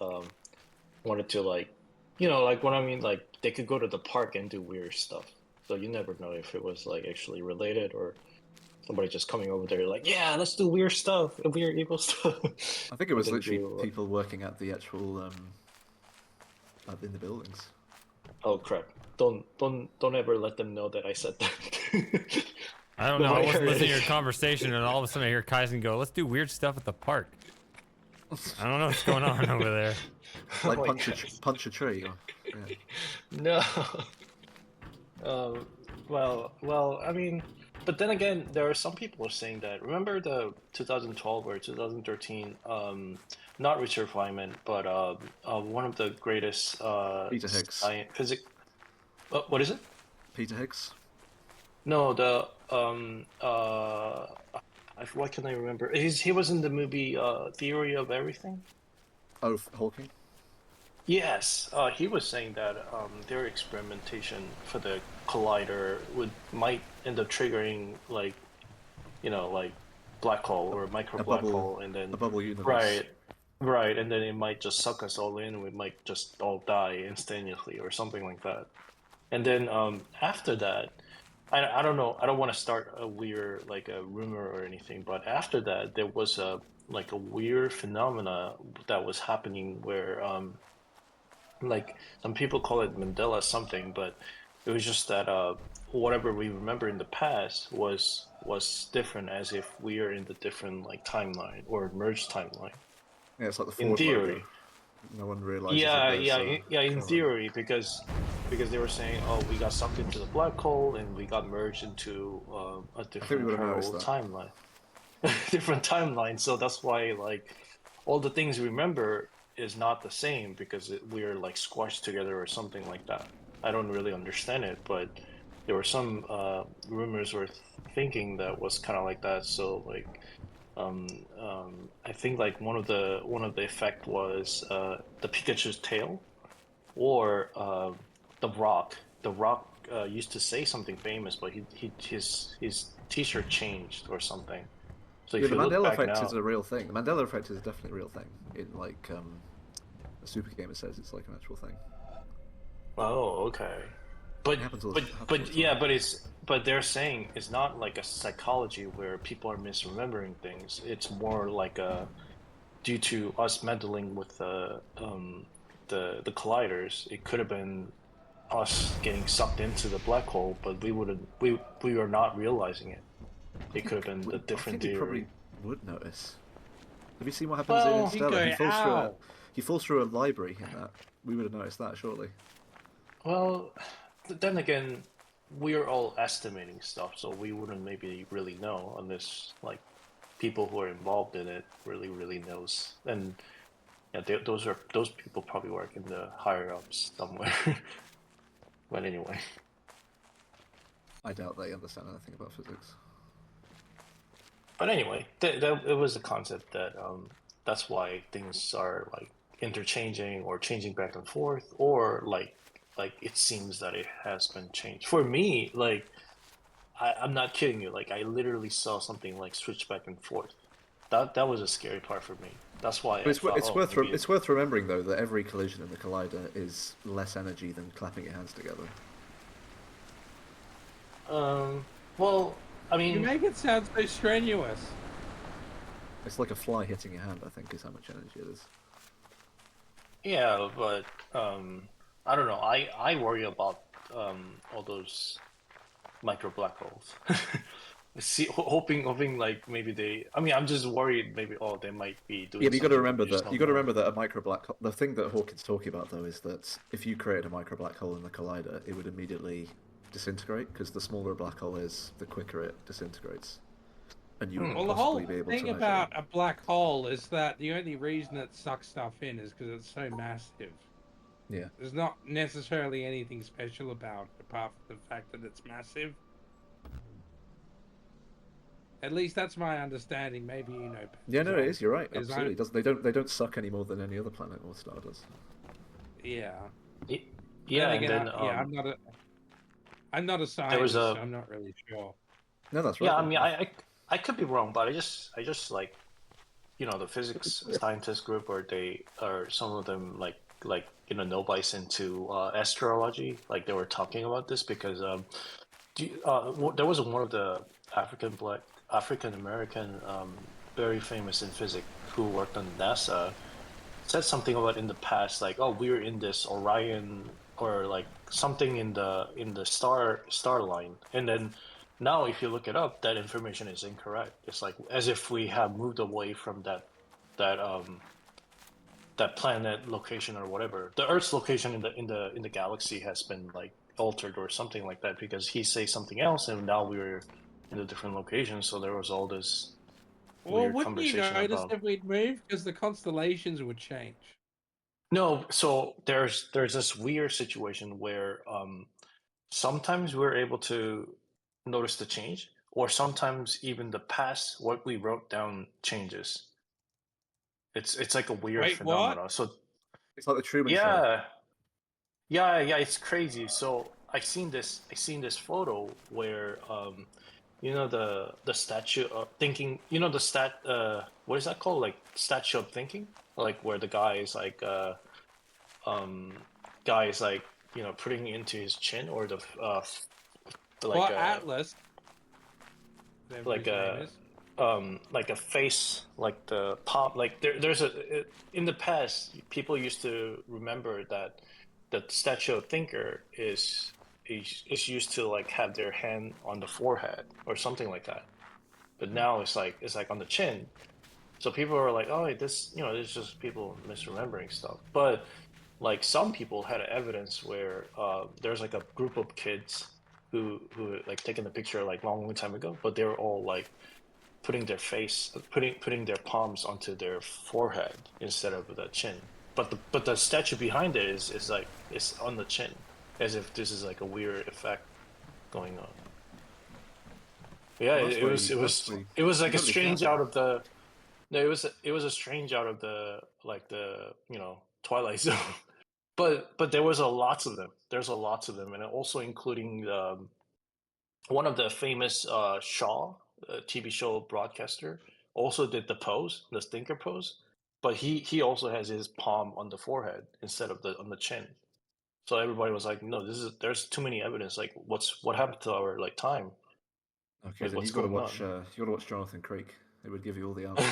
wanted to like what I mean, like they could go to the park and do weird stuff. So you never know if it was like actually related or somebody just coming over there like, yeah, let's do weird stuff, weird evil stuff. I think it was literally people working at the actual in the buildings. Oh crap! Don't ever let them know that I said that. I don't know. I wasn't listening to your conversation, and all of a sudden I hear Kaizen go, "Let's do weird stuff at the park." I don't know what's going on over there. Like punch a tree. Or, yeah. No. Well, I mean. But then again, there are some people saying that. Remember the 2012 or 2013, not Richard Feynman, but one of the greatest Peter Higgs. What is it? Peter Higgs. No, what can I remember? He was in the movie Theory of Everything. Oh, Hawking. Yes, he was saying that their experimentation for the collider might end up triggering like black hole or micro black hole, and then a bubble universe. Right, and then it might just suck us all in, and we might just all die instantaneously or something like that. And then after that, I don't know. I don't want to start a weird like a rumor or anything, but after that, there was a like a weird phenomena that was happening where like some people call it Mandela something, but it was just that whatever we remember in the past was different, as if we are in the different like timeline or merged timeline. Yeah, it's like the In Ford logo. theory. No one realizes that there's In currently. theory, because they were saying, oh, we got sucked into the black hole and we got merged into a I think we different would have noticed parallel that. timeline, different timeline. So that's why like all the things we remember is not the same because we're like squashed together or something like that. I don't really understand it, but there were some rumors or thinking that was kind of like that. So like I think like one of the effect was the Pikachu's tail, or the Rock. The Rock used to say something famous, but his T-shirt changed or something. So Yeah, if the you look Mandela back effect is now, a real thing. The Mandela effect is definitely a real thing. In like a super gamer says it's like an actual thing. oh okay, but It happens all the yeah, time. but they're saying it's not like a psychology where people are misremembering things. It's more like a due to us meddling with the colliders. It could have been us getting sucked into the black hole, but we are not realizing it. It could have been the I different think we probably theory. would notice. Have you seen what happens in Well, Interstellar? Nico, ow! He falls through a library in that. We would have noticed that surely. well, then again, we are all estimating stuff, so we wouldn't maybe really know unless like people who are involved in it really knows. And yeah, those people probably work in the higher ups somewhere. But anyway. I doubt they understand anything about physics. But anyway, it was a concept that that's why things are like interchanging or changing back and forth, or like it seems that it has been changed. For me, like I'm not kidding you. Like I literally saw something like switch back and forth. That was a scary part for me. That's why But I thought, oh, maybe it's worth remembering though that every collision in the collider is less energy than clapping your hands together. well, I You mean, make it sound so strenuous. It's like a fly hitting your hand. I think is how much energy it is. yeah, but I don't know. I worry about all those micro black holes. See, hoping like maybe they. I mean, I'm just worried. Maybe they might be Yeah, doing but you got to something that remember we just that don't know. a micro black hole. The thing that Hawkins talking about though is that if you created a micro black hole in the collider, it would immediately disintegrate because the smaller a black hole is, the quicker it disintegrates, and you wouldn't Well, the whole possibly be able to thing measure. about a black hole is that the only reason it sucks stuff in is because it's so massive. Yeah. There's not necessarily anything special about it apart from the fact that it's massive. At least that's my understanding. Maybe you know better, Yeah, no, it John. is. You're right. Because Absolutely. They don't suck any more than any other planet or star does. yeah. Yeah, Then and again, then I'm not a there was scientist, a so I'm not really sure. No, that's yeah. right I though. mean, I could be wrong, but I just like the physics scientist group, or they or some of them like nobody's into astrology. Like they were talking about this because there was one of the African American very famous in physics who worked on NASA, said something about in the past, like, oh, we're in this Orion or like something in the star line, and then now if you look it up, that information is incorrect. It's like as if we have moved away from that that planet location or whatever. The Earth's location in the galaxy has been like altered or something like that, because he says something else, and now we're in a different location. So there was all this Well, weird wouldn't you conversation notice about. if we'd move? Because the constellations would change. No, so there's this weird situation where sometimes we're able to notice the change, or sometimes even the past what we wrote down changes. It's like a weird Wait, what? phenomena. So It's like the Truman Show. yeah, yeah, it's crazy. So I seen this photo where the statue of thinking, the what is that called, like statue of thinking, like where the um guy is like putting into his chin, or the Or Atlas. Whatever like his name is. like a face, like the palm, like there's a in the past people used to remember that the statue of thinker is used to like have their hand on the forehead or something like that, but now it's like on the chin. So people are like, oh, this, you know, it's just people misremembering stuff. But like some people had evidence where there's like a group of kids who like taken the picture like long time ago, but they were all like putting their palms onto their forehead instead of the chin. But the statue behind it is like it's on the chin, as if this is like a weird effect going on. Yeah, Well, it was like a gotta be strange careful. out of the. No, it was a strange out of the like the Twilight Zone, but there was a lots of them. There's a lots of them, and also including one of the famous Shaw TV show broadcaster also did the pose, the stinker pose, but he also has his palm on the forehead instead of on the chin. So everybody was like, no, there's too many evidence. Like, what happened to our like time? Okay, Like, then what's you've got to going watch. on? You got to watch Jonathan Creek. It would give you all the answers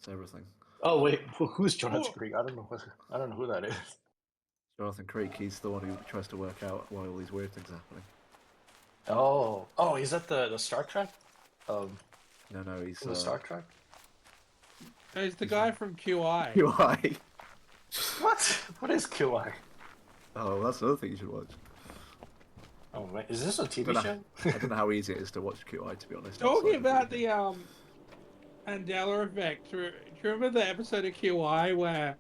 to everything. Oh wait, who's Jonathan Creek? I don't know who that is. Jonathan Creek. He's the one who tries to work out why all these weird things are happening. Oh, is that the Star Trek? No, he's the Star Trek. He's the guy from QI. QI. What? What is QI? Oh, that's another thing you should watch. Oh man, is this a TV show? I don't know how easy it is to watch QI, to be honest. Talking about the Mandela effect. Do you remember the episode of QI where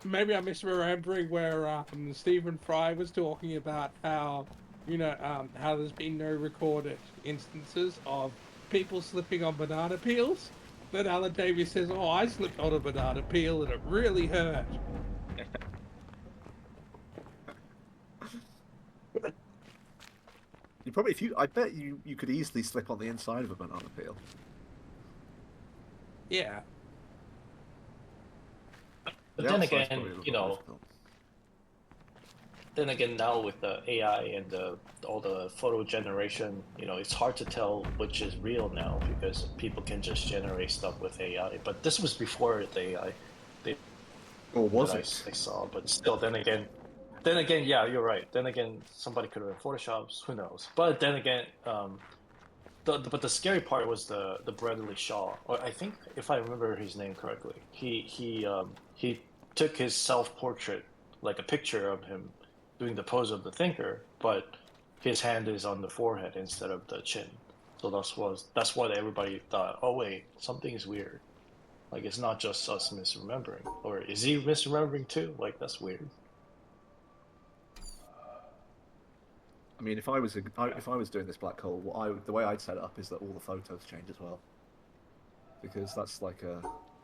maybe I'm misremembering where Stephen Fry was talking about how how there's been no recorded instances of people slipping on banana peels? Then Alan Davies says, "Oh, I slipped on a banana peel and it really hurt." You probably, I bet you could easily slip on the inside of a banana peel. Yeah. But then again, then again, now with the AI and all the photo generation, it's hard to tell which is real now because people can just generate stuff with AI. But this was before the AI. Or was it? I saw, but still, then again, yeah, you're right. Then again, somebody could have photoshopped. Who knows? But then again, but the scary part was the Bradley Shaw, or I think if I remember his name correctly, he took his self-portrait, like a picture of him doing the pose of the thinker, but his hand is on the forehead instead of the chin. So that's why everybody thought, oh wait, something is weird. Like it's not just us misremembering, or is he misremembering too? Like that's weird. I mean, if I was doing this black hole, the way I'd set it up is that all the photos change as well, because that's like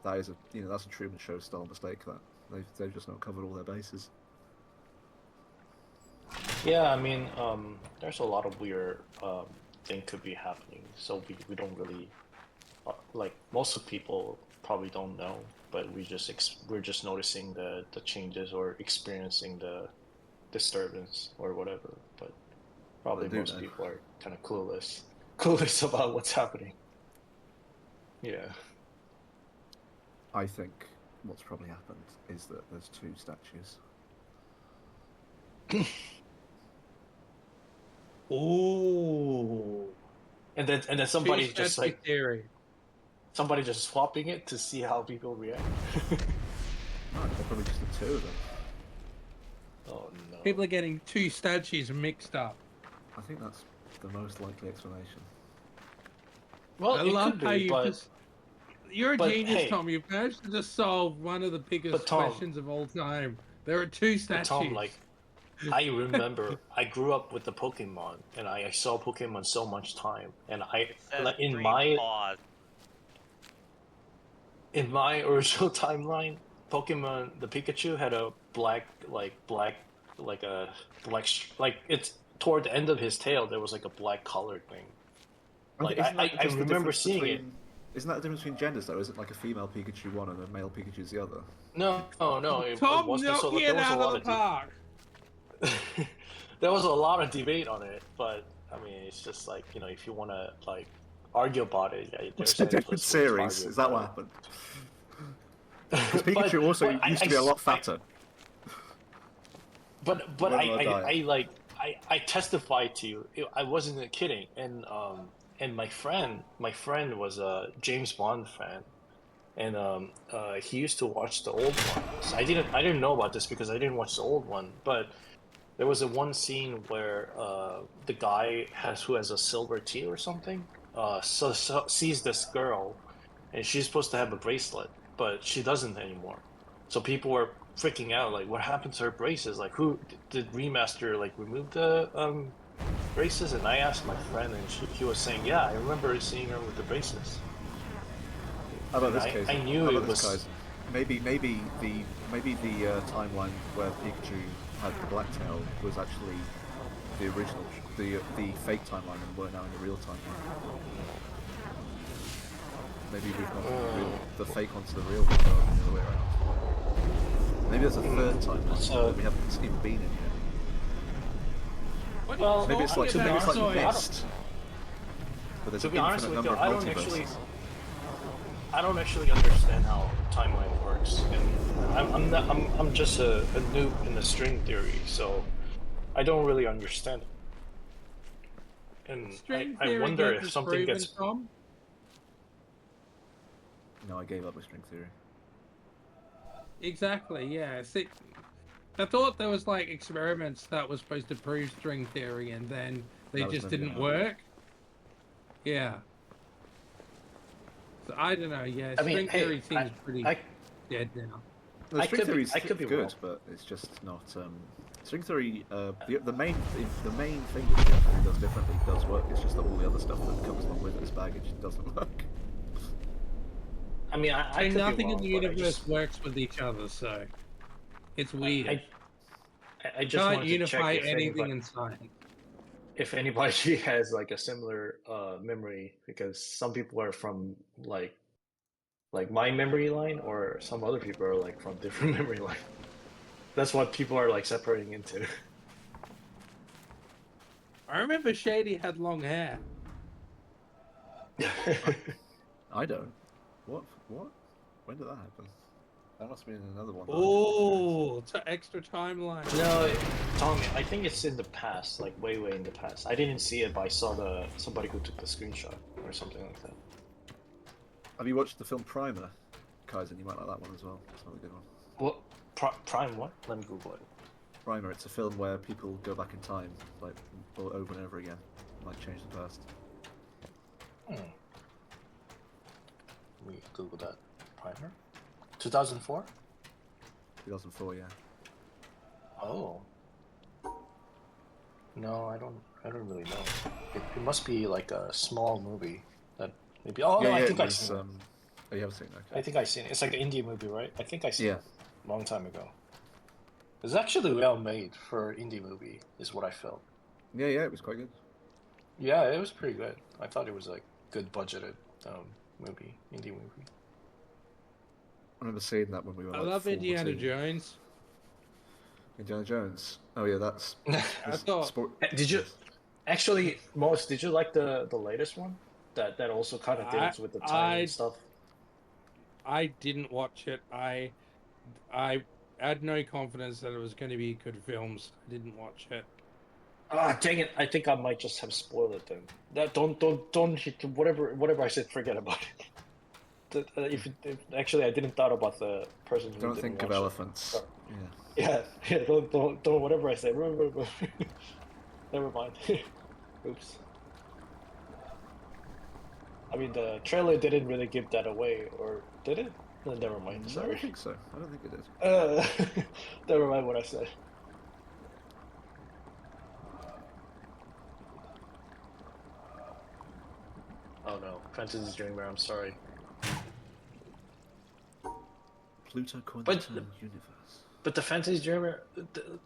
that's a Truman Show style mistake that they've just not covered all their bases. Yeah, I mean, there's a lot of weird thing could be happening, so we don't really like most of people probably don't know, but we're just noticing the changes or experiencing the disturbance or whatever. But probably most people are kind of clueless about what's happening. Yeah. I think what's probably happened is that there's two statues. Ooh. And then somebody just like somebody just swapping it to see how people react. No, they're probably just the two of them. Oh no. People are getting two statues mixed up. I think that's the most likely explanation. Well, I love how you but you're a genius, hey, Tom. You've managed to just solve one of the biggest questions of all time. There are two statues. Tom, like, I remember I grew up with the Pokemon, and I saw Pokemon so much time, and in my original timeline, Pokemon the Pikachu had a it's toward the end of his tail there was like a black colored thing. Like I remember seeing it. Isn't that the difference between genders though? Is it like a female Pikachu one and a male Pikachu's the other? No. Tom, knock it out of the park. There was a lot of debate on it, but I mean, it's just like, you know, if you want to like argue about it, yeah, It's there's a endless different ways to series. argue Is that what about happened? Because Pikachu also used to be a lot fatter. But Went on a diet. I testify to you. I wasn't kidding, and my friend was a James Bond fan, and he used to watch the old ones. I didn't know about this because I didn't watch the old one, but there was a one scene where the guy who has a silver teeth or something sees this girl, and she's supposed to have a bracelet, but she doesn't anymore. So people were freaking out, like, what happened to her braces? Like, who did Remaster like remove the braces? And I asked my friend, and he was saying, yeah, I remember seeing her with the braces. How about And this case? I knew it was. Maybe the timeline where Pikachu had the black tail was actually the original, the fake timeline, and we're now in the real timeline. Maybe we've gone the fake onto the real one, rather than the other way around. Maybe there's a third timeline that we haven't even been in yet. Well, maybe it's like missed. But there's to an be honest infinite with you, number of multiverses. I don't actually understand how timeline works, and I'm just a noob in the string theory, so I don't really understand it. And I wonder if something gets. Tom? No, I gave up with string theory. Exactly. Yeah. See, I thought there was like experiments that was supposed to prove string theory, and then they just didn't work. Yeah. So I don't know. Yeah, string theory seems pretty dead now. No, string theory is good, but it's just not. String theory, the main thing that string theory does differently does work. It's just that all the other stuff that comes along with it as baggage doesn't work. I mean, I could nothing be wrong, in the universe works with each other, so it's weird. I just can't wanted unify to check anything in science. If anybody has like a similar memory, because some people are from like my memory line, or some other people are like from different memory line. That's what people are like separating into. I remember Shady had long hair. I don't. What? When did that happen? That must have been another one. Oh, it's an extra timeline. No, Tommy, I think it's in the past, like way in the past. I didn't see it, but I saw somebody who took the screenshot or something like that. Have you watched the film Primer, Kaizen? You might like that one as well. It's another good one. What? Prime what? Let me Google it. Primer. It's a film where people go back in time, like over and over again, like change the past. Let me Google that. Primer. 2004? 2004, yeah. Oh. No, I don't really know. It must be like a small movie that maybe. Oh yeah, no, yeah, I think I've seen it. Oh, you haven't seen it? Okay. I think I've seen it. It's like an indie movie, right? I think I seen it a long time ago. It's actually well made for an indie movie, is what I felt. Yeah, it was quite good. Yeah, it was pretty good. I thought it was like good budgeted indie movie. I remember seeing that when we were. I like love 14. Indiana Jones. Indiana Jones. Oh yeah, that's. I thought. Did you actually, Morris? Did you like the latest one? That also kind of deals with the time and stuff. I didn't watch it. I had no confidence that it was going to be good films. I didn't watch it. Ah, dang it! I think I might just have spoiled it then. That don't whatever I said. Forget about it. If actually I didn't thought about the person who don't think of elephants. So, yeah. Don't whatever I say. Never mind. Oops. I mean, the trailer didn't really give that away, or did it? No, never mind. Sorry. I don't think so. I don't think it did. Never mind what I said. Oh no, Fantasy Dreamer. I'm sorry. Pluto Quantum Universe. But the Fantasy Dreamer,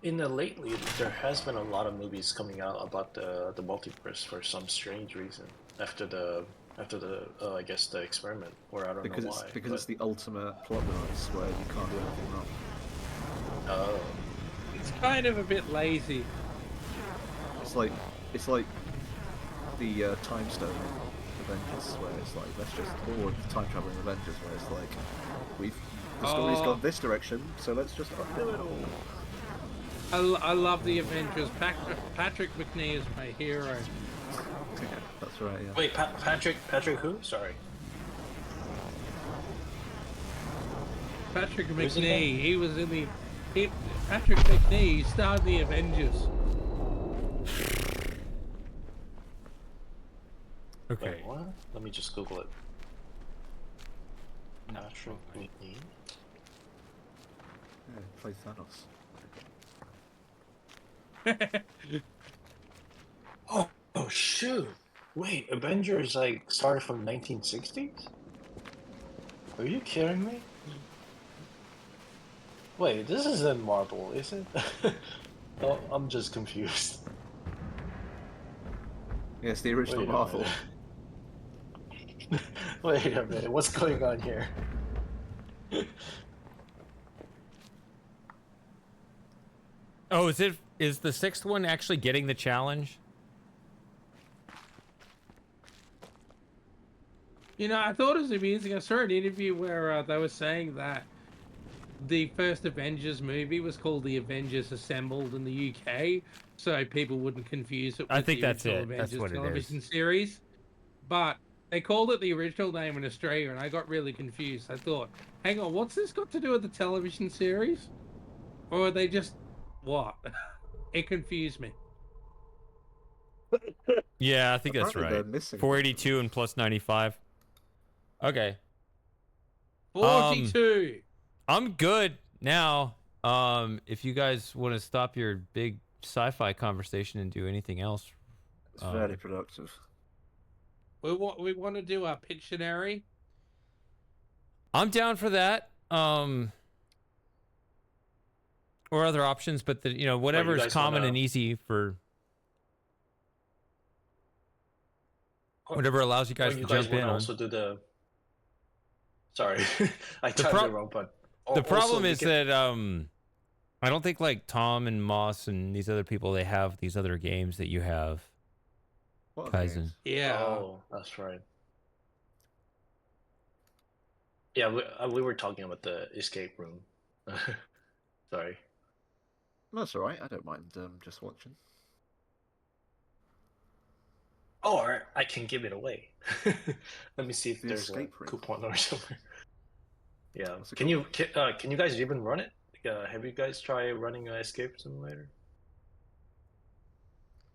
in the lately, there has been a lot of movies coming out about the multiverse for some strange reason. After the I guess the experiment, or I don't know why. Because it's the ultimate plot device where you can't do anything wrong. Oh. It's kind of a bit lazy. It's like the Time Stone Avengers, where it's like let's just, or the Time Traveling Avengers, where it's like the story's gone this direction, so let's just undo it all. I love the Avengers. Patrick McNee is my hero. Yeah, that's right. Yeah. Wait, Patrick who? Sorry. Patrick Who's he McNee. He was in the. Patrick McNee. He starred in the Avengers. Okay. Wait, what? Let me just Google it. Patrick McNee. Yeah, play Thanos. Oh shoot! Wait, Avengers like started from 1960s? Are you kidding me? Wait, this isn't Marvel, is it? Oh, I'm just confused. Yeah, it's the original Marvel. Wait a minute, what's going on here? Oh, is the sixth one actually getting the challenge? You know, I thought it was amusing. I saw an interview where they were saying that the first Avengers movie was called The Avengers Assembled in the UK, so people wouldn't confuse it with I think the that's original it. That's Avengers what it television is. series. But they called it the original name in Australia, and I got really confused. I thought, hang on, what's this got to do with the television series? Or are they just what? It confused me. Yeah, I think that's Apparently right. they're missing 482 and plus 95. Okay. 42. I'm good now. If you guys want to stop your big sci-fi conversation and do anything else, It's very productive. We want to do our Pictionary. I'm down for that. Or other options, but whatever is common and easy for whatever allows you guys to jump in on. Also do the. Sorry, I timed it wrong, but the problem is that I don't think like Tom and Moss and these other people, they have these other games that you have. What Kaizen. Yeah. Oh, that's right. Yeah, we were talking about the escape room. Sorry. That's all right. I don't mind just watching. Or I can give it away. Let me see if The there's a escape room. coupon or something. Yeah. Can you guys even run it? Have you guys tried running an escape simulator?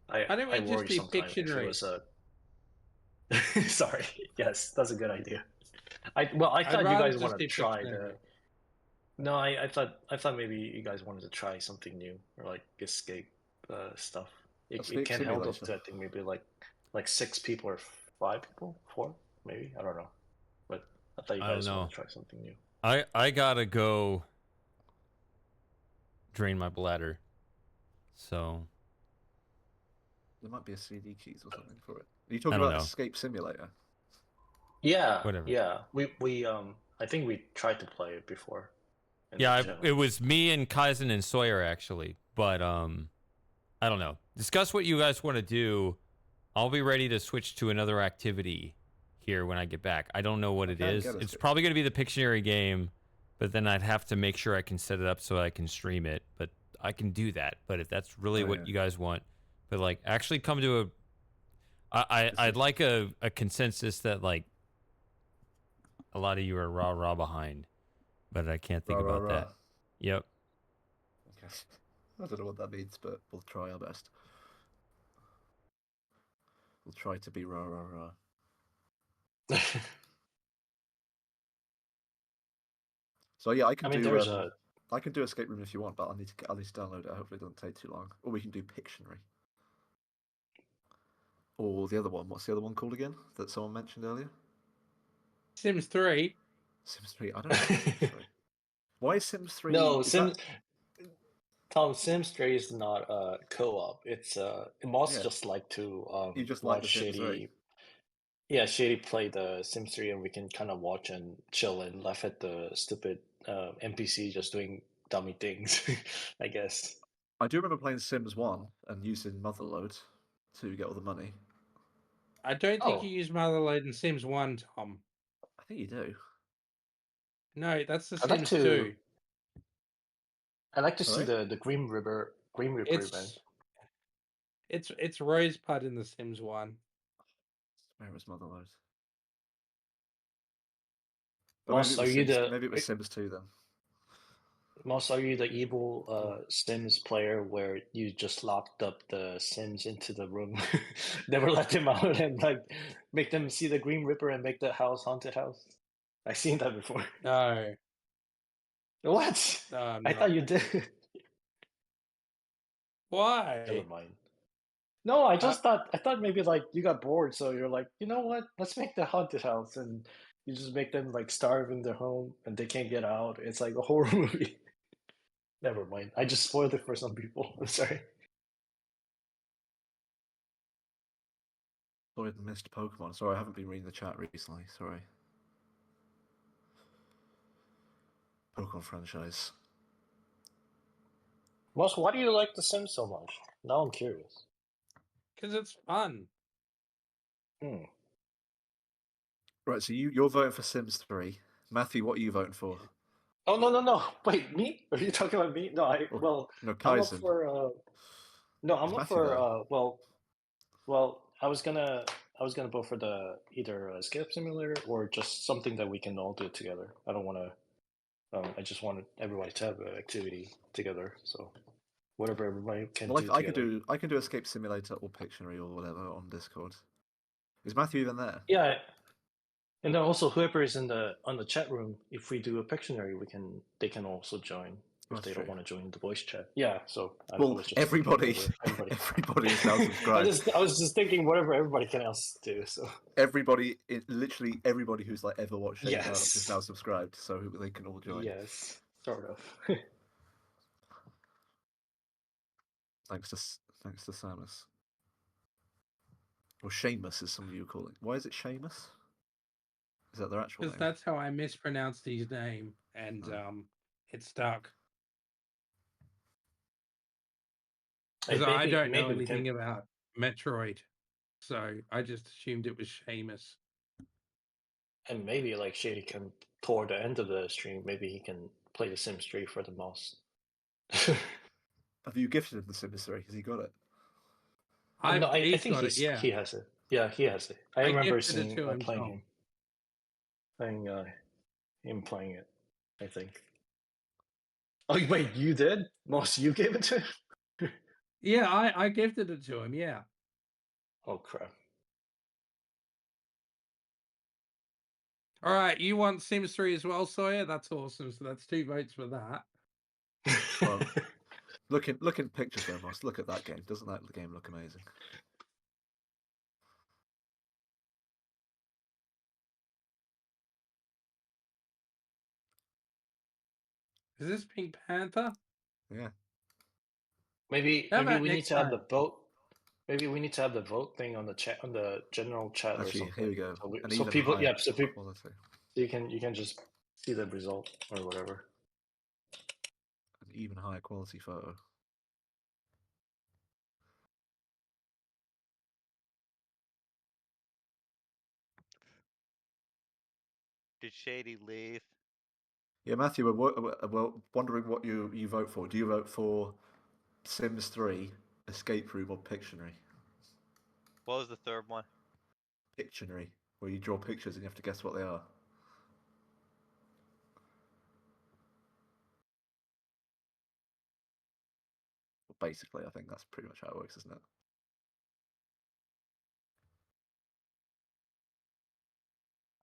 Why don't we just worry do sometimes if it Pictionary? was a. Sorry. Yes, that's a good idea. I thought you guys want to try the. No, I thought maybe you guys wanted to try something new or like escape stuff. It can help up to I think maybe like 6 people or 5 people, 4 maybe, I don't know, but I thought you guys want to try something new. I gotta go drain my bladder, so there might be a CD keys or something for it. Are you talking about Escape Simulator? Yeah, whatever. Yeah, we I think we tried to play it before. Yeah, it was me and Kaizen and Sawyer actually, but I don't know. Discuss what you guys want to do. I'll be ready to switch to another activity here when I get back. I don't know what it is. It's probably going to be the Pictionary game, but then I'd have to make sure I can set it up so I can stream it. But I can do that. But if that's really what you guys want, but like actually come to I'd like a consensus that like a lot of you are rah behind, but I can't think about that. Yep. Okay. I don't know what that means, but we'll try our best. We'll try to be rah. So yeah, I can do escape room if you want, but I need to at least download it. Hopefully it doesn't take too long. Or we can do Pictionary. Or the other one. What's the other one called again that someone mentioned earlier? Sims 3. Sims 3. I don't know. Sims 3. Why is Sims 3? No, Tom, Sims 3 is not co-op. It's Moss just like to you just watch like the Sims 3. Yeah, Shady play the Sims 3 and we can kind of watch and chill and laugh at the stupid NPC just doing dummy things, I guess. I do remember playing Sims 1 and using Motherload to get all the money. I don't think Oh. you use Motherload in Sims 1, Tom. I think you do. No, that's the I'd like Sims to. 2. I like to see Sorry? the Grim Reaper event. It's Rosebud in the Sims 1. Where was Motherload? Moss, are you the maybe it was Sims 2 then. Moss? Are you the evil Sims player where you just locked up the Sims into the room, never let them out, and like make them see the Green Reaper and make the house haunted house? I've seen that before. No. What? No, I thought you did. Why? Never mind. No, I thought maybe like you got bored, so you're like, you know what? Let's make the haunted house, and you just make them like starve in their home and they can't get out. It's like a horror movie. Never mind. I just spoiled it for some people. I'm sorry. Sorry, I missed Pokemon. Sorry, I haven't been reading the chat recently. Sorry. Pokemon franchise. Moss, why do you like The Sims so much? Now I'm curious. Because it's fun. Right, so you're voting for Sims 3. Matthew, what are you voting for? Oh no! Wait, me? Are you talking about me? No, no, I'm up Kaizen. for no, I'm Is up Matthew for there? well, I was gonna vote for the either Escape Simulator or just something that we can all do together. I don't want to. I just wanted everybody to have an activity together. So whatever everybody can Well, do I together. can do Escape Simulator or Pictionary or whatever on Discord. Is Matthew even there? Yeah, and then also whoever is on the chat room, if we do a Pictionary, they can also join if they don't want to join the voice chat. Yeah, so I was just everybody is now subscribed. I was just thinking whatever everybody can else do. So literally everybody who's like ever watched Shady Paradox is now subscribed, so they can all join. Yes, sort of. Thanks to Samus. Or Seamus, as some of you call it. Why is it Seamus? Is that their actual name? Because that's how I mispronounced his name, and it stuck. Because I don't know anything about Metroid, so I just assumed it was Seamus. And maybe like Shady can, toward the end of the stream, maybe he can play the Sims 3 for the mouse. Have you gifted him the Sims 3? Has he got it? No, I think got it, yeah. he has it. Yeah, he has it. I remember seeing playing him playing it. I think. Oh wait, you did? Moss, you gave it to him? Yeah, I gifted it to him. Yeah. Oh crap! All right, you want Sims 3 as well, Sawyer? That's awesome. So that's 2 votes for that. Well, look in pictures though, Moss. Look at that game. Doesn't that game look amazing? Is this Pink Panther? Yeah. Maybe we need to have the vote. Maybe we need to have the vote thing on the chat, on the general chat or something. Here we go. So people, yeah, so people, quality. so you can just see the result or whatever. An even higher quality photo. Did Shady leave? Yeah, Matthew, we're wondering what you vote for. Do you vote for Sims 3, Escape Room, or Pictionary? What was the third one? Pictionary, where you draw pictures and you have to guess what they are. Well, basically, I think that's pretty much how it works, isn't it?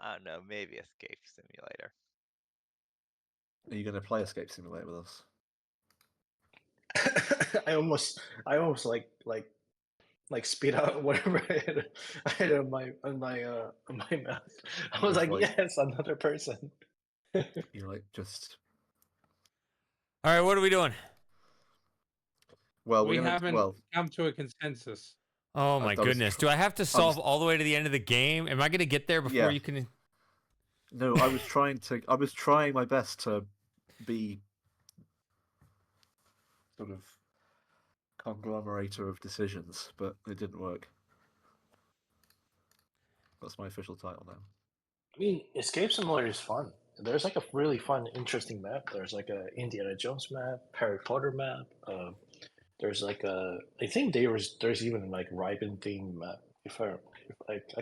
I don't know, maybe Escape Simulator. Are you going to play Escape Simulator with us? I almost like speed out whatever I had on my mouth. I was like, yes, another person. You're like just. All right, what are we doing? Well, we haven't come to a consensus. Oh my goodness! Do I have to solve all the way to the end of the game? Am I going to get there before you can? No, I was trying my best to be sort of conglomerator of decisions, but it didn't work. That's my official title now. I mean, Escape Simulator is fun. There's like a really fun, interesting map. There's like a Indiana Jones map, Harry Potter map. There's like a, I think there's even like Riven theme map. If I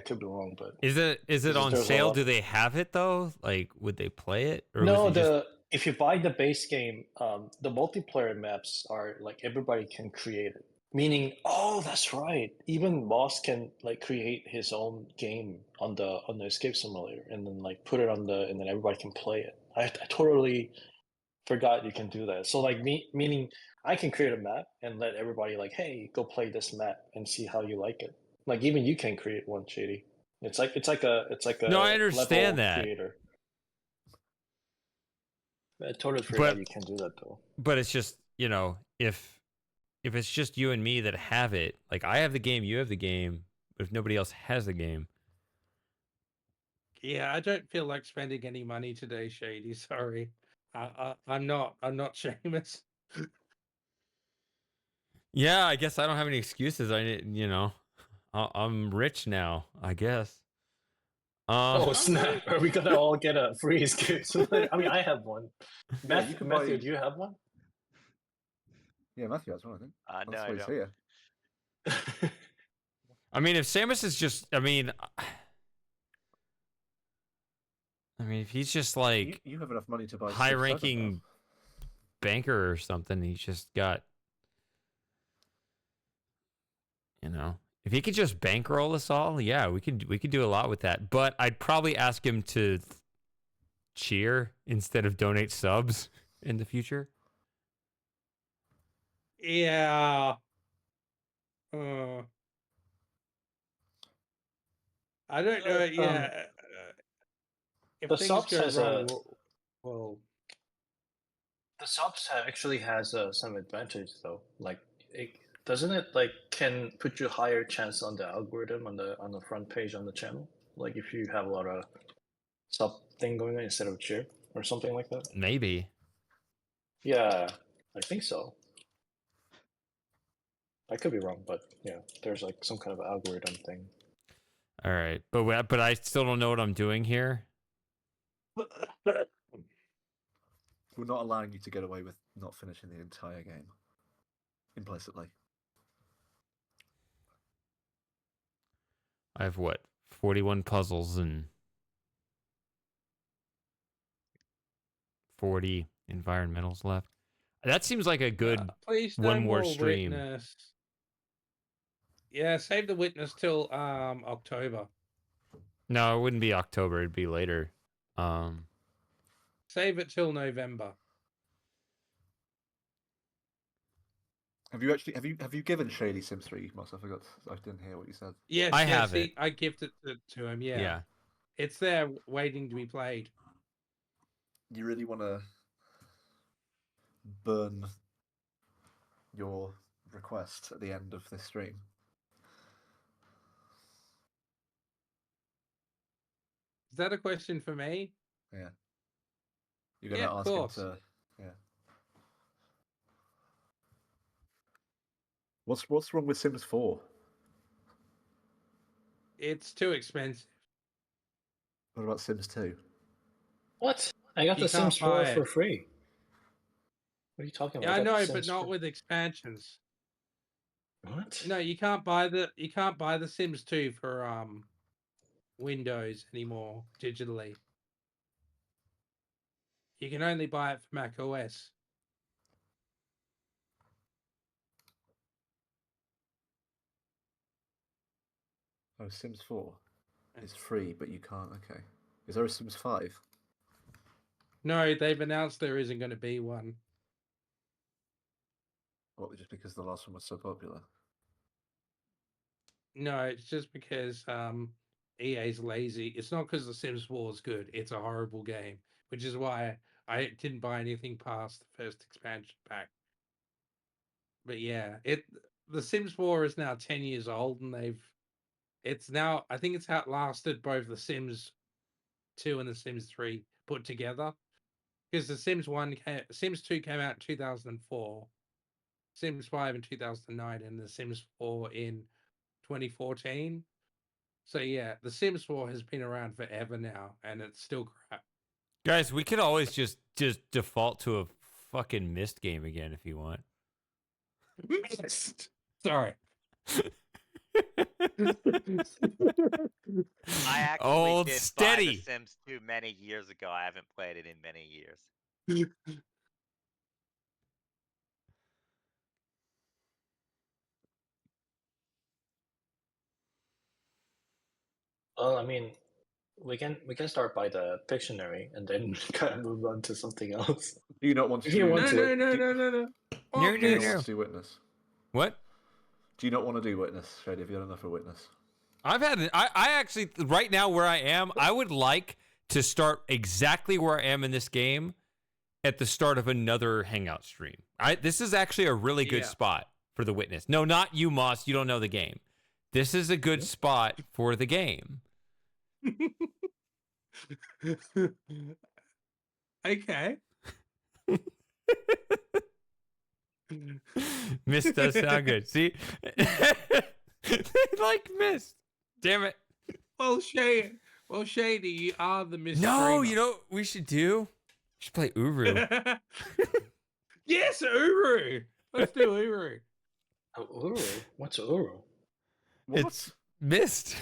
could be wrong, but Is it on there's a sale? lot. Do they have it though? Like, would they play it, or was No, it just? if you buy the base game, the multiplayer maps are like everybody can create it. Meaning, oh, that's right. Even Moss can like create his own game on the Escape Simulator, and then like put it on and then everybody can play it. I totally forgot you can do that. So like meaning I can create a map and let everybody like, hey, go play this map and see how you like it. Like even you can create one, Shady. It's like a No, I level understand that. creator. I totally But forgot you can do that though. But it's just, if it's just you and me that have it, like I have the game, you have the game, but if nobody else has the game. Yeah, I don't feel like spending any money today, Shady. Sorry. I'm not Seamus. Yeah, I guess I don't have any excuses. I'm rich now, I guess. Oh snap! Are we gonna all get a free Escape Simulator? I mean, I have one. Yeah, you can Matthew, buy... do you have one? Yeah, Matthew has one, I think. No, That's I why he's don't. here. I mean, if Samus is just, I mean, if he's just like you have enough money to buy high-ranking banker or something, he's just got, if he could just bankroll us all, yeah, we could do a lot with that. But I'd probably ask him to cheer instead of donate subs in the future. Yeah. I don't know. Yeah. If the things subs go has wrong, well, the subs actually has some advantage though. Like, doesn't it like can put you higher chance on the algorithm on the front page on the channel? Like if you have a lot of sub thing going on instead of cheer or something like that. Maybe. Yeah, I think so. I could be wrong, but yeah, there's like some kind of algorithm thing. All right, but I still don't know what I'm doing here. We're not allowing you to get away with not finishing the entire game. Implicitly. I have 41 puzzles and 40 environmentals left. That seems like a good please one no more more stream. Witness. Yeah, save the Witness till October. No, it wouldn't be October. It'd be later. Save it till November. Have you given Shady Sims 3, Moss? I forgot. I didn't hear what you said. Yes, I have it. I gifted it to him. Yeah. Yeah. It's there waiting to be played. You really want to burn your request at the end of this stream? Is that a question for me? Yeah. You're going to ask him to... Yeah. What's wrong with Sims 4? It's too expensive. What about Sims 2? What? I got the Sims 4 for free. What are you talking about? Yeah, I know, but not with expansions. What? No, you can't buy the Sims 2 for Windows anymore digitally. You can only buy it for Mac OS. Oh, Sims 4 is free, but you can't. Okay. Is there a Sims 5? No, they've announced there isn't going to be one. What, just because the last one was so popular? No, it's just because EA's lazy. It's not because The Sims 4 is good. It's a horrible game, which is why I didn't buy anything past the first expansion pack. But yeah, The Sims 4 is now 10 years old, and I think it's outlasted both The Sims 2 and The Sims 3 put together. Because Sims 2 came out in 2004, Sims 5 in 2009, and The Sims 4 in 2014. So yeah, The Sims 4 has been around forever now, and it's still crap. Guys, we could always just default to a fucking Myst game again if you want. Myst. Sorry. I actually Old did steady. buy The Sims 2 many years ago. I haven't played it in many years. Well, I mean, we can start by the Pictionary and then kind of move on to something else. Do you not want to? If you want to. No. Do you not want to do Witness? What? Do you not want to do Witness, Shady? Have you had enough of Witness? I actually, right now where I am, I would like to start exactly where I am in this game at the start of another Hangout stream. This is actually a really good spot for the Witness. No, not you, Moss. You don't know the game. This is a good spot for the game. Okay. Myst does sound good. See? Like Myst. Damn it. Well, Shady, you are the Myst. No, you know what we should do? We should play Uru. Yes, Uru. Let's do Uru. Oh, Uru? What's Uru? It's Myst.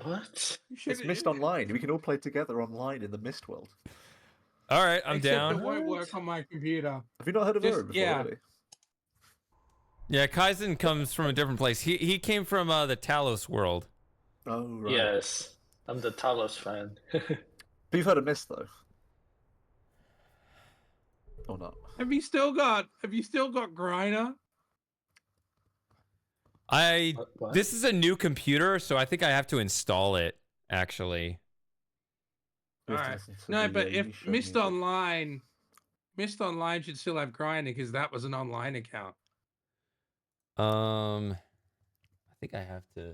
What? It's Myst Online. We can all play together online in the Myst world. All right, I'm Except down. it won't work on my computer. Have you not heard of Uru before? Yeah. Really? Yeah, Kaizen comes from a different place. He came from the Talos world. Oh, right. Yes, I'm the Talos fan. But you've heard of Myst, though? Or not? Have you still got Griner? What? This is a new computer, so I think I have to install it, actually. All right. No, but if Myst Online should still have Griner because that was an online account. I think I have to.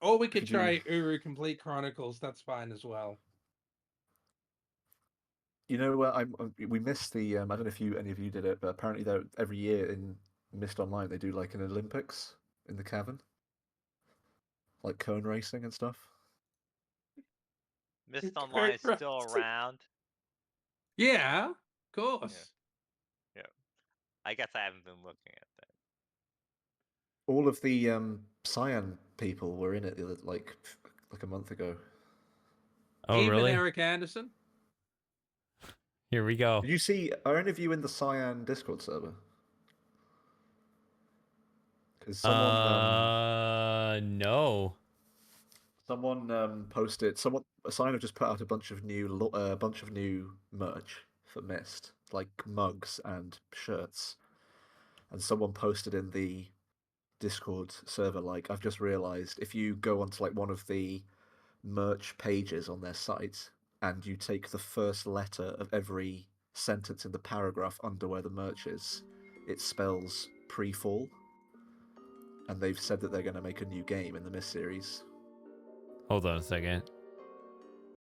Or we could try Uru Complete Chronicles. That's fine as well. You know, we missed the. I don't know if any of you did it, but apparently, every year in Myst Online they do like an Olympics in the cavern, like cone racing and stuff. Myst Online is still around. Yeah, of course. Yeah. I guess I haven't been looking at that. All of the Cyan people were in it like a month ago. Oh, Even really? Eric Anderson? Here we go. Did you see? Are any of you in the Cyan Discord server? Because someone. No. Someone posted. Cyan have just put out a bunch of new merch for Myst, like mugs and shirts. And someone posted in the Discord server, like, I've just realised if you go onto like one of the merch pages on their site and you take the first letter of every sentence in the paragraph under where the merch is, it spells pre-fall. And they've said that they're going to make a new game in the Myst series. Hold on a second.